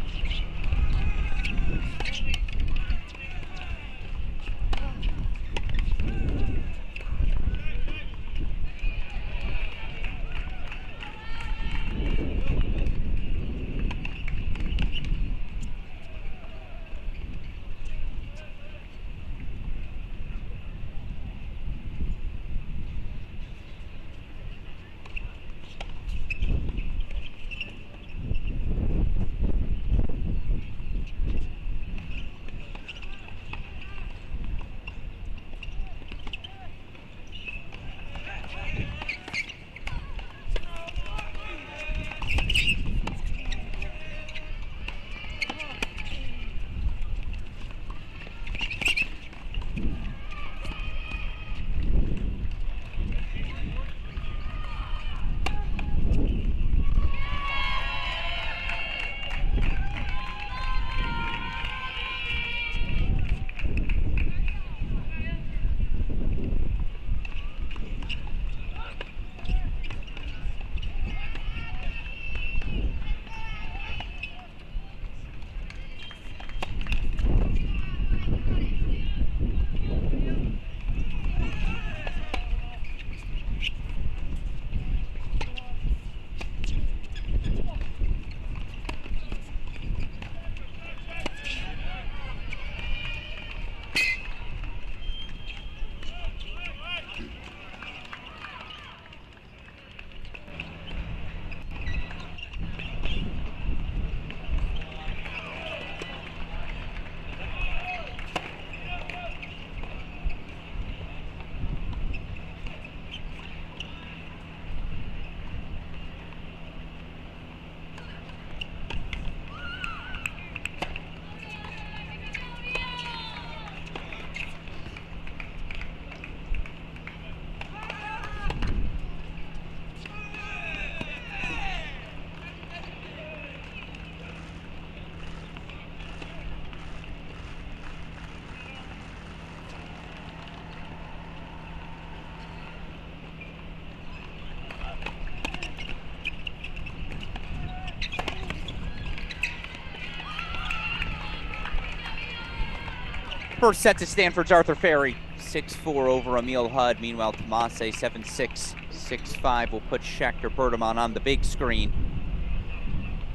First set to Stanford's Arthur Ferry. 6-4 over Emil Hudd. Meanwhile, Tomase 7-6, 6-5 will put Schechter Bertemann on the big screen.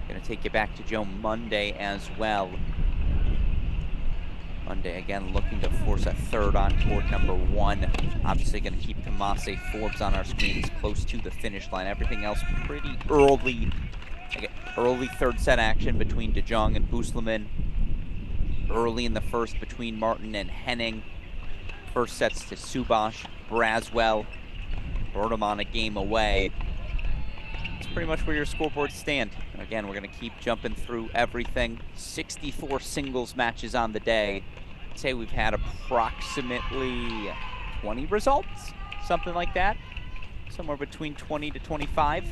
Gonna take you back to Joe Monday as well. Monday again looking to force a third on court number 1. Obviously gonna keep Tomase Forbes on our screens close to the finish line. Everything else pretty early. Early third set action between De Jong and Boosleman. Early in the first between Martin and Henning. First sets to Subash, Braswell, Bertemann a game away. That's pretty much where your scoreboards stand. Again, we're going to keep jumping through everything. 64 singles matches on the day. I'd say we've had approximately 20 results, something like that. Somewhere between 20 to 25.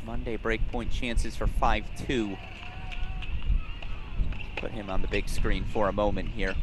Monday breakpoint chances for 5-2. Put him on the big screen for a moment here.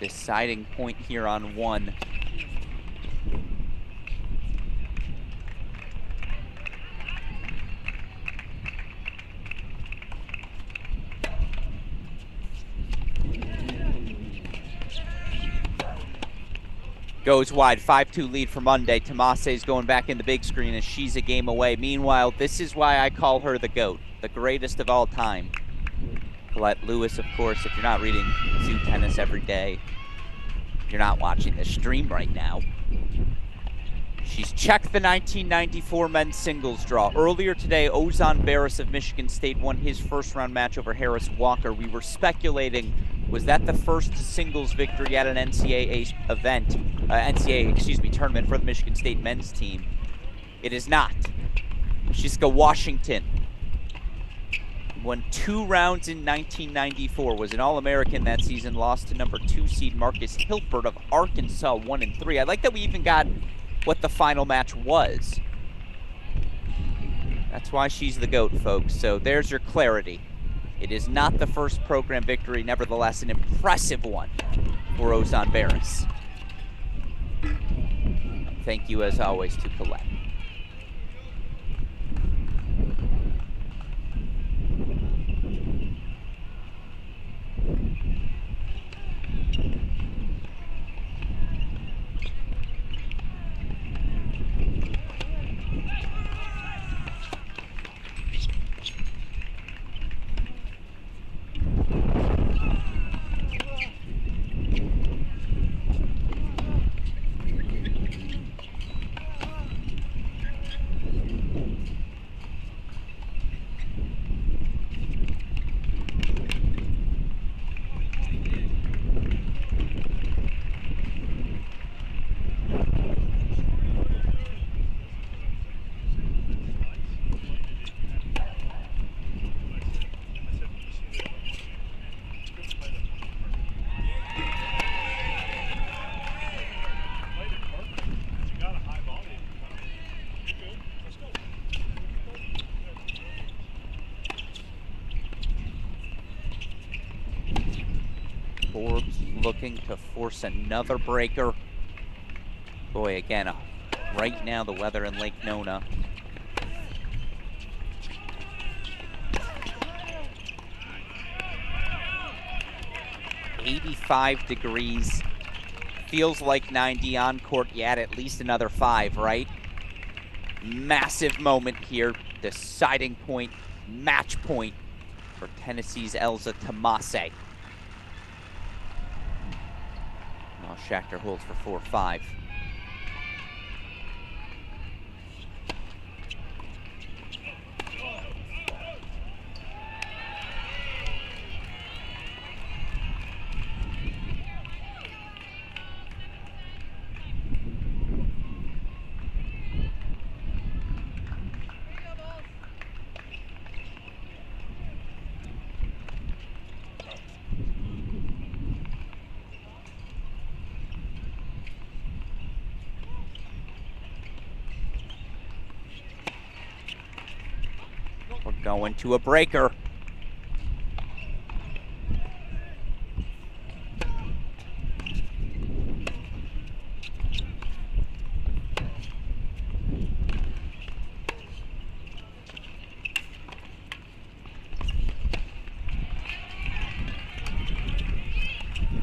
Deciding point here on 1. Goes wide, 5-2 lead for Monday. Tomase's going back in the big screen as she's a game away. Meanwhile, this is why I call her the GOAT, the greatest of all time. Colette Lewis, of course, if you're not reading Zoo Tennis every day, you're not watching the stream right now. She's checked the 1994 men's singles draw. Earlier today, Ozan Barris of Michigan State won his first round match over Harris Walker. We were speculating, was that the first singles victory at an NCAA event, tournament for the Michigan State men's team? It is not. Shiska Washington won 2 rounds in 1994, was an All-American that season, lost to number 2 seed Marcus Hilbert of Arkansas 1-3. I like that we even got what the final match was. That's why she's the GOAT, folks. So there's your clarity. It is not the first program victory, nevertheless an impressive one for Ozan Barris. Thank you, as always, to Colette. Forbes looking to force another breaker. Boy, again, right now the weather in Lake Nona. .85 degrees. Feels like 90 on court. You add at least another 5, right? Massive moment here. Deciding point, match point for Tennessee's Elza Tomase. Well, Schechter holds for 4-5. Going to a breaker.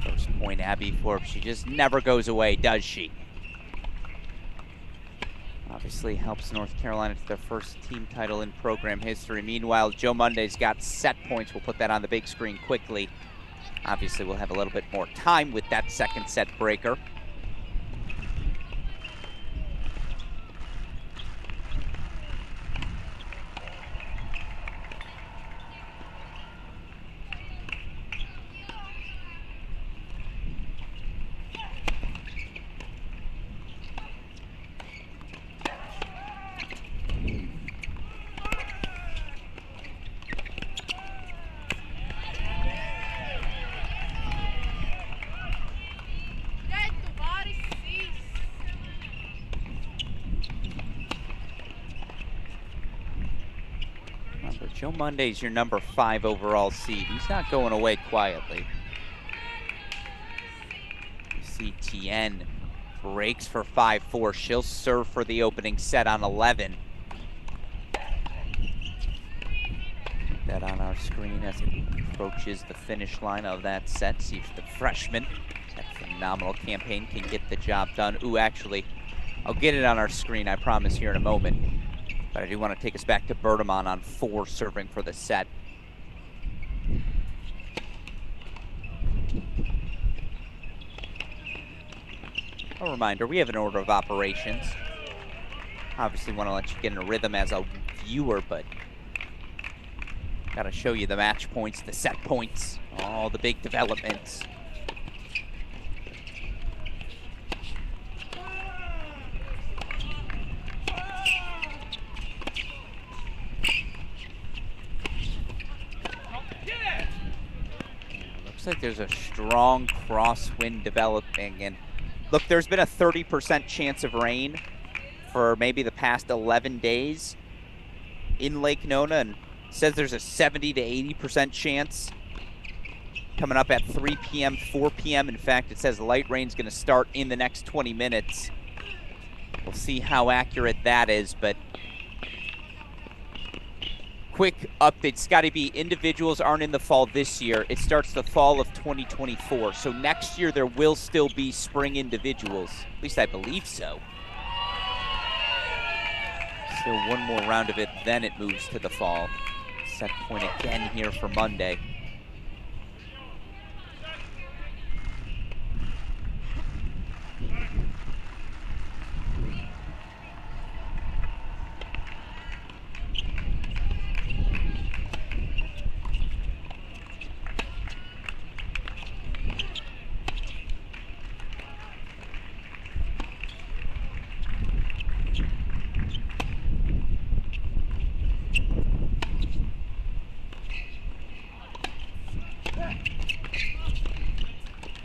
First point, Abby Forbes. She just never goes away, does she? Obviously helps North Carolina to their first team title in program history. Meanwhile, Joe Monday's got set points. We'll put that on the big screen quickly. Obviously, we'll have a little bit more time with that second set breaker. Joe Monday's your number 5 overall seed. He's not going away quietly. You see Tien breaks for 5-4. She'll serve for the opening set on 11. That on our screen as it approaches the finish line of that set. See if the freshman, that phenomenal campaign, can get the job done. Ooh, actually, I'll get it on our screen, I promise, here in a moment. But I do want to take us back to Berteman on 4, serving for the set. A reminder, we have an order of operations. Obviously want to let you get in a rhythm as a viewer, but got to show you the match points, the set points, all the big developments. Looks like there's a strong crosswind developing, and look, there's been a 30% chance of rain for maybe the past 11 days in Lake Nona, and says there's a 70 to 80% chance coming up at 3 p.m., 4 p.m. In fact, it says light rain's going to start in the next 20 minutes. We'll see how accurate that is, but quick update, Scotty B, individuals aren't in the fall this year. It starts the fall of 2024. So next year there will still be spring individuals. At least I believe so. Still one more round of it, then it moves to the fall. Set point again here for Monday.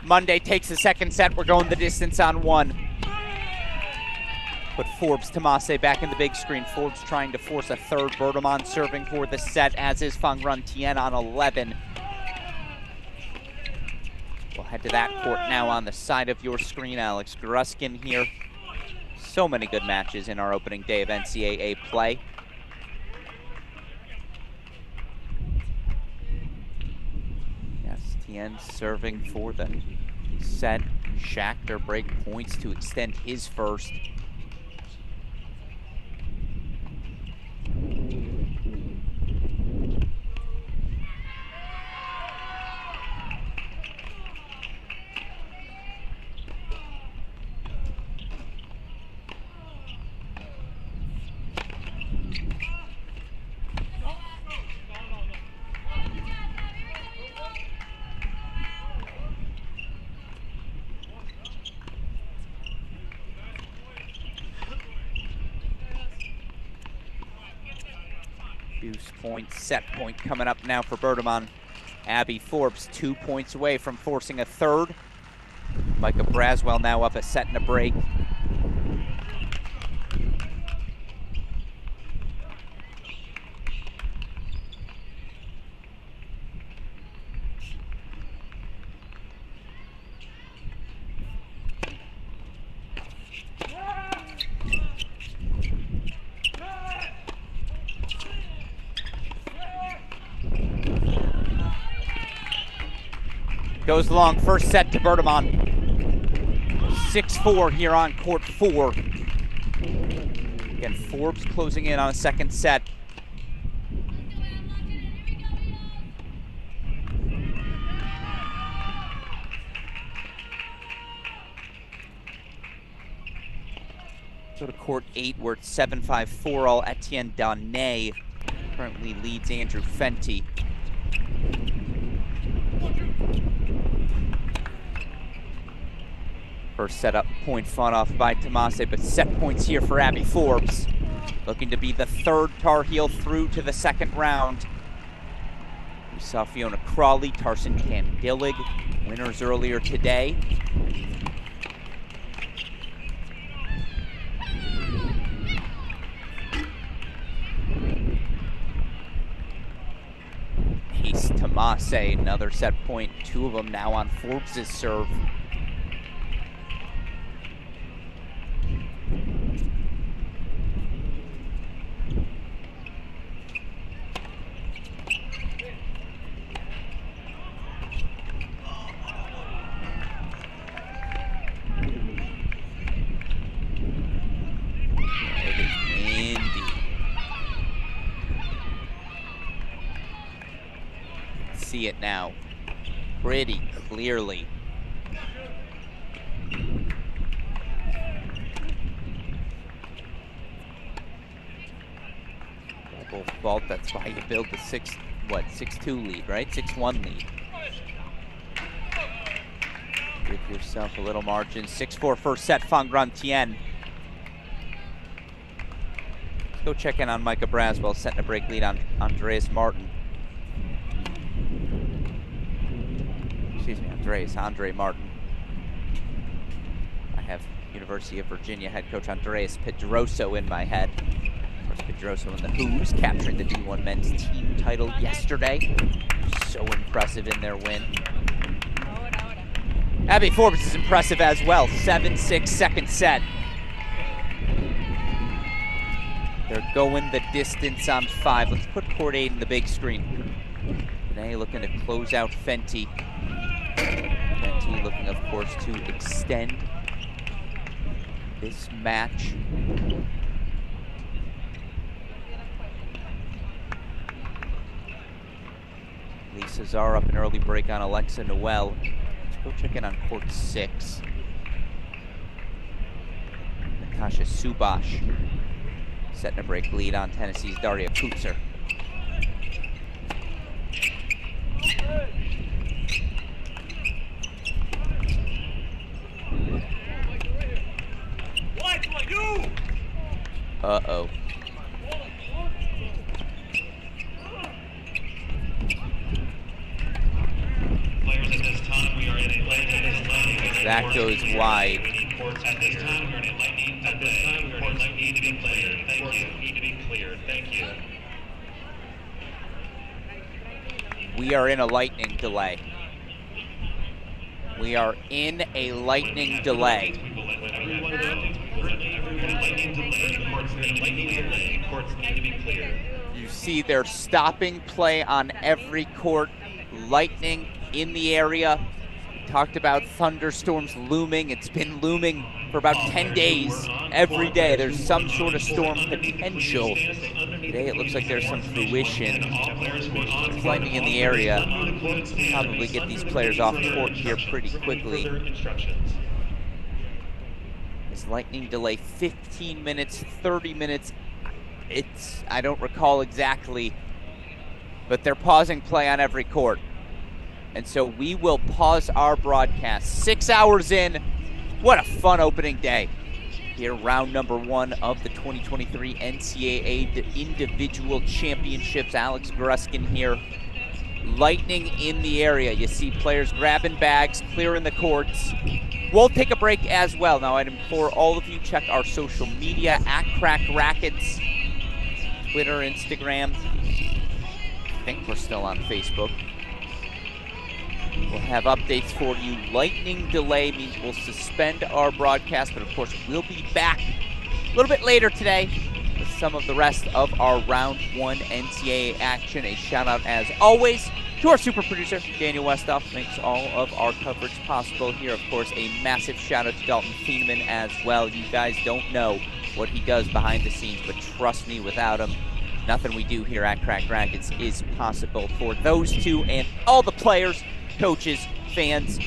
Monday takes the second set. We're going the distance on 1. Put Forbes Tomase back in the big screen. Forbes trying to force a third. Berteman serving for the set, as is Fangran Tien on 11. We'll head to that court now on the side of your screen. Alex Gruskin here. So many good matches in our opening day of NCAA play. Yes, Tien serving for the set. Schachter break points to extend his first. Deuce point, set point coming up now for Berteman. Abby Forbes 2 points away from forcing a third. Micah Braswell now up a set and a break. Goes long, first set to Bertamon. 6-4 here on court 4. Again, Forbes closing in on a second set. Go to court 8 where it's 7-5-4 all. Etienne Donnet currently leads Andrew Fenty. First set up point fought off by Tomase, but set points here for Abby Forbes. Looking to be the third Tar Heel through to the second round. We saw Fiona Crawley, Tarson Candillig, winners earlier today. Ace Tomase, another set point, 2 of them now on Forbes' serve. See it now pretty clearly. Double fault, that's why you build the 6-2 lead, right? 6-1 lead. Give yourself a little margin. 6-4 first set, Fang Grantien. Let's go check in on Micah Braswell, setting a break lead on Andreas Martin. Andre Martin. I have University of Virginia head coach Andreas Pedroso in my head. Of course, Pedroso and the Who's capturing the D1 men's team title yesterday. So impressive in their win. Abby Forbes is impressive as well. 7-6 second set. They're going the distance on 5. Let's put court 8 in the big screen. Today looking to close out Fenty. Fenty looking, of course, to extend this match. Lisa Czar up an early break on Alexa Noel. Let's go check in on court 6. Natasha Subash setting a break lead on Tennessee's Daria Kutzer. Uh-oh. Players at this time, we are in a lightning. That goes wide. At this time, we are in a lightning. At this time, we are in a lightning. Need to be cleared. Thank you. Need to be cleared. Thank you. We are in a lightning delay. We are in a lightning delay. You see they're stopping play on every court. Lightning in the area. We talked about thunderstorms looming. It's been looming for about 10 days. Every day there's some sort of storm potential. Today it looks like there's some fruition. Lightning in the area. Probably get these players off court here pretty quickly. This lightning delay 15 minutes, 30 minutes. I don't recall exactly, but they're pausing play on every court. And so we will pause our broadcast. 6 hours in. What a fun opening day. Here, round number 1 of the 2023 NCAA Individual Championships. Alex Gruskin here. Lightning in the area. You see players grabbing bags, clearing the courts. We'll take a break as well. Now, I'd implore all of you, check our social media at Crack Rackets. Twitter, Instagram. I think we're still on Facebook. We'll have updates for you. Lightning delay means we'll suspend our broadcast, but of course we'll be back a little bit later today with some of the rest of our round 1 NCAA action. A shout out as always To our super producer, Daniel Westoff, makes all of our coverage possible here. Of course, a massive shout out to Dalton Thieneman as well. You guys don't know what he does behind the scenes, but trust me, without him, nothing we do here at Crack Rackets is possible. For those two and all the players, coaches, fans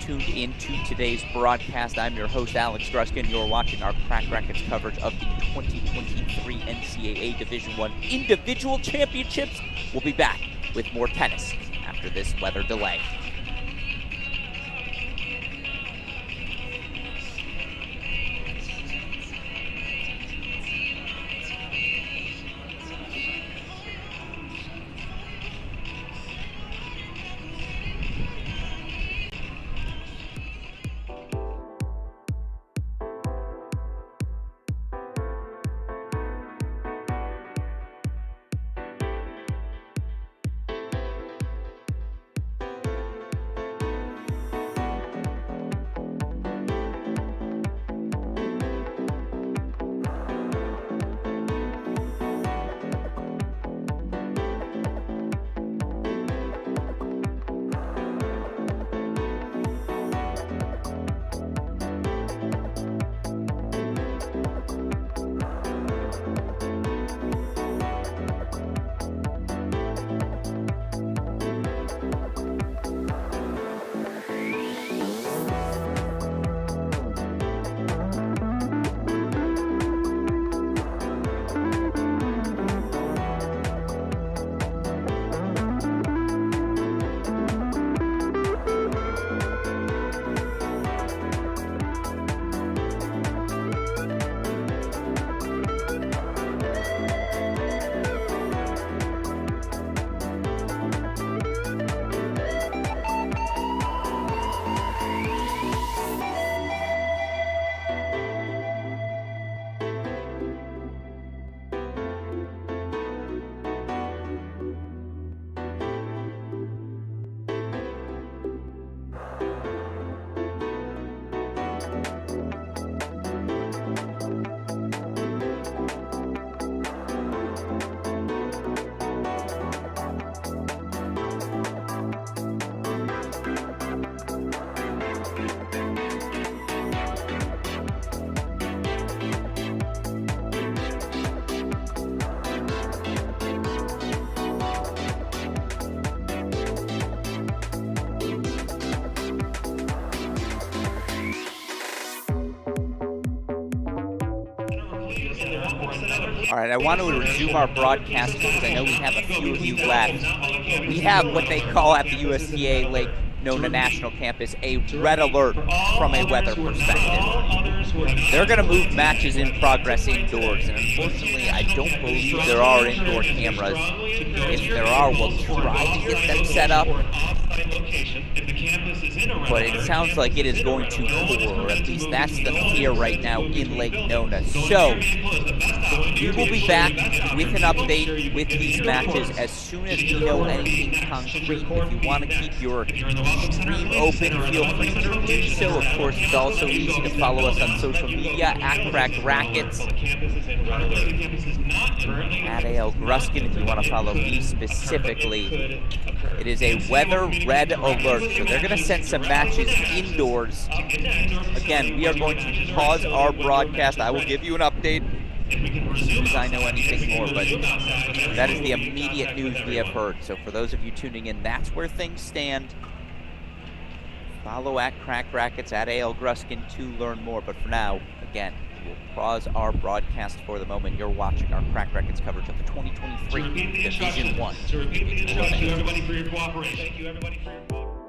tuned into today's broadcast, I'm your host, Alex Gruskin. You're watching our Crack Rackets coverage of the 2023 NCAA Division I Individual Championships. We'll be back with more tennis after this weather delay. All right, I want to resume our broadcast because I know we have a few of you left. We have what they call at the USTA Lake Nona National Campus a red alert from a weather perspective. They're going to move matches in progress indoors, and unfortunately, I don't believe there are indoor cameras. If there are, we'll try to get them set up. But it sounds like it is going to pour, or at least that's the fear right now in Lake Nona. So, we will be back with an update with these matches as soon as we know anything concrete. If you want to keep your stream open, feel free to do so. Of course, it's also easy to follow us on social media at Crack Rackets, at AL Gruskin if you want to follow me specifically. It is a weather red alert, so they're going to send some matches indoors. Again, we are going to pause our broadcast. I will give you an update as soon as I know anything more, but that is the immediate news we have heard. So for those of you tuning in, that's where things stand. Follow at Crack Rackets, at AL Gruskin to learn more. But for now, again, we'll pause our broadcast for the moment. You're watching our Crack Rackets coverage of the 2023 Division I. To repeat the instructions, thank you everybody for your cooperation. Thank you everybody for your cooperation.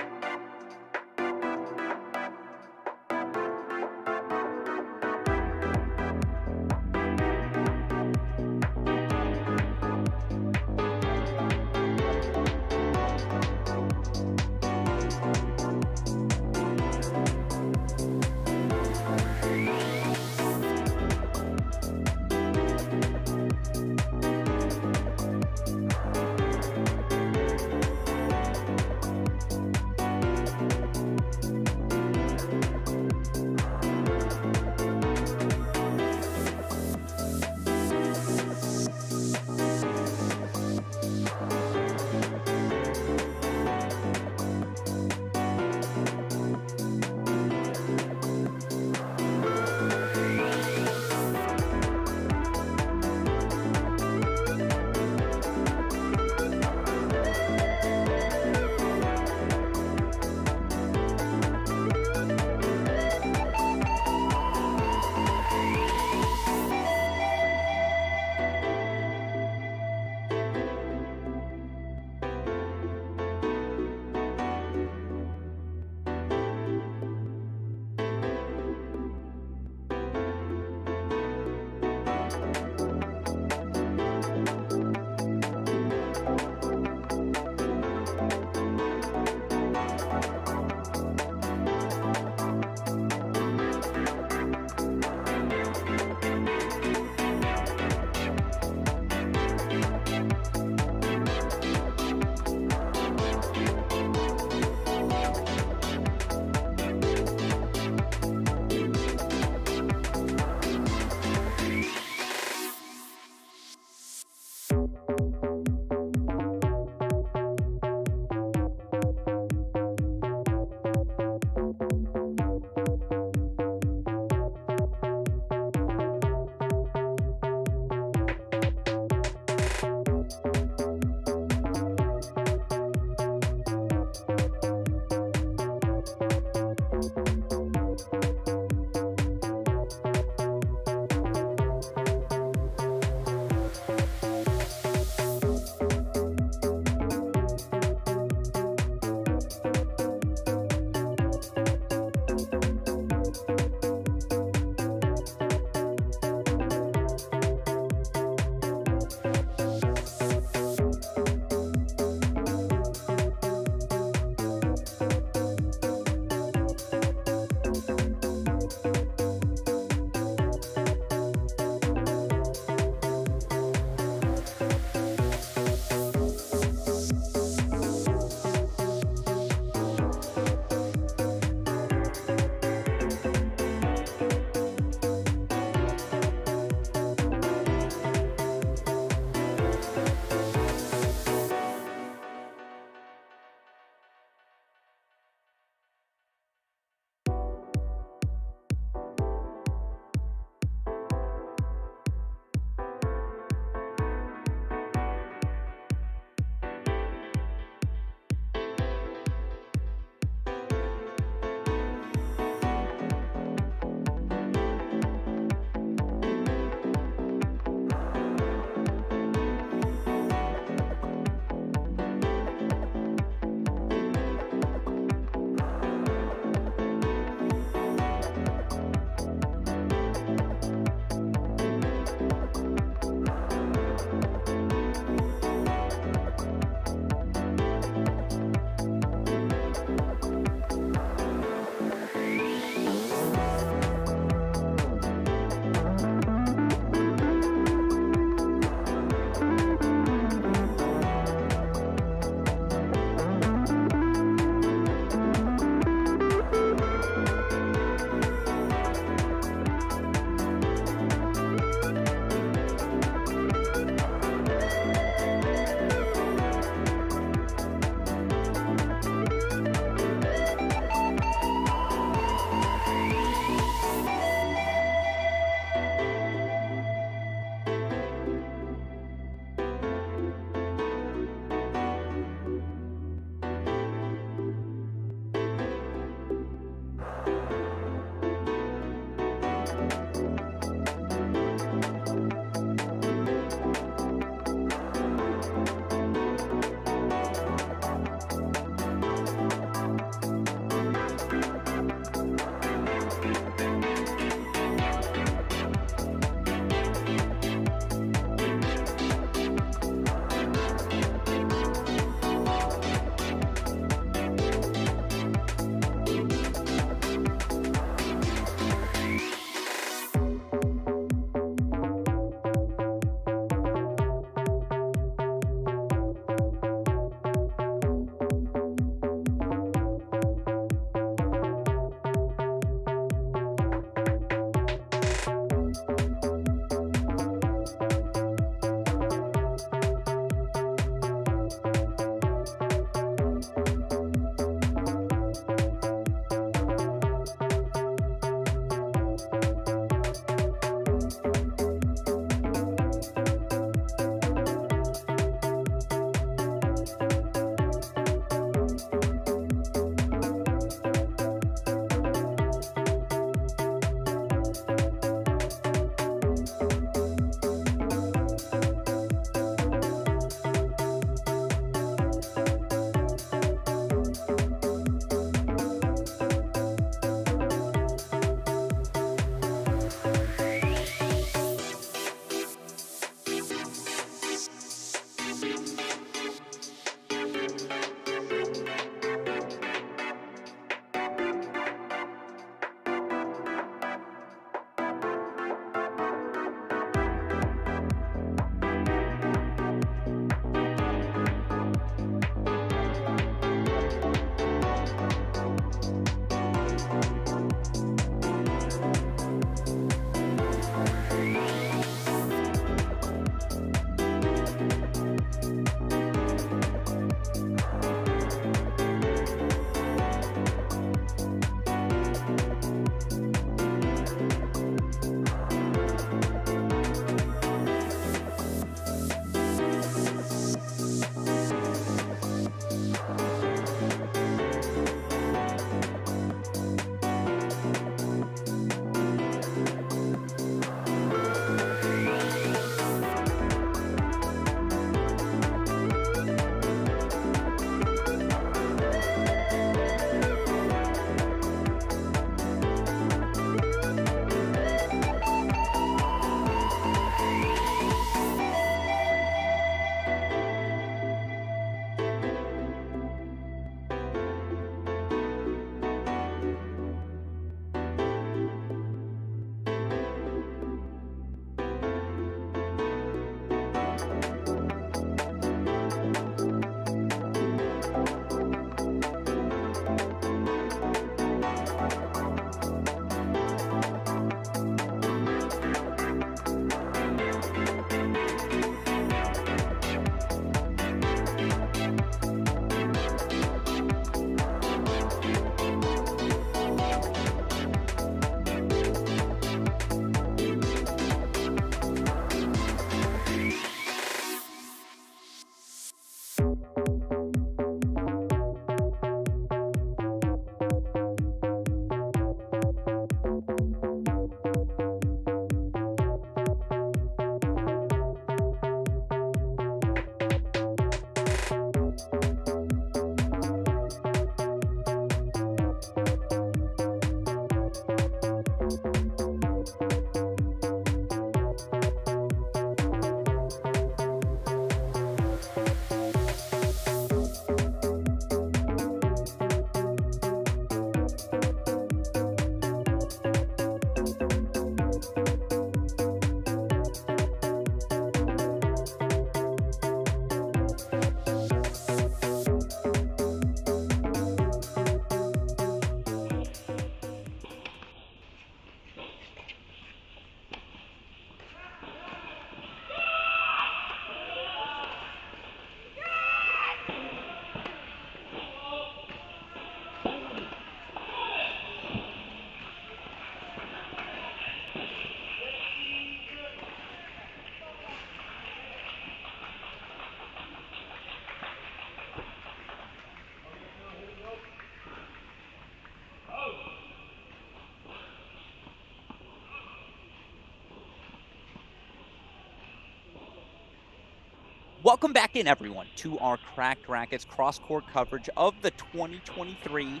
Welcome back in, everyone, to our Cracked Rackets cross-court coverage of the 2023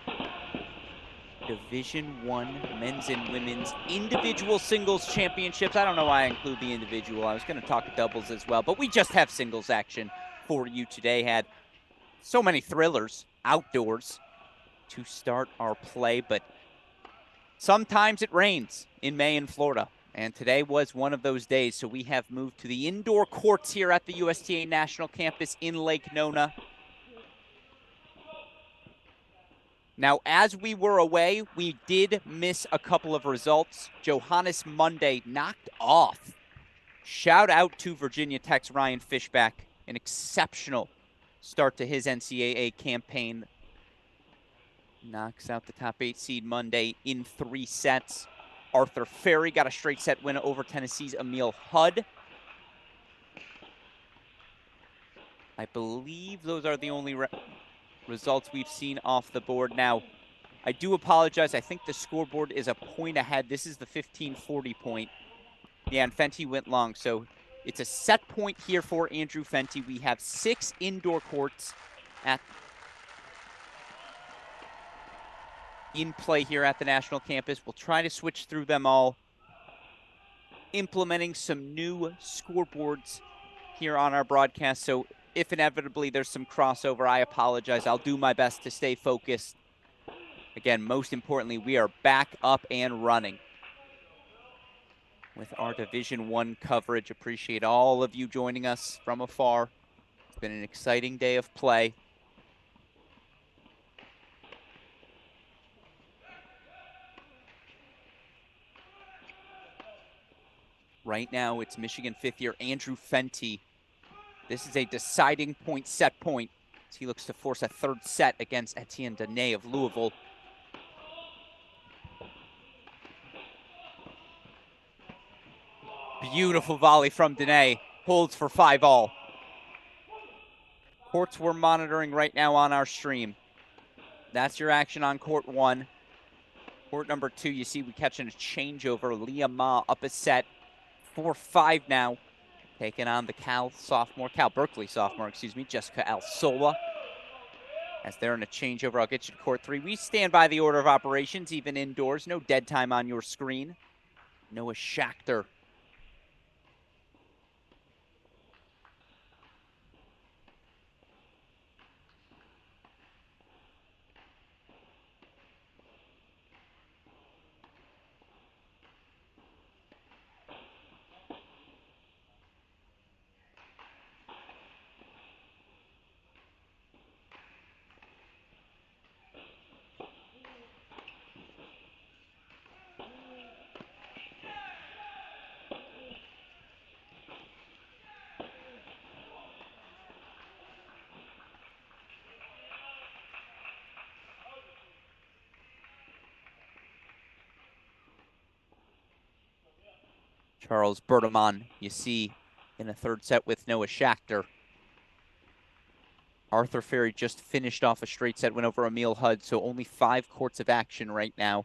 Division I men's and women's individual singles championships. I don't know why I include the individual. I was going to talk doubles as well, but we just have singles action for you today. Had so many thrillers outdoors to start our play, but sometimes it rains in May in Florida, and today was one of those days, so we have moved to the indoor courts here at the USTA National Campus in Lake Nona. Now, as we were away, we did miss a couple of results. Johannes Monday knocked off. Shout out to Virginia Tech's Ryan Fishback, an exceptional start to his NCAA campaign. Knocks out the top 8 seed Monday in 3 sets. Arthur Ferry got a straight set win over Tennessee's Emil Hudd. I believe those are the only results we've seen off the board. Now, I do apologize. I think the scoreboard is a point ahead. This is the 1540 point. Yeah, and Fenty went long, so it's a set point here for Andrew Fenty. We have 6 indoor courts in play here at the National Campus. We'll try to switch through them all, implementing some new scoreboards here on our broadcast. So if inevitably there's some crossover, I apologize. I'll do my best to stay focused. Again, most importantly, we are back up and running with our Division I coverage. Appreciate all of you joining us from afar. It's been an exciting day of play. Right now, it's Michigan fifth year Andrew Fenty. This is a deciding point set point as he looks to force a third set against Etienne Dene of Louisville. Beautiful volley from Dene. Holds for 5-all. Courts we're monitoring right now on our stream. That's your action on court 1. Court number 2, you see we catching a changeover. Leah Ma up a set. 4-5 now. Taking on the Cal Berkeley sophomore, Jessica Alsola. As they're in a changeover, I'll get you to court 3. We stand by the order of operations, even indoors. No dead time on your screen. Noah Schachter. Charles Berteman, you see, in a third set with Noah Schachter. Arthur Ferry just finished off a straight set win over Emil Hudd, so only 5 courts of action right now.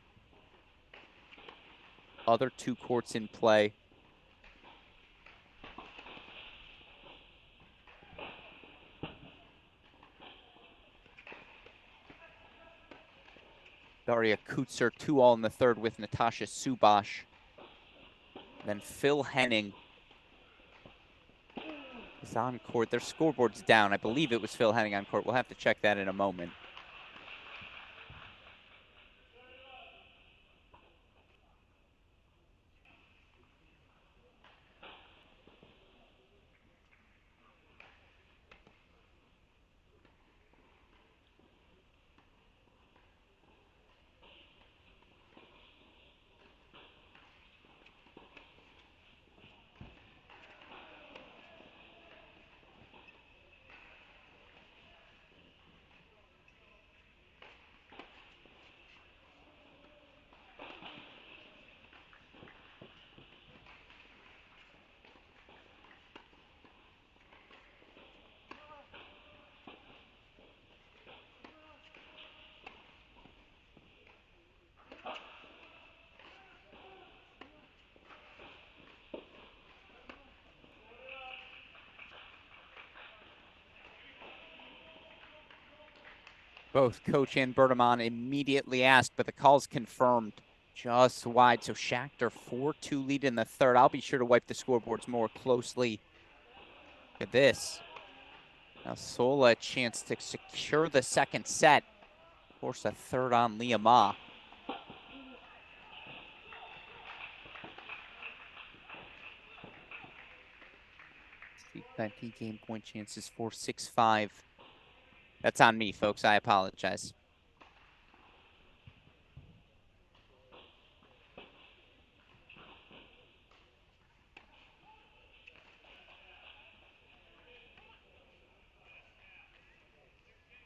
Other 2 courts in play. Daria Kutzer, 2-all in the third with Natasha Subash. Then Phil Henning is on court. Their scoreboard's down. I believe it was Phil Henning on court. We'll have to check that in a moment. Both coach and Berteman immediately asked, but the call's confirmed. Just wide. So Schachter 4-2 lead in the third. I'll be sure to wipe the scoreboards more closely. Look at this. Now Sola a chance to secure the second set. Force a third on Leah Ma. Steve Fenty game point chances 4-6-5. That's on me, folks. I apologize.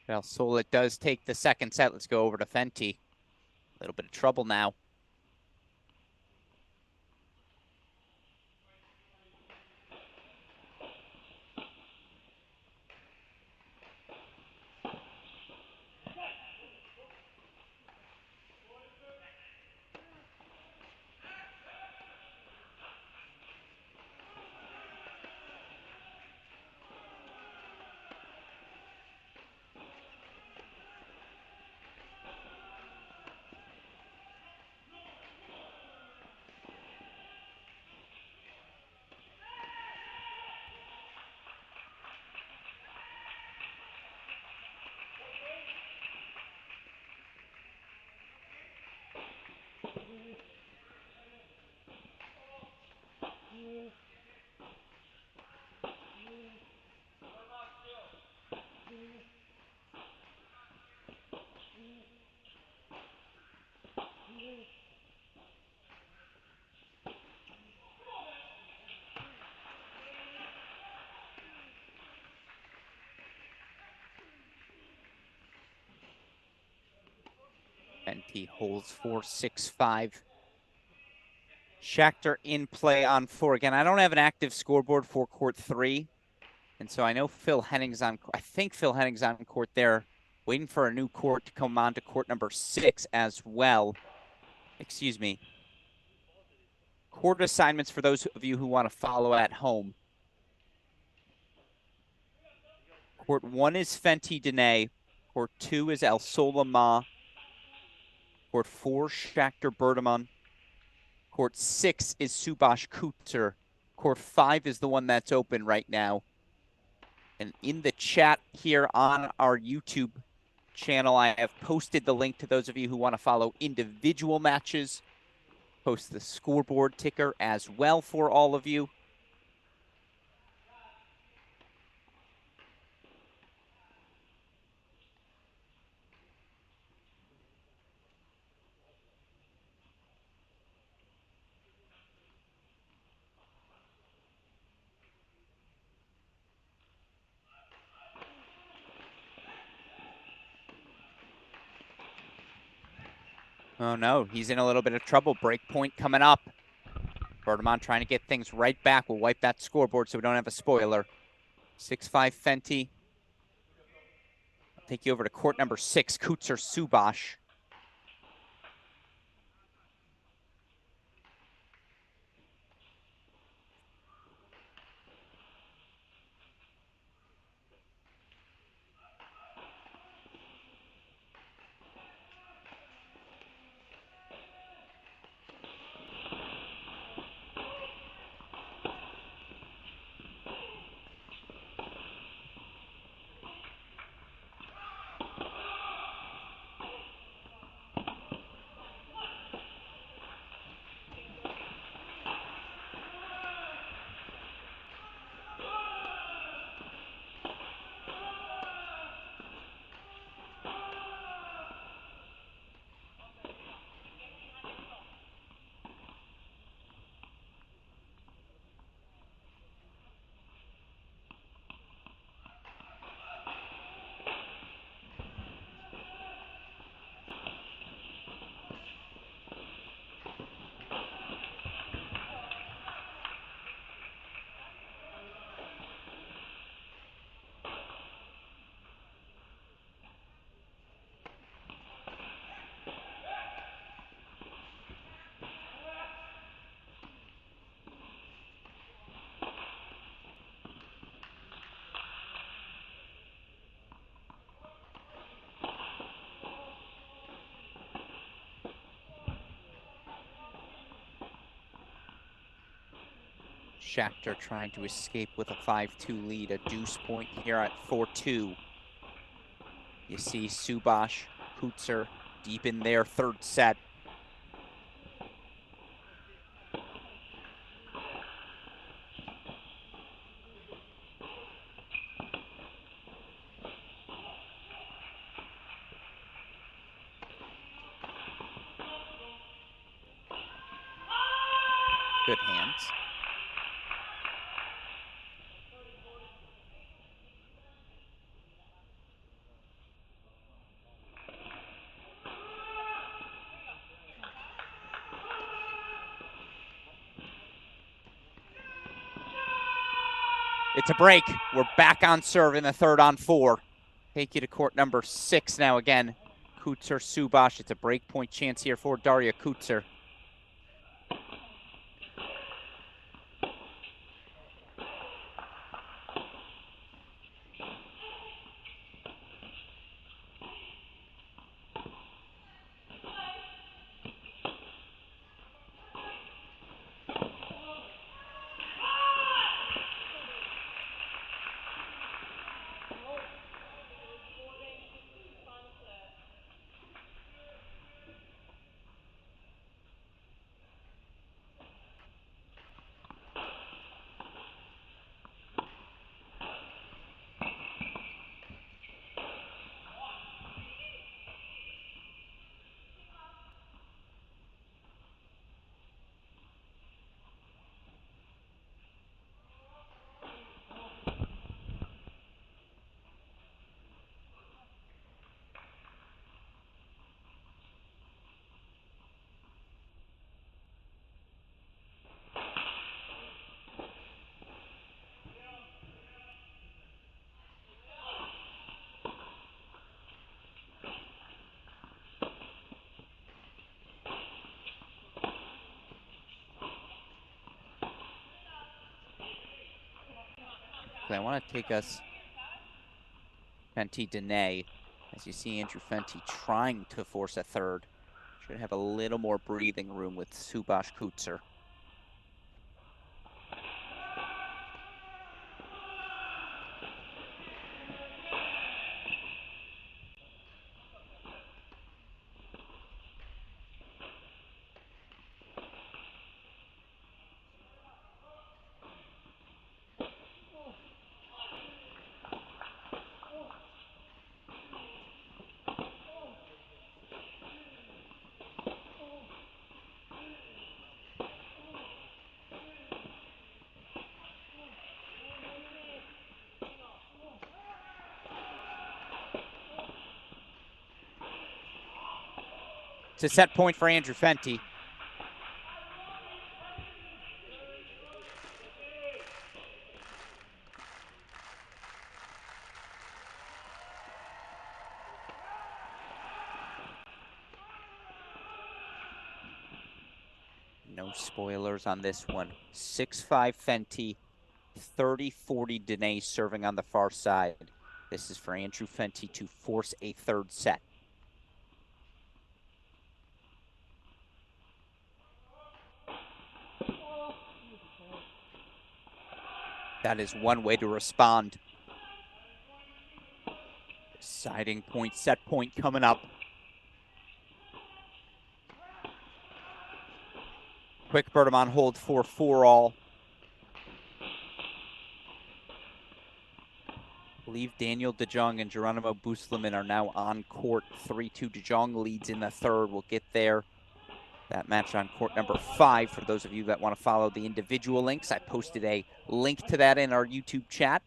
Well, Sola does take the second set. Let's go over to Fenty. A little bit of trouble now. Fenty holds 4-6-5. Schachter in play on 4. Again, I don't have an active scoreboard for court 3. And so I know Phil Henning's on, I think Phil Henning's on court there, waiting for a new court to come on to court number 6 as well. Excuse me. Court assignments for those of you who want to follow at home. Court 1 is Fenty Dene. Court 2 is El Sola Ma. Court 4, Schachter Berteman. Court 6 is Subash Kutzer. Court 5 is the one that's open right now. And in the chat here on our YouTube channel, I have posted the link to those of you who want to follow individual matches. Post the scoreboard ticker as well for all of you. Oh no, he's in a little bit of trouble. Break point coming up. Berteman trying to get things right back. We'll wipe that scoreboard so we don't have a spoiler. 6-5 Fenty. I'll take you over to court number 6, Kutzer Subash. Schechter trying to escape with a 5-2 lead, a deuce point here at 4-2. You see Subash, Kutzer deep in their third set. Good hands. It's a break. We're back on serve in the third on 4. Take you to court number 6 now again. Kutzer, Subash. It's a break point chance here for Daria Kutzer. I want to take us Fenty Dene. As you see Andrew Fenty trying to force a third. Should have a little more breathing room with Subash Kutzer. It's a set point for Andrew Fenty. No spoilers on this one. 6-5 Fenty, 30-40 Dene serving on the far side. This is for Andrew Fenty to force a third set. That is one way to respond. Deciding point, set point coming up. Quick Bertam on hold for 4-all. I believe Daniel DeJong and Geronimo Busleman are now on court. 3-2 DeJong leads in the third. We'll get there. That match on court number 5. For those of you that want to follow the individual links, I posted a link to that in our YouTube chat.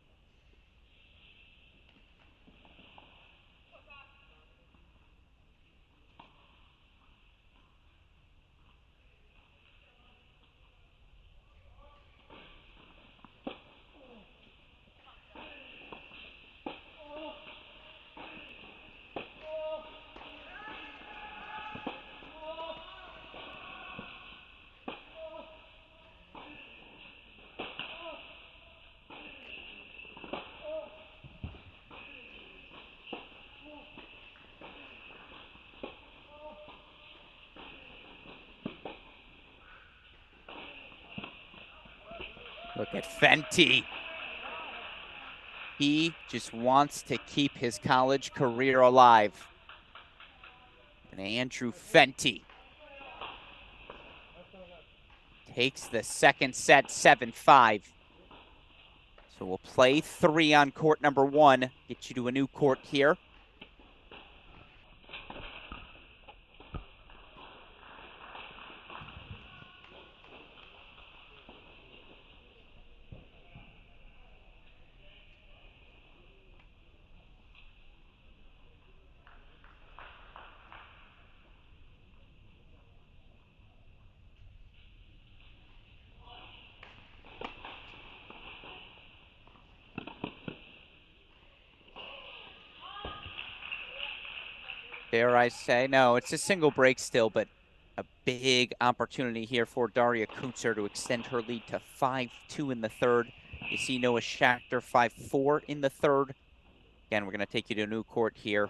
Look at Fenty. He just wants to keep his college career alive. And Andrew Fenty takes the second set 7-5. So we'll play 3 on court number 1. Get you to a new court here. Dare I say, no, it's a single break still, but a big opportunity here for Daria Kutzer to extend her lead to 5-2 in the third. You see Noah Schachter 5-4 in the third. Again, we're going to take you to a new court here.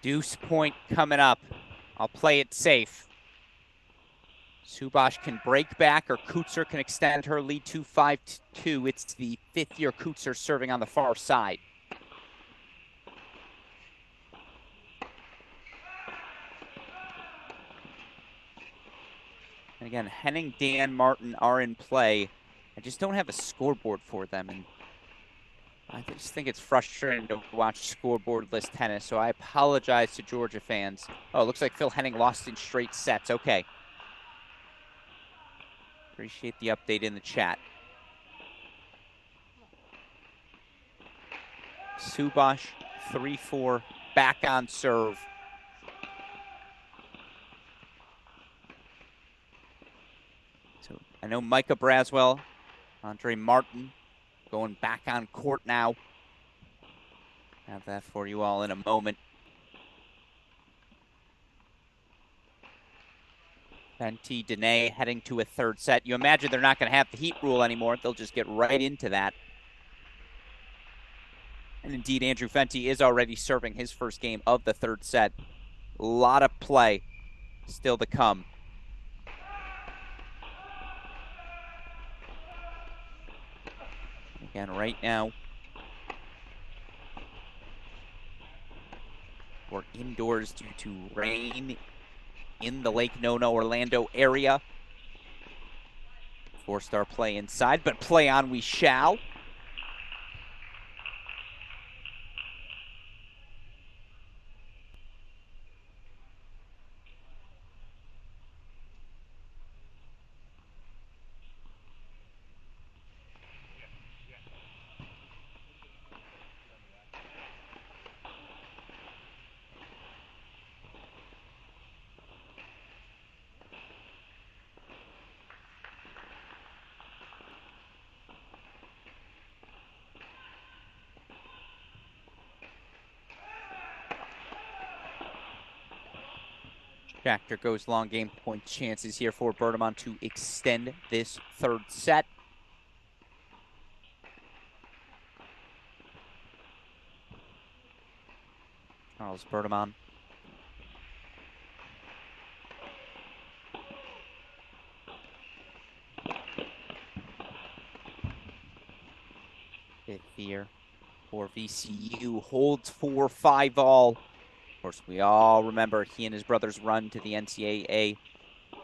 Deuce point coming up. I'll play it safe. Subash can break back, or Kutzer can extend her lead to 5-2. It's the 5th-year Kutzer serving on the far side. And again, Henning, Dan, Martin are in play. I just don't have a scoreboard for them, and I just think it's frustrating to watch scoreboard-less tennis, so I apologize to Georgia fans. Oh, it looks like Phil Henning lost in straight sets. Okay. Appreciate the update in the chat. Subash, 3-4, back on serve. So I know Micah Braswell, Andre Martin going back on court now. Have that for you all in a moment. Fenty, Dene heading to a third set. You imagine they're not going to have the heat rule anymore. They'll just get right into that. And indeed, Andrew Fenty is already serving his first game of the third set. A lot of play still to come. Again, right now, we're indoors due to rain in the Lake Nona, Orlando area. Forced our play inside, but play on we shall. Schachter goes long game point chances here for Berteman to extend this third set. Charles Berteman. Fifth year for VCU, holds 4-5 all. Of course, we all remember he and his brother's run to the NCAA. I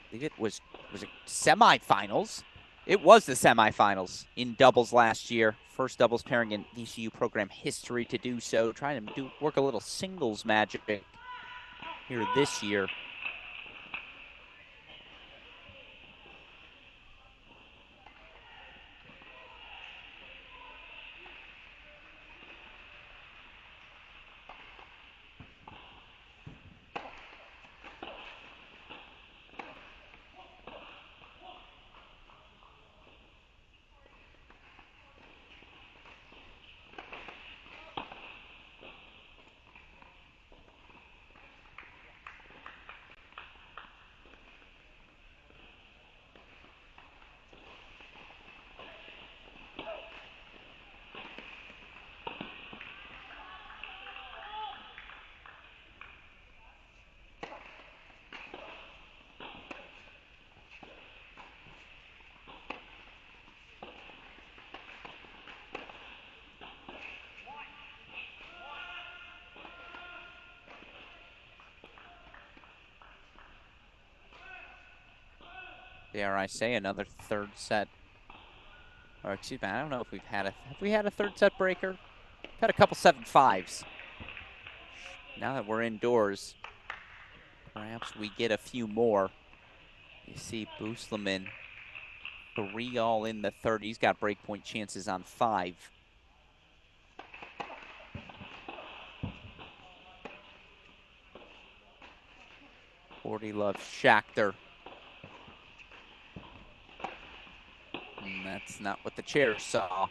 believe it was it semifinals? It was the semifinals in doubles last year. First doubles pairing in VCU program history to do so. Trying to work a little singles magic here this year. Dare I say, another third set. Or excuse me, I don't know if have we had a third set breaker? We've had a couple 7-5s. Now that we're indoors, perhaps we get a few more. You see Boosleman 3 all in the third. He's got breakpoint chances on 5. Love Schachter. And that's not what the chair saw.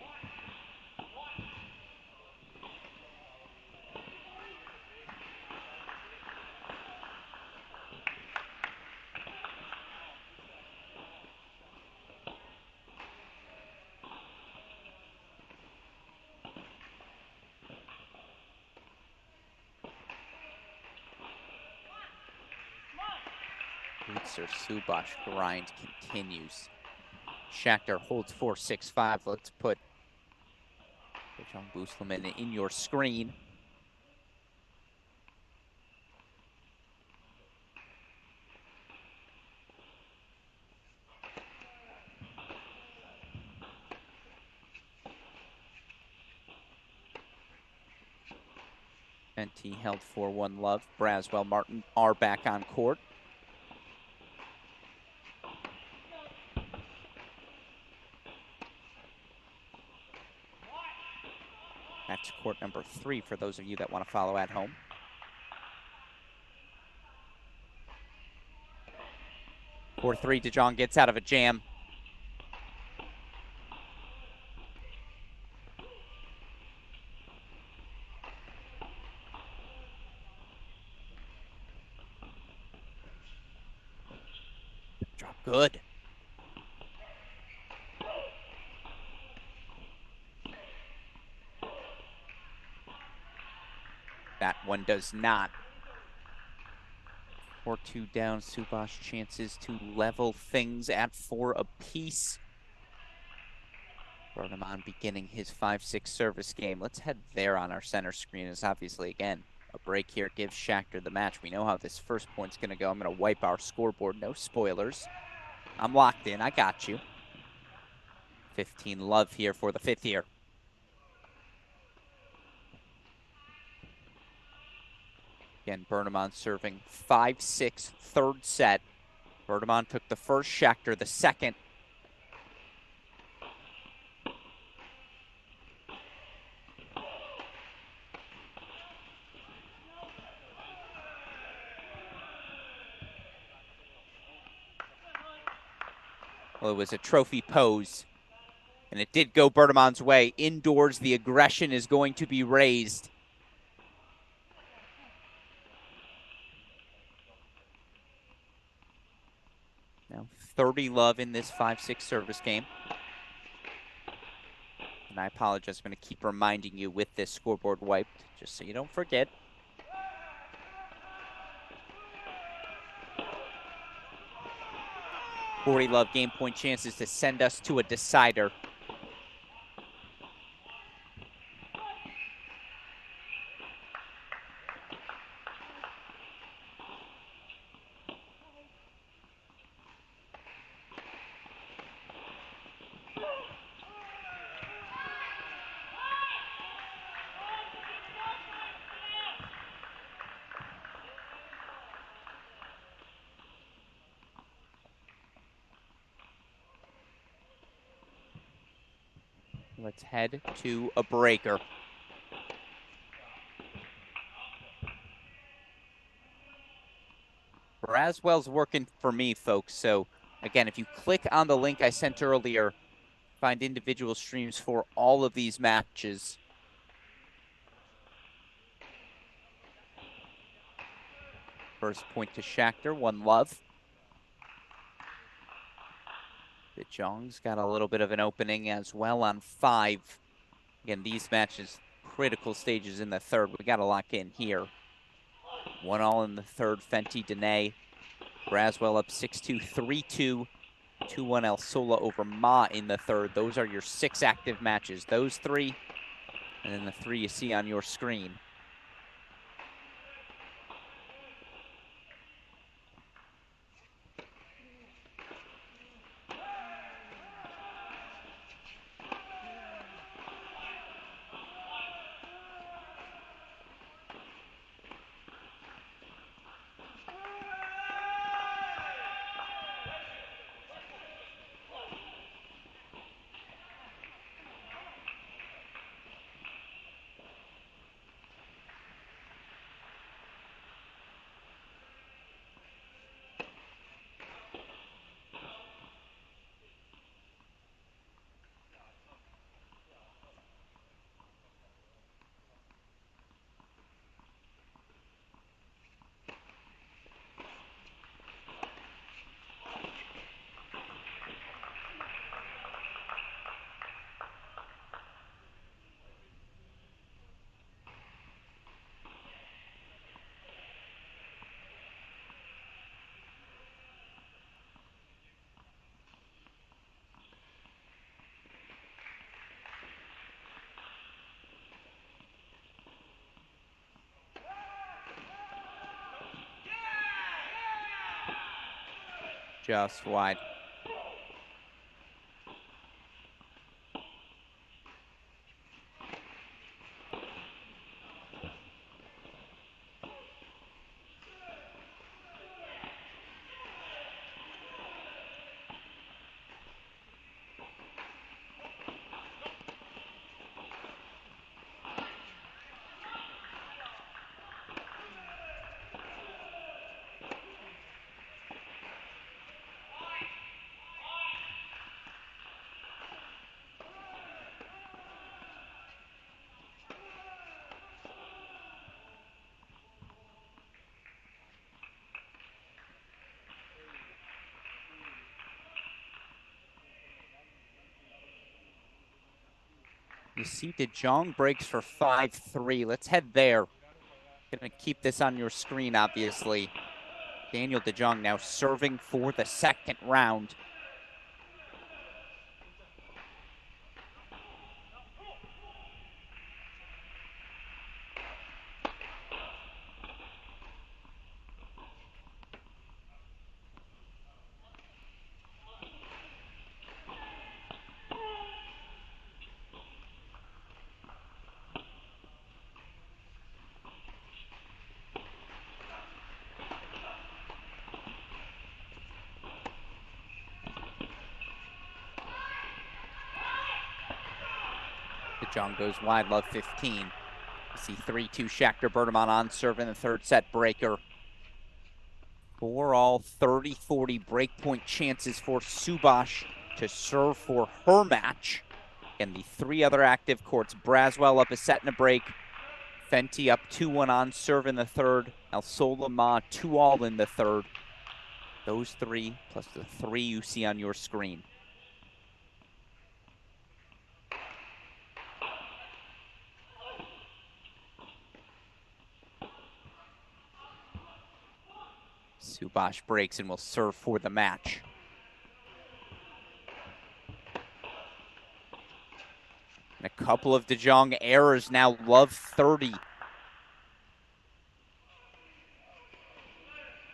Boots or Subash grind continues. Schachter holds 4-6-5. Let's put John Boosleman in your screen. NT held 4-1 love. Braswell, Martin are back on court. Back to court number 3 for those of you that want to follow at home. Four 3, DeJong gets out of a jam. Drop good. That one does not. 4-2 down. Subash chances to level things at 4 apiece. Burnham beginning his 5-6 service game. Let's head there on our center screen. Is obviously, again, a break here gives Schachter the match. We know how this first point's going to go. I'm going to wipe our scoreboard. No spoilers. I'm locked in. I got you. 15 love here for the 5th year. Again, Burnham serving 5-6, third set. Burnham took the first, Schachter the second. Well, it was a trophy pose, and it did go Burnham's way. Indoors, the aggression is going to be raised. Now 30 love in this 5-6 service game. And I apologize, I'm going to keep reminding you with this scoreboard wiped, just so you don't forget. Love game point chances to send us to a decider. Let's head to a breaker. Braswell's working for me, folks. So again, if you click on the link I sent earlier, find individual streams for all of these matches. First point to Schachter, 1-love. De Jong's got a little bit of an opening as well on 5. Again, these matches, critical stages in the third. We got to lock in here. 1-all in the third, Fenty, Dene. Braswell up 6-2, 3-2. 2-1 El Sola over Ma in the third. Those are your 6 active matches. Those 3, and then the 3 you see on your screen. Just wide. You see De Jong breaks for 5-3. Let's head there. Gonna keep this on your screen, obviously. Daniel De Jong now serving for the second round. De Jong goes wide, love 15. You see 3-2 Schachter Berteman on serve in the third set breaker. 4-all 30-40 breakpoint chances for Subash to serve for her match. And the 3 other active courts, Braswell up a set and a break. Fenty up 2-1 on serve in the third. El Sola Ma 2-all in the third. Those 3 plus the 3 you see on your screen. Subash breaks and will serve for the match. And a couple of De Jong errors now, love 30.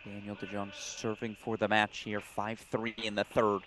Daniel De Jong serving for the match here, 5-3 in the third.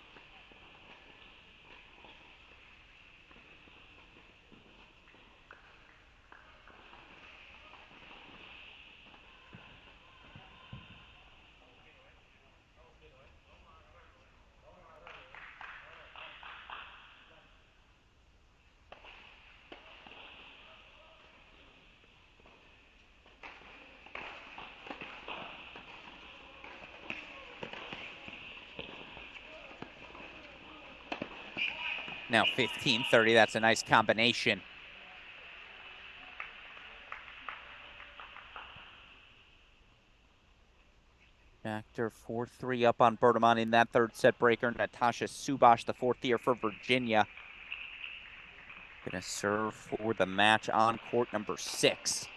Now 15-30, that's a nice combination. Schacter 4-3 up on Bertamon in that third set breaker. Natasha Subash, the fourth year for Virginia. Gonna serve for the match on court number 6.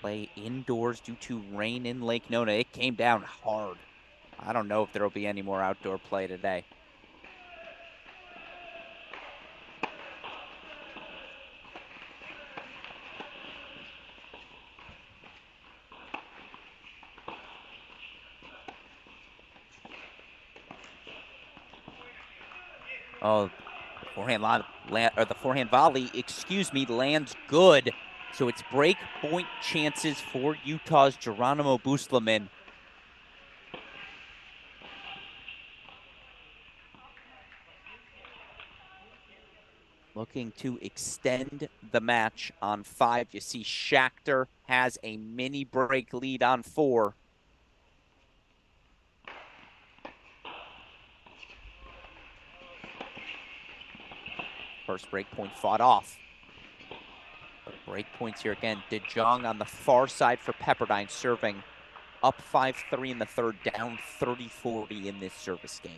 Play indoors due to rain in Lake Nona. It came down hard. I don't know if there will be any more outdoor play today. Oh, the forehand volley, lands good. So it's break point chances for Utah's Geronimo Busleman. Looking to extend the match on 5. You see Schacter has a mini break lead on 4. First break point fought off. But break points here again. De Jong on the far side for Pepperdine, serving up 5-3 in the third, down 30-40 in this service game.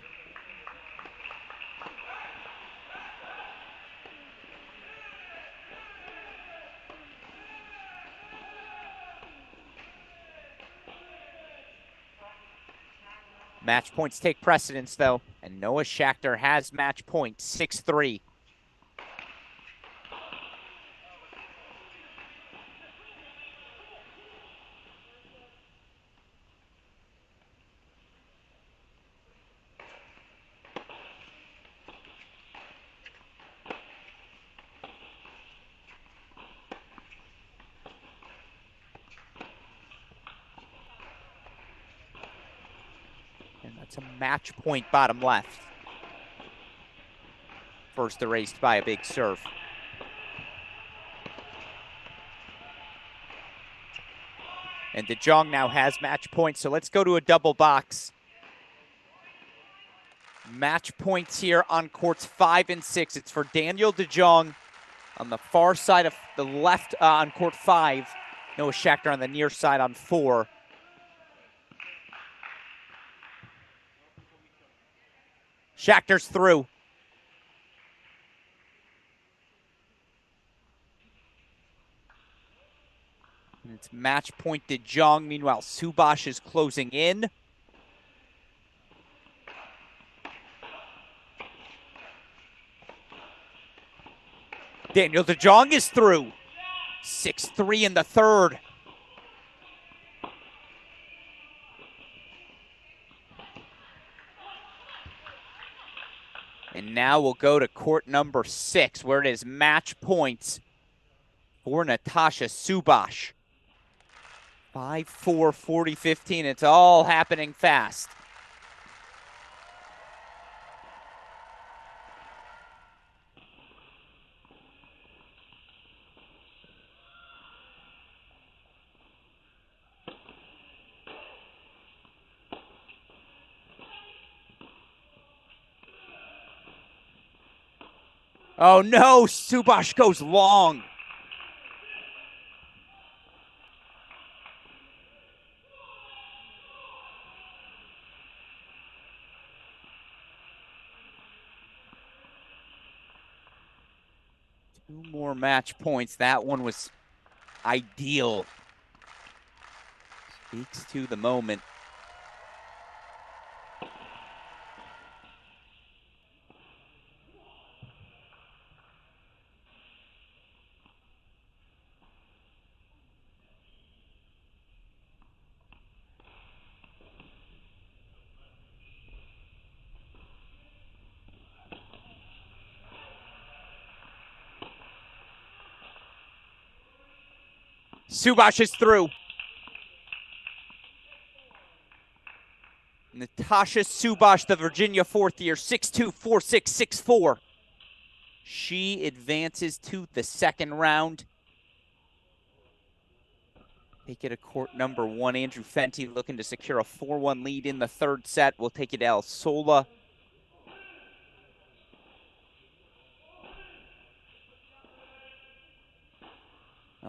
Match points take precedence, though, and Noah Schacter has match point, 6-3. And that's a match point bottom left. First erased by a big serve. And De Jong now has match points, so let's go to a double box. Match points here on courts 5 and 6. It's for Daniel De Jong on the far side of the left on court 5. Noah Schacter on the near side on 4. Schacter's through. And it's match point De Jong. Meanwhile, Subash is closing in. Daniel De Jong is through. 6-3 in the third. And now we'll go to court number 6, where it is match points for Natasha Subash. 5-4, 40-15. It's all happening fast. Oh no, Subash goes long. Two more match points. That one was ideal. Speaks to the moment. Subash is through. Natasha Subash, the Virginia fourth year, 6'2", 4'6", 6'4". She advances to the second round. Take it to court number 1. Andrew Fenty looking to secure a 4-1 lead in the third set. We'll take it to El Sola.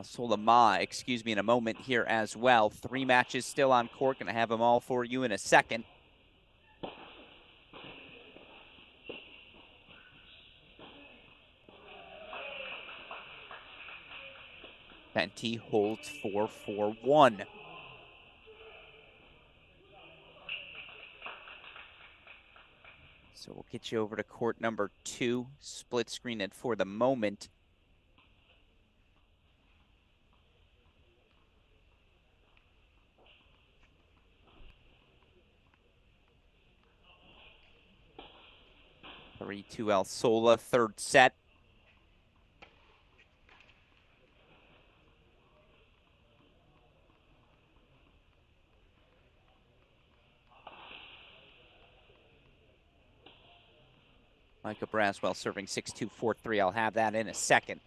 Solama, excuse me, in a moment here as well. 3 matches still on court. Going to have them all for you in a second. Fenty holds 4-4-1. So we'll get you over to court number 2. Split screen it for the moment. Three, 2 El Sola, third set. Micah Braswell serving 6-2, 4-3. I'll have that in a second.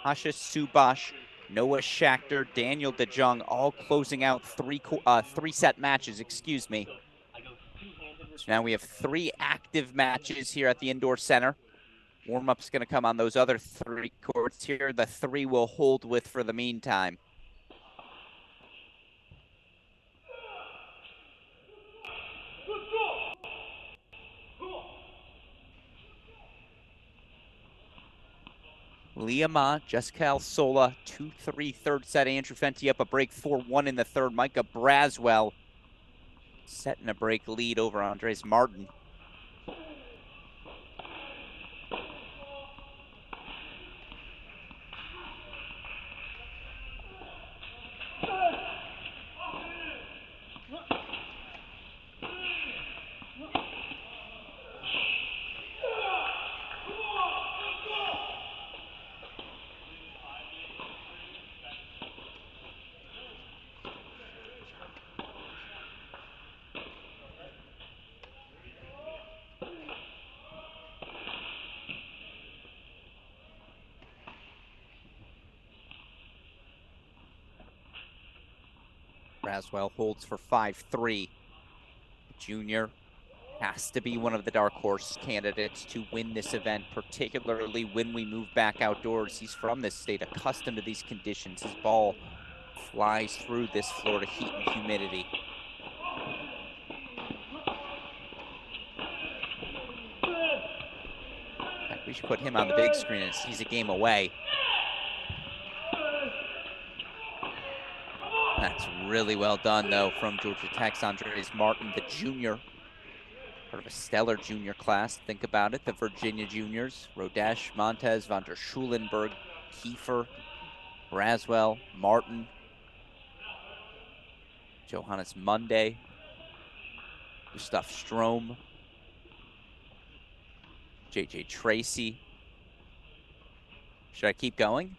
Asha Subash, Noah Schachter, Daniel DeJong, all closing out three-set matches, excuse me. So now we have 3 active matches here at the Indoor Center. Warm-up's going to come on those other 3 courts here. The 3 will hold with for the meantime. Leah Ma, Jessica Alsola, 2-3 third set. Andrew Fenty up a break 4-1 in the third. Micah Braswell setting a break lead over Andres Martin. Braswell holds for 5-3. Junior has to be one of the dark horse candidates to win this event, particularly when we move back outdoors. He's from this state, accustomed to these conditions. His ball flies through this Florida heat and humidity. In fact, we should put him on the big screen as he's a game away. That's really well done, though, from Georgia Tech's Andres Martin, the junior. Part of a stellar junior class. Think about it. The Virginia juniors, Rodesh, Montez, Van der Schulenberg, Kiefer, Braswell, Martin, Johannes Monday, Gustav Strom, JJ Tracy. Should I keep going?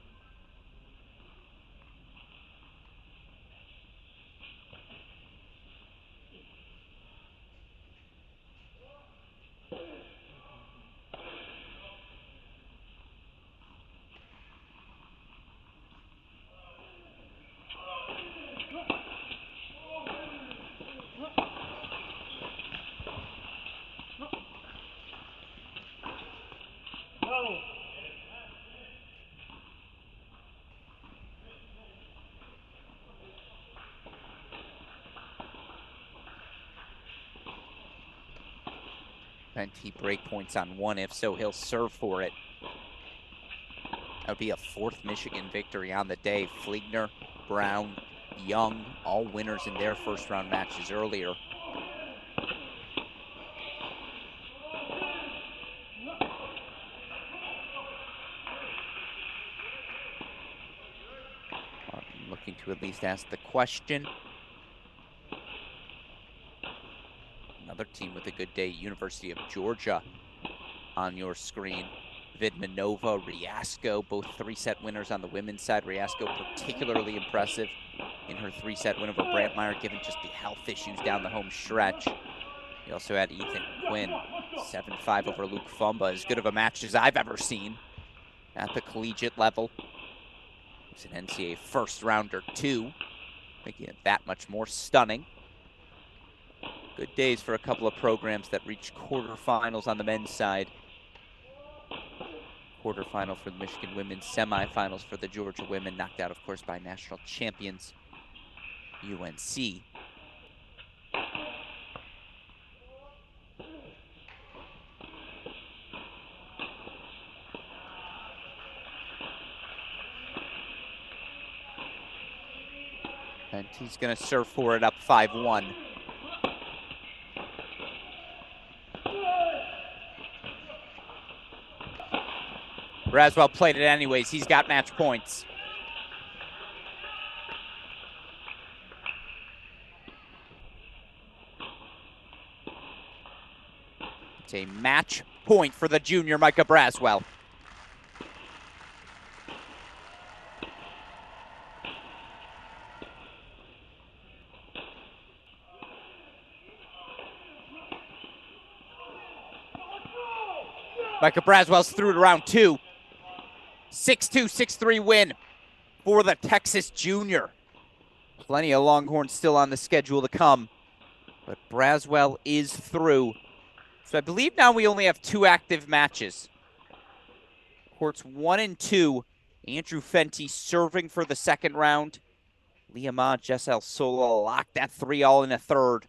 Fenty break points on 1. If so, he'll serve for it. That would be a 4th Michigan victory on the day. Fligner, Brown, Young, all winners in their first-round matches earlier. I'm looking to at least ask the question. Another team with a good day, University of Georgia, on your screen. Vidmanova, Riasco, both 3-set winners on the women's side. Riasco particularly impressive in her 3-set win over Brantmeyer, given just the health issues down the home stretch. You also had Ethan Quinn, 7-5 over Luke Fumba, as good of a match as I've ever seen at the collegiate level. It's an NCAA first rounder too, making it that much more stunning. Good days for a couple of programs that reached quarterfinals on the men's side. Quarterfinal for the Michigan women, semifinals for the Georgia women, knocked out, of course, by national champions UNC. And he's going to serve for it up 5-1. Braswell played it anyways. He's got match points. It's a match point for the junior Micah Braswell. Micah Braswell's through to round 2. 6-2, 6-3 win for the Texas junior. Plenty of Longhorns still on the schedule to come, but Braswell is through. So I believe now we only have 2 active matches. Courts 1 and 2. Andrew Fenty serving for the second round. Liama Jessel Sola locked that 3-all in a third.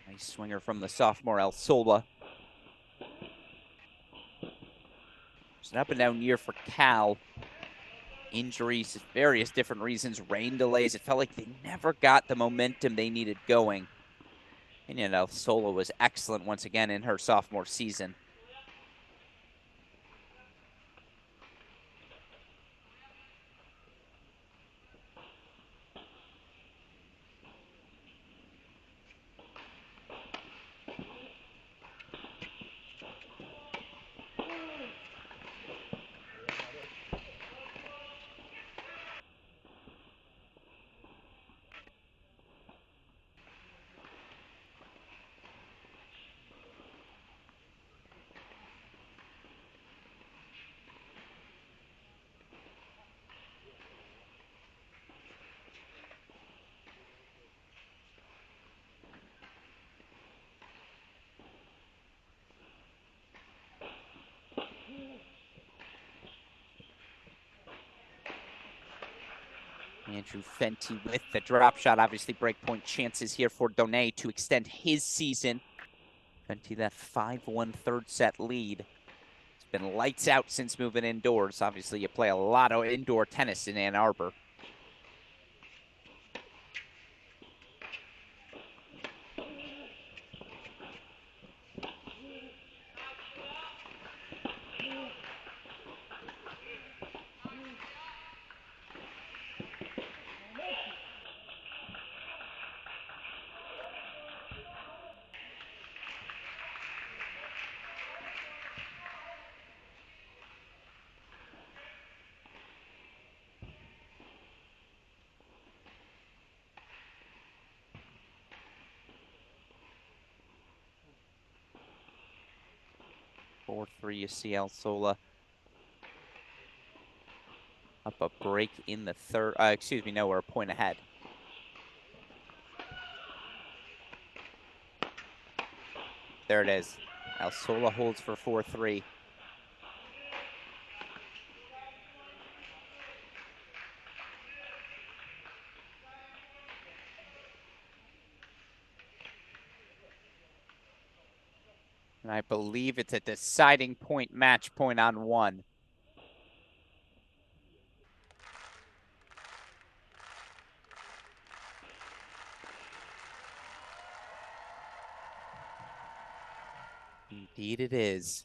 Nice swinger from the sophomore El Sola. It's an up and down year for Cal. Injuries, various different reasons, rain delays. It felt like they never got the momentum they needed going. And yet El Sola was excellent once again in her sophomore season. Andrew Fenty with the drop shot. Obviously, breakpoint chances here for Donay to extend his season. Fenty, that 5-1 third set lead. It's been lights out since moving indoors. Obviously, you play a lot of indoor tennis in Ann Arbor. Four, 3, you see El Sola up a break in the third. Excuse me, no, we're a point ahead. There it is. El Sola holds for 4-3. And I believe it's a deciding point, match point on 1. Indeed it is.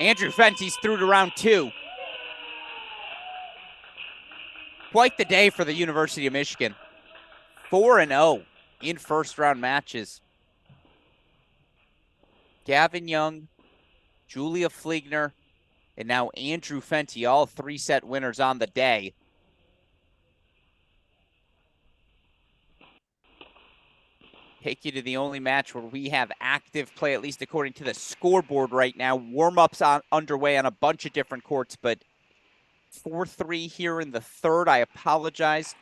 Andrew Fenty's through to round 2. Quite the day for the University of Michigan. 4-0 in first-round matches. Gavin Young, Julia Fliegner, and now Andrew Fenty, all 3-set winners on the day. Take you to the only match where we have active play, at least according to the scoreboard right now. Warm-ups underway on a bunch of different courts, but 4-3 here in the third. I apologize.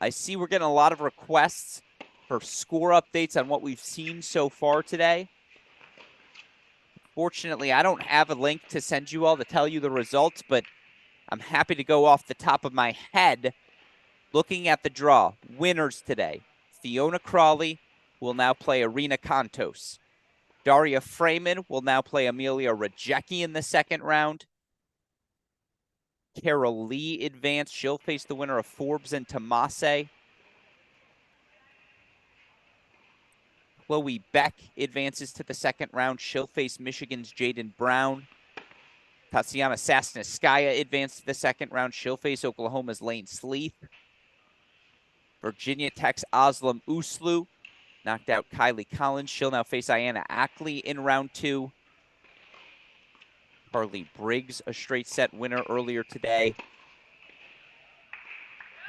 I see we're getting a lot of requests for score updates on what we've seen so far today. Fortunately, I don't have a link to send you all to tell you the results, but I'm happy to go off the top of my head. Looking at the draw, winners today. Fiona Crawley will now play Irina Kontos. Daria Freeman will now play Amelia Rajecki in the second round. Carol Lee advanced. She'll face the winner of Forbes and Tomase. Chloe Beck advances to the second round. She'll face Michigan's Jaden Brown. Tatiana Sasneskaya advanced to the second round. She'll face Oklahoma's Lane Sleeth. Virginia Tech's Aslam Uslu knocked out Kylie Collins. She'll now face Ayanna Ackley in round 2. Carly Briggs, a straight set winner earlier today.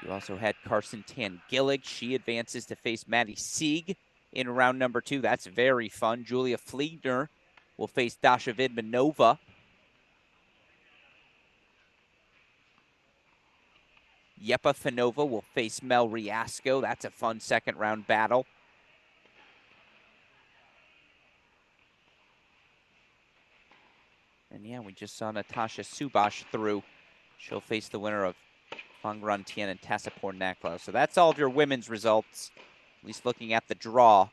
You also had Carson Tangillig. She advances to face Maddie Sieg in round number 2. That's very fun. Julia Fliegner will face Dasha Vidmanova. Yepa Fanova will face Mel Riasco. That's a fun second round battle. And yeah, we just saw Natasha Subash through. She'll face the winner of Fang Ran Tian and Tessa Pornaklo. So that's all of your women's results, at least looking at the draw.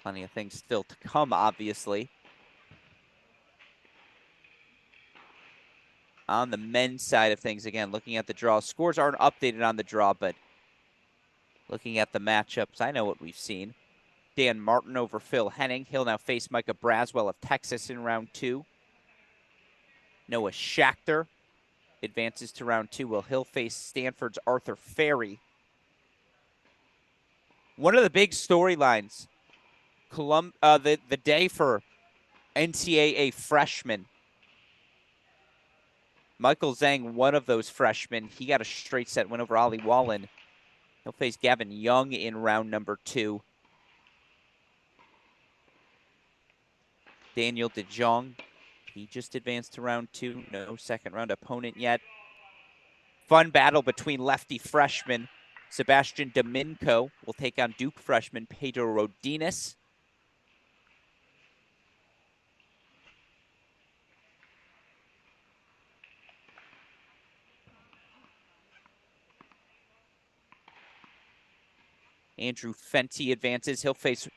Plenty of things still to come, obviously. On the men's side of things, again, looking at the draw, scores aren't updated on the draw, but looking at the matchups, I know what we've seen. Dan Martin over Phil Henning. He'll now face Micah Braswell of Texas in round 2. Noah Schachter advances to round 2. Well, he'll face Stanford's Arthur Ferry. One of the big storylines, the day for NCAA freshmen. Michael Zhang, one of those freshmen, he got a straight set win over Ollie Wallen. He'll face Gavin Young in round number 2. Daniel DeJong, he just advanced to round 2. No second round opponent yet. Fun battle between lefty freshmen. Sebastian Domingo will take on Duke freshman Pedro Rodinas. Andrew Fenty advances. He'll face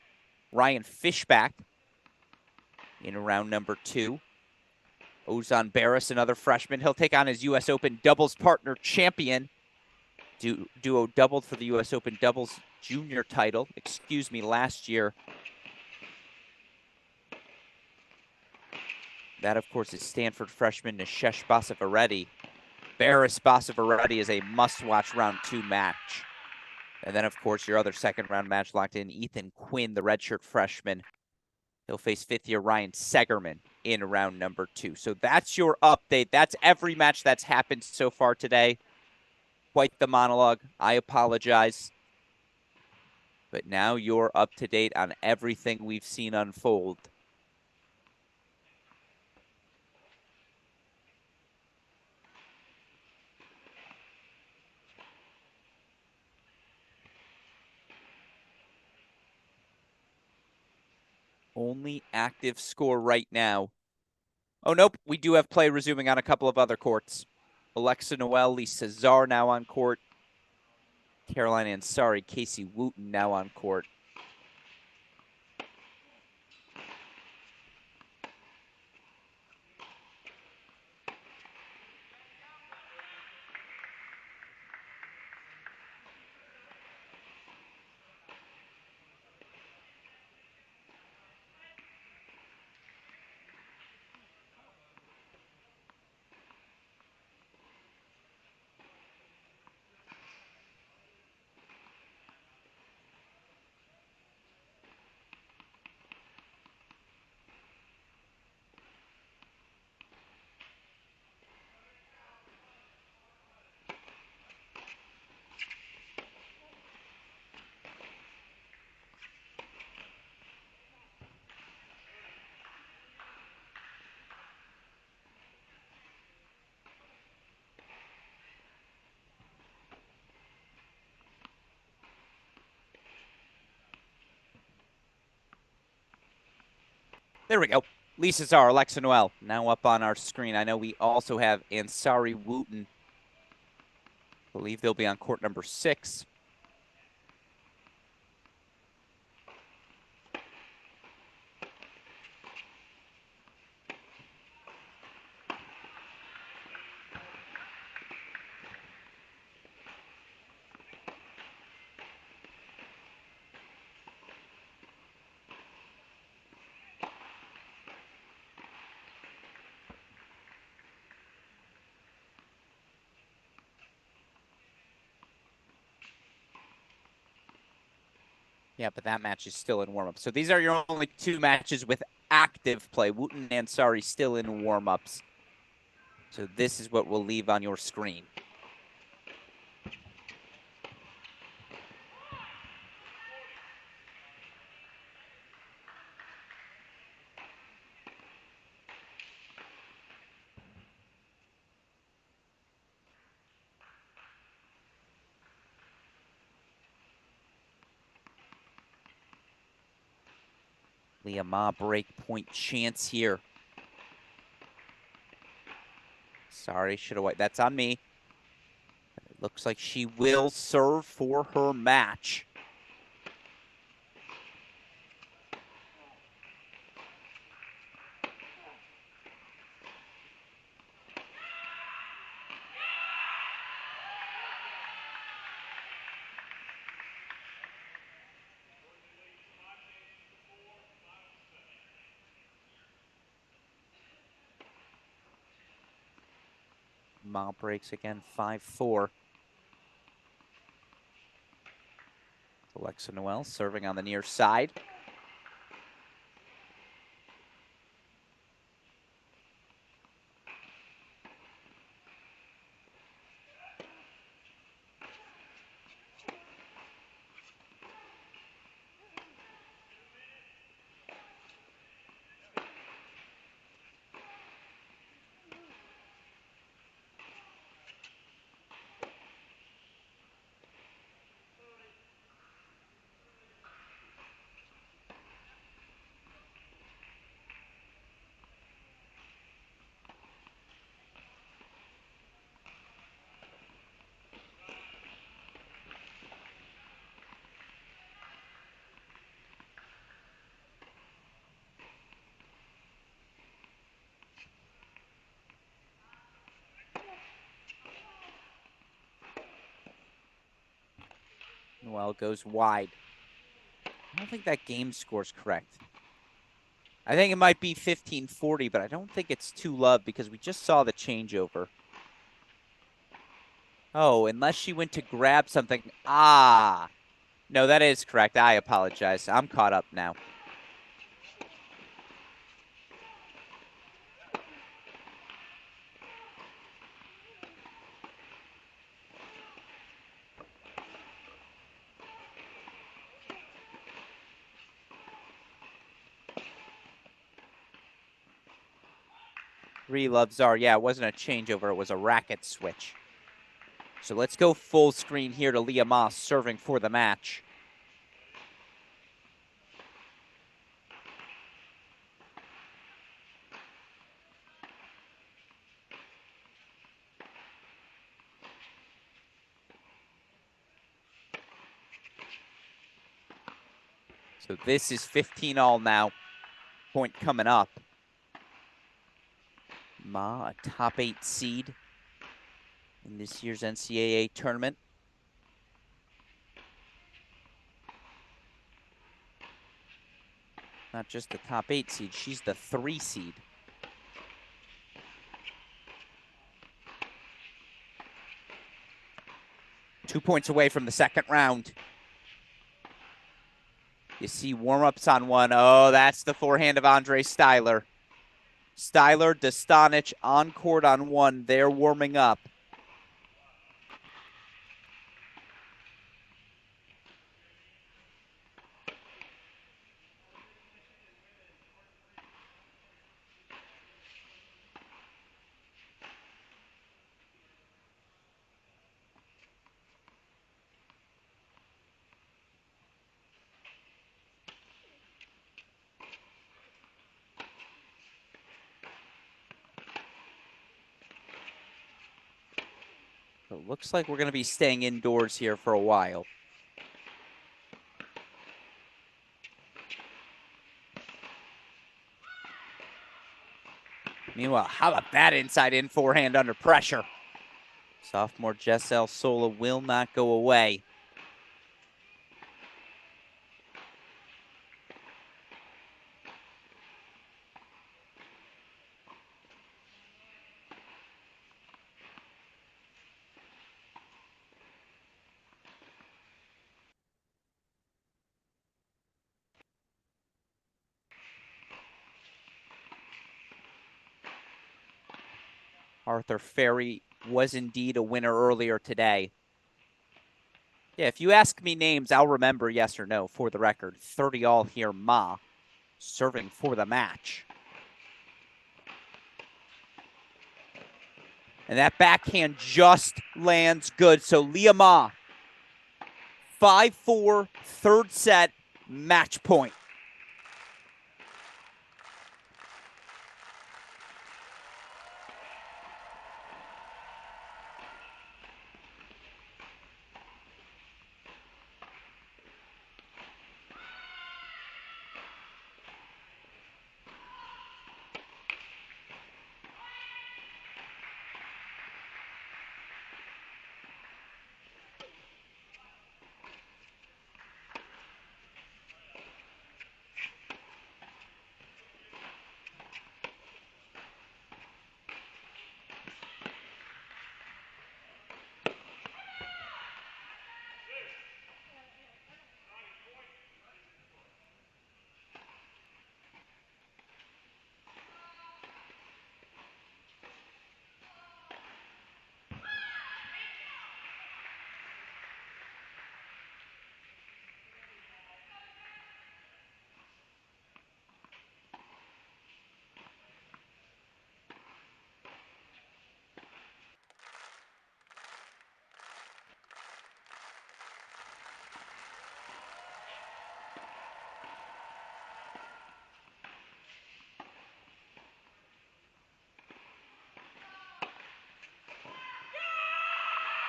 Ryan Fishback in round number 2. Ozan Barris, another freshman. He'll take on his U.S. Open doubles partner champion. Duo doubled for the U.S. Open doubles junior title, last year. That, of course, is Stanford freshman Nishesh Basavareddy. Barris Basavareddy is a must-watch round 2 match. And then, of course, your other second-round match locked in, Ethan Quinn, the redshirt freshman. He'll face fifth-year Ryan Segerman in round number 2. So that's your update. That's every match that's happened so far today. Quite the monologue. I apologize. But now you're up to date on everything we've seen unfold. only active score right now. Oh, nope. We do have play resuming on a couple of other courts. Alexa Noel, Lisa Czar now on court. Caroline Ansari, Casey Wooten now on court. There we go. Lisa Czar, Alexa Noel, now up on our screen. I know we also have Ansari Wooten. I believe they'll be on court number 6. Yeah, but that match is still in warm-up. So these are your only 2 matches with active play. Wooten and Ansari still in warm-ups. So this is what we'll leave on your screen. Leah Ma break point chance here. Sorry, should have waited. That's on me. It looks like she will serve for her match. Ma breaks again, 5-4. Alexa Noel serving on the near side. Noel goes wide. I don't think that game score's correct. I think it might be 15-40, but I don't think it's too love because we just saw the changeover. Oh, unless she went to grab something. Ah. No, that is correct. I apologize. I'm caught up now. Love Czar. Yeah, it wasn't a changeover. It was a racket switch. So let's go full screen here to Leah Moss serving for the match. So this is 15-all now. Point coming up. Ma, a top 8 seed in this year's NCAA tournament. Not just the top 8 seed, she's the 3 seed. Two points away from the second round. You see warm-ups on one. Oh, that's the forehand of Andre Styler. Styler, Dostanic on court on one. They're warming up. So it looks like we're going to be staying indoors here for a while. Meanwhile, how about that inside-in forehand under pressure? Sophomore Jessel Sola will not go away. Arthur Ferry was indeed a winner earlier today. Yeah, if you ask me names, I'll remember yes or no for the record. 30-all here, Ma, serving for the match. And that backhand just lands good. So Leah Ma, 5-4, third set, match point.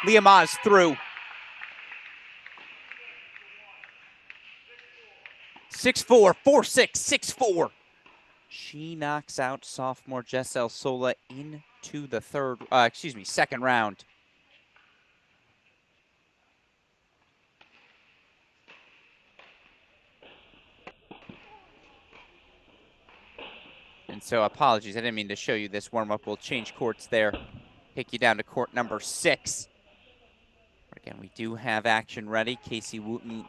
Leah Ma is through. 6-4, 4-6, 6-4. She knocks out sophomore Jessel Sola into the second round. And so apologies, I didn't mean to show you this warm-up. We'll change courts there. Take you down to court number 6. Again, we do have action ready. Casey Wooten,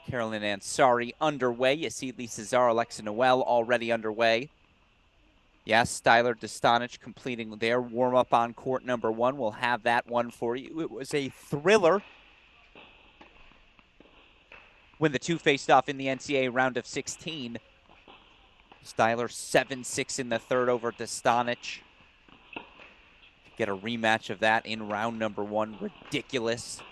Carolyn Ansari underway. You see Lisa Zara, Alexa Noel already underway. Yes, Styler Dostanic completing their warm-up on court number 1. We'll have that one for you. It was a thriller when the two faced off in the NCAA round of 16. Styler 7-6 in the third over Dostanic. Get a rematch of that in round number 1. Ridiculous.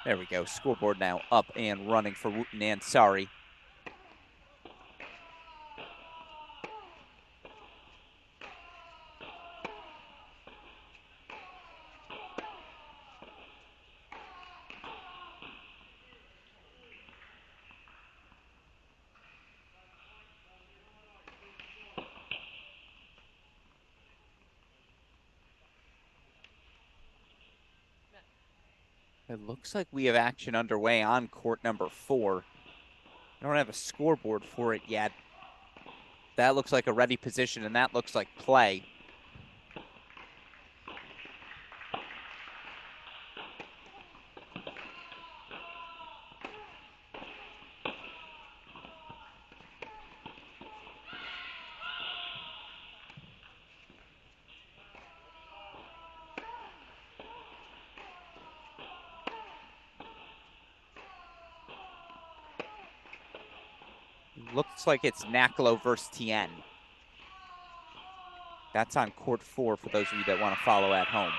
There we go. Scoreboard now up and running for Wooten Ansari. It looks like we have action underway on court number 4. I don't have a scoreboard for it yet. That looks like a ready position, and that looks like play. Looks like it's Naklo versus Tien. That's on court 4 for those of you that want to follow at home.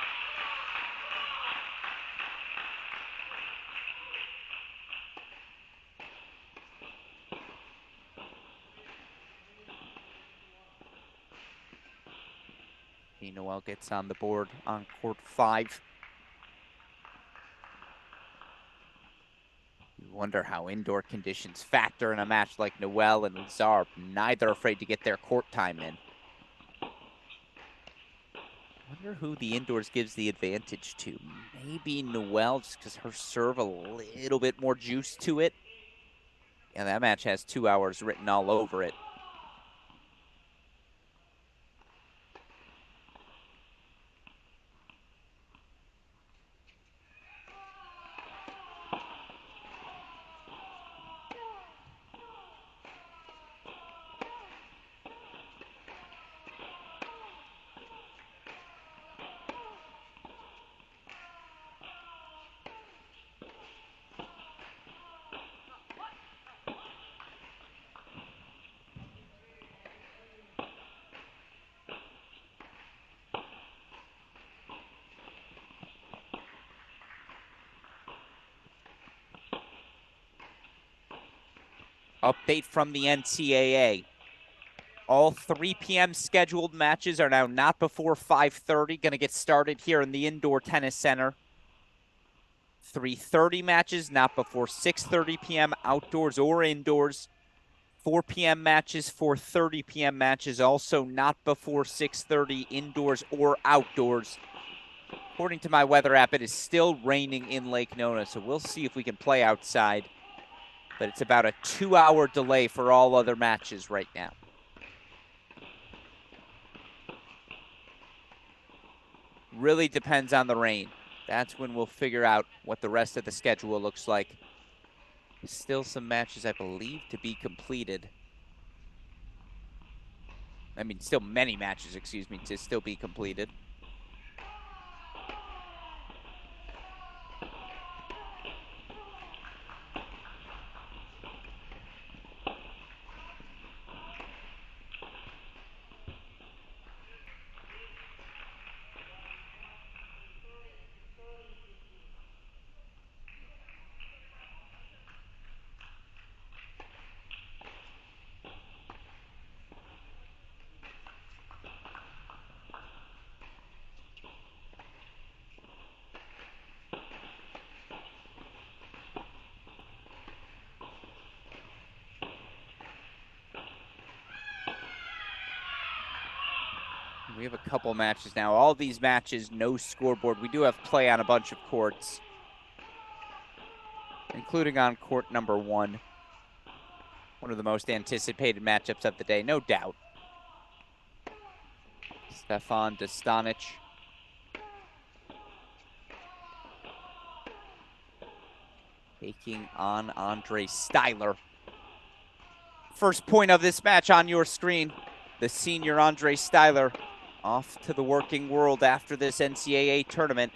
Noel gets on the board on court 5. You wonder how indoor conditions factor in a match like Noel and Lazar, neither afraid to get their court time in. Wonder who the indoors gives the advantage to. Maybe Noel, just because her serve a little bit more juice to it. Yeah, that match has 2 hours written all over it. Update from the NCAA. All 3 p.m. scheduled matches are now not before 5:30. Going to get started here in the Indoor Tennis Center. 3:30 matches not before 6:30 p.m. outdoors or indoors. 4 p.m. matches, 4:30 p.m. matches also not before 6:30 indoors or outdoors. According to my weather app, it is still raining in Lake Nona, so we'll see if we can play outside. But it's about a 2-hour delay for all other matches right now. Really depends on the rain. That's when we'll figure out what the rest of the schedule looks like. Still some matches, I believe, to be completed. I mean, still many matches, excuse me, to still be completed. We have a couple matches now. All these matches, no scoreboard. We do have play on a bunch of courts, including on court number 1. One of the most anticipated matchups of the day, no doubt. Stefan Dostanic. Taking on Andre Styler. First point of this match on your screen. The senior Andre Styler off to the working world after this NCAA tournament.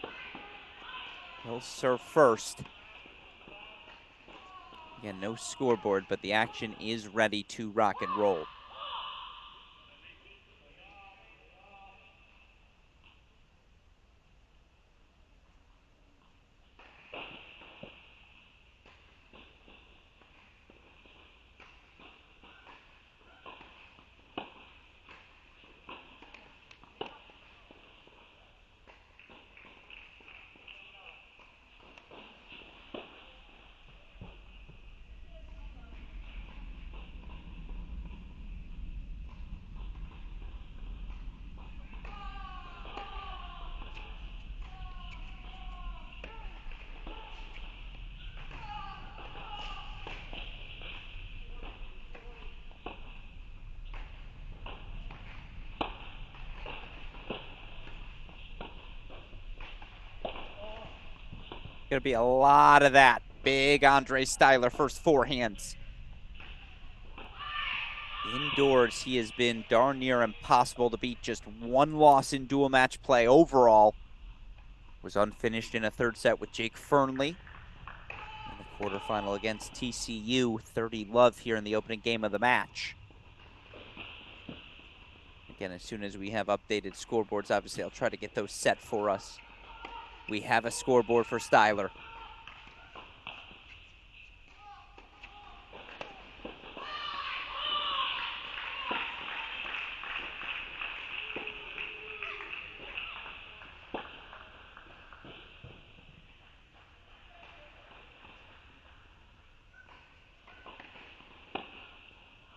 He'll serve first. Again, no scoreboard, but the action is ready to rock and roll. Gonna be a lot of that. Big Andre Styler, first forehands. Indoors, he has been darn near impossible to beat. Just one loss in dual match play overall. Was unfinished in a third set with Jake Fernley in the quarterfinal against TCU. 30 love here in the opening game of the match. Again, as soon as we have updated scoreboards, obviously I'll try to get those set for us. We have a scoreboard for Styler.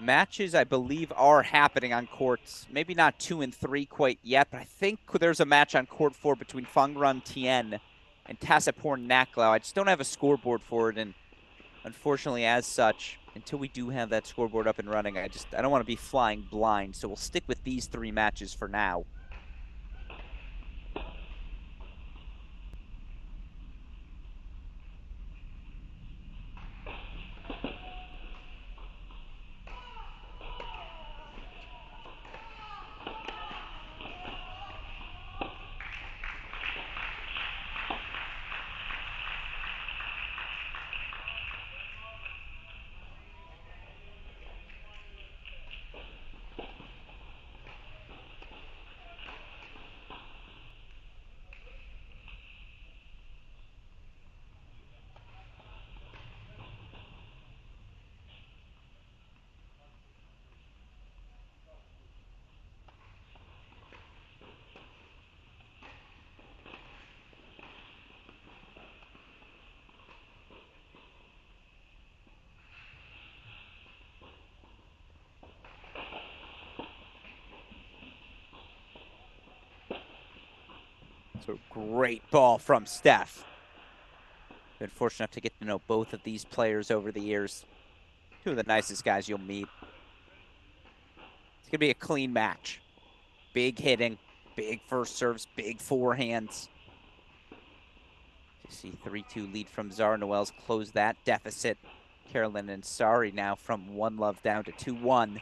Matches, I believe, are happening on courts. Maybe not 2 and 3 quite yet, but I think there's a match on court 4 between Fangran Tien and Tasapor Naklau. I just don't have a scoreboard for it, and unfortunately, as such, until we do have that scoreboard up and running, I don't want to be flying blind. So we'll stick with these 3 matches for now. So great ball from Steph. Been fortunate enough to get to know both of these players over the years. 2 of the nicest guys you'll meet. It's going to be a clean match. Big hitting, big first serves, big forehands. You see 3-2 lead from Zara Noel's close that deficit. Carolyn Ansari now from 1 love down to 2-1.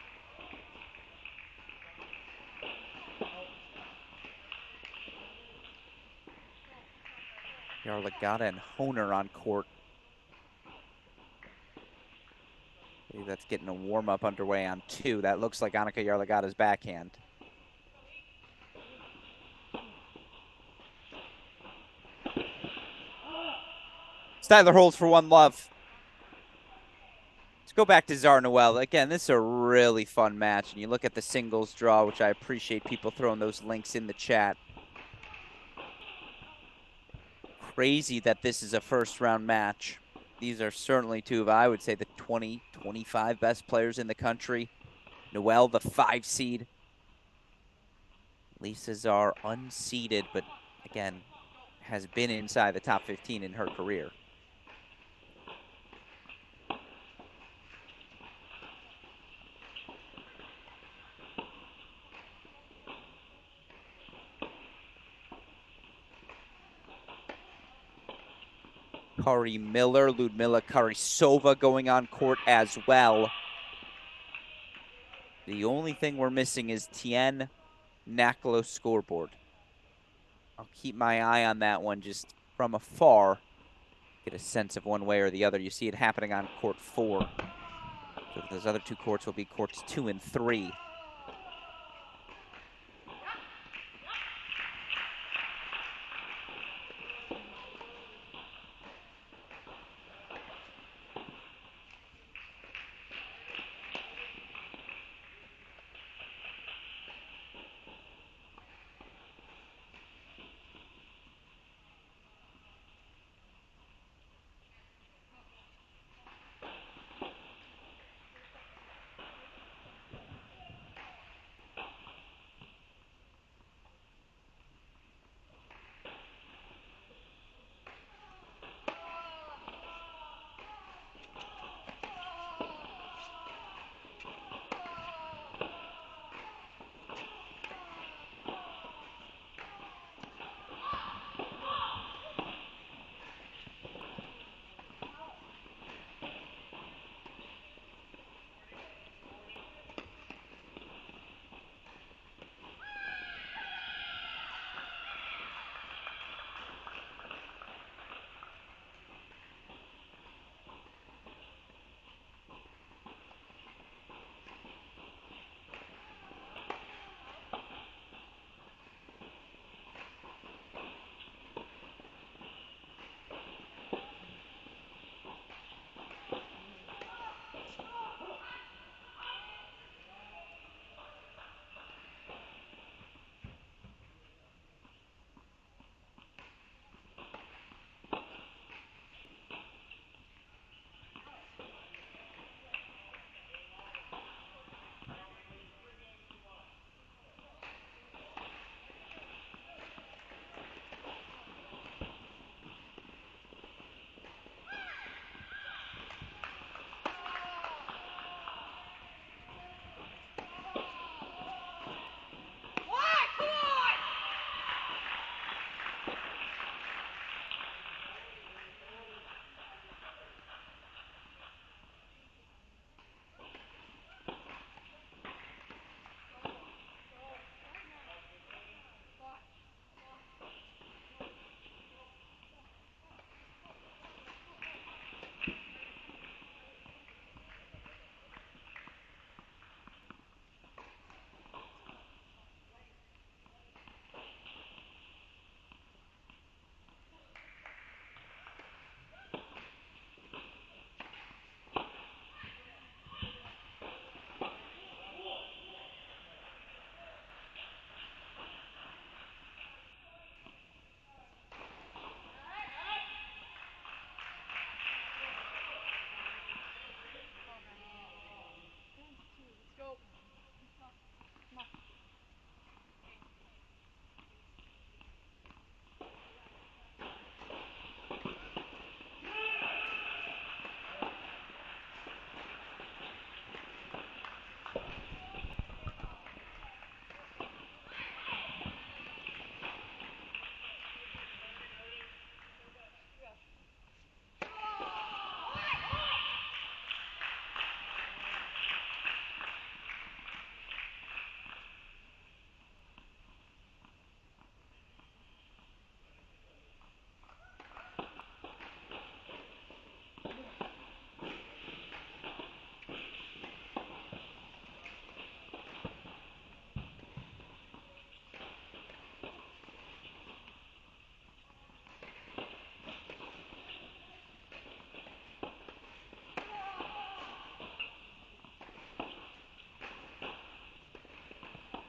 Yarlagata and Honer on court. Maybe that's getting a warm-up underway on 2. That looks like Annika Yarlagata's backhand. Styler holds for 1 love. Let's go back to Zara Noel. Again, this is a really fun match. And you look at the singles draw, which I appreciate people throwing those links in the chat. Crazy that this is a first-round match. These are certainly 2 of, I would say, the 20, 25 best players in the country. Noel, the 5 seed. Lisa Czar, unseeded, but again, has been inside the top 15 in her career. Kari Miller, Ludmila Karisova going on court as well. The only thing we're missing is Tien Naklo scoreboard. I'll keep my eye on that one just from afar. Get a sense of one way or the other. You see it happening on court 4. So those other 2 courts will be courts 2 and 3.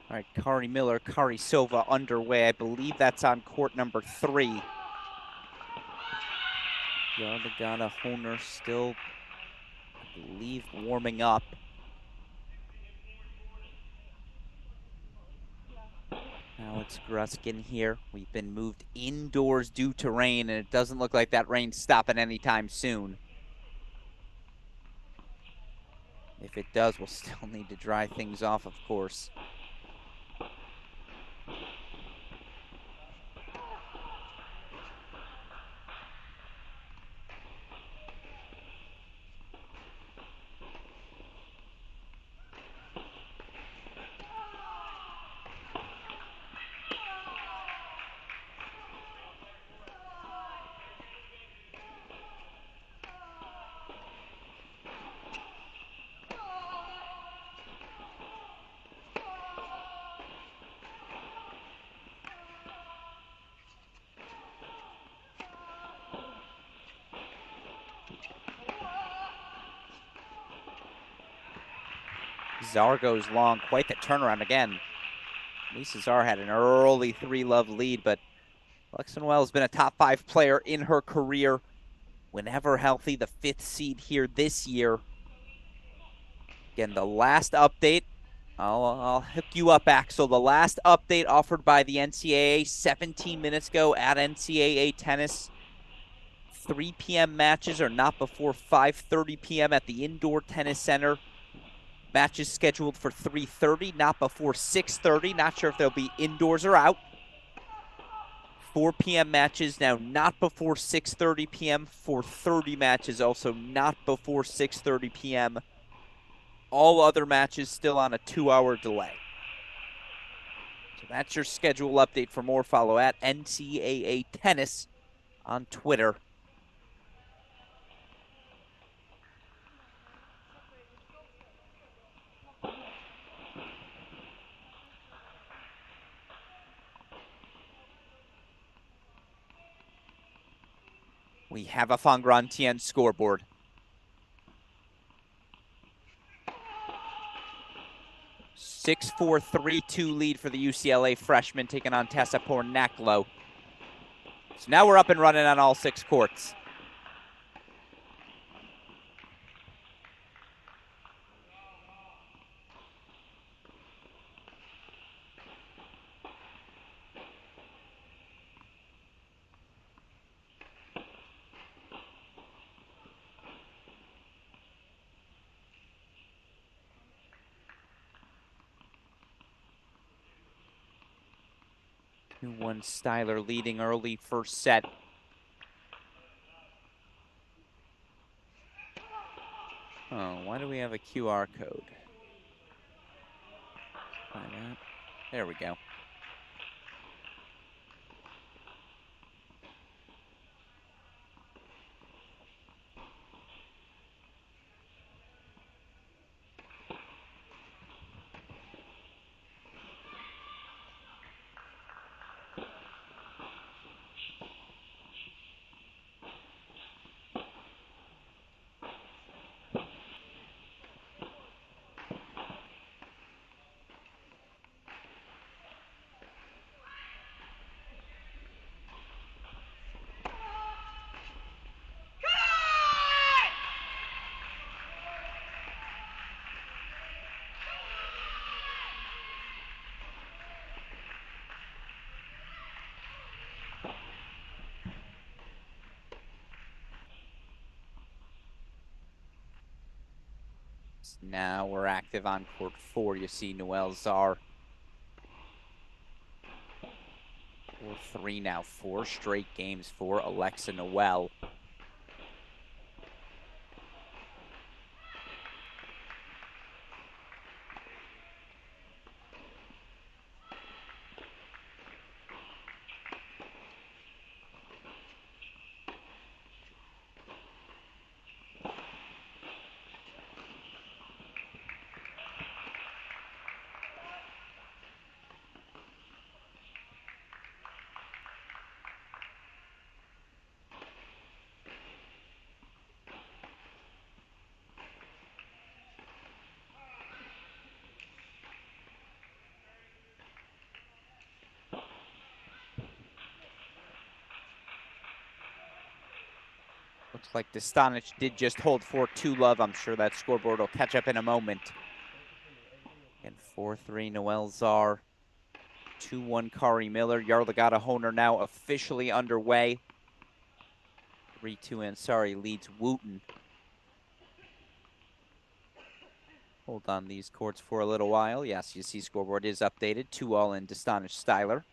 All right, Kari Miller, Kari Silva underway. I believe that's on court number 3. Yardagata Honer still, I believe, warming up. Alex Gruskin here. We've been moved indoors due to rain, and it doesn't look like that rain's stopping anytime soon. If it does, we'll still need to dry things off, of course. Czar goes long. Quite the turnaround again. Lisa Czar had an early 3-love lead, but Alexa Noel has been a top 5 player in her career. Whenever healthy, the 5th seed here this year. Again, the last update, I'll hook you up, Axel. The last update offered by the NCAA 17 minutes ago at NCAA Tennis. 3 p.m. matches are not before 5:30 p.m. at the Indoor Tennis Center. Matches scheduled for 3:30, not before 6:30. Not sure if they'll be indoors or out. 4 p.m. matches now not before 6:30 p.m. 4:30 matches also not before 6:30 p.m. All other matches still on a 2-hour delay. So that's your schedule update. For more, follow at NCAA Tennis on Twitter. We have a Fongrantien scoreboard. 6-4, 3-2 lead for the UCLA freshman taking on Tessa Pornaklo. So now we're up and running on all 6 courts. One Styler leading early first set. Oh, why do we have a QR code? Try that. There we go. Now we're active on court 4. You see Noel Czar. 4-3 now. 4 straight games for Alexa Noel. Looks like Dostanic did just hold 4-2 love. I'm sure that scoreboard will catch up in a moment. And 4-3 Noel Czar. 2-1 Kari Miller. Yarlagadda Honer now officially underway. 3-2 Ansari leads Wooten. Hold on these courts for a little while. Yes, you see scoreboard is updated. 2-all in Dostanic Styler.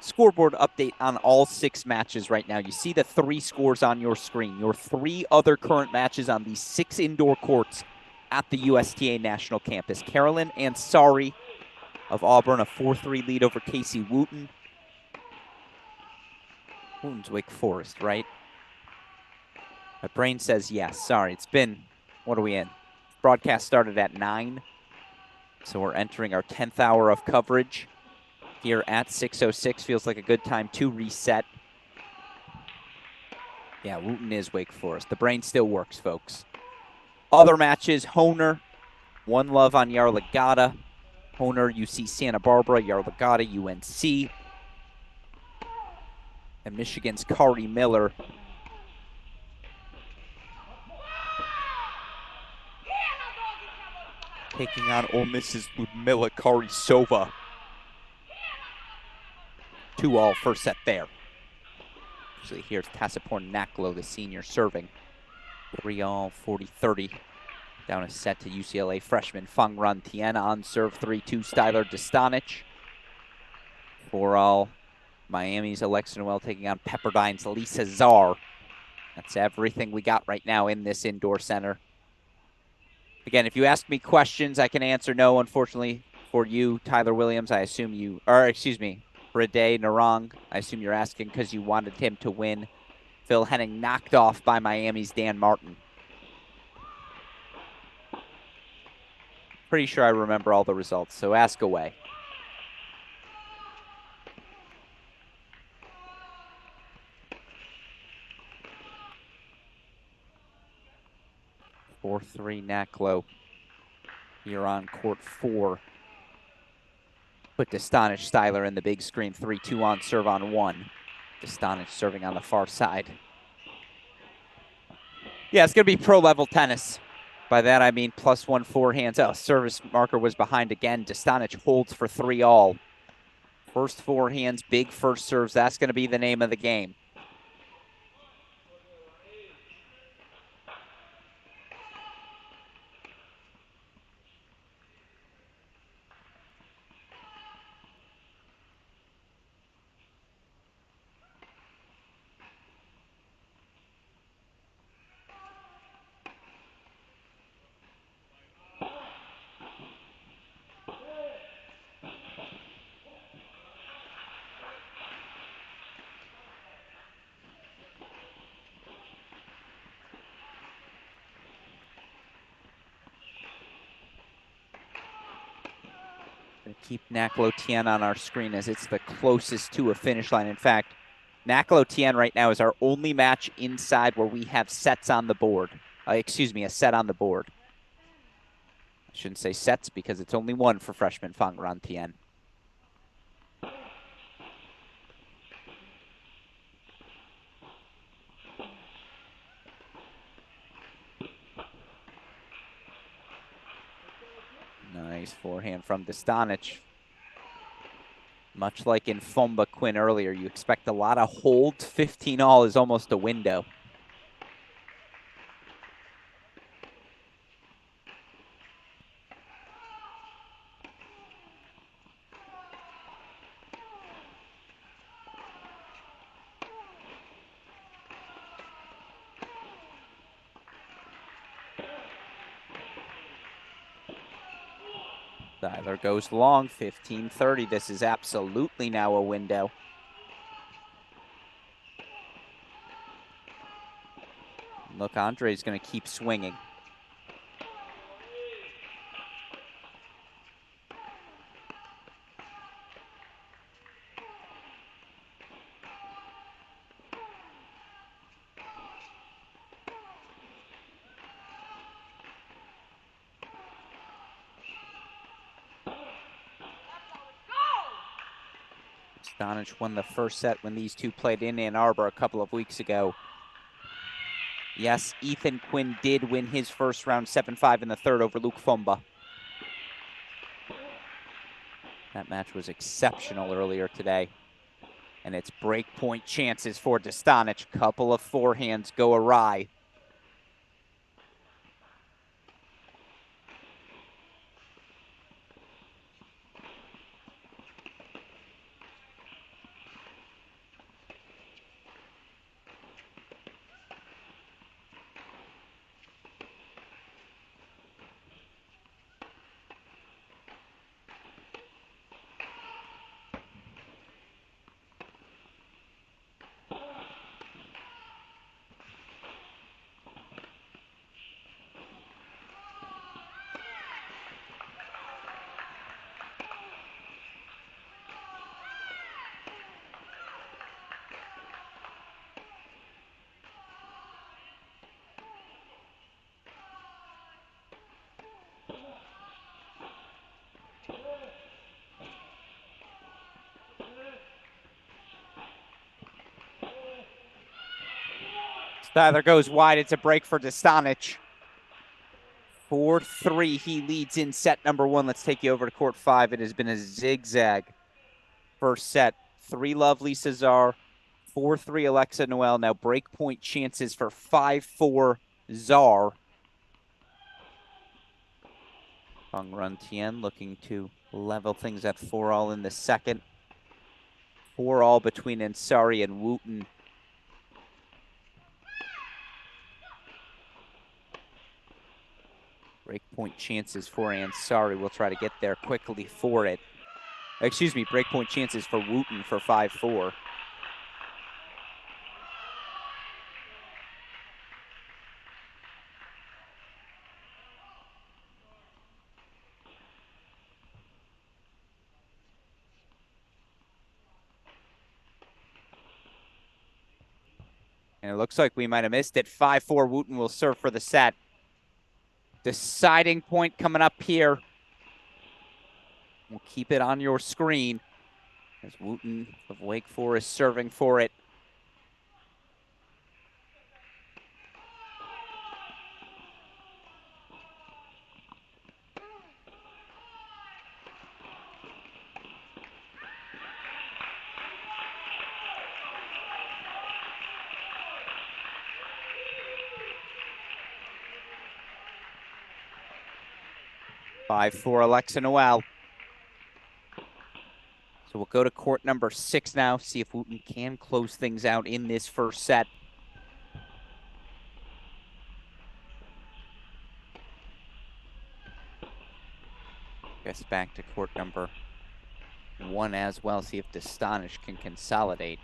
scoreboard update on all 6 matches right now. You see the 3 scores on your screen. Your 3 other current matches on these 6 indoor courts at the USTA National Campus. Carolyn Ansari of Auburn, a 4-3 lead over Casey Wooten. Wooten's Wake Forest, right? My brain says yes. Sorry, it's been, what are we in? Broadcast started at 9, so we're entering our 10th hour of coverage here at 6:06. Feels like a good time to reset. Yeah, Wooten is Wake Forest. The brain still works, folks. Other matches, Honer, One Love on Yarlagadda. Honer, UC Santa Barbara, Yarlagadda, UNC. And Michigan's Kari Miller taking on Ole Miss's Ludmila Karisova. 2-all first set there. Actually, here's Tassaporn Naklo, the senior, serving. 3-all, 40-30. Down a set to UCLA freshman Fang Ran Tien on serve. 3-2 Styler Dostanic. 4-all Miami's Alexa Noel taking on Pepperdine's Lisa Czar. That's everything we got right now in this indoor center. Again, if you ask me questions, I can answer no. Unfortunately for you, Tyler Williams, I assume you, or excuse me, Rade Narang, I assume you're asking because you wanted him to win. Phil Henning knocked off by Miami's Dan Martin. Pretty sure I remember all the results, so ask away. Four, 3 Naklo here on court 4. Put Dostanic Styler in the big screen. 3-2 on serve on 1. Dostanic serving on the far side. Yeah, it's going to be pro-level tennis. By that, I mean +1 forehands. Oh, service marker was behind again. Dostanic holds for 3-all. First forehands, big first serves. That's going to be the name of the game. Keep Naklo Tien on our screen as it's the closest to a finish line. In fact, Naklo Tien right now is our only match inside where we have sets on the board. A set on the board. I shouldn't say sets because it's only one for freshman Fang Ran Tien. Nice forehand from Dostanic. Much like in Fomba Quinn earlier, you expect a lot of holds. 15-all is almost a window. Tyler goes long, 15-30. This is absolutely now a window. Look, Andre's going to keep swinging. Dostanic won the first set when these two played in Ann Arbor a couple of weeks ago. Yes, Ethan Quinn did win his first round 7-5 in the third over Luke Fomba. That match was exceptional earlier today. And it's break point chances for Dostanic. Couple of forehands go awry. Styler goes wide. It's a break for Dostanic. 4-3. He leads in set number one. Let's take you over to court five. It has been a zigzag first set. 3-love Lisa Czar. 4-3 Alexa Noel. Now break point chances for 5-4 Czar. Fang Run Tien looking to level things at 4-all in the second. 4-all between Ansari and Wooten. Breakpoint chances for Ansari. We'll try to get there quickly for it. Excuse me, breakpoint chances for Wooten for 5-4. And it looks like we might have missed it. 5-4, Wooten will serve for the set. Deciding point coming up here. We'll keep it on your screen as Wooten of Wake Forest serving for it. Five for Alexa Noel. So we'll go to court number 6 now, see if Wooten can close things out in this first set. Guess back to court number 1 as well, see if Dostanic can consolidate.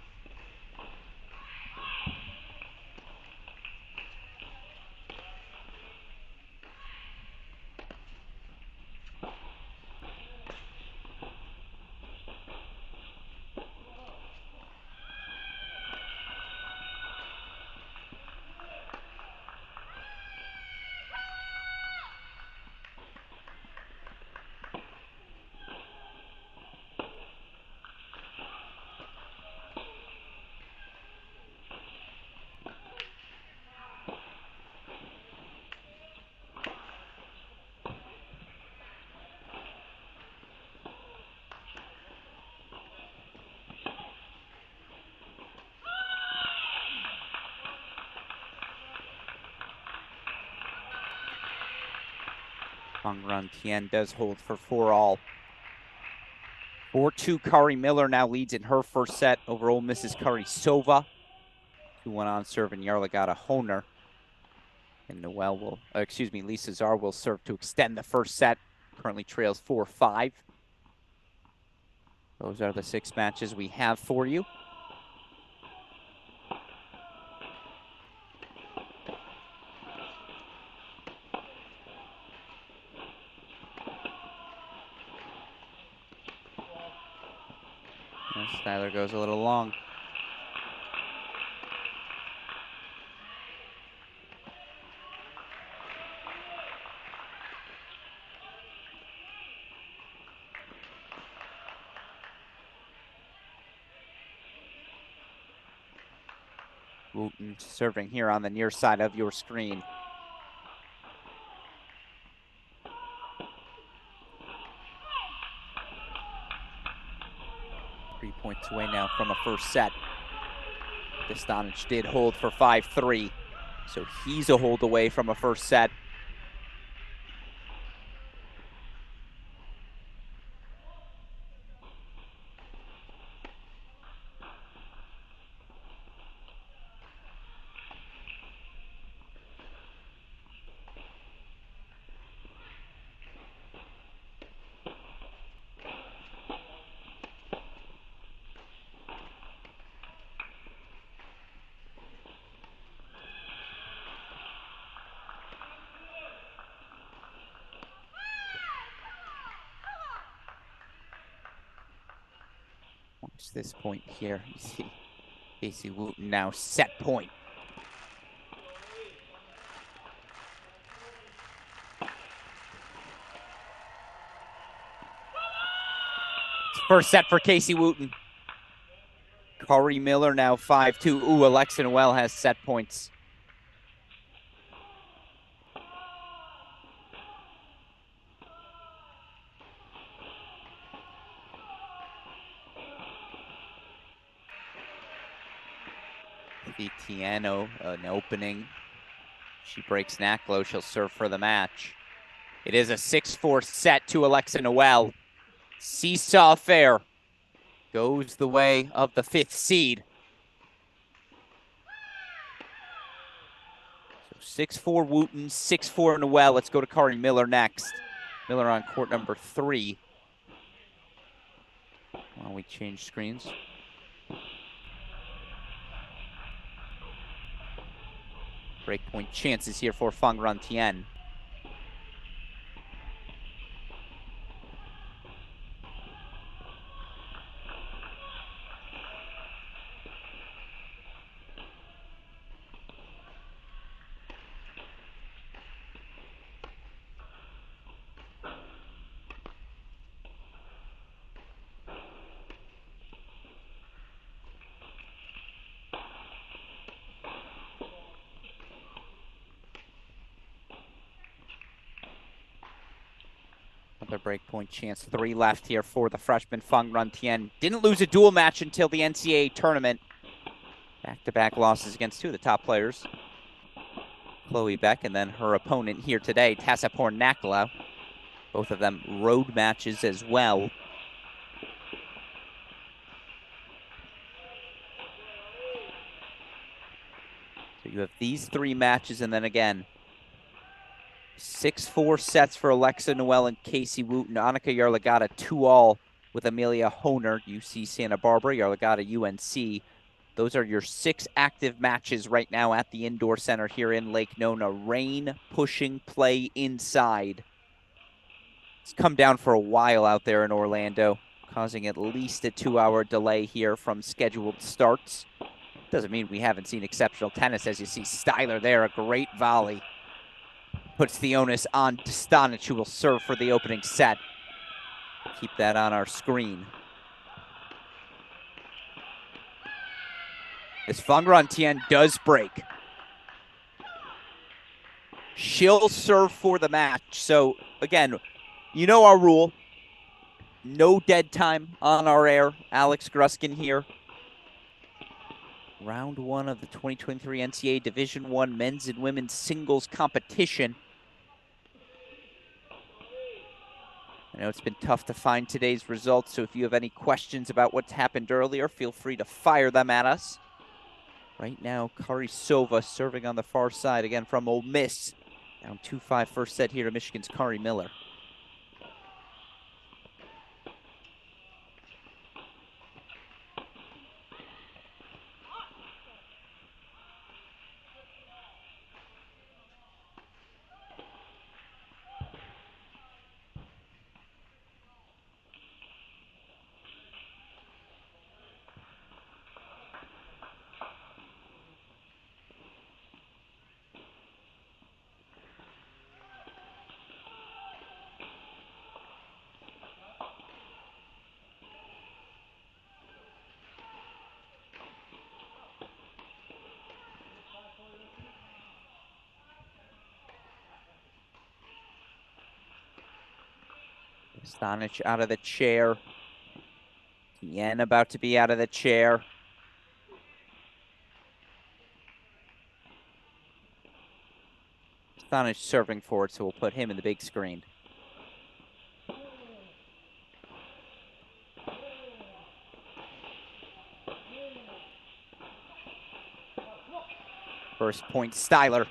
Fang Run Tien does hold for 4-all. 4-2, Kari Miller now leads in her first set over Ole Miss's Kari Sova. 2-1 on serve, and Yarlagata Honer. And Noel will, Lisa Czar will serve to extend the first set. Currently trails 4-5. Those are the 6 matches we have for you. Styler goes a little long. Wooten serving here on the near side of your screen. Points away now from a first set. Dostanic did hold for 5-3, so he's a hold away from a first set. Watch this point here. You see Casey Wooten now set point. First set for Casey Wooten. Kari Miller now 5-2. Ooh, Alexa Noel has set points. Sophie Tiano, an opening. She breaks Naklo. She'll serve for the match. It is a 6-4 set to Alexa Noel. Seesaw affair goes the way of the 5th seed. So 6-4 Wooten, 6-4 Noel. Let's go to Kari Miller next. Miller on court number 3. While we change screens. Breakpoint chances here for Fangran Tien. Another breakpoint chance. 3 left here for the freshman Fangran Tien. Didn't lose a dual match until the NCAA tournament. Back-to-back losses against 2 of the top players. Chloe Beck and then her opponent here today, Tassapor Nakla. Both of them road matches as well. So you have these 3 matches and then again, 6-4 sets for Alexa Noel and Casey Wooten. Annika Yarlagata 2-all with Amelia Honer, UC Santa Barbara, Yarlagata UNC. Those are your 6 active matches right now at the Indoor Center here in Lake Nona. Rain pushing play inside. It's come down for a while out there in Orlando, causing at least a 2-hour delay here from scheduled starts. Doesn't mean we haven't seen exceptional tennis, as you see Styler there, a great volley. Puts the onus on Stanic, who will serve for the opening set. Keep that on our screen. As Fangran Tien does break, she'll serve for the match. So, again, you know our rule. No dead time on our air. Alex Gruskin here. Round 1 of the 2023 NCAA Division I men's and women's singles competition. I know it's been tough to find today's results, so if you have any questions about what's happened earlier, feel free to fire them at us. Right now, Karisova serving on the far side, again from Ole Miss. Down 2-5 first set here to Michigan's Kari Miller. Stanic out of the chair. Tien about to be out of the chair. Stanic serving for it, so we'll put him in the big screen. First point, Styler.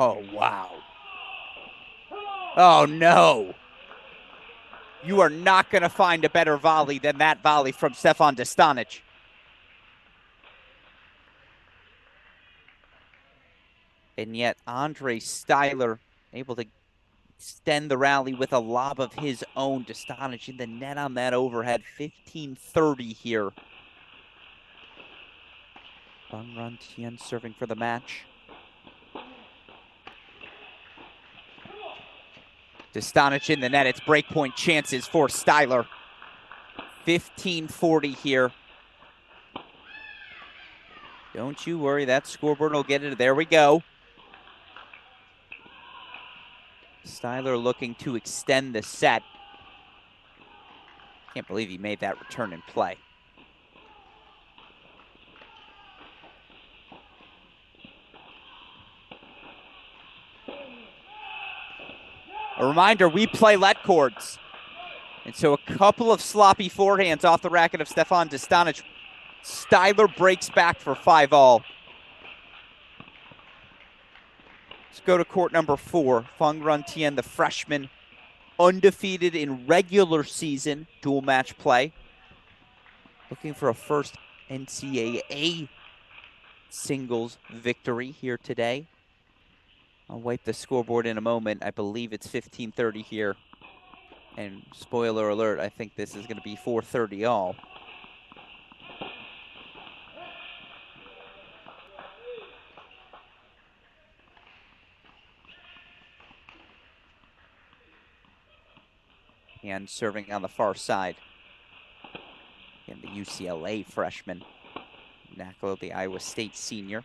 Oh, wow. Oh, no. You are not going to find a better volley than that volley from Stefan Dostanic. And yet Andre Styler able to extend the rally with a lob of his own. Dostanic in the net on that overhead. 15-30 here. Fang Rantian serving for the match. Dostanic in the net. It's breakpoint chances for Styler. 15-40 here. Don't you worry, that scoreboard will get it. There we go. Styler looking to extend the set. Can't believe he made that return in play. A reminder, we play let cords. And so a couple of sloppy forehands off the racket of Stefan Dostanic. Styler breaks back for 5-all. Let's go to court number 4. Fang Rantian, the freshman, undefeated in regular season dual match play. Looking for a first NCAA singles victory here today. I'll wipe the scoreboard in a moment. I believe it's 15-30 here. And spoiler alert, I think this is going to be 4-30 all. And serving on the far side. And the UCLA freshman. Naklo, the Iowa State senior.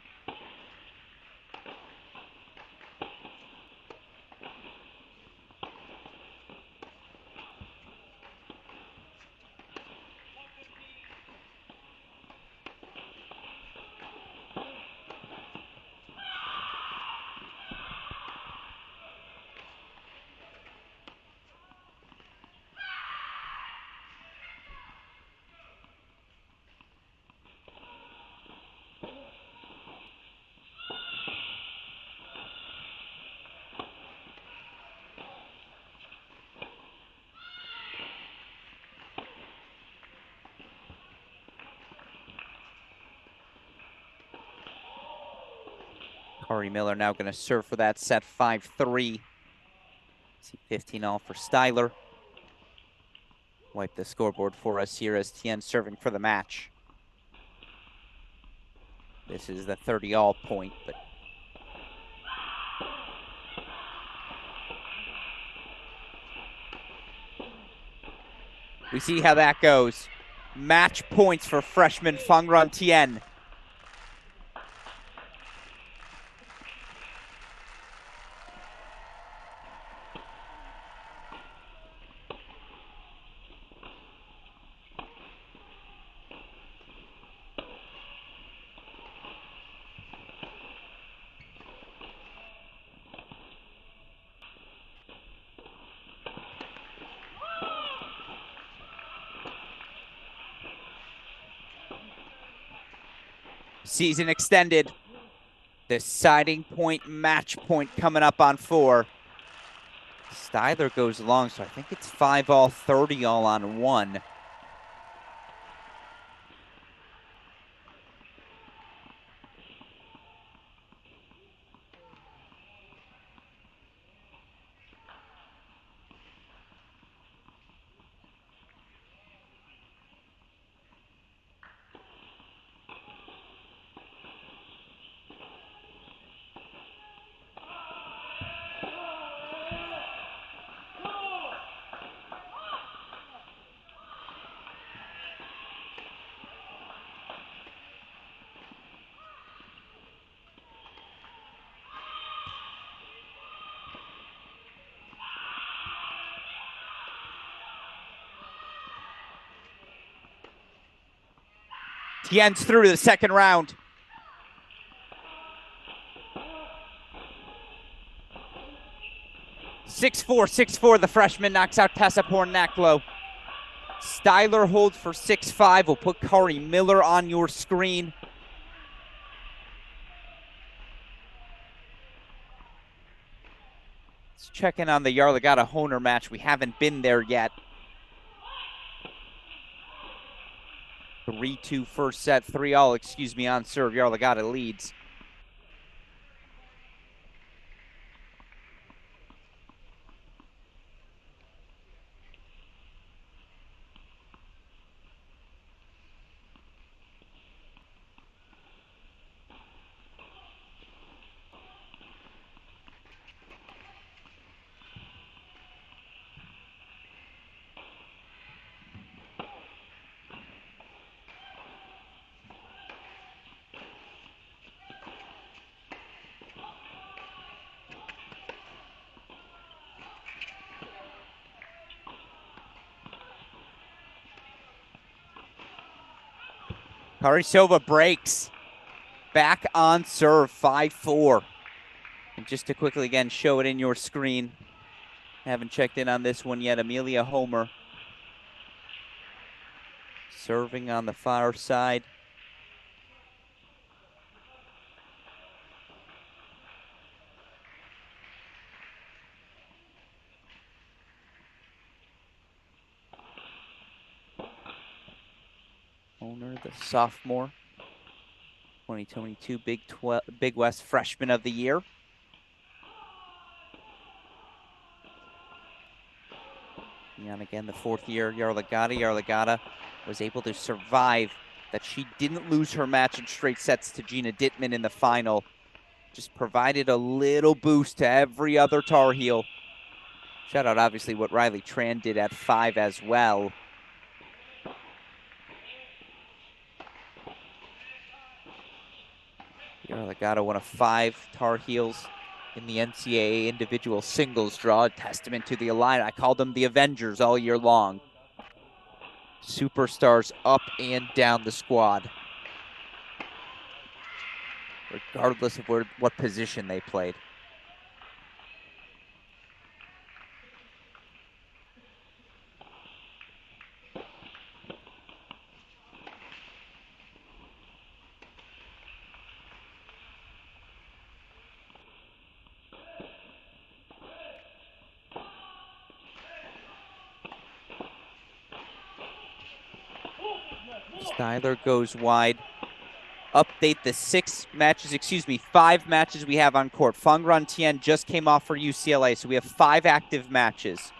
Corey Miller now going to serve for that set 5-3. See 15-all for Styler. Wipe the scoreboard for us here as Tien serving for the match. This is the 30-all point, but we see how that goes. Match points for freshman Fang Rantian. Season extended. Deciding point, match point coming up on 4. Styler goes long, so I think it's 5-all, 30-all on 1. Tien's through to the second round. Six-four, 6-4, the freshman knocks out Tasapor Naklo. Styler holds for 6-5. We'll put Corey Miller on your screen. Let's check in on the Yarlagadda Honer match. We haven't been there yet. 3-2 first set, 3-all, excuse me, on serve. Yarlagadda leads. Karisova breaks. Back on serve, 5-4. And just to quickly again show it in your screen, haven't checked in on this one yet. Amelia Homer serving on the far side. Homer, the sophomore, 2022 Big West Freshman of the Year. And again, the fourth year, Yarlagadda. Yarlagadda was able to survive that she didn't lose her match in straight sets to Gina Dittman in the final. Just provided a little boost to every other Tar Heel. Shout out, obviously, what Riley Tran did at 5 as well. Yarlagadda, one of 5 Tar Heels in the NCAA individual singles draw. A testament to the Alliance. I called them the Avengers all year long. Superstars up and down the squad, regardless of what position they played. Styler goes wide. Update the 5 matches we have on court. Fangran Tien just came off for UCLA, so we have 5 active matches.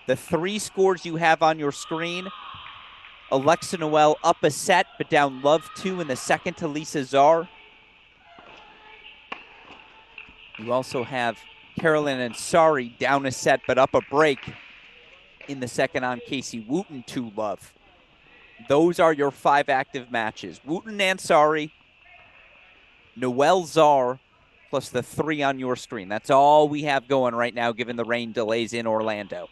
The 3 scores you have on your screen: Alexa Noel up a set, but down love 2 in the second to Lisa Czar. You also have Carolyn Ansari down a set, but up a break in the second on Casey Wooten 2 love. Those are your 5 active matches. Wooten, Ansari, Noel Czar, plus the 3 on your screen. That's all we have going right now, given the rain delays in Orlando.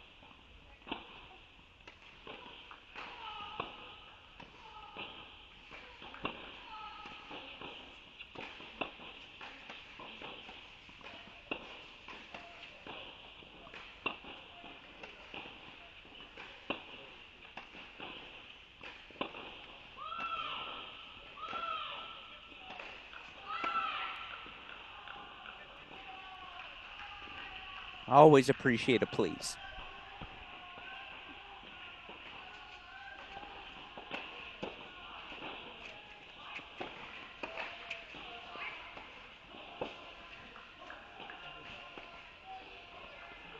Always appreciate a please.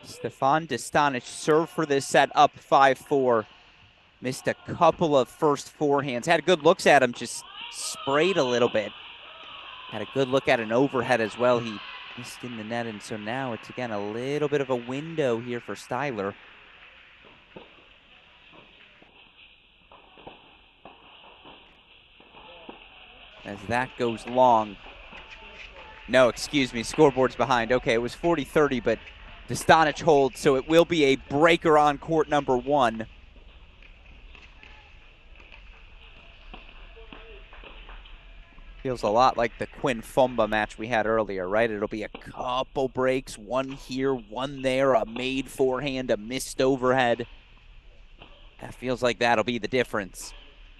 Stefan Dostanic served for this set up 5-4. Missed a couple of first forehands. Had good looks at him, just sprayed a little bit. Had a good look at an overhead as well. He missed in the net, and so now it's again a little bit of a window here for Styler. As that goes long. No, excuse me, scoreboard's behind. Okay, it was 40-30, but Dostanic holds, so it will be a breaker on court number 1. Feels a lot like the Quinn Fumba match we had earlier, right? It'll be a couple breaks, one here, one there, a made forehand, a missed overhead. That feels like that'll be the difference.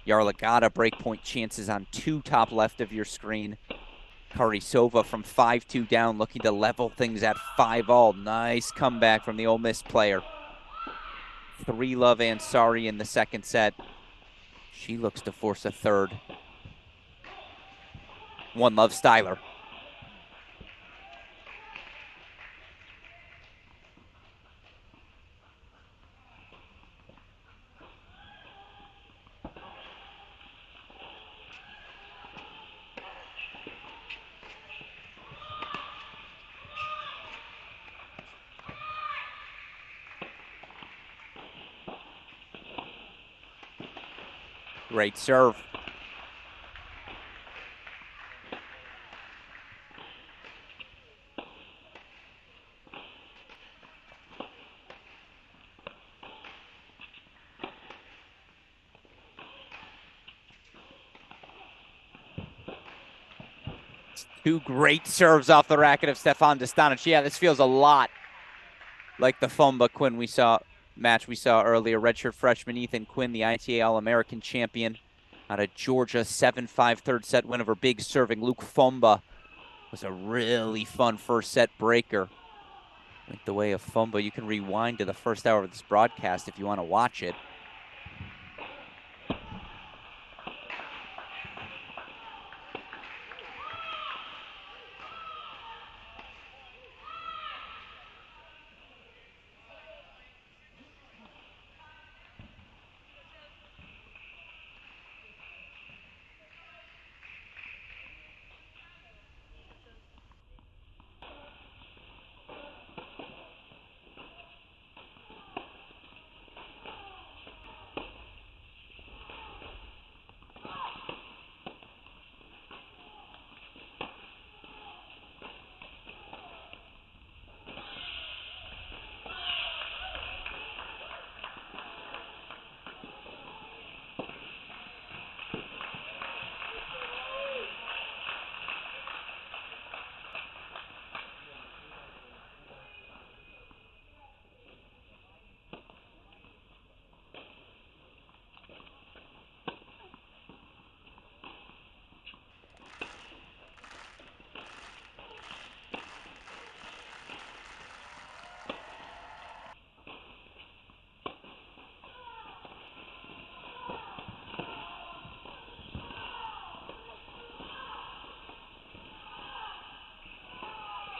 Yarlagadda breakpoint chances on 2 top left of your screen. Karisova from 5-2 down, looking to level things at 5-all. Nice comeback from the Ole Miss player. 3 love Ansari in the second set. She looks to force a third. One love Styler. Great serve. Two great serves off the racket of Stefan Dostanic. Yeah, this feels a lot like the Fumba Quinn match we saw earlier. Redshirt freshman Ethan Quinn, the ITA All-American champion out of Georgia, 7-5 third set win over big serving Luke Fumba. Was a really fun first set breaker. Went the way of Fumba. You can rewind to the first hour of this broadcast if you want to watch it.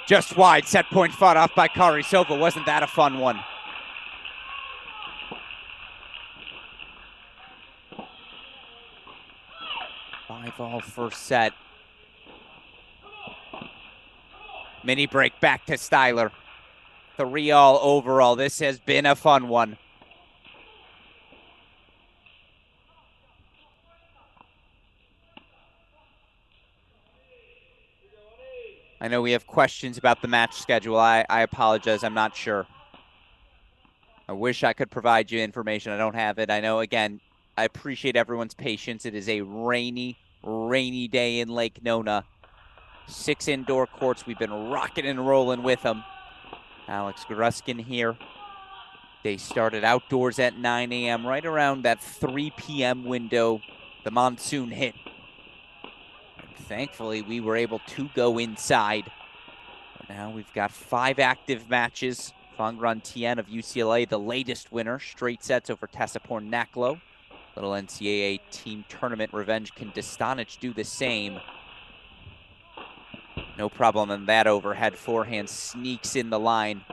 Just wide, set point fought off by Karisova. Wasn't that a fun one? Five all first set. Mini break back to Styler. 3 all overall. This has been a fun one. I know we have questions about the match schedule. I apologize. I'm not sure. I wish I could provide you information. I don't have it. I know, again, I appreciate everyone's patience. It is a rainy day in Lake Nona. 6 indoor courts. We've been rocking and rolling with them. Alex Gruskin here. They started outdoors at 9 a.m. Right around that 3 p.m. window, the monsoon hit. Thankfully, we were able to go inside. Now we've got 5 active matches. Fangran Tien of UCLA, the latest winner. Straight sets over Tessapor Naklo. Little NCAA team tournament revenge. Can Dostanic do the same? No problem in that overhead forehand. Sneaks in the line.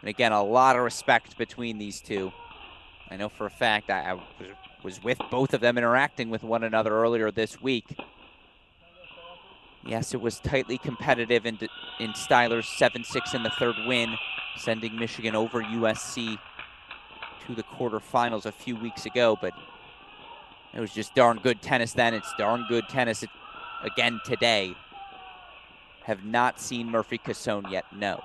And again, a lot of respect between these two. I know for a fact I was with both of them interacting with one another earlier this week. Yes, it was tightly competitive in Styler's 7-6 in the third win, sending Michigan over USC to the quarterfinals a few weeks ago, but it was just darn good tennis then. It's darn good tennis again today. Have not seen Murphy Cassone yet, no.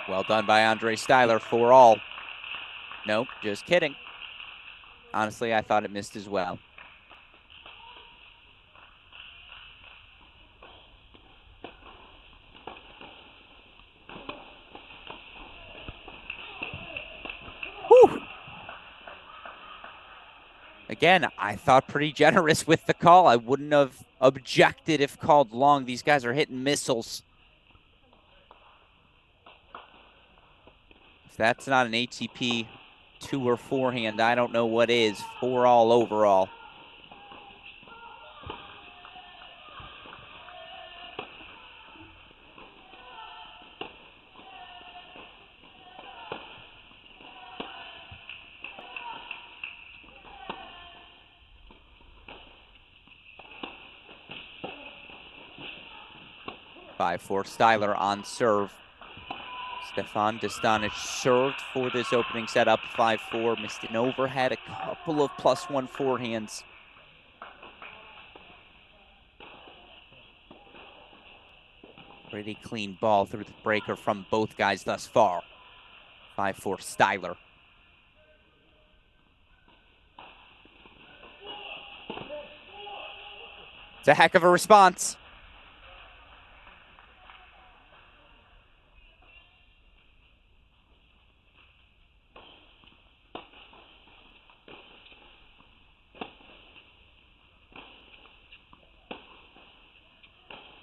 Well done by Andre Styler, 4 all. Nope, just kidding. Honestly, I thought it missed as well. Whew. Again, I thought pretty generous with the call. I wouldn't have objected if called long. These guys are hitting missiles. If that's not an ATP 2 or 4-hand, I don't know what is. 4-all overall. For Styler on serve. Stefan Dostanic served for this opening setup, 5-4, missed an overhead, a couple of +1 forehands. Pretty clean ball through the breaker from both guys thus far. 5-4 Styler. It's a heck of a response.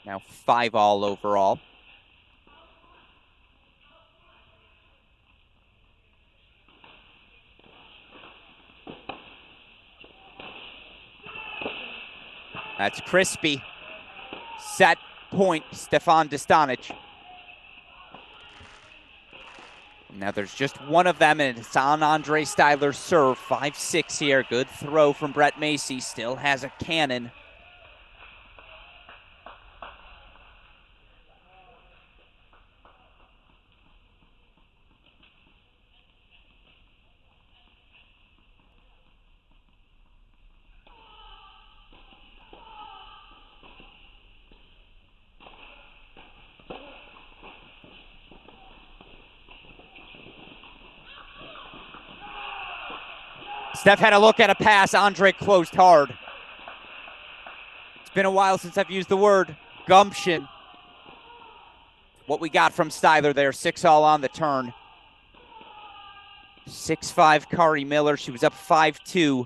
Now 5-all overall. That's crispy. Set point, Stefan Dostanic. Now there's just one of them, and it's on Andre Styler's serve. 5-6 here. Good throw from Brett Macy. Still has a cannon. Steph had a look at a pass. Andre closed hard. It's been a while since I've used the word gumption. What we got from Styler there, 6-all on the turn. 6-5 Kari Miller. She was up 5-2.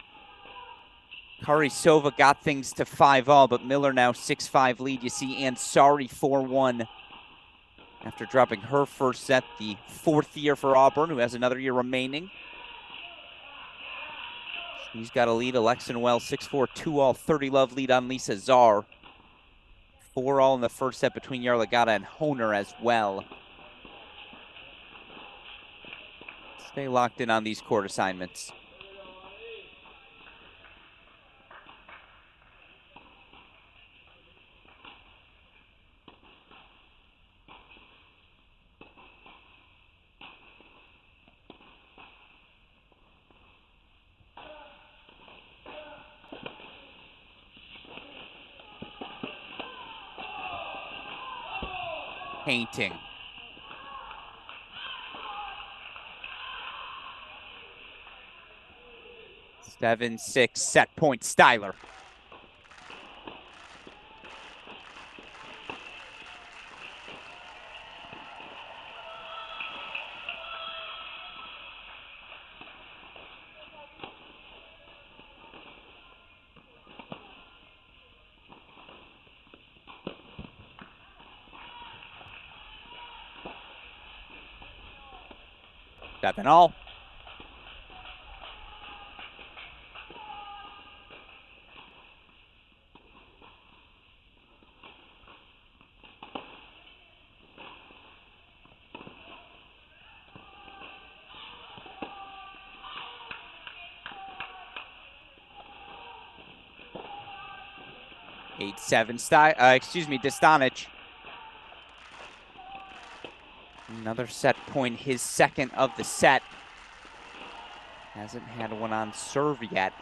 Kari Sova got things to 5-all, but Miller now 6-5 lead. You see Ansari 4-1 after dropping her first set, the 4th year for Auburn, who has another year remaining. She's got a lead. Alexa Noel 6-4, 2-all, 30-love lead on Lisa Czar. 4-all in the first set between Yarlagadda and Honer as well. Stay locked in on these court assignments. Painting. Seven, 6, set point, Styler. 7-all. Eight, 7, Dostanic. Another set point, his second of the set. Hasn't had one on serve yet.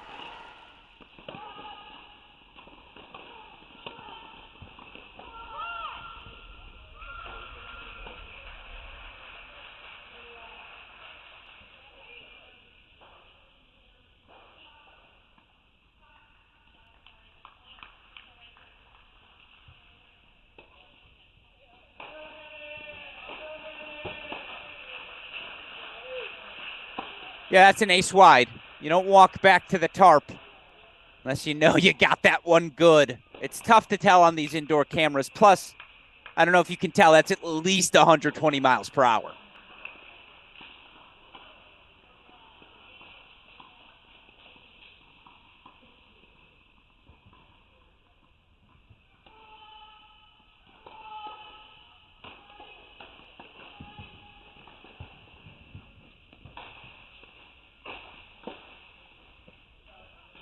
Yeah, that's an ace wide. You don't walk back to the tarp. Unless you know you got that one good. It's tough to tell on these indoor cameras. Plus, I don't know if you can tell, that's at least 120 miles per hour.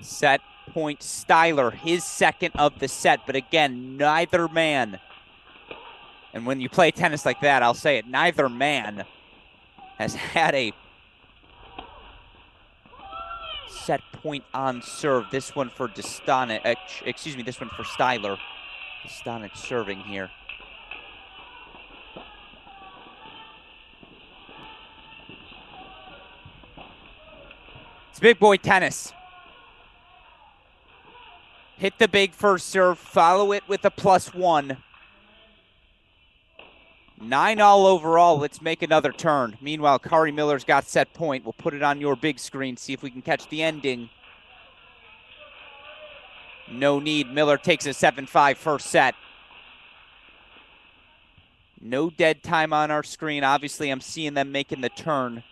Set point Styler, his second of the set, but again, neither man, and when you play tennis like that, I'll say it, neither man has had a set point on serve. This one for Dostanic, this one for Styler. Dostanic serving here. It's big boy tennis. Hit the big first serve, follow it with a +1. 9-all overall. Let's make another turn. Meanwhile, Kari Miller's got set point. We'll put it on your big screen, see if we can catch the ending. No need. Miller takes a 7-5 first set. No dead time on our screen. Obviously, I'm seeing them making the turn.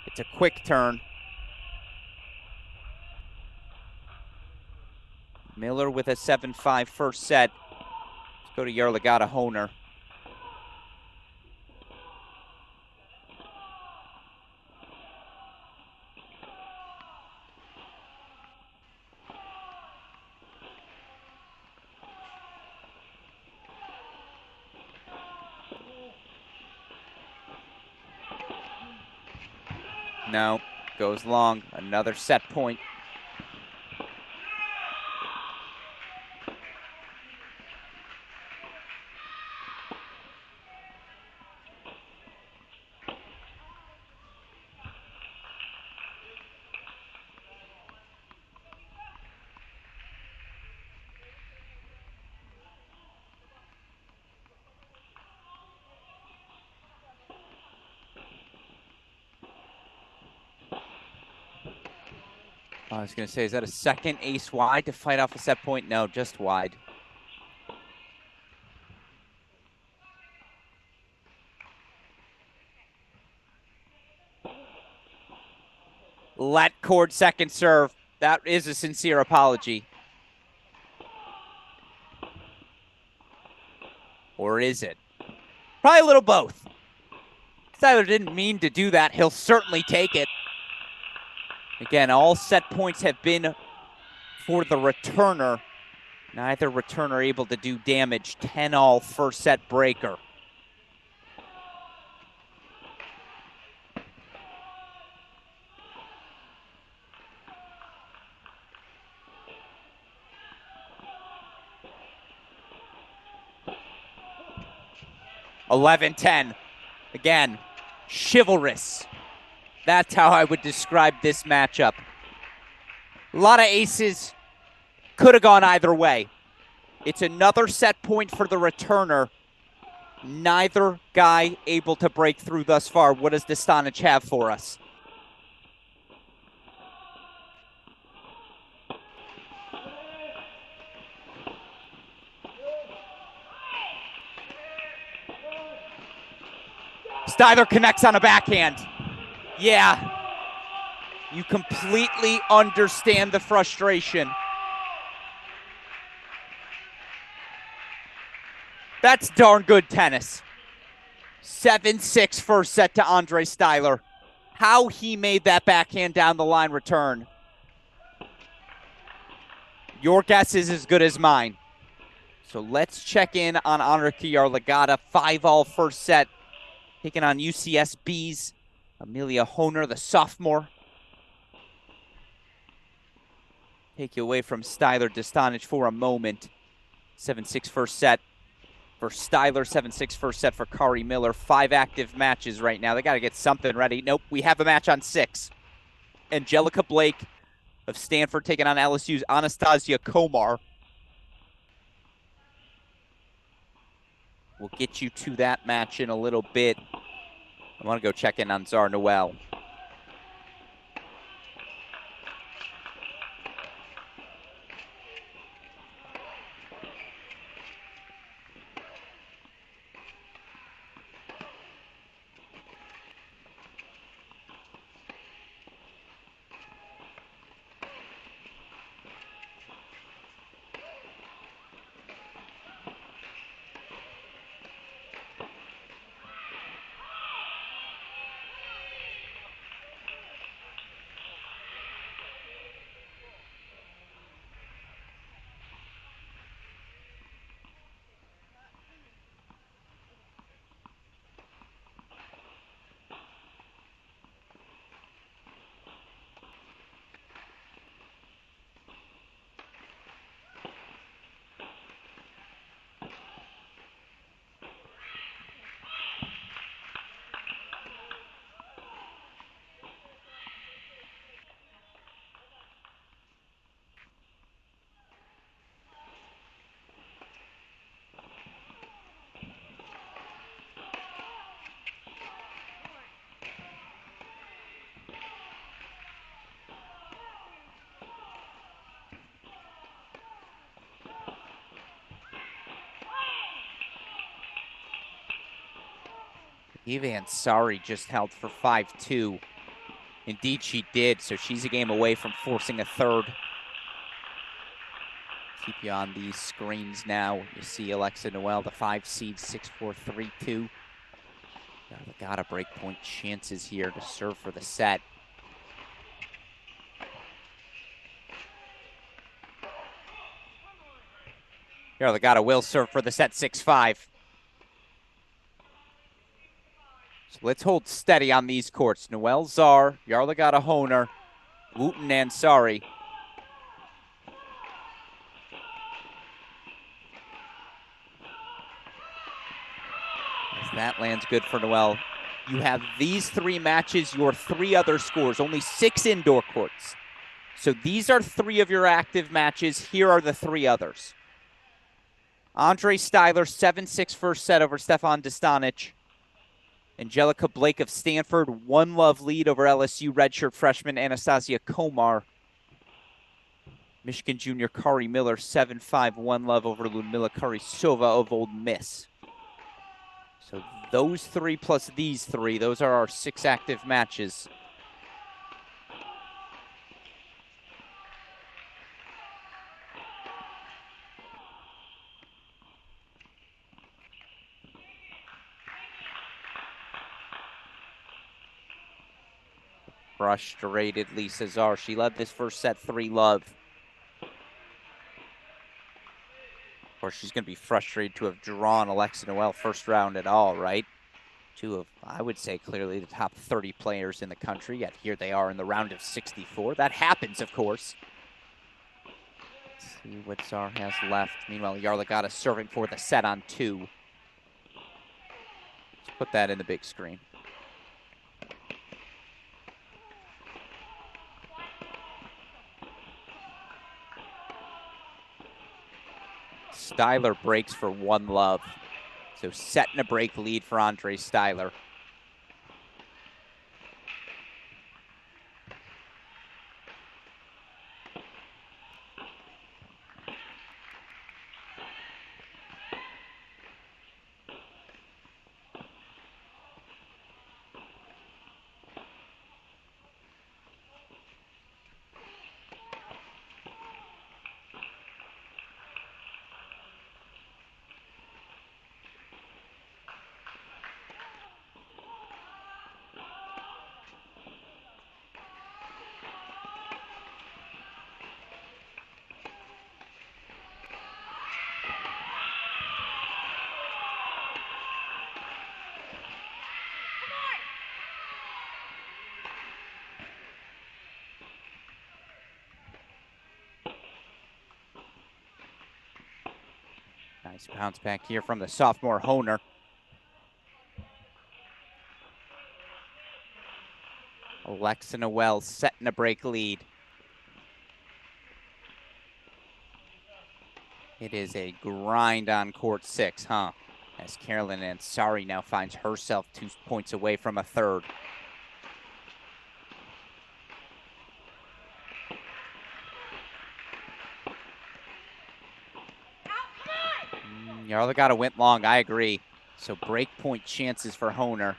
It's a quick turn. Miller with a 7-5 first set. Let's go to Yarlagadda Honer. No, goes long. Another set point. I was going to say, is that a second ace wide to fight off a set point? No, just wide. Let cord second serve. That is a sincere apology. Or is it? Probably a little both. Styler didn't mean to do that. He'll certainly take it. Again, all set points have been for the returner. Neither returner able to do damage. 10-all first set breaker. (11-10). Again, chivalrous. That's how I would describe this matchup. A lot of aces. Could have gone either way. It's another set point for the returner. Neither guy able to break through thus far. What does Dostanic have for us? Styler connects on a backhand. Yeah. You completely understand the frustration. That's darn good tennis. 7-6 first set to Andre Styler. How he made that backhand down the line return. Your guess is as good as mine. So let's check in on Anarchy Yarlagadda. 5-all first set. Taking on UCSB's Amelia Honer, the sophomore. Take you away from Styler Dostanic for a moment. 7-6 first set for Styler, 7-6 first set for Kari Miller. 5 active matches right now. They got to get something ready. Nope, we have a match on 6. Angelica Blake of Stanford taking on LSU's Anastasia Komar. We'll get you to that match in a little bit. I want to go check in on Zar Noel. Eva Ansari just held for 5-2. Indeed, she did, so she's a game away from forcing a third. Keep you on these screens now. You see Alexa Noel, the 5 seed, 6-4, 3-2. Got a breakpoint chances here to serve for the set. Yarlagata will serve for the set, 6-5. So let's hold steady on these courts. Noel Zar, Yarlagata Honer, Wooten Ansari. As that lands good for Noel. You have these 3 matches, your 3 other scores, only 6 indoor courts. So these are 3 of your active matches. Here are the 3 others. Andre Styler, 7-6 first set over Stefan Dostanic. Angelica Blake of Stanford, 1-love lead over LSU redshirt freshman Anastasia Komar. Michigan junior Kari Miller, 7-5, 1-love over Ludmila Karisova of Ole Miss. So those 3 plus these 3, those are our 6 active matches. Frustrated Lisa Zar. She led this first set 3-love. Of course, she's going to be frustrated to have drawn Alexa Noel first round at all, right? 2 of, I would say, clearly the top 30 players in the country, yet here they are in the round of 64. That happens, of course. Let's see what Zar has left. Meanwhile, Yarlagata serving for the set on 2. Let's put that in the big screen. Styler breaks for 1-love. So set and a break lead for Andre Styler. Nice bounce back here from the sophomore Honer. Alexa Noel setting a break lead. It is a grind on court 6, huh? as Carolyn Ansari now finds herself 2 points away from a third. Yarlagata went long, I agree. So break point chances for Honer.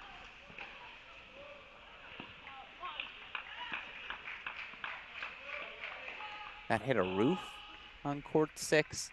That hit a roof on court 6.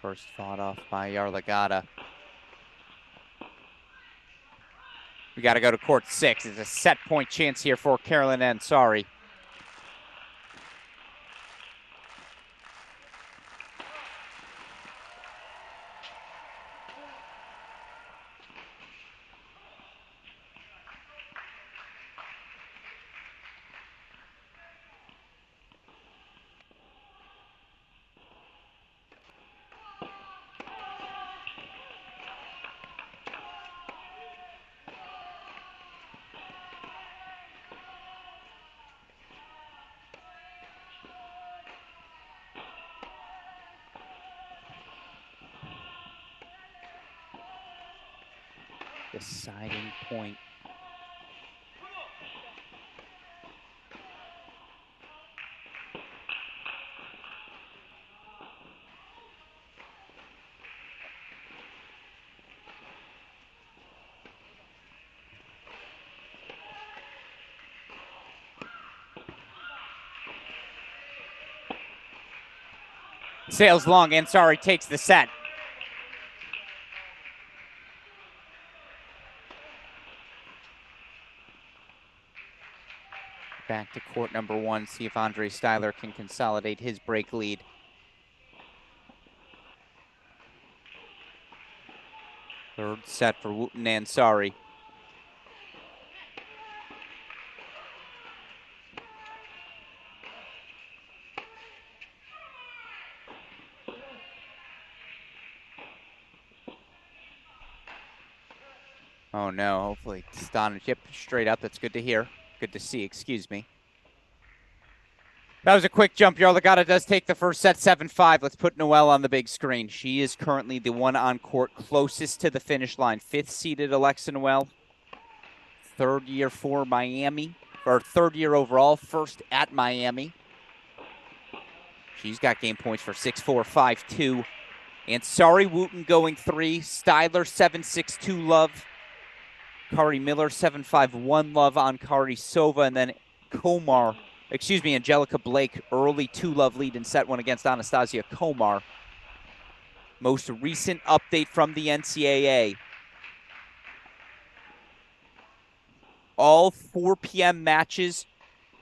First fought off by Yarlagata. We got to go to court 6. It's a set point chance here for Carolyn Ansari. Deciding point. Sails long, Ansari takes the set. Back to court number 1, see if Andre Styler can consolidate his break lead. Third set for Wooten Ansari. Oh no, hopefully Stonic. Yep, straight up. That's good to hear. Good to see, excuse me. That was a quick jump. Yarlagata does take the first set 7-5. Let's put Noelle on the big screen. She is currently the one on court closest to the finish line. 5th seeded Alexa Noelle. 3rd year for Miami, or 3rd year overall, 1st at Miami. She's got game points for 6-4, 5-2. Ansari Wooten going 3. Styler 7-6-2 love. Kari Miller 7-5-1 love on Kari Sova. And then Angelica Blake, early 2-love lead in set 1 against Anastasia Komar. Most recent update from the NCAA. All 4 p.m. matches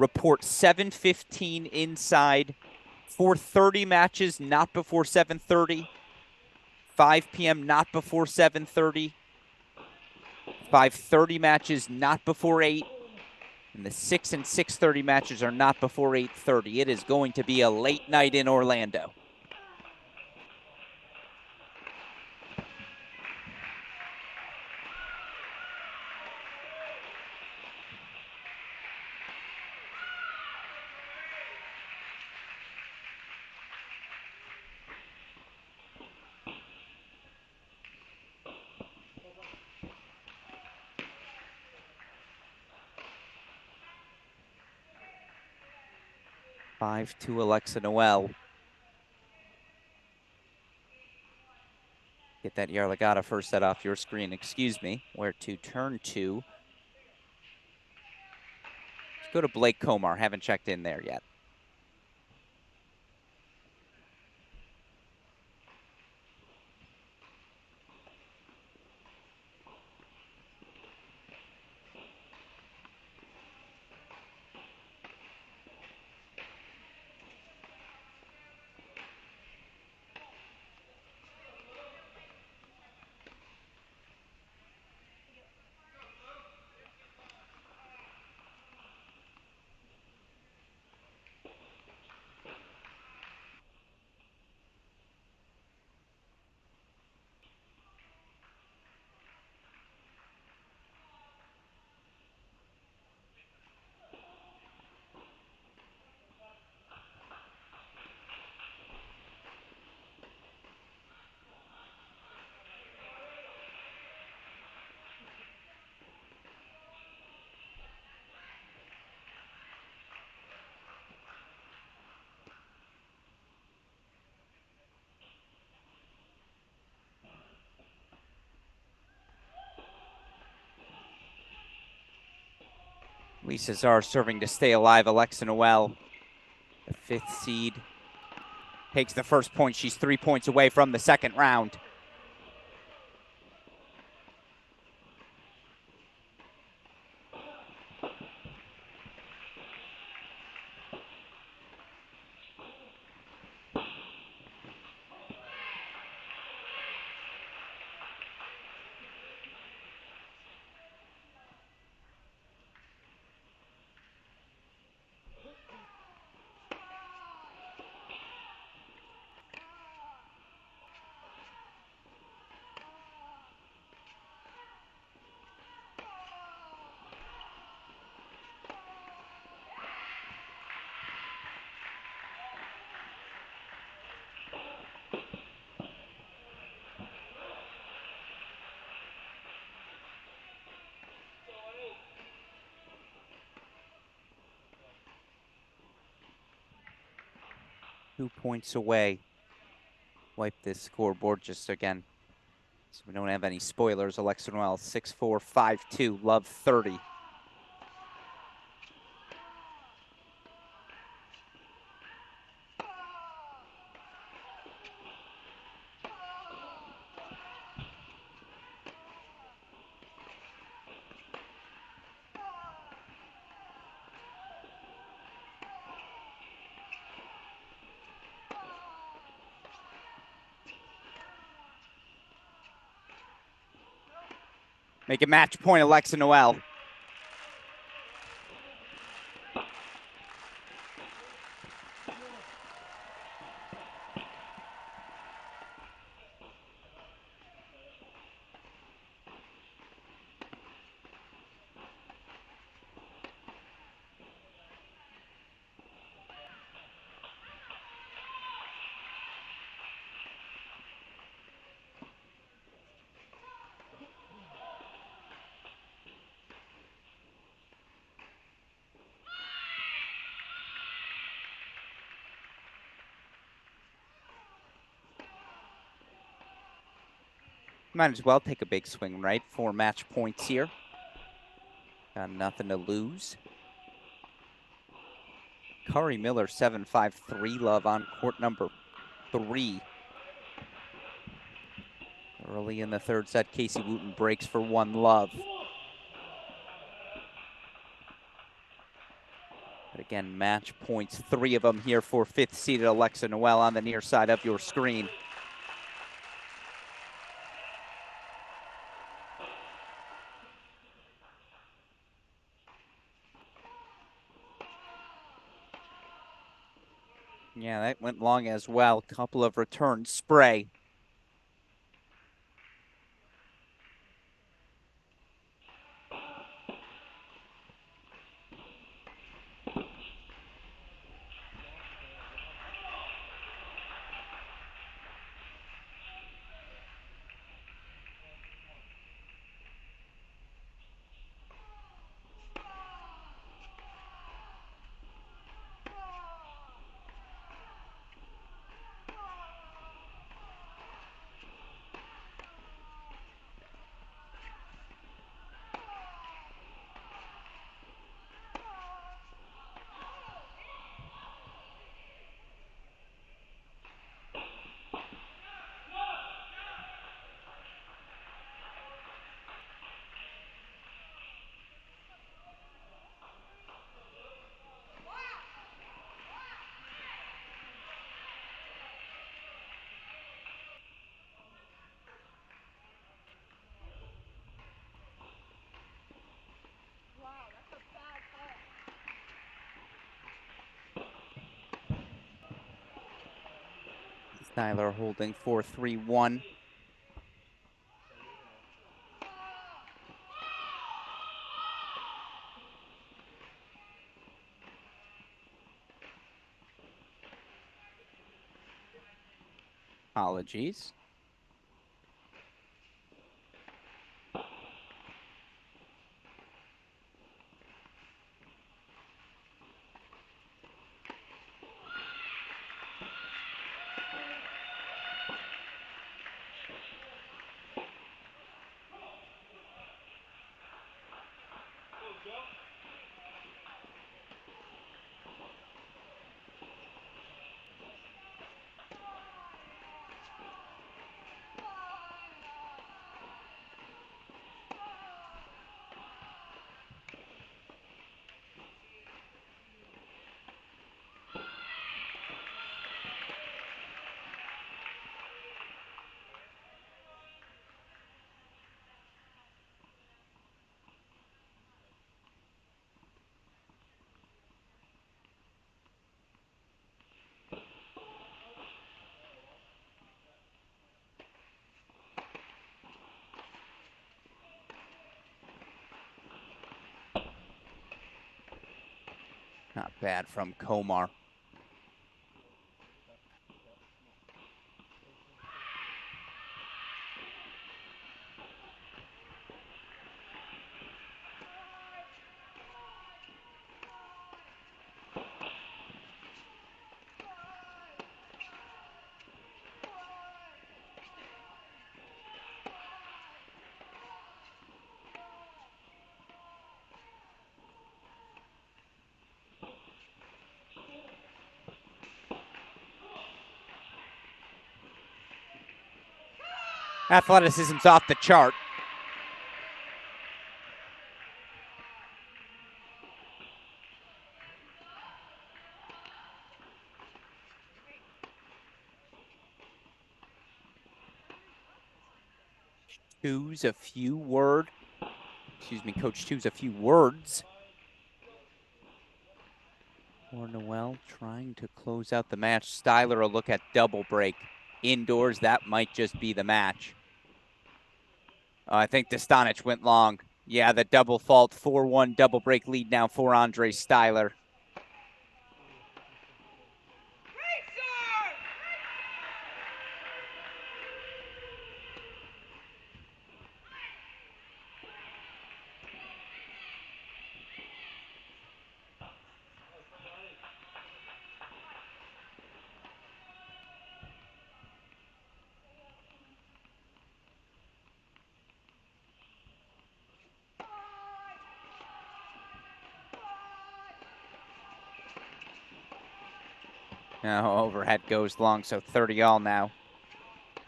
report 7:15 inside. 4:30 matches not before 7:30. 5 p.m. not before 7:30. 5:30 matches not before 8. And the 6 and 6:30 matches are not before 8:30. It is going to be a late night in Orlando. Five to Alexa Noelle. Get that Yarlagata first set off your screen, excuse me. Where to turn to. Let's go to Blake Komar. Haven't checked in there yet. Lisa Czar serving to stay alive. Alexa Noel, the 5th seed, takes the first point. She's 3 points away from the second round. Two points away. Wipe this scoreboard just again, so we don't have any spoilers. Alexa Noel, 6'4", 5'2", love 30. Make it match point, Alexa Noel. Might as well take a big swing, right? 4 match points here. Got nothing to lose. Kari Miller, 7'5", 3 love on court number 3. Early in the third set, Casey Wooten breaks for 1 love. But again, match points, 3 of them here for 5th seeded Alexa Noel on the near side of your screen. Yeah, that went long as well. Couple of returns. Spray. Styler holding 4-3-1. Apologies. Not bad from Komar. Athleticism's off the chart. Coach Two's a few words. For Noel trying to close out the match. Styler a look at double break. Indoors, that might just be the match. I think Dostanic went long. Yeah, the double fault, 4-1 double break lead now for Andre Styler. Now overhead goes long, so 30 all now.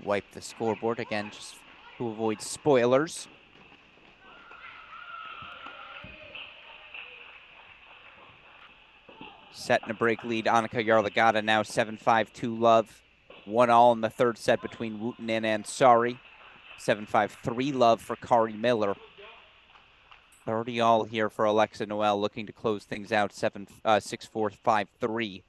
Wipe the scoreboard again, just to avoid spoilers. Setting a break lead, Annika Yarlagada now 7-5-2 love. 1-all in the third set between Wooten and Ansari. 7-5-3 love for Kari Miller. 30 all here for Alexa Noel, looking to close things out 6-4, 5-3.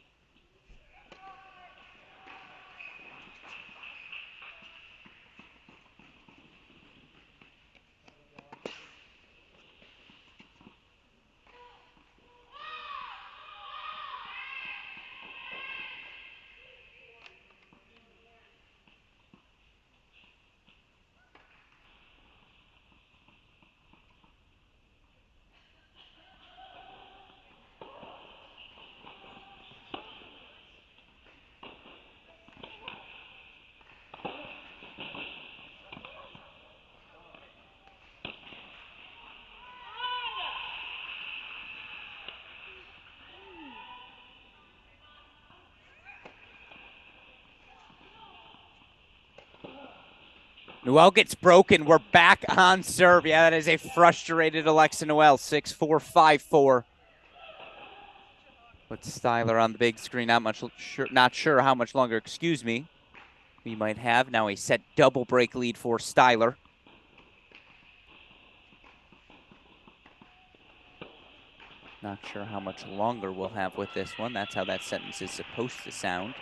Noel gets broken. We're back on serve. Yeah, that is a frustrated Alexa Noel. 6-4, 5-4. Put Styler on the big screen. Not sure how much longer, we might have. Now a set double break lead for Styler. Not sure how much longer we'll have with this one. That's how that sentence is supposed to sound.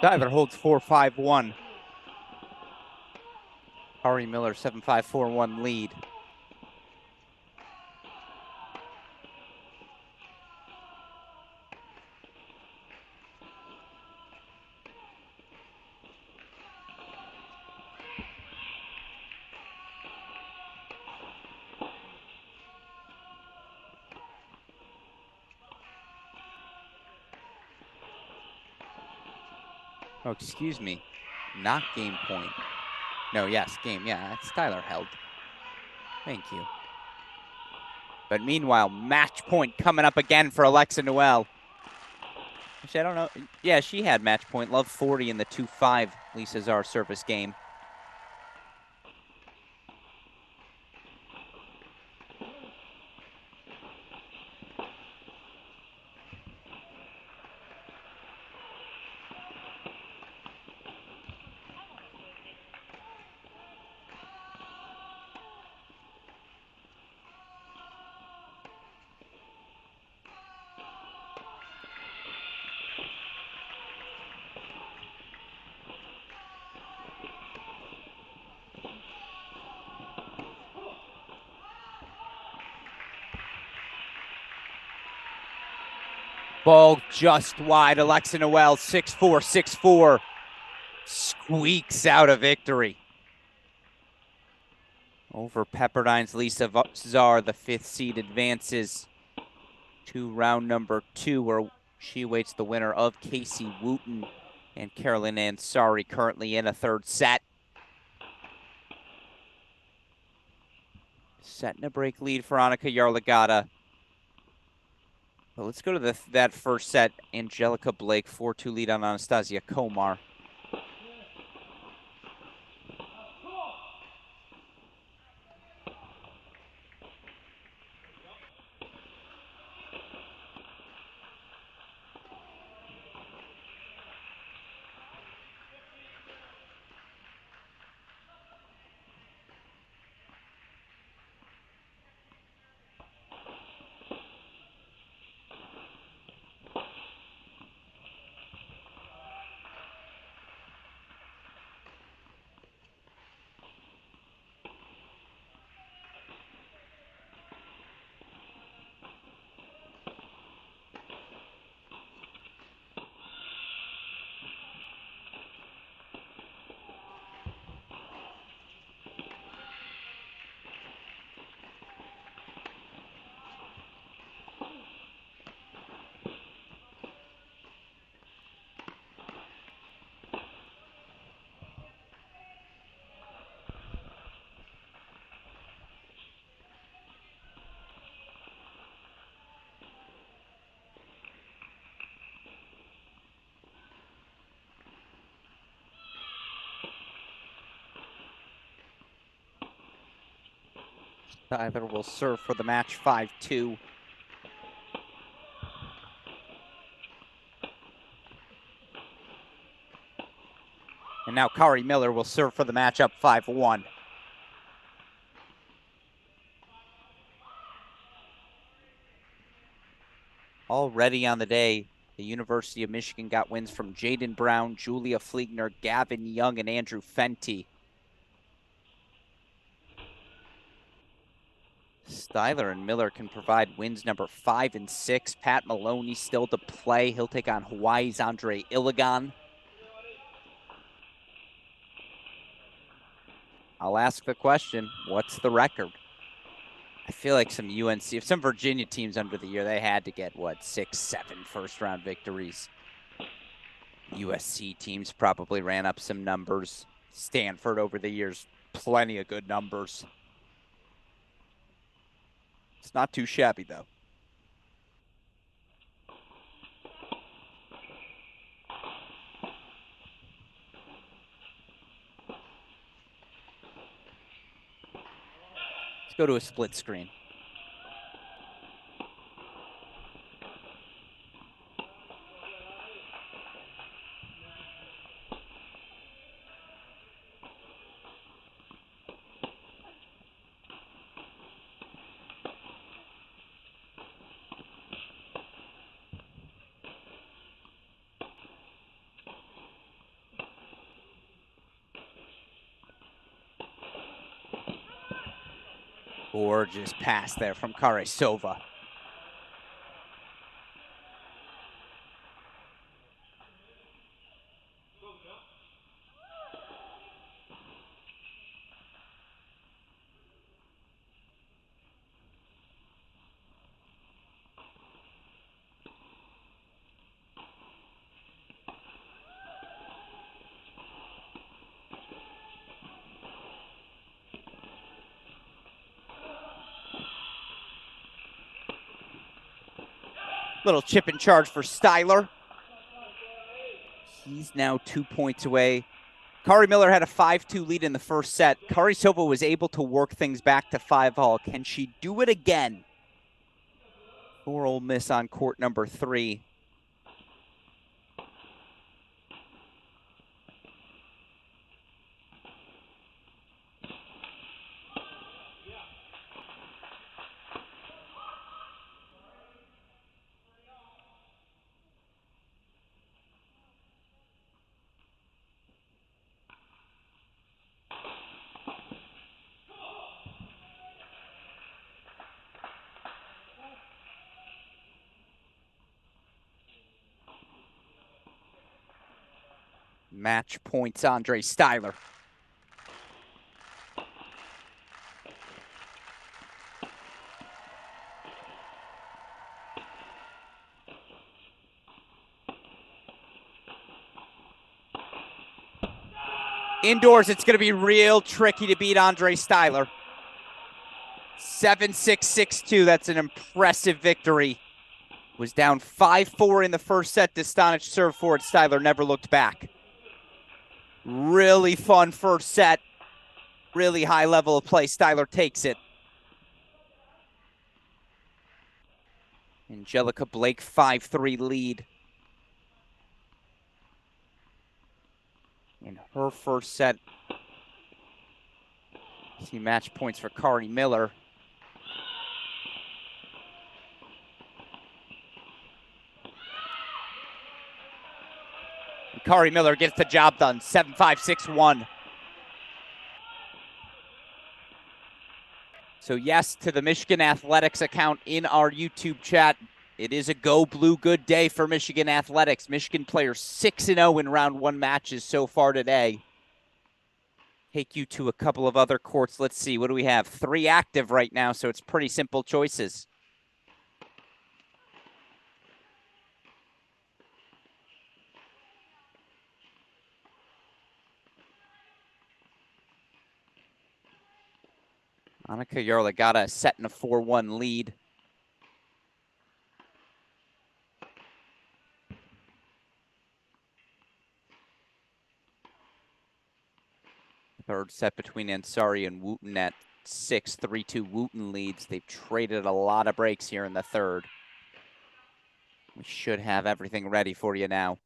Styler holds 4-5-1. Ari Miller 7-5-4-1 lead. Oh, excuse me. Not game point. No, yes, game. Yeah, that's Tyler held. Thank you. But meanwhile, match point coming up again for Alexa Noel. Actually, I don't know. Yeah, she had match point. Love 40 in the 2-5 Lisa Czar service game. Ball just wide. Alexa Noel, 6-4, 6-4. Squeaks out a victory. Over Pepperdine's Lisa Czar, the 5th seed advances to round number 2, where she awaits the winner of Casey Wooten and Carolyn Ansari, currently in a 3rd set. Setting a break lead for Annika Yarlagata. Well, let's go to that 1st set. Angelica Blake, 4-2 lead on Anastasia Komar. Tyler will serve for the match, 5-2. And now Kari Miller will serve for the matchup, 5-1. Already on the day, the University of Michigan got wins from Jaden Brown, Julia Fliegner, Gavin Young, and Andrew Fenty. Styler and Miller can provide wins number 5 and 6. Pat Maloney still to play. He'll take on Hawaii's Andre Iligan. I'll ask the question, what's the record? I feel like some UNC, some Virginia teams under the year, they had to get, what, 6, 7 first-round victories. USC teams probably ran up some numbers. Stanford over the years, plenty of good numbers. It's not too shabby, though. Let's go to a split screen. Gorgeous pass there from Karisova. Little chip in charge for Styler. He's now 2 points away. Kari Miller had a 5-2 lead in the first set. Karisova was able to work things back to 5-all. Can she do it again for Ole Miss on court number 3? Match points, Andre Styler. Indoors, it's going to be real tricky to beat Andre Styler. 7-6, 6-2. That's an impressive victory. Was down 5-4 in the first set. Dostanic served forward. Styler never looked back. Really fun first set. Really high level of play. Styler takes it. Angelica Blake, 5-3 lead. In her first set. See match points for Kari Miller. And Kari Miller gets the job done, 7-5, 6-1. So yes, to the Michigan Athletics account in our YouTube chat, it is a go blue good day for Michigan Athletics. Michigan players 6-0 in round 1 matches so far today. Take you to a couple of other courts. Let's see, what do we have? 3 active right now, so it's pretty simple choices. Monica Yarla got a set in a 4-1 lead. Third set between Ansari and Wooten at 6, 3-2 Wooten leads. They've traded a lot of breaks here in the third. We should have everything ready for you now.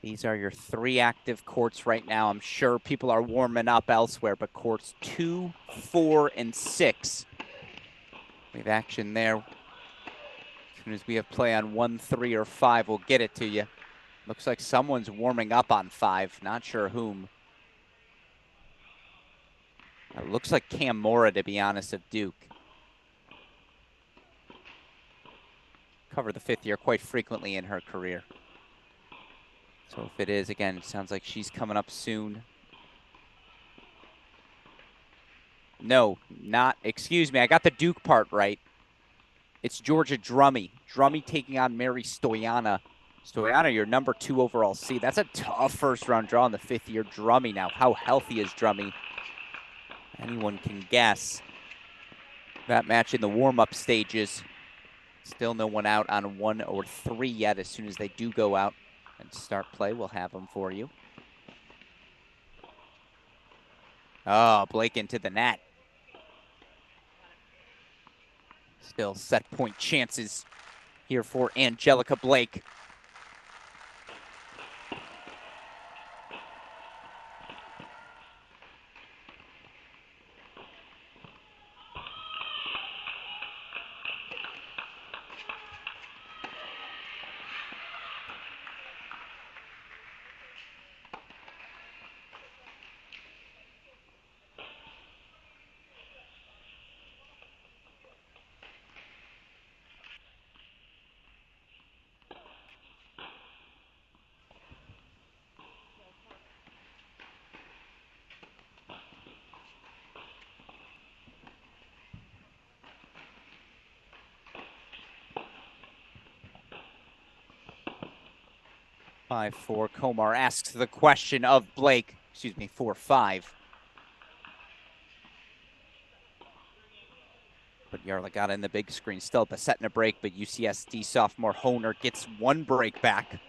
These are your 3 active courts right now. I'm sure people are warming up elsewhere, but courts 2, 4, and 6. We have action there. As soon as we have play on 1, 3, or 5, we'll get it to you. Looks like someone's warming up on 5. Not sure whom. It looks like Cam Mora, to be honest, of Duke. Cover the 5th year quite frequently in her career. So if it is, again, it sounds like she's coming up soon. No, not, excuse me, I got the Duke part right. It's Georgia Drummy. Drummy taking on Mary Stoyana Stoyana, your number 2 overall seed. That's a tough first-round draw in the 5th-year Drummy. Now, how healthy is Drummy? Anyone can guess. That match in the warm-up stages. Still no one out on 1 or 3 yet. As soon as they do go out and start play, we'll have them for you. Oh, Blake into the net. Still set point chances here for Angelica Blake. Five, 4. Komar asks the question of Blake. Excuse me, 4-5. But Yarla got in the big screen. Still beset in a break, but UCSD sophomore Honer gets 1 break back.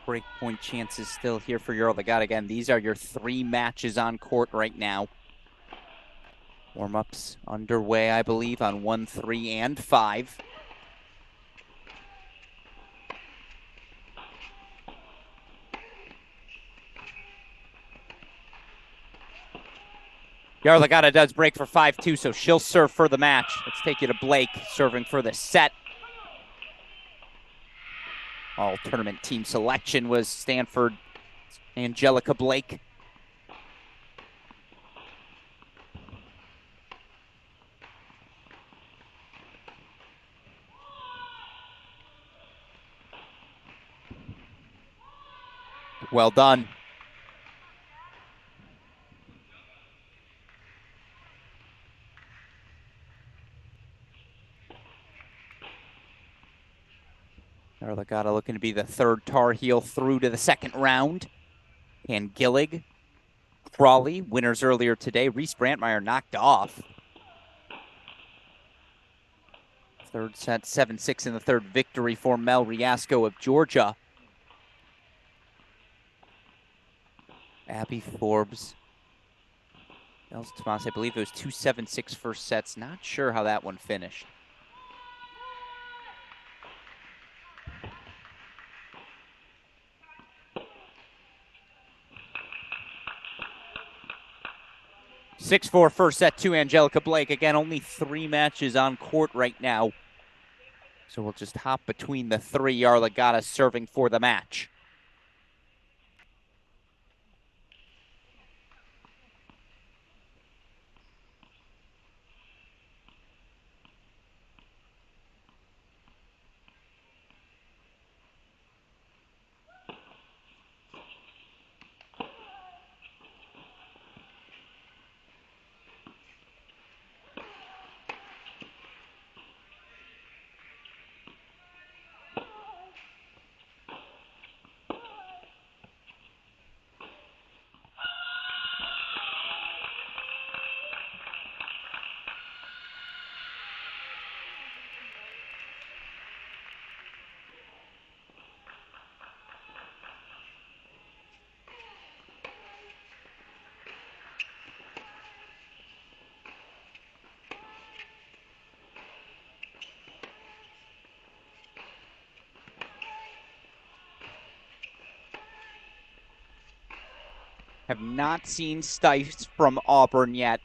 Breakpoint chances still here for Yarlagat. Again, these are your 3 matches on court right now. Warm-ups underway, I believe, on 1, 3, and 5. Yarlagat does break for 5-2, so she'll serve for the match. Let's take you to Blake, serving for the set. All tournament team selection was Stanford Angelica Blake. Well done. Arlagata looking to be the third Tar Heel through to the second round. Can Gillig, Crawley, winners earlier today. Reese Brantmeyer knocked off. Third set, 7-6 in the third. Victory for Mel Riasco of Georgia. Abby Forbes. Els Tomas, I believe it was 2-7-6 first sets. Not sure how that one finished. (6-4) first set to Angelica Blake. Again, only 3 matches on court right now. So we'll just hop between the 3. Arlagata serving for the match. Have not seen Stice from Auburn yet.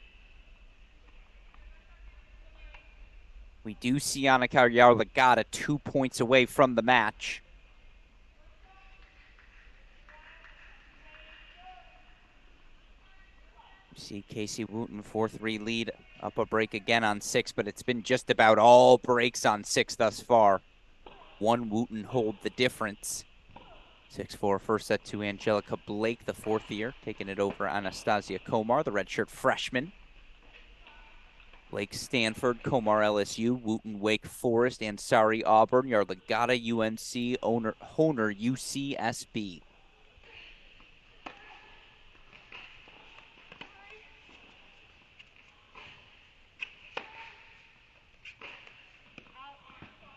We do see Annika Arlagata 2 points away from the match. See Casey Wooten 4-3 lead, up a break again on 6, but it's been just about all breaks on 6 thus far. One Wooten hold the difference. 6-4 first set to Angelica Blake, the 4th year, taking it over Anastasia Komar, the redshirt freshman. Blake Stanford, Komar LSU, Wooten Wake Forest, Ansari Auburn, Arlagata UNC, Honer UCSB.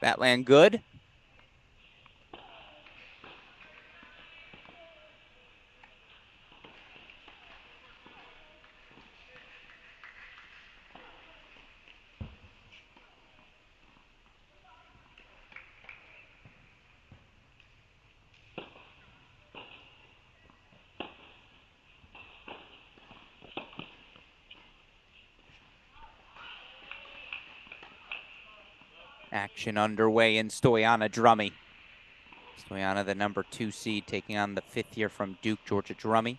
That land good. Action underway in Stoyana Drummy. Stoyana, the number 2 seed, taking on the 5th year from Duke, Georgia Drummy.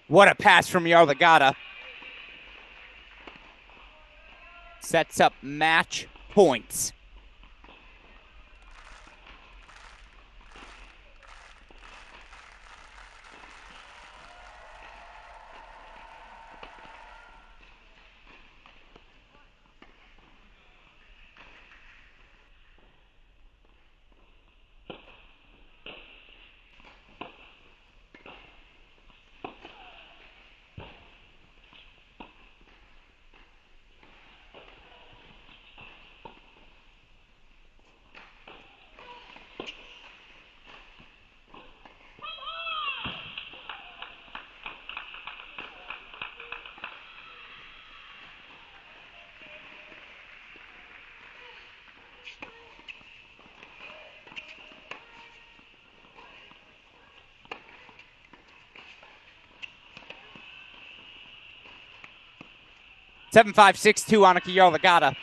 What a pass from Arlagata. Sets up match points. Seven, 5, 6, 2, Annika Arlagata.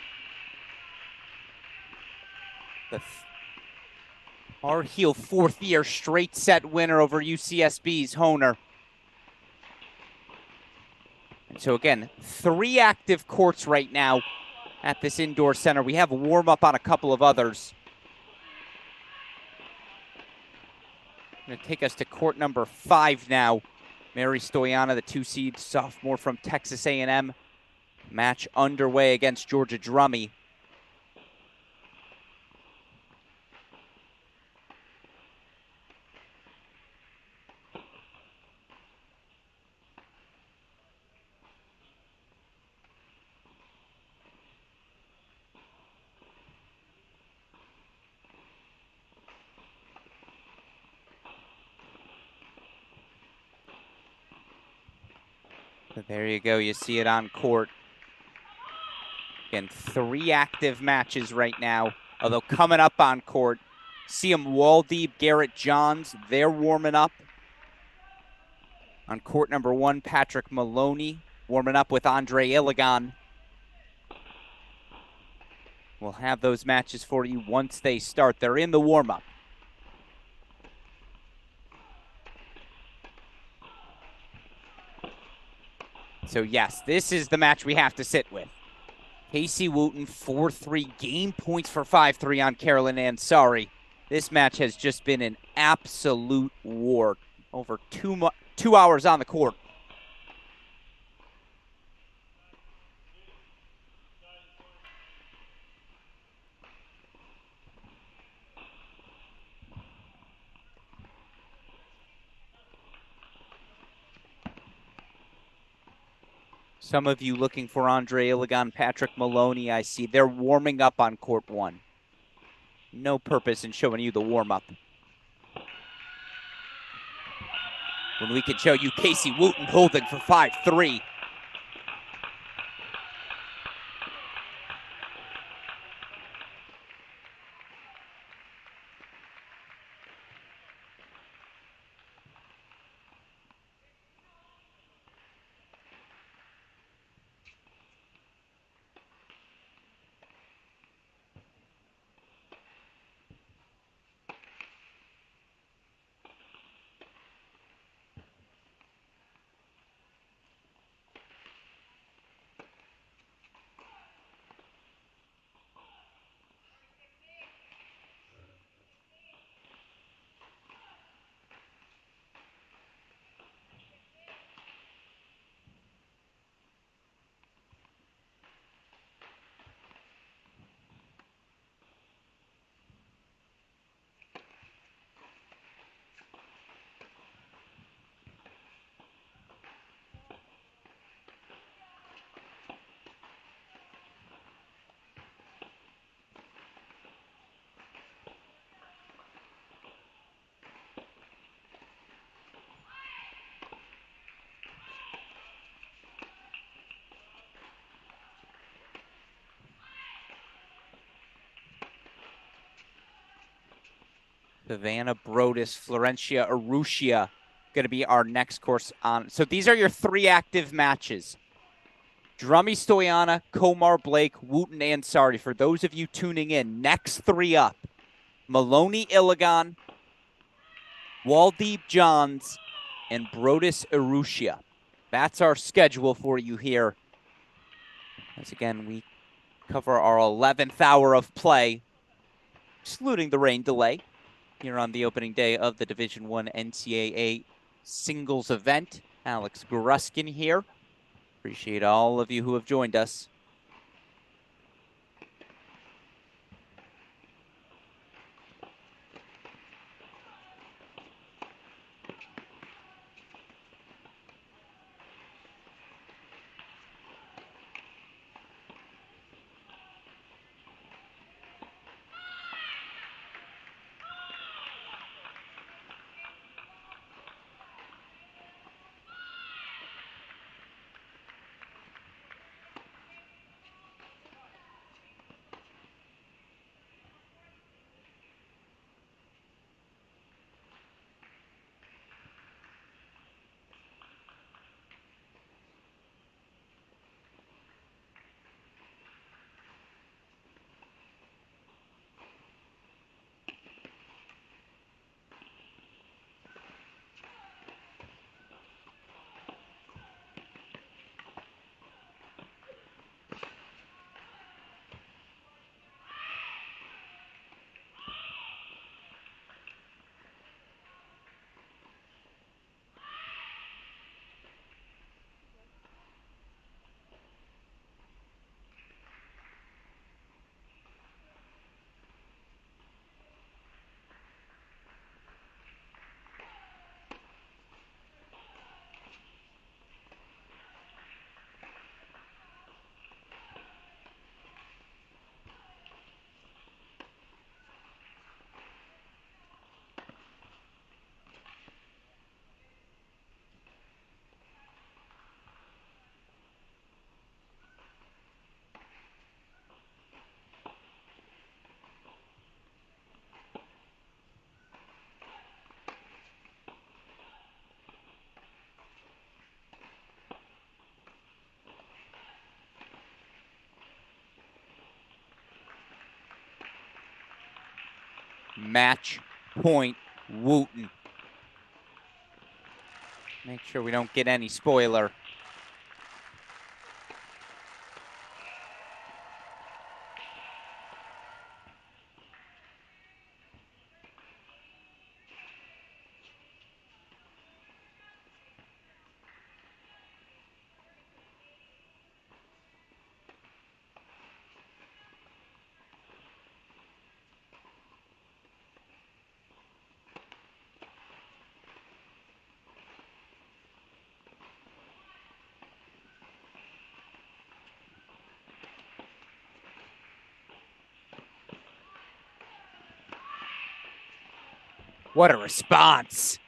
Our heel, 4th-year straight set winner over UCSB's Honer. And so again, 3 active courts right now at this indoor center. We have a warm-up on a couple of others. Going to take us to court number 5 now. Mary Stoyana, the 2-seed sophomore from Texas A&M. Match underway against Georgia Drummy. So there you go. You see it on court. Again, 3 active matches right now. Although coming up on court, Siam Waldeep, Garrett Johns, they're warming up. On court number 1, Patrick Maloney warming up with Andre Iligan. We'll have those matches for you once they start. They're in the warm-up. So yes, this is the match we have to sit with. Casey Wooten, 4-3, game points for 5-3 on Carolyn Ansari. This match has just been an absolute war. Over 2 hours on the court. Some of you looking for Andre Iligan, Patrick Maloney, I see. They're warming up on court 1. No purpose in showing you the warm-up when we can show you Casey Wooten holding for 5-3. Savannah Brodus, Florencia Urrutia going to be our next course on. So these are your 3 active matches. Drummy Stoyana, Komar Blake, Wooten Ansari. For those of you tuning in, next 3 up. Maloney Iligan, Waldeep Johns, and Brodus Urrutia. That's our schedule for you here. As again, we cover our 11th hour of play, excluding the rain delay, here on the opening day of the Division I NCAA singles event. Alex Gruskin here. Appreciate all of you who have joined us. Match point Wooten. Make sure we don't get any spoiler. What a response.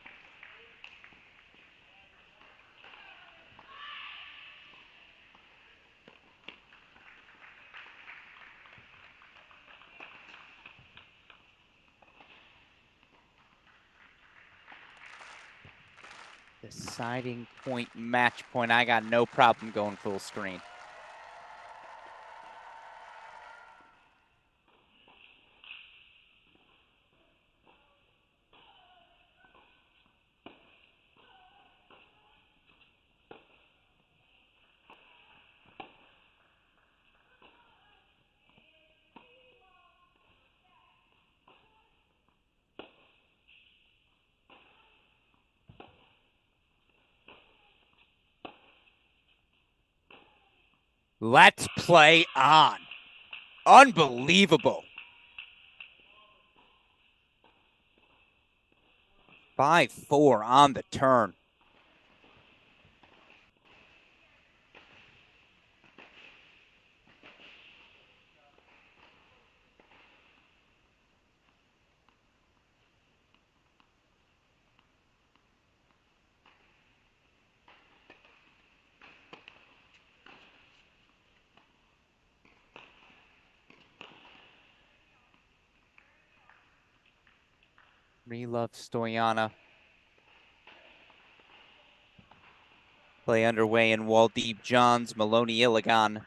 Deciding point, match point. I got no problem going full screen. Let's play on. Unbelievable. 5-4 on the turn. Relove Stoyana. Play underway in Waldeep Johns, Maloney Illigan.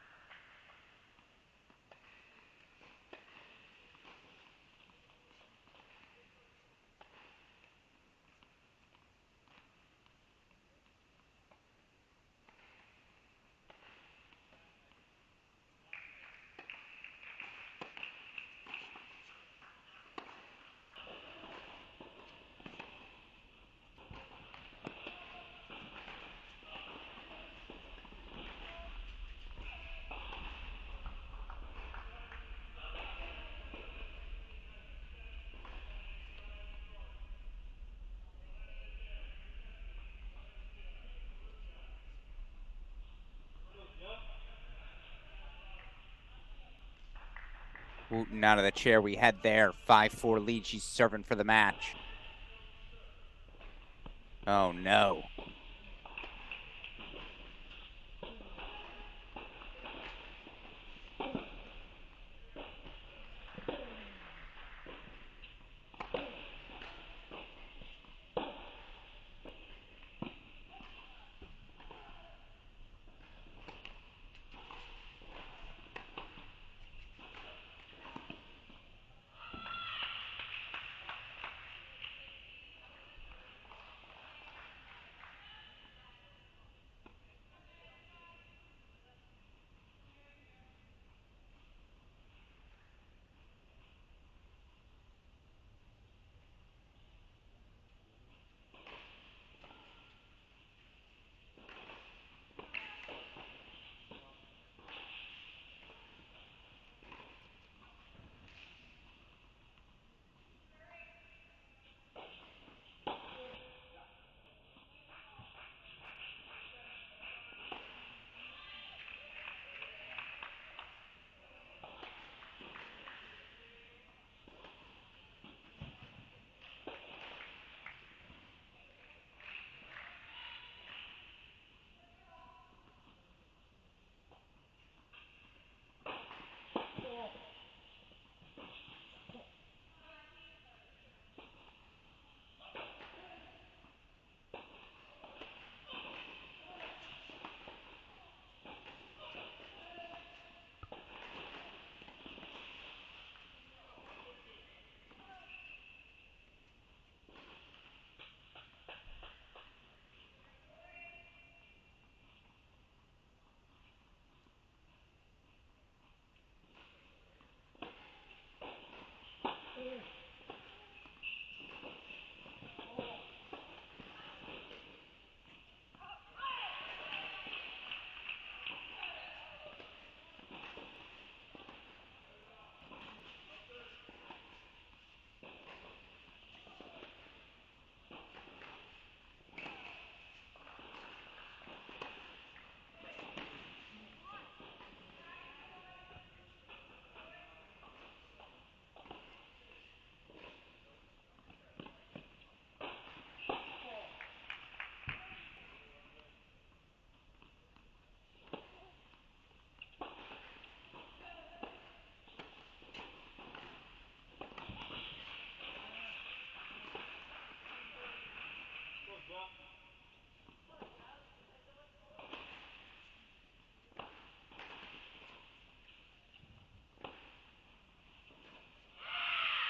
Wooten out of the chair we had there. 5-4 lead. She's serving for the match. Oh, no.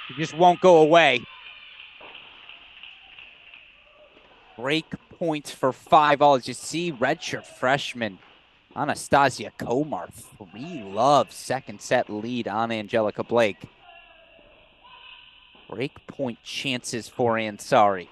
He just won't go away. Break points for 5-all. As you see, redshirt freshman Anastasia Komar, 3-love second set lead on Angelica Blake. Break point chances for Ansari.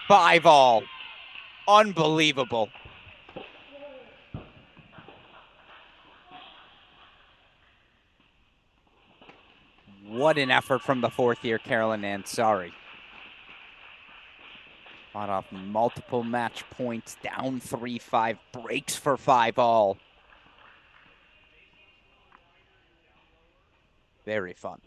Five all. Unbelievable. What an effort from the fourth year, Carolyn Ansari. Fought off multiple match points, down 3-5, breaks for 5-all. Very fun.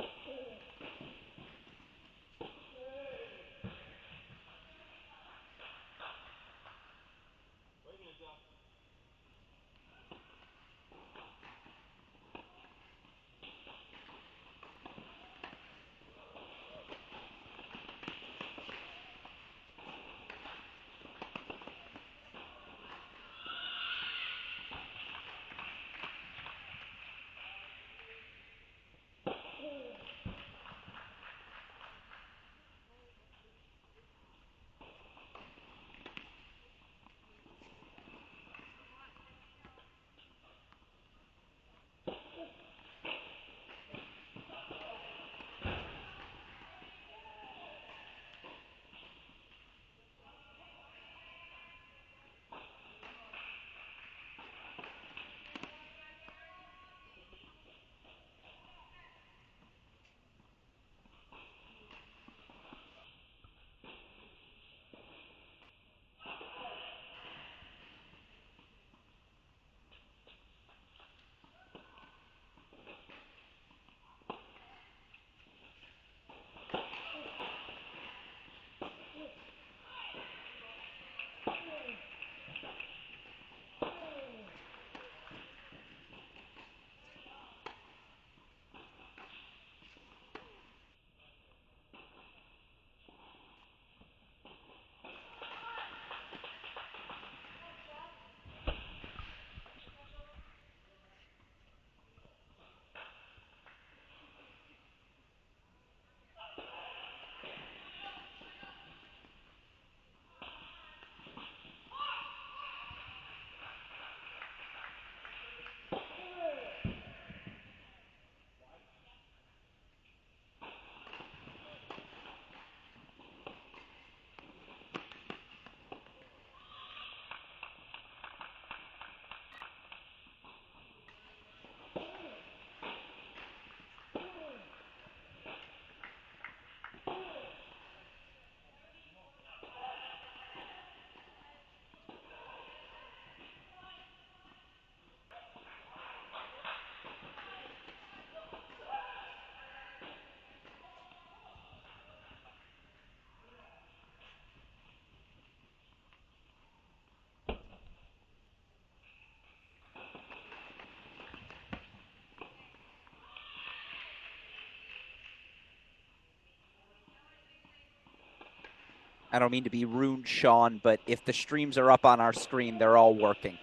I don't mean to be rude, Sean, but if the streams are up on our screen, they're all working.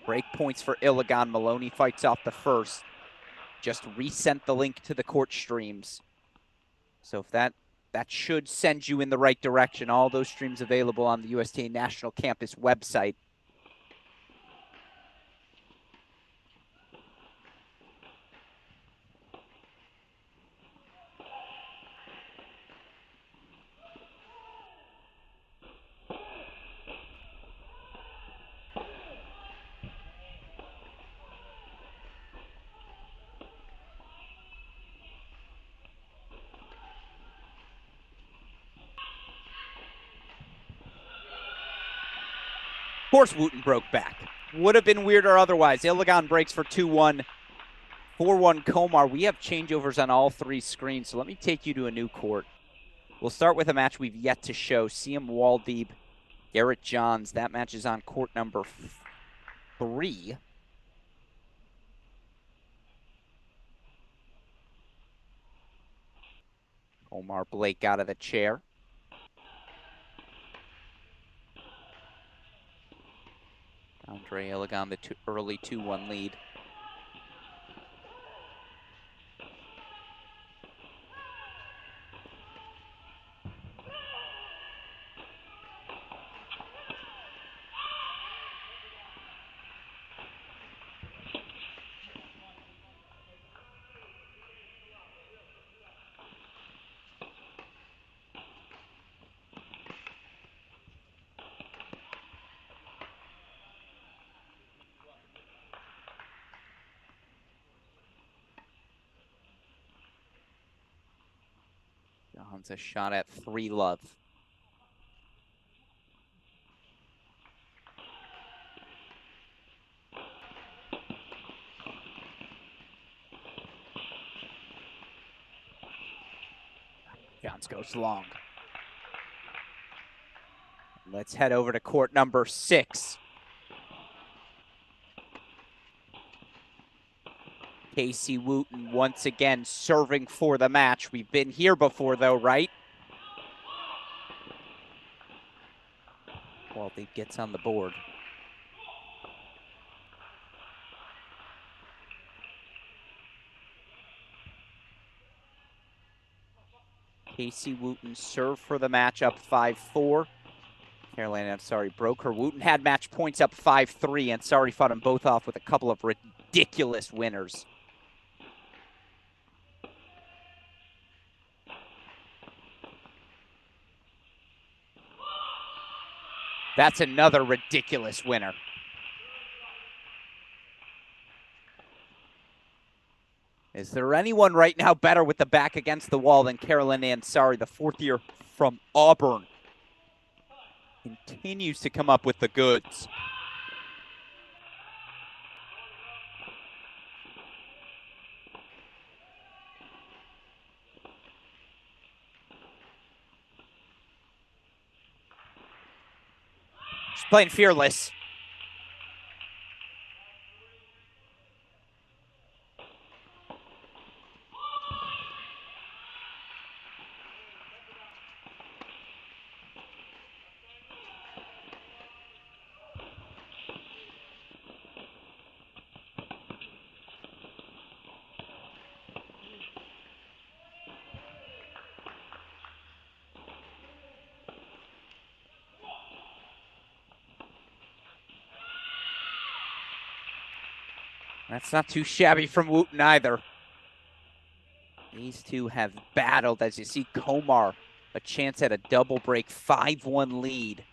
Break points for Iligan. Maloney fights off the first. Just resent the link to the court streams. So if that should send you in the right direction. All those streams available on the USTA National Campus website. course, Wooten broke back. Would have been weirder otherwise. Iligan breaks for 2-1. 4-1 Komar. We have changeovers on all three screens, so let me take you to a new court. We'll start with a match we've yet to show. Siem Waldeeb, Garrett Johns. That match is on court number 3. Omar Blake out of the chair. Andre Iligan, the early 2-1 lead. Johns a shot at 3-love. Johns goes long. Let's head over to court number 6. Casey Wooten once again serving for the match. We've been here before though, right? Waldeeb gets on the board. Casey Wooten served for the match up 5-4. Carolina, I'm sorry, broke her. Wooten had match points up 5-3, and sorry fought them both off with a couple of ridiculous winners. That's another ridiculous winner. Is there anyone right now better with the back against the wall than Carolyn Ansari, the fourth year from Auburn? Continues to come up with the goods. She's playing fearless. That's not too shabby from Wooten either. These two have battled. As you see, Komar, a chance at a double break, 5-1 lead.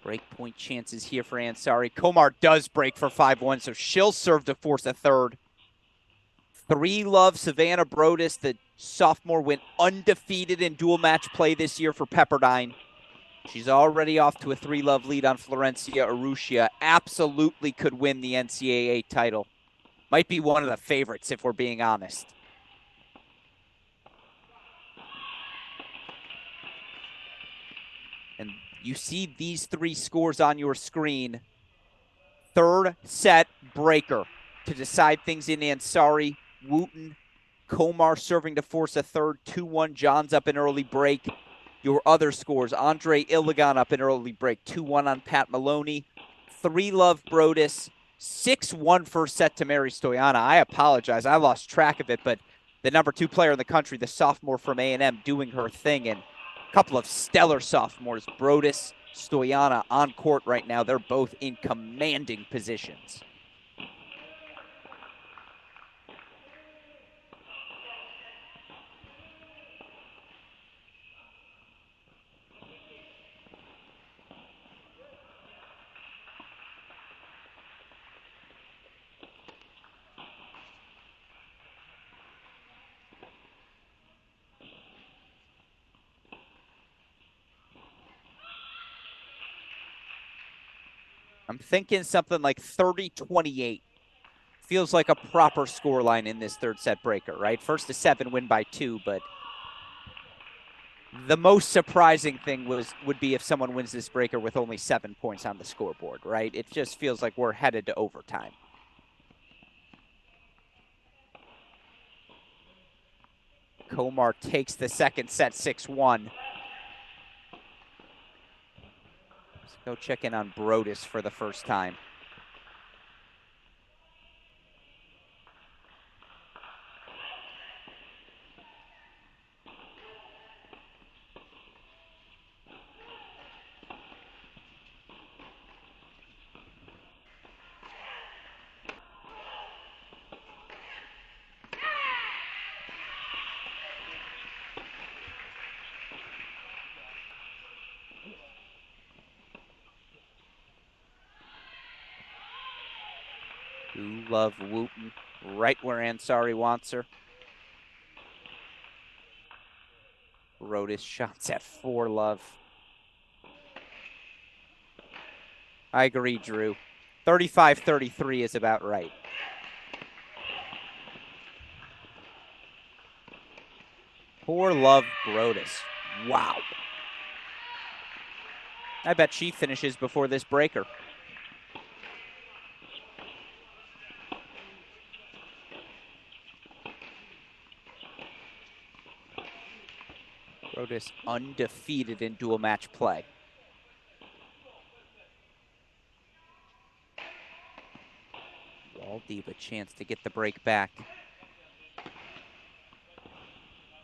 Breakpoint chances here for Ansari. Komar does break for 5-1, so she'll serve to force a third. 3-love Savannah Brodus, the sophomore, went undefeated in dual match play this year for Pepperdine. She's already off to a 3-love lead on Florencia Urrutia. Absolutely could win the NCAA title. Might be one of the favorites, if we're being honest. And you see these 3 scores on your screen. Third set breaker to decide things in Ansari. Wooten, Komar serving to force a third. 2-1, Johns up an early break. Your other scores, Andre Iligan up an early break, 2-1 on Pat Maloney. 3-love Brodus, 6-1 first set to Mary Stoyana. I apologize, I lost track of it, but the number 2 player in the country, the sophomore from A&M, doing her thing, and a couple of stellar sophomores, Brodus, Stoyana on court right now. They're both in commanding positions. I'm thinking something like 30-28. Feels like a proper scoreline in this third set breaker, right? First to 7, win by 2, but the most surprising thing would be if someone wins this breaker with only 7 points on the scoreboard, right? It just feels like we're headed to overtime. Komar takes the second set 6-1. Let's go check in on Brodus for the first time. Do love Wooten right where Ansari wants her. Brodus shots at 4 love. I agree, Drew. 35-33 is about right. Poor love Brodus. Wow. I bet she finishes before this breaker. Brodus undefeated in dual match play. Waldeep a chance to get the break back.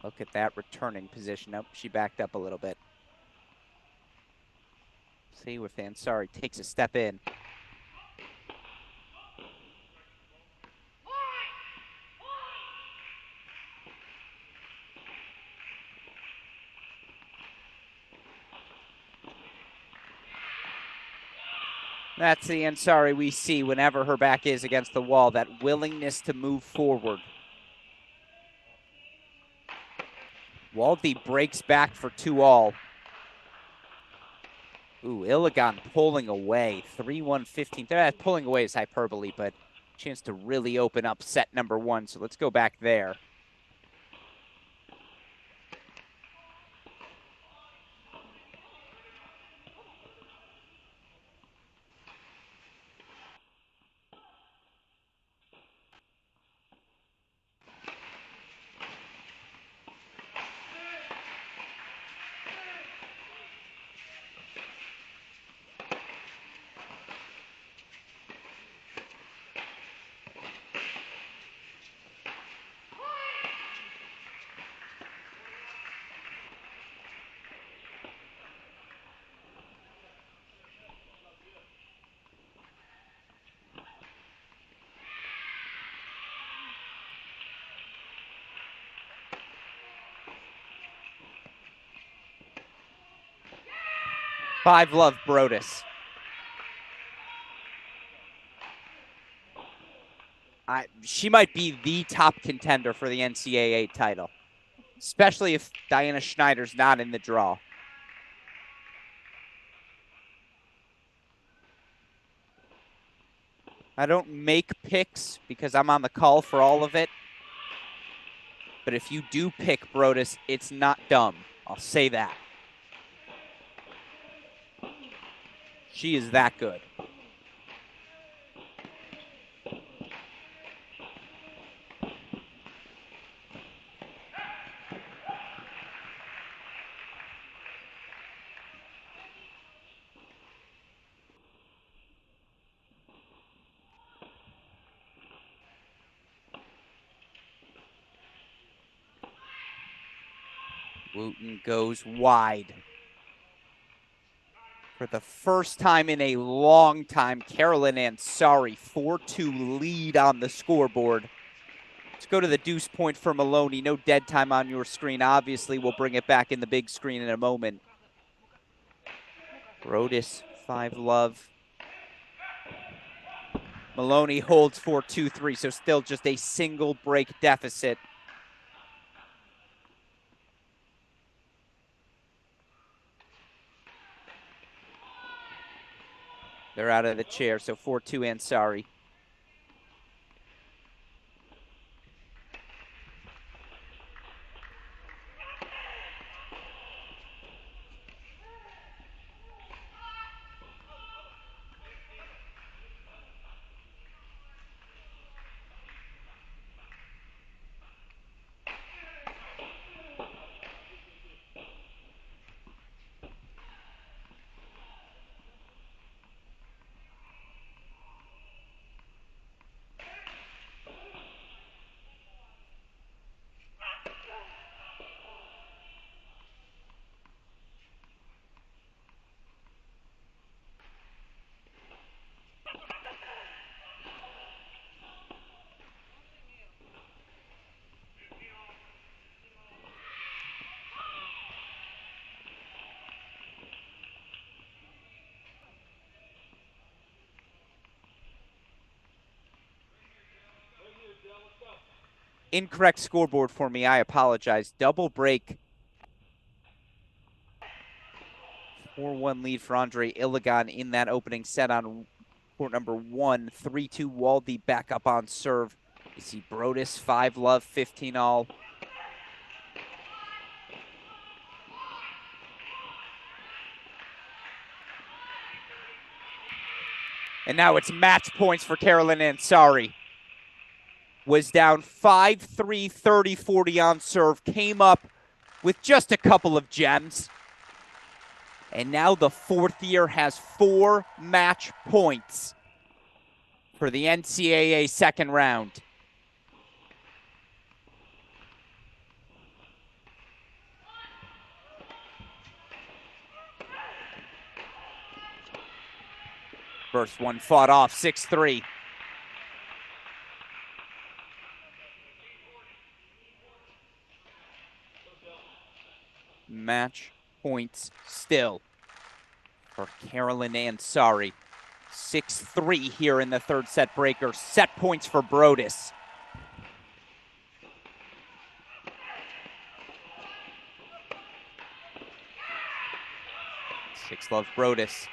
Look at that returning position. Nope, she backed up a little bit. See if Ansari takes a step in. That's the Ansari we see whenever her back is against the wall, that willingness to move forward. Waldeep breaks back for 2-all. Ooh, Iligan pulling away. 3-1-15. Pulling away is hyperbole, but chance to really open up set number 1. So let's go back there. Five love Brodus. She might be the top contender for the NCAA title, especially if Diana Schneider's not in the draw. I don't make picks because I'm on the call for all of it. But if you do pick Brodus, it's not dumb. I'll say that. She is that good. Wooten goes wide. For the first time in a long time, Carolyn Ansari, 4-2 lead on the scoreboard. Let's go to the deuce point for Maloney. No dead time on your screen. Obviously, we'll bring it back in the big screen in a moment. Brodus, 5 love. Maloney holds 4-2-3, so still just a single break deficit. They're out of the chair, so 4-2 Ansari. Incorrect scoreboard for me. I apologize. Double break. 4-1 lead for Andre Iligan in that opening set on court number 1. 3-2 Waldy back up on serve. You see Brodus, 5-love, 15-all. And now it's match points for Carolyn Ansari. Was down 5-3, 30-40 on serve. Came up with just a couple of gems. And now the fourth year has 4 match points for the NCAA second round. First one fought off, 6-3. Match points still for Carolyn Ansari. 6-3 here in the third set breaker. Set points for Brodus. Six-love Brodus.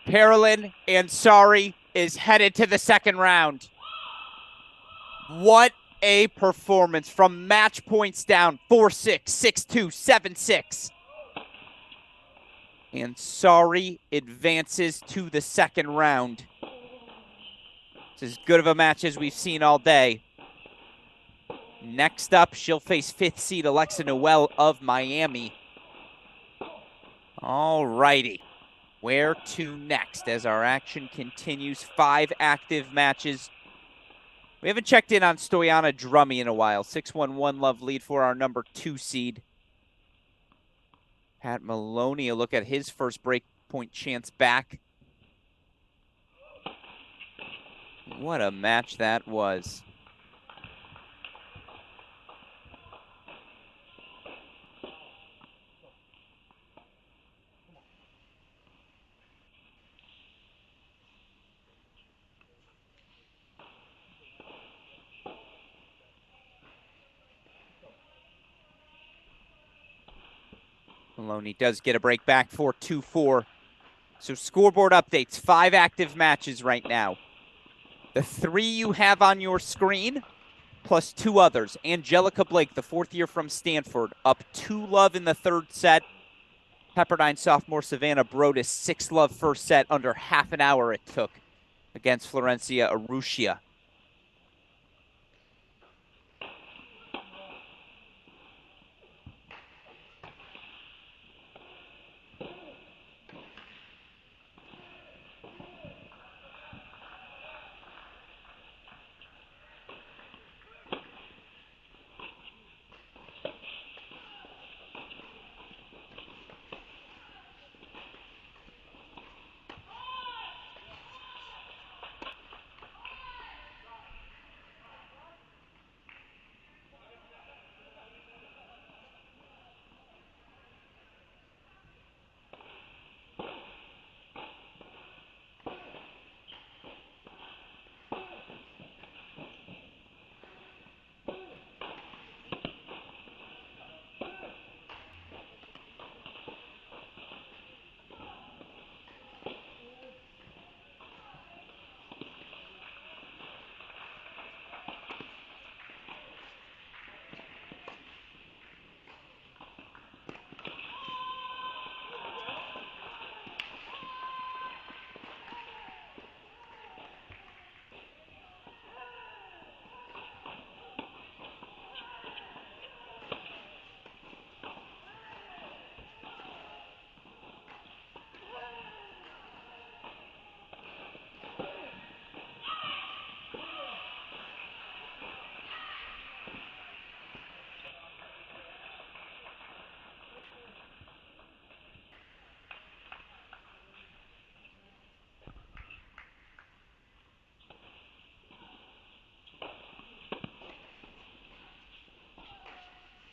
Carolyn Ansari is headed to the second round. What a performance from match points down, 4-6, 6-2, 7-6. Ansari advances to the second round. It's as good of a match as we've seen all day. Next up, she'll face 5th seed Alexa Noel of Miami. All righty. Where to next as our action continues? 5 active matches. We haven't checked in on Stoyana Drummy in a while. 6-1 love lead for our number 2 seed. Pat Maloney, a look at his first break point chance back. What a match that was. Maloney does get a break back for 2-4. So scoreboard updates, 5 active matches right now. The 3 you have on your screen, plus 2 others. Angelica Blake, the 4th year from Stanford, up 2-love in the third set. Pepperdine sophomore Savannah Brodus, 6-love first set, under half an hour it took against Florencia Urrutia.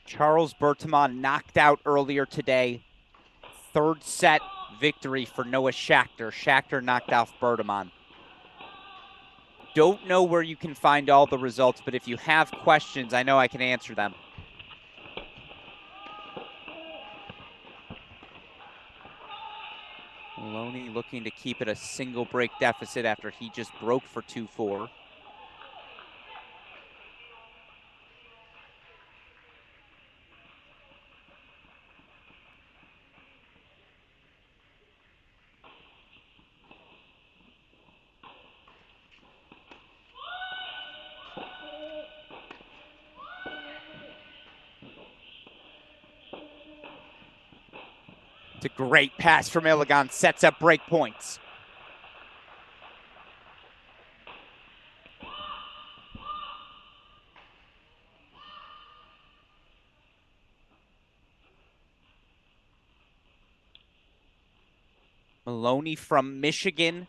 Charles Bertemont knocked out earlier today. Third set victory for Noah Schachter. Schachter knocked off Bertemont. Don't know where you can find all the results, but if you have questions, I know I can answer them. Maloney looking to keep it a single break deficit after he just broke for 2-4. It's a great pass from Iligan, sets up break points. Maloney from Michigan,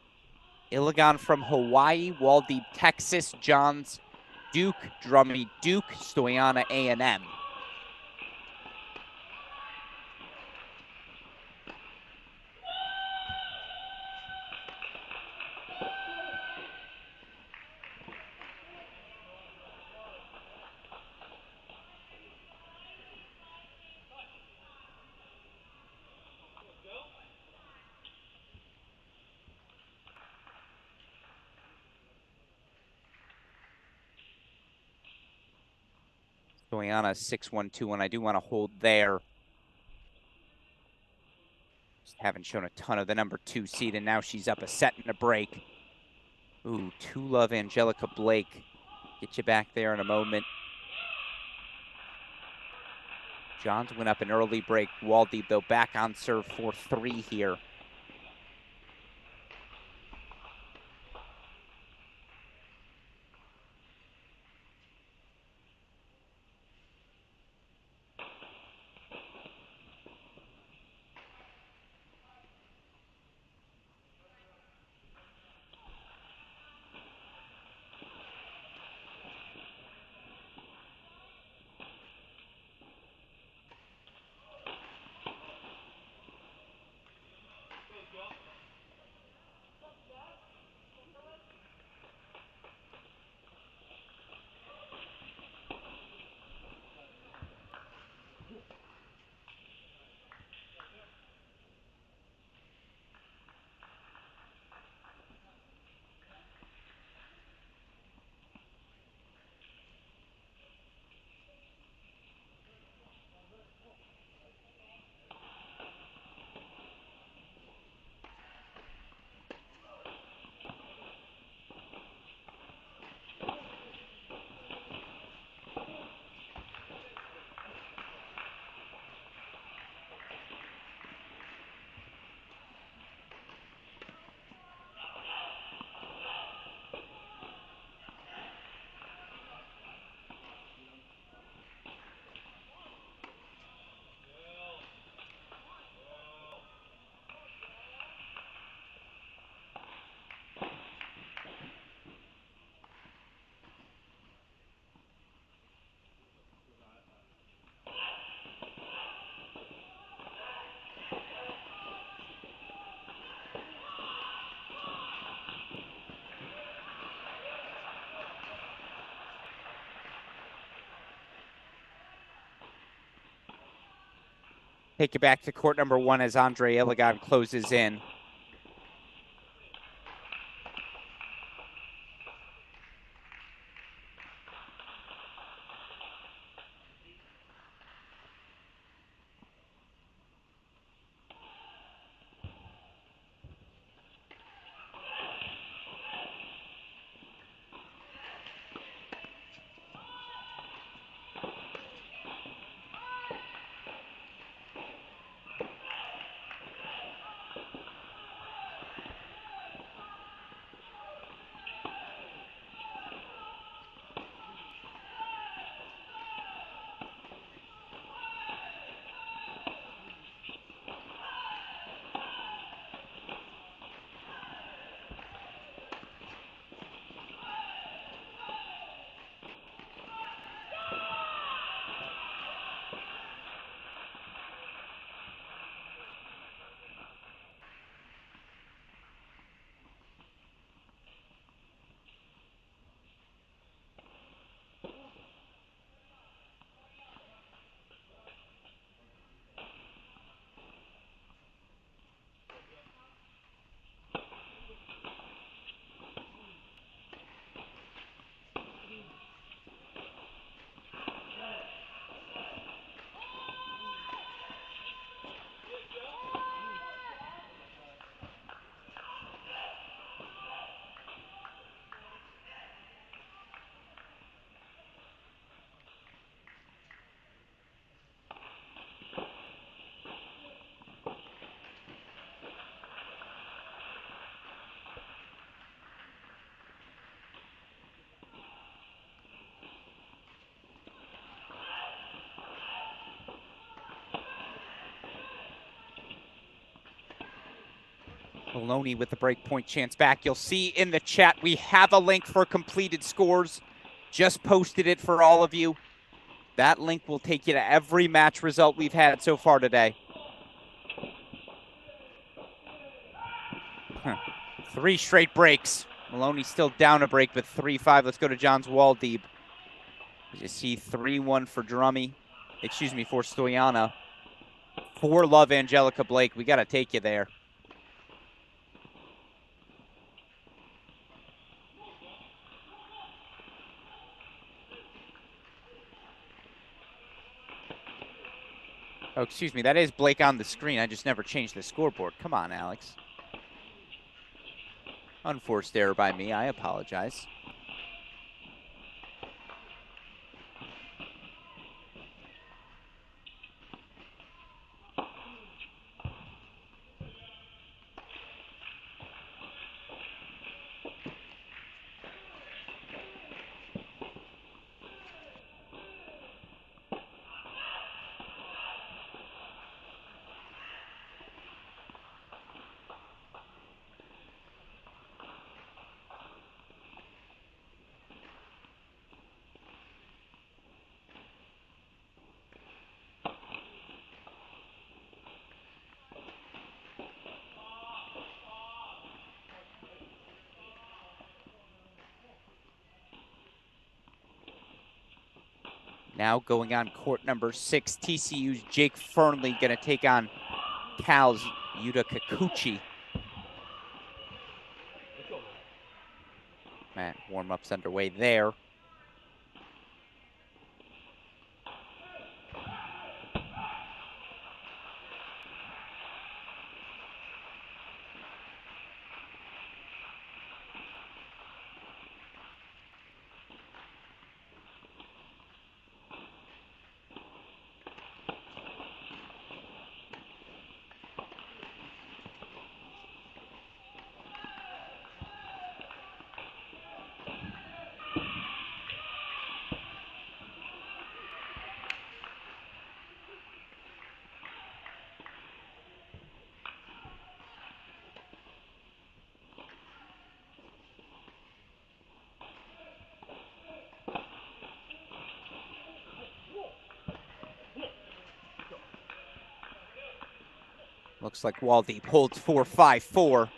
Iligan from Hawaii, Waldeep, Texas, Johns, Duke, Drummy, Duke, Stoyana, A&M. Stoyana 6-1-2-1. I do want to hold there. Just haven't shown a ton of the number 2 seed, and now she's up a set and a break. Ooh, Love Angelica Blake. Get you back there in a moment. Johns went up an early break. Waldeep, though, back on serve for 3 here. Take it back to court number 1 as Andre Iligan closes in. Maloney with the break point chance back. You'll see in the chat we have a link for completed scores. Just posted it for all of you. That link will take you to every match result we've had so far today. 3 straight breaks. Maloney's still down a break with 3-5. Let's go to John's Waldeeb. You see 3-1 for Drummy. Excuse me, for Stoyana. 4-love Angelica Blake. We got to take you there. Oh, excuse me. That is Blake on the screen. I just never changed the scoreboard. Come on, Alex. Unforced error by me. I apologize. Now going on court number 6, TCU's Jake Fernley going to take on Cal's Yuta Kikuchi. Man, warm-up's underway there. Looks like Waldeep holds 4-5-4.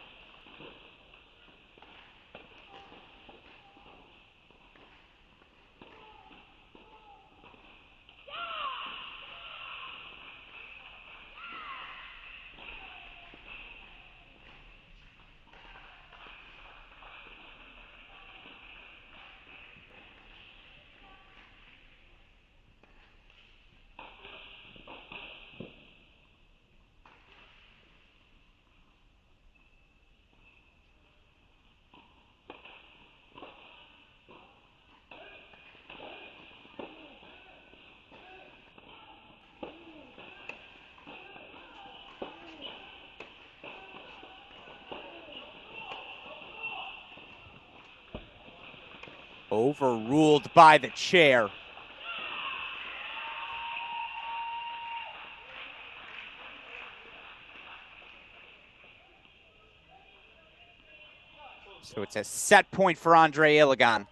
Overruled by the chair. So it's a set point for Andre Iligan.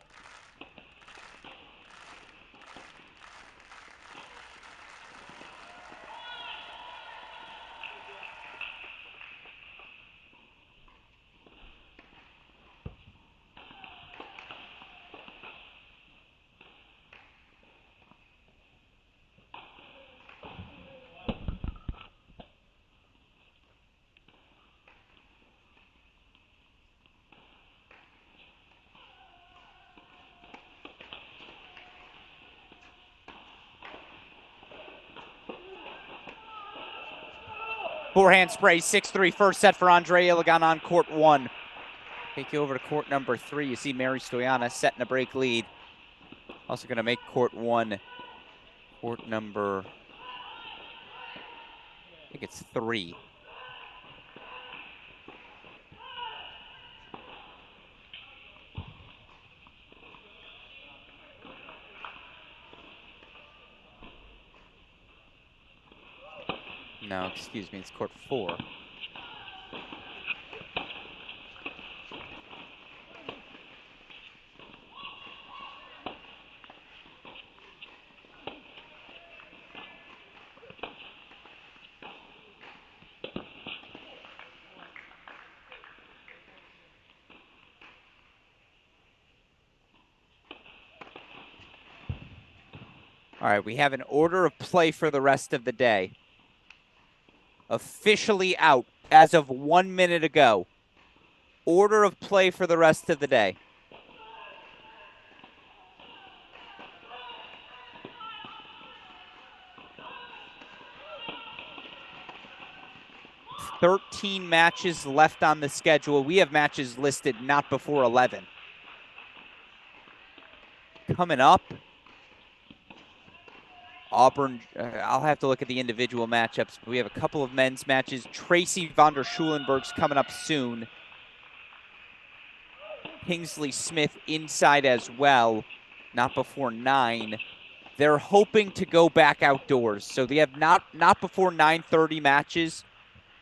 Forehand spray, 6-3 first set for Andre Iligan on court 1. Take you over to court number 3. You see Mary Stoyana setting a break lead. Also going to make court 1 court number, I think it's 3. No, excuse me, it's court 4. All right, we have an order of play for the rest of the day. Officially out as of 1 minute ago. Order of play for the rest of the day. "13 matches left on the schedule. We have matches listed not before 11. Coming up, Auburn, I'll have to look at the individual matchups. But we have a couple of men's matches. Tracy von der Schulenburg's coming up soon. Kingsley Smith inside as well, not before 9. They're hoping to go back outdoors. So they have not before 9:30 matches,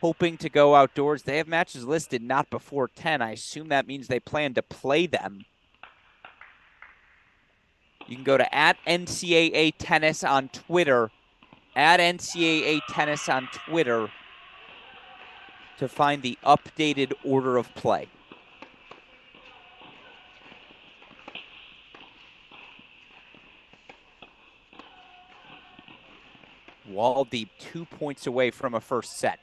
hoping to go outdoors. They have matches listed not before 10. I assume that means they plan to play them. You can go to @NCAA Tennis on Twitter, @NCAA Tennis on Twitter, to find the updated order of play. Waldeep 2 points away from a first set.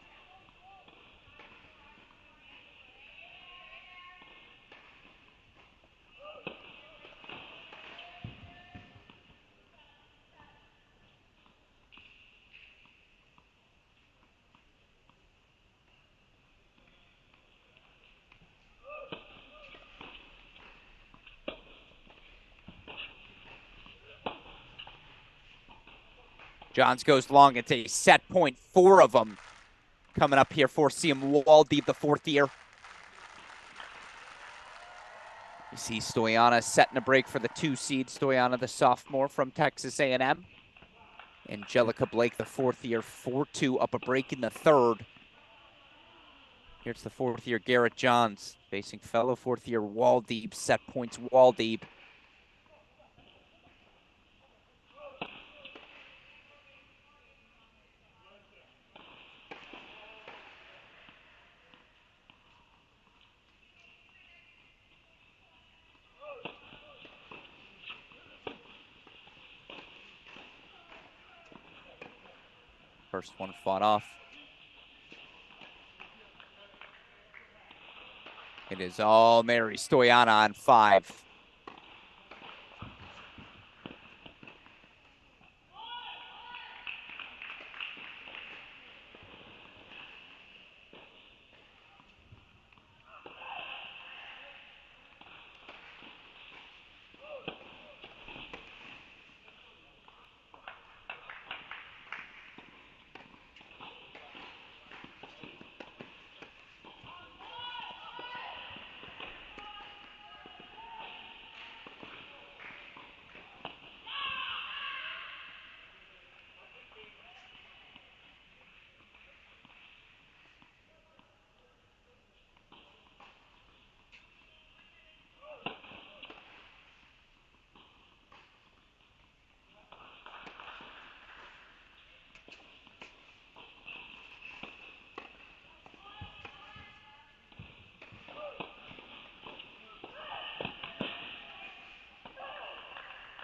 Johns goes long. It's a set point, 4 of them coming up here for Siem Waldeep, the 4th year. You see Stoyana setting a break for the 2 seed. Stoyana, the sophomore from Texas A&M. Angelica Blake, the 4th year, 4-2, up a break in the 3rd. Here's the 4th year Garrett Johns facing fellow 4th year Waldeep. Set points Waldeep. First one fought off. It is all Mary Stoyana on 5.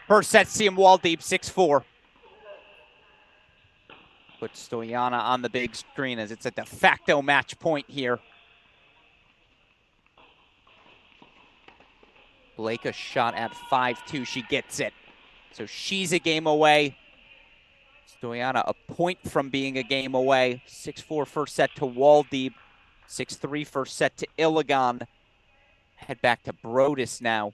First set, Siem Waldeep, 6-4. Put Stoyana on the big screen as it's a de facto match point here. Blake a shot at 5-2. She gets it. So she's a game away. Stoyana a point from being a game away. 6-4 first set to Waldeep. 6-3 first set to Iligan. Head back to Brodus now.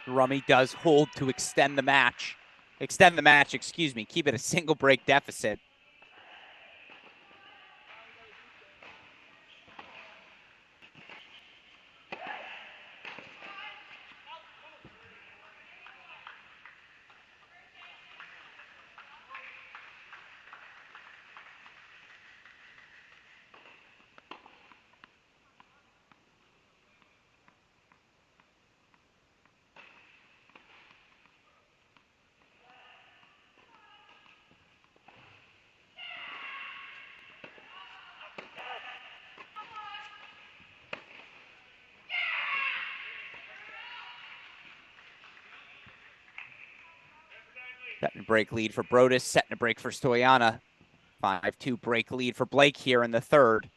Rummy does hold to extend the match. Extend the match, excuse me. Keep it a single break deficit. Setting a break lead for Brodus, setting a break for Stoyana. 5-2 break lead for Blake here in the third.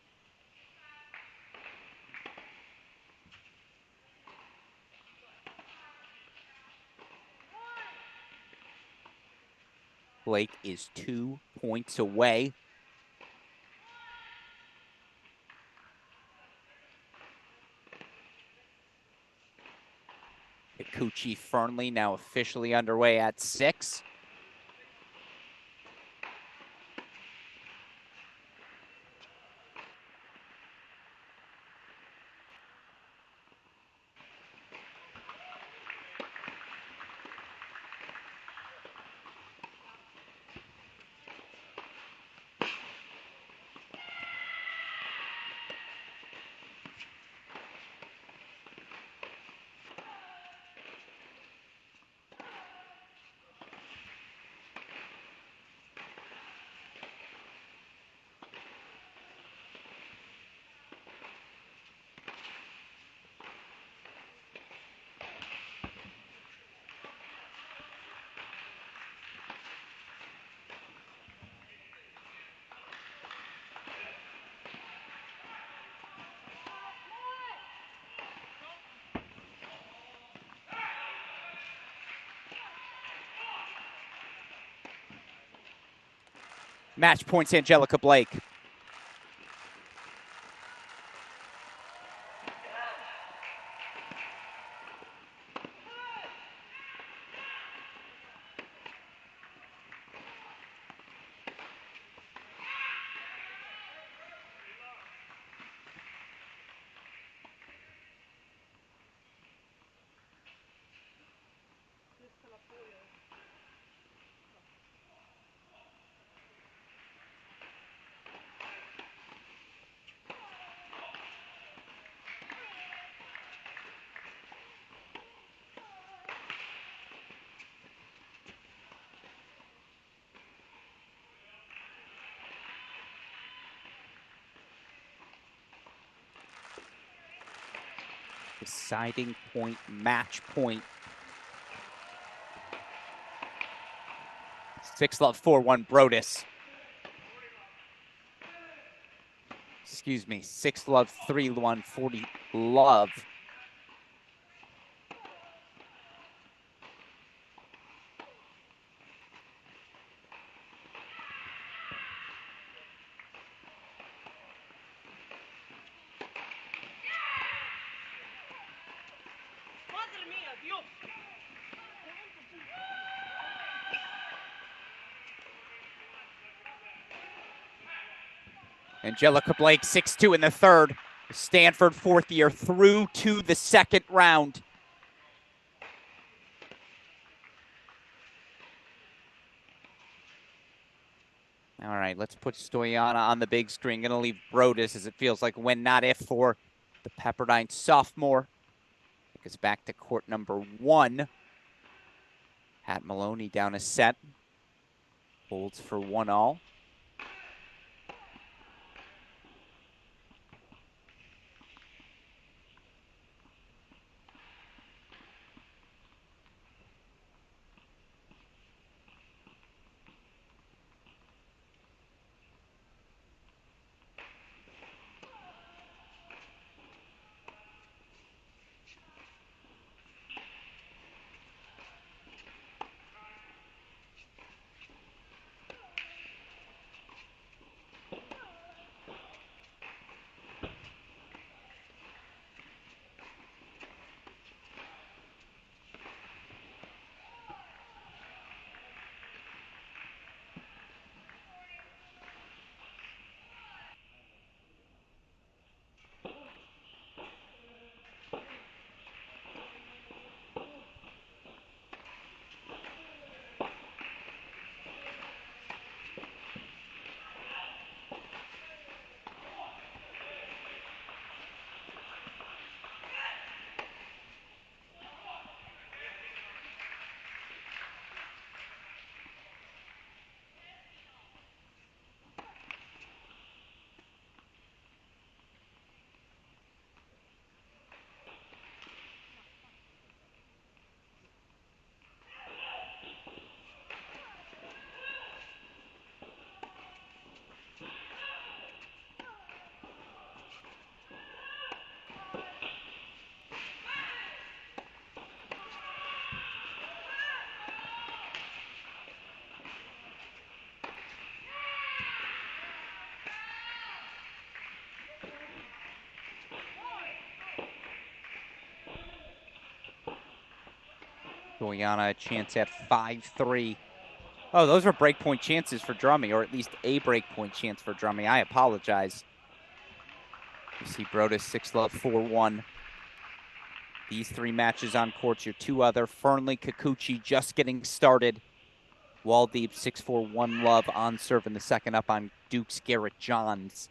Blake is 2 points away. Kikuchi Fernley now officially underway at 6. Match points, Angelica Blake. Deciding point, match point. 6-love, 4-1 Brodus. Excuse me, 6-love, 3-1, 40 love. Angelica Blake, 6-2 in the third. Stanford fourth year through to the second round. All right, let's put Stoyana on the big screen. Going to leave Brodus, as it feels like when, not if, for the Pepperdine sophomore. Take us back to court number 1. Pat Maloney down a set. Holds for 1-all. Toyana a chance at 5-3. Oh, those were breakpoint chances for Drummy, or at least a breakpoint chance for Drummy. I apologize. You see Brodus 6-love 4-1. These 3 matches on court, your 2 other, Fernley, Kikuchi just getting started. Waldeep 6-4 1-love on serve in the second up on Duke's Garrett Johns.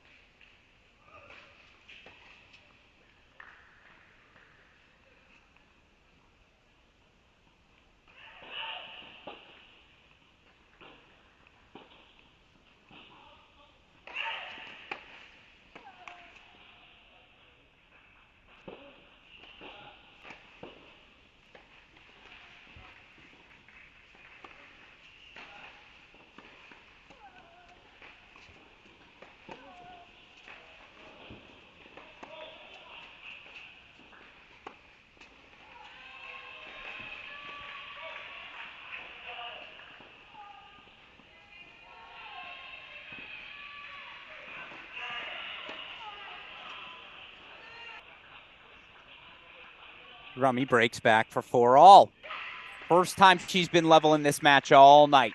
Rummy breaks back for 4-all. First time she's been level in this match all night.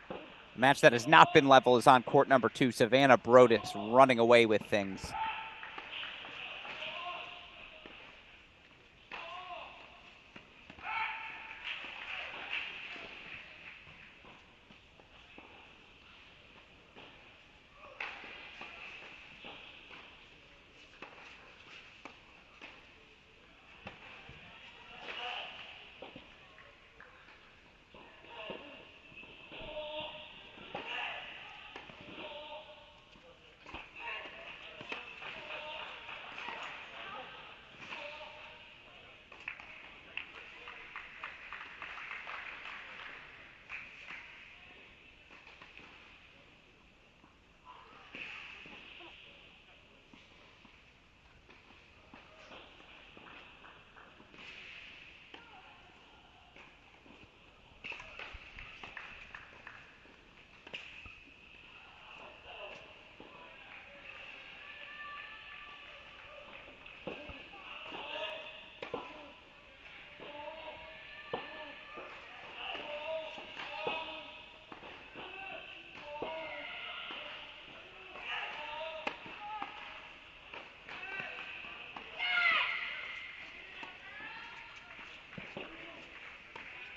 The match that has not been level is on court number 2. Savannah Brodus running away with things.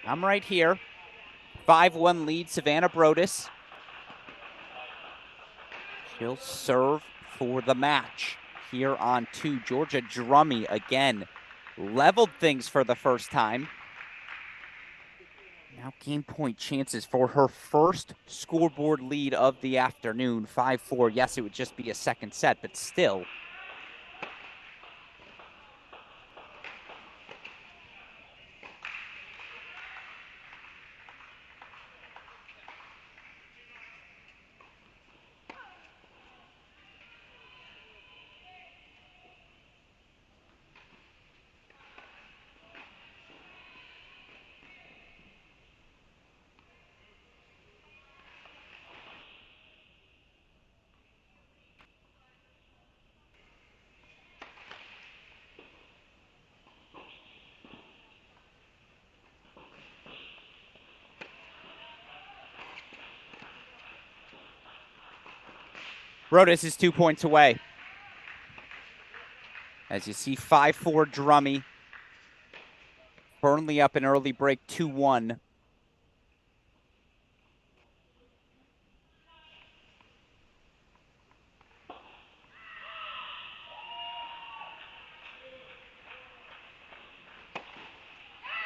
I'm right here. 5-1 lead, Savannah Brodus. She'll serve for the match here on 2. Georgia Drummy again leveled things for the first time. Now game point chances for her first scoreboard lead of the afternoon, 5-4. Yes, it would just be a second set, but still. Brodus is 2 points away. As you see, 5-4 Drummy. Burnley up an early break, 2-1.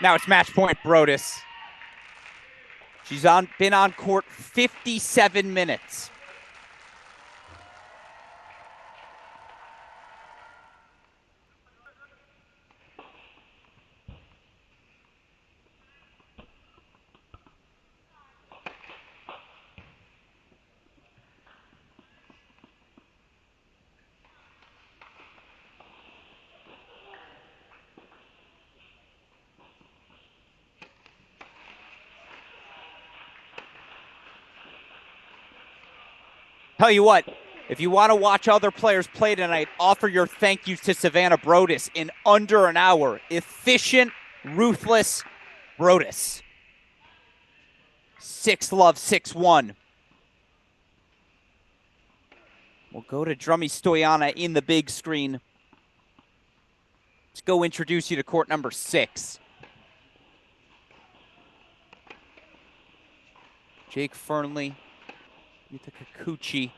Now it's match point Brodus. She's been on court 57 minutes. Tell you what, if you want to watch other players play tonight, offer your thank yous to Savannah Brodus in under an hour. Efficient, Ruthless Brodus. 6-love, 6-1. We'll go to Drummy Stoyana in the big screen. Let's go introduce you to court number 6. Jake Fernley, Yuta Kikuchi.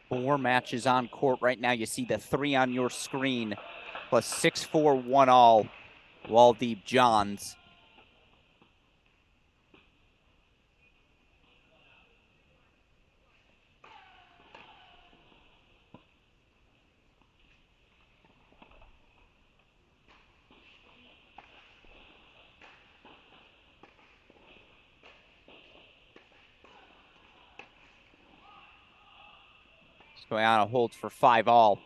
Four matches on court right now. You see the 3 on your screen, plus 6-4, 1-all, Waldeep Johns. Stoyana holds for 5-all.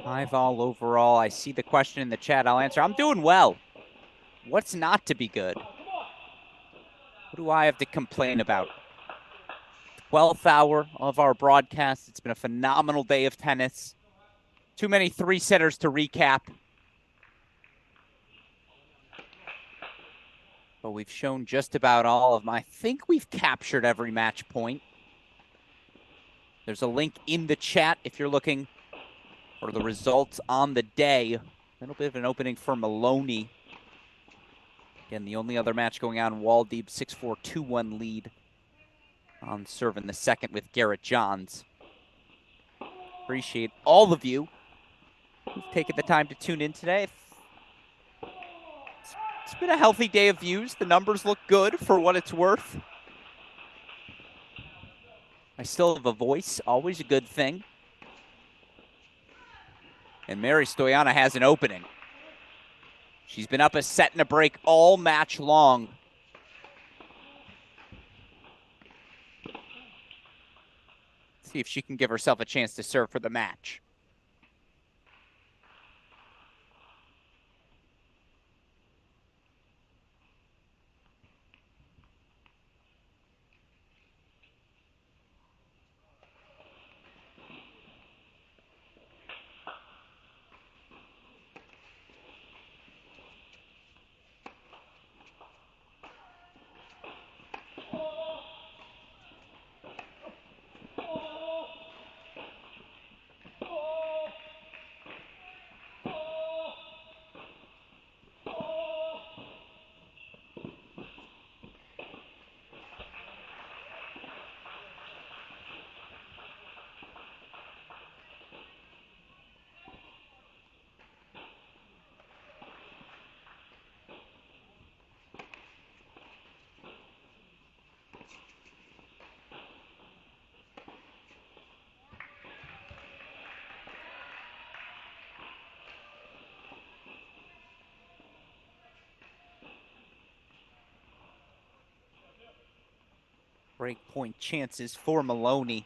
Five-all overall. I see the question in the chat. I'll answer. I'm doing well. What's not to be good? What do I have to complain about? 12th hour of our broadcast. It's been a phenomenal day of tennis. Too many 3-setters to recap. But we've shown just about all of them. I think we've captured every match point. There's a link in the chat if you're looking for the results on the day. A little bit of an opening for Maloney. Again, the only other match going on, Waldeep 6-4, 2-1 lead on serve in the second with Garrett Johns. Appreciate all of you who've taken the time to tune in today. It's been a healthy day of views. The numbers look good for what it's worth. I still have a voice, always a good thing. And Mary Stoyana has an opening. She's been up a set and a break all match long. See if she can give herself a chance to serve for the match. Break point chances for Maloney.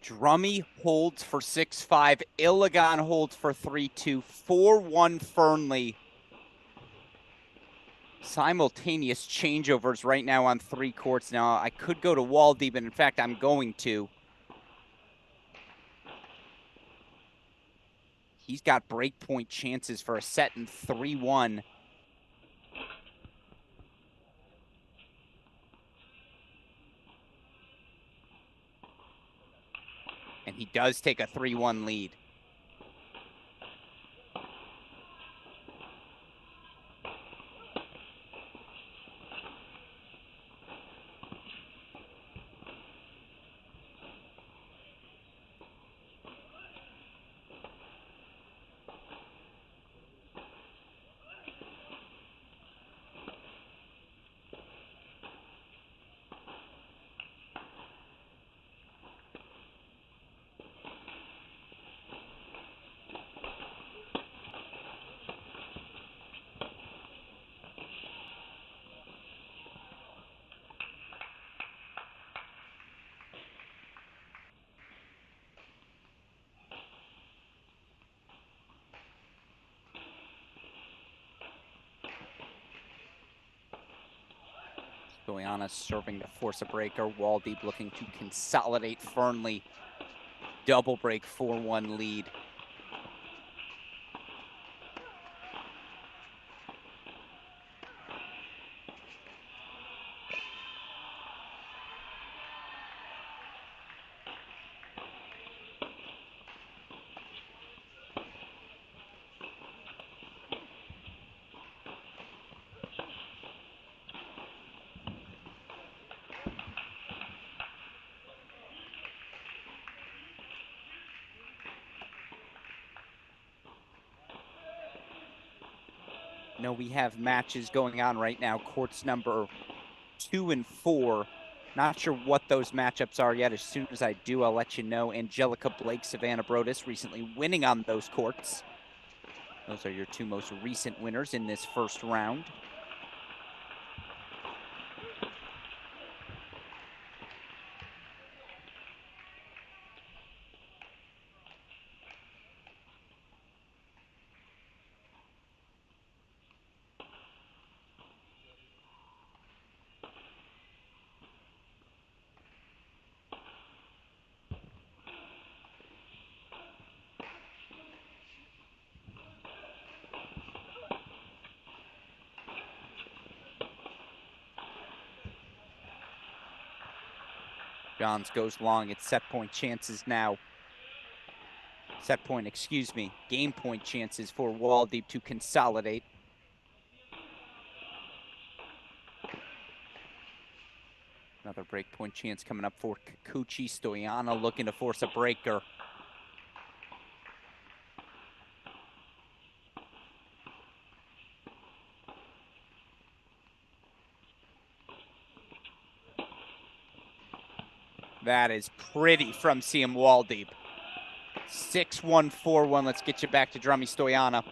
Drummy holds for 6-5. Illigan holds for 3-2. 4-1 Fernley. Simultaneous changeovers right now on 3 courts. Now, I could go to Waldeep, but in fact, I'm going to. He's got break point chances for a set in 3-1. And he does take a 3-1 lead. Goiana serving to force a breaker. Waldeep looking to consolidate Fernley. Double break 4-1 lead. No, we have matches going on right now. Courts number 2 and 4. Not sure what those matchups are yet. As soon as I do, I'll let you know. Angelica Blake, Savannah Brodus recently winning on those courts. Those are your two most recent winners in this first round. Johns goes long. It's set point chances now. Game point chances for Waldeep to consolidate. Another break point chance coming up for Kikuchi. Stoyana looking to force a breaker. That is pretty from CM Waldeep. 6-1, 4-1. Let's get you back to Drummy Stoyana.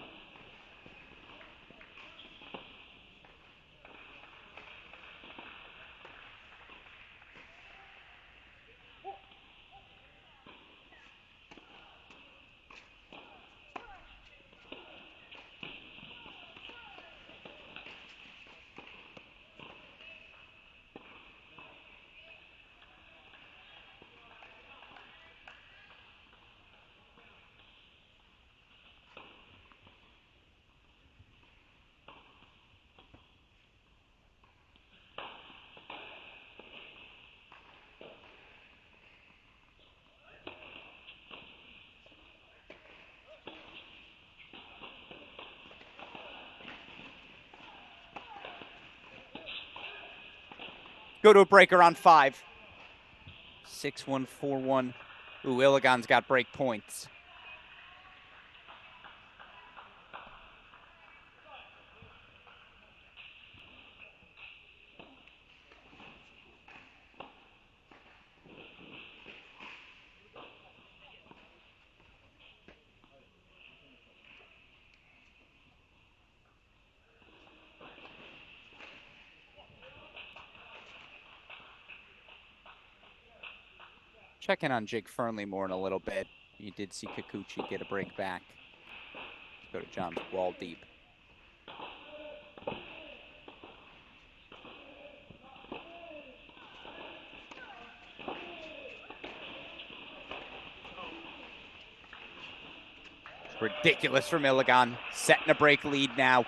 Go to a breaker on 5. 6-1, 4-1. Ooh, Illigan's got break points. Checking on Jake Fernley more in a little bit. You did see Kikuchi get a break back. Let's go to Johns Waldeep. Ridiculous from Illigan. Setting a break lead now.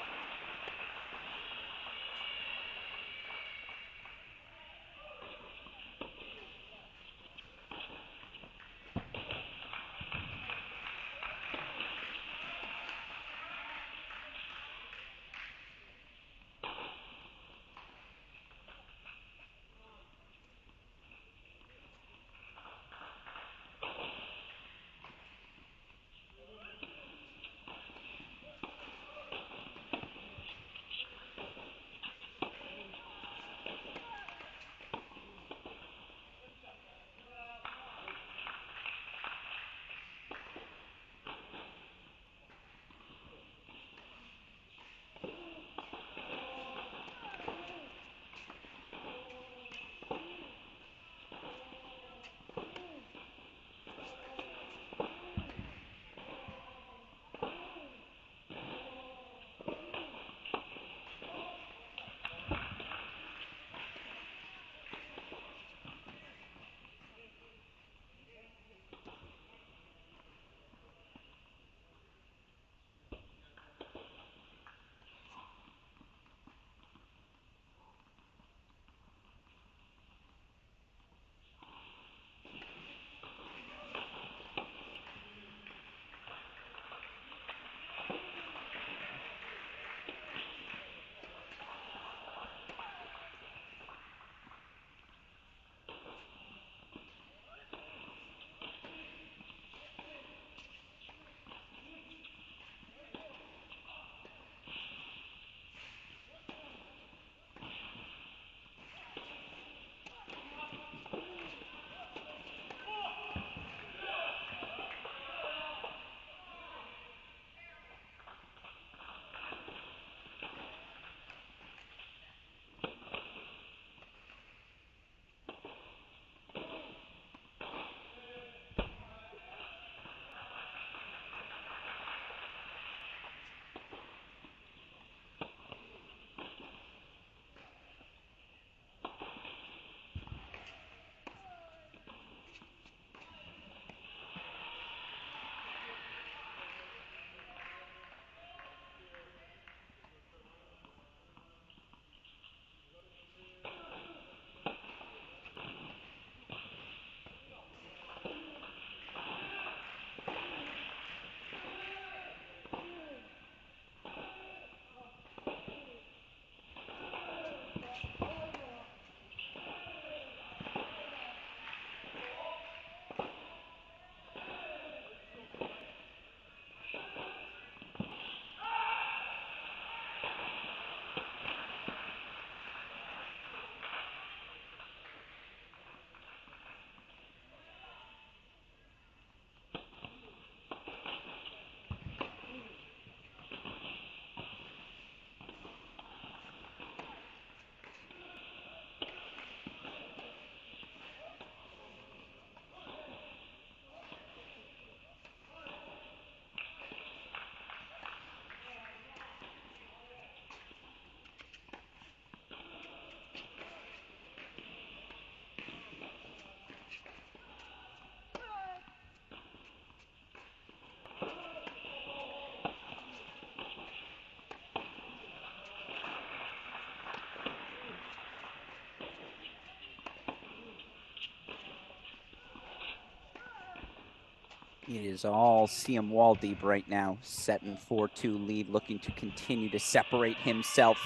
It is all CM Wall deep right now, setting 4-2 lead, looking to continue to separate himself.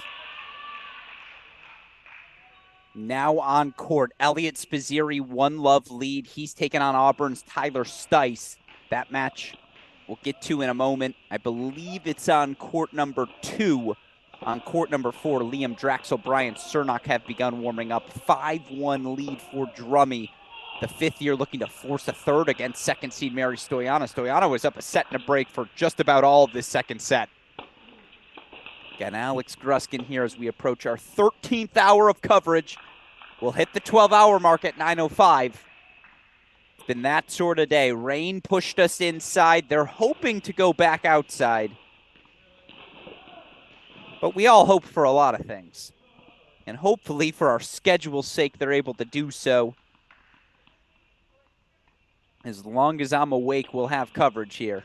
Now on court, Elliot Spizzirri, 1-love lead. He's taken on Auburn's Tyler Stice. That match we'll get to in a moment. I believe it's on court number 2. On court number 4, Liam Draxel, Brian Cernock have begun warming up. 5-1 lead for Drummy. The fifth year looking to force a third against second seed Mary Stoyana. Stoyana was up a set and a break for just about all of this second set. Again, Alex Gruskin here as we approach our 13th hour of coverage. We'll hit the 12-hour mark at 9:05. It's been that sort of day. Rain pushed us inside. They're hoping to go back outside. But we all hope for a lot of things. And hopefully for our schedule's sake, they're able to do so. As long as I'm awake, we'll have coverage here.